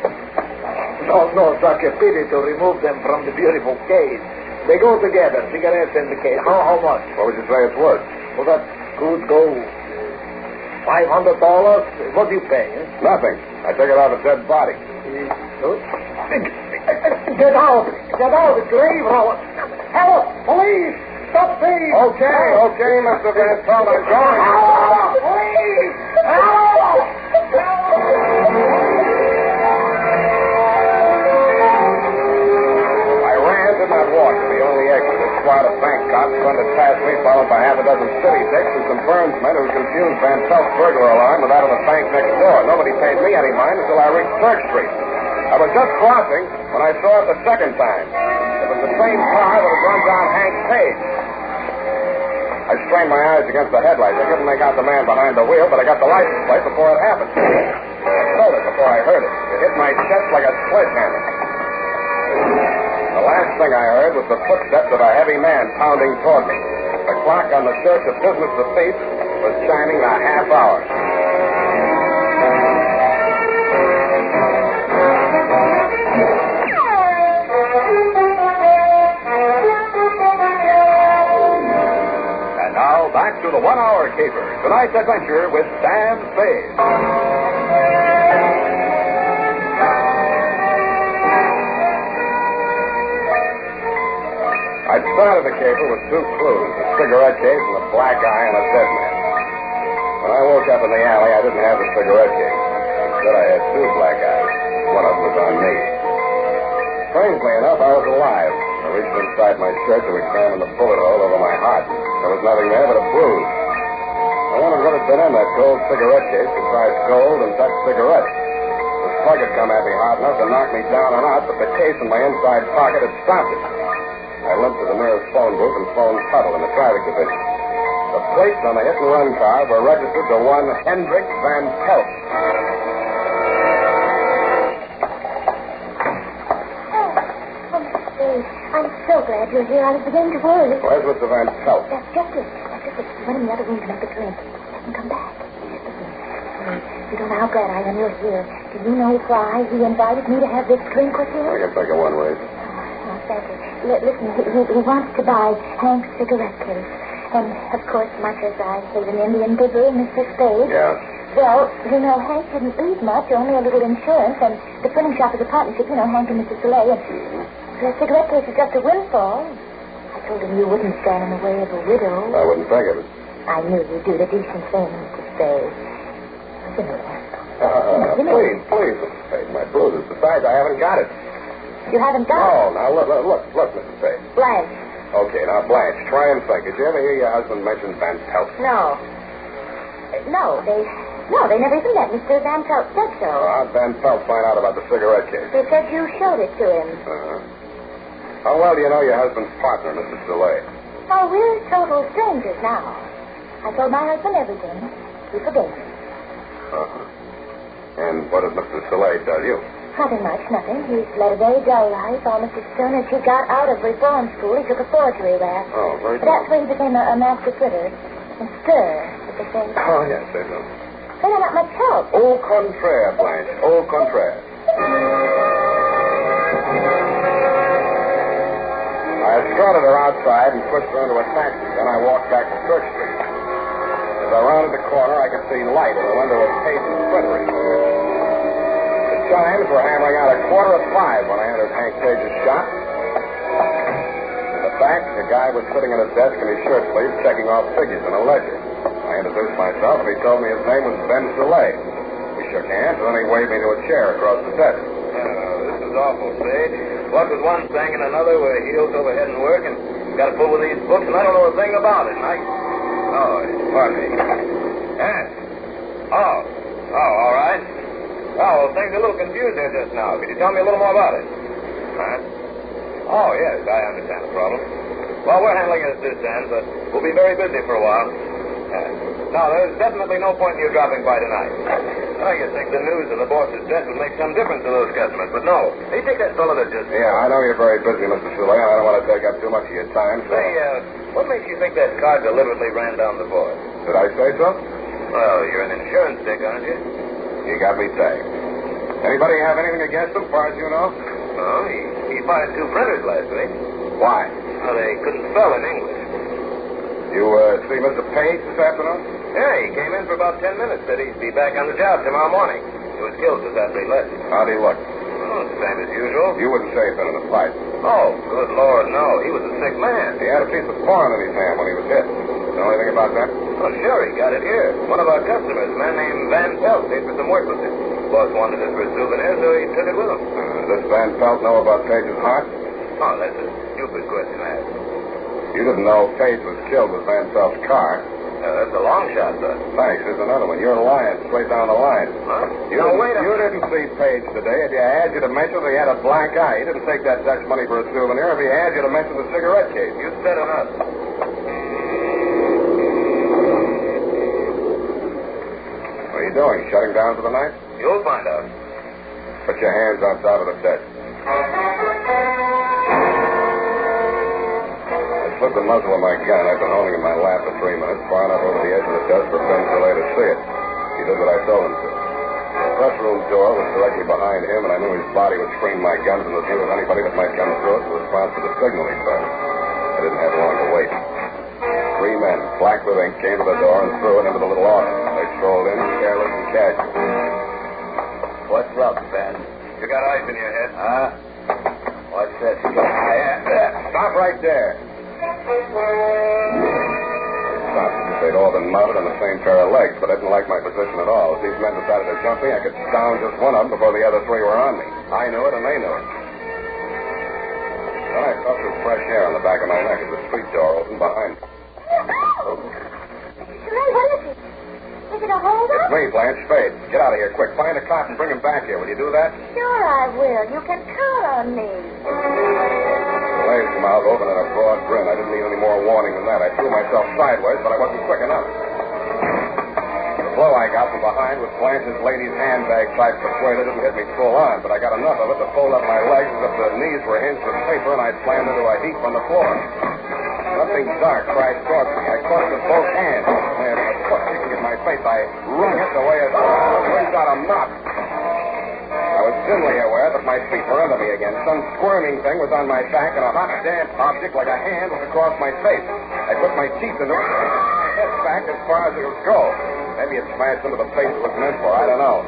No, such a pity to remove them from the beautiful case. They go together, cigarettes and the case. How much? What would you say it's worth? Well, that could go $500. What do you pay? Nothing. I took it off a dead body. Get out! Get out! It's grave robber! Help! Police! Stop thieves! Okay, Mr. Van Pelt, I'm going. Help! Police! Help! I ran, did not walk to the only exit. A squad of bank cops running past me, followed by half a dozen city dicks and some burnsmen who confused Van Pelt's burglar alarm with that of the bank next door. Nobody paid me any mind until I reached Church Street. I was just crossing when I saw it the second time. It was the same car that had run down Hank Page. I strained my eyes against the headlights. I couldn't make out the man behind the wheel, but I got the license plate before it happened. I felt it before I heard it. It hit my chest like a sledgehammer. The last thing I heard was the footsteps of a heavy man pounding toward me. The clock on the Church of Business of Peace was chiming the half hour. Back to the 1-hour caper. Tonight's adventure with Sam Spade. I'd started the caper with 2 clues, a cigarette case and a black eye on a dead man. When I woke up in the alley, I didn't have the cigarette case. Instead, I had 2 black eyes. One of them was on me. Strangely enough, I was alive. I reached inside my shirt to examine the bullet hole over my heart. There was nothing there but a bruise. I wondered what had been in that gold cigarette case besides gold and Dutch cigarettes. The slug had come at me hard enough to knock me down and out, but the case in my inside pocket had stopped it. I limped to the nearest phone booth and phoned Tuttle in the traffic division. The plates on the hit-and-run car were registered to one Hendrik Van Pelt. I'm so glad you're here. I was beginning to worry. Where's Mr. Van Pelt? That's just it. He went in the other room to make a drink. He hasn't come back. You don't know how glad I am you're here. Do you know why he invited me to have this drink with you? I can think of one way. Oh, thank you. Listen, he wants to buy Hank's cigarette case. And, of course, much as I hate an Indian bibber, Mr. Spade. Yeah? Well, you know, Hank didn't leave much, only a little insurance, and the printing shop is a partnership, you know, Hank and Mr. Soleil. And the cigarette case is just a windfall. I told him you wouldn't stand in the way of a widow. I wouldn't think of it. I knew you'd do the decent thing, Mr. Spade. Please, Mr. Spade, my bruises. Besides, I haven't got it. You haven't got it? Oh, now, look, Mr. Spade. Blanche. Okay, now, Blanche, try and think. Did you ever hear your husband mention Van Pelt? No. No, they never even met. Mr. Van Pelt said so. How'd Van Pelt find out about the cigarette case? They said you showed it to him. How well do you know your husband's partner, Mr. Soleil? Oh, we're total strangers now. I told my husband everything. He forgave me. And what did Mr. Soleil tell you? Nothing much, nothing. He's led a very dull life. Almost as soon as he got out of reform school, he took a forgery rap. Oh, very good. That's where he became a master critter. And stir at the same time. Oh, yes, they do. They don't have much help. Au contraire, Blanche. Au contraire. I escorted her outside and pushed her into a taxi. Then I walked back to Church Street. see light in the window of Page's printery. The chimes were hammering out 5:15 when I entered Hank Page's shop. In the back, a guy was sitting at a desk in his shirt sleeves checking off figures in a ledger. I introduced myself, and he told me his name was Ben Soleil. We shook hands, and then he waved me to a chair across the desk. This is awful, Spade. What with one thing and another, we're heels over head in work, and got to pull with these books, and I don't know a thing about it. And pardon me. Yes. Oh, all right. Oh, well, things are a little confused here just now. Could you tell me a little more about it? Huh? Oh, yes, I understand the problem. Well, we're handling it at this end, but we'll be very busy for a while. No, there's definitely no point in you dropping by tonight. Oh, you'd think the news of the boss's death would make some difference to those customers, but no. Hey, take that fellow that just... Yeah, I know you're very busy, Mr. Soleil. I don't want to take up too much of your time, so... Say, what makes you think that car deliberately ran down the boss? Did I say so? Well, you're an insurance dick, aren't you? You got me tagged. Anybody have anything against him, as far as you know? Oh, he fired 2 printers last week. Why? Well, they couldn't spell in English. You see Mr. Page this afternoon? Yeah, he came in for about 10 minutes. Said he'd be back on the job tomorrow morning. He was killed just after he left. How'd he look? Oh, same as usual. You wouldn't say he'd been in a fight. Oh, good Lord, no. He was a sick man. He had a piece of corn in his hand when he was hit. Know anything about that? Oh, sure, he got it here. One of our customers, a man named Van Pelt, paid for some work with it. Boss wanted it for a souvenir, so he took it with him. Does Van Pelt know about Page's heart? Oh, that's a stupid question to ask. You didn't know Page was killed with Van Pelt's car. That's a long shot, sir. Thanks. Here's another one. You're lying straight down the line. Huh? You didn't see Page today. If you had, you'd have mentioned that he had a black eye. He didn't take that Dutch money for a souvenir. If he had, you'd have mentioned the cigarette case. You said enough. What are you doing? Shutting down for the night? You'll find out. Put your hands on top of the desk. I slipped the muzzle of my gun. I've been holding it in my lap for 3 minutes, far enough over the edge of the desk for Ben Soleil to see it. He did what I told him to. The press room door was directly behind him, and I knew his body would screen my gun from the view of anybody that might come through it in response to the signal he started. I didn't have long to wait. 3 men, black with ink, came to the door and threw it into the little office. They strolled in, careless and casual. What's up, Ben? You got ice in your head? Huh? What's this? Stop right there. Stopped as if they'd all been mounted on the same pair of legs, but I didn't like my position at all. If these men decided to jump me, I could down just one of them before the other 3 were on me. I knew it, and they knew it. Then I felt some fresh air on the back of my neck as the street door opened behind me. Soleil, what is it? Is it a holdup? It's me, Blanche Spade. Get out of here, quick. Find a cop and bring him back here. Will you do that? Sure I will. You can count on me. Soleil's mouth opened in a broad grin. I didn't need any more warning than that. I threw myself sideways, but I wasn't quick enough. The blow I got from behind with Blanche's lady's handbag type persuader didn't hit me full on, but I got enough of it to fold up my legs as if the knees were hinged with paper, and I slammed into a heap on the floor. Something dark crashed towards me. I clutched with both hands. And a foot kicking in my face, I wrung it the way it brings out a mop. I was dimly aware that my feet were under me again. Some squirming thing was on my back, and a hot, damp object like a hand was across my face. I put my teeth into it, head back as far as it would go. Maybe it smashed into the face it was meant for. I don't know.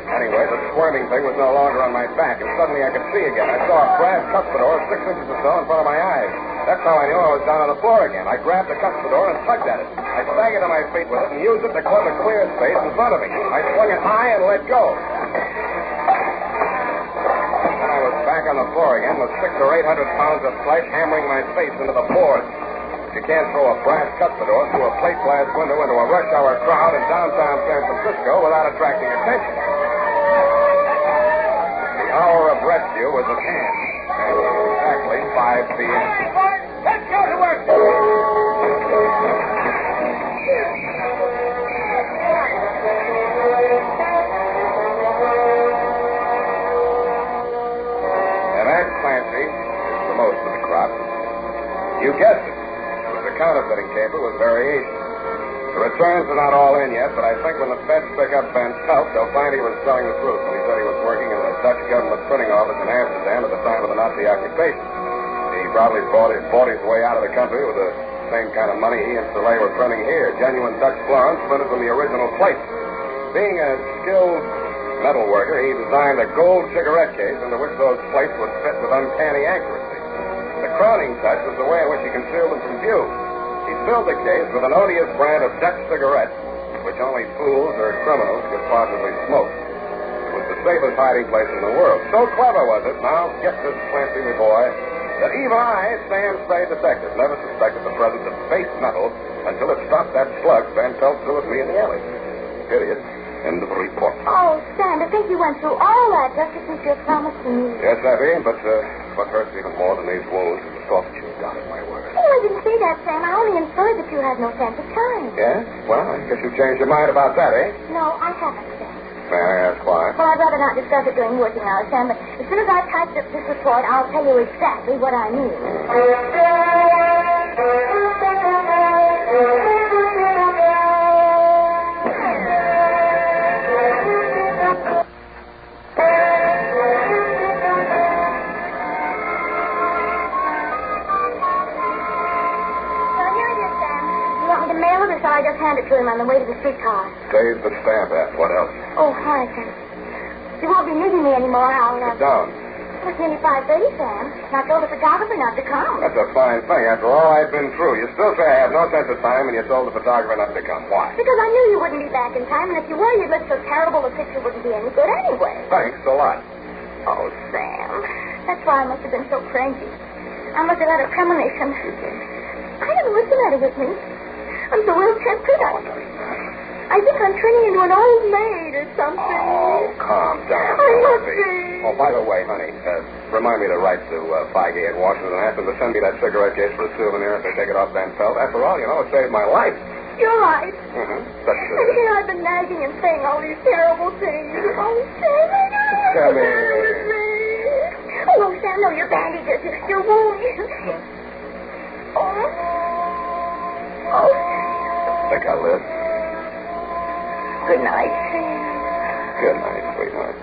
Anyway, the squirming thing was no longer on my back, and suddenly I could see again. I saw a brass cuspidor 6 inches or so in front of my eyes. That's how I knew I was down on the floor again. I grabbed the cuspidor and tugged at it. I staggered to my feet with it and used it to club a clear space in front of me. I swung it high and let go. Then I was back on the floor again with 600 or 800 pounds of flesh hammering my face into the boards. You can't throw a brass cuspidor through a plate glass window into a rush hour crowd in downtown San Francisco without attracting attention. The hour of rescue was at hand. It was exactly 5 p.m. Let's go to work. And Aunt Clancy is the most of the crop. You guessed it. It was a counterfeiting caper with variation. The returns are not all in yet, but I think when the feds pick up Van Pelt, they'll find he was telling the truth when he said he was working in the Dutch government printing office in Amsterdam at the time of the Nazi occupation. He probably bought his way out of the country with a same kind of money he and Soleil were printing here. Genuine Dutch blondes printed from the original plate. Being a skilled metal worker, he designed a gold cigarette case into which those plates would fit with uncanny accuracy. The crowning touch was the way in which he concealed them from view. He filled the case with an odious brand of Dutch cigarettes, which only fools or criminals could possibly smoke. It was the safest hiding place in the world. So clever was it, now get this Clancy, my boy, that even I, Sam Spade detective, never suspected the presence of base metal until it stopped that slug Van Pelt threw at me in the alley. Period. End of the report. Oh, Sam, to think you went through all that just to keep your promise to me. Yes, Effie, but what hurts even more than these wounds is the thought that you've doubted my word. Oh, I didn't say that, Sam. I only inferred that you had no sense of time. Yeah? Well, I guess you've changed your mind about that, eh? No, I haven't, Sam. May I ask why? Well, I'd rather not discuss it during working hours, Sam, but as soon as I've typed up this report, I'll tell you exactly what I mean. Shall I just hand it to him on the way to the streetcar? Save the stamp at. What else? Oh, hi, Sam. You won't be needing me anymore, I'll... Sit down. It's nearly 5:30, Sam. I told the photographer not to come. That's a fine thing. After all I've been through, you still say I have no sense of time, and you told the photographer not to come. Why? Because I knew you wouldn't be back in time, and if you were, you'd look so terrible the picture wouldn't be any good anyway. Thanks a lot. Oh, Sam. That's why I must have been so cranky. I must have had a premonition. I never was the matter with me. I'm so ill-tempered. I think I'm turning into an old maid or something. Oh, calm down. I must be. Oh, by the way, honey, remind me to write to Feige at Washington and ask them to send me that cigarette case for a souvenir if they take it off Van Pelt. After all, you know, it saved my life. You're right. Mm-hmm. And here I've been nagging and saying all these terrible things. Oh, Sam, I know. Sammy. Oh, Sam, no, your bandages, your wounds. Oh. Think I'll live. Good night, Sam. Good night, sweetheart.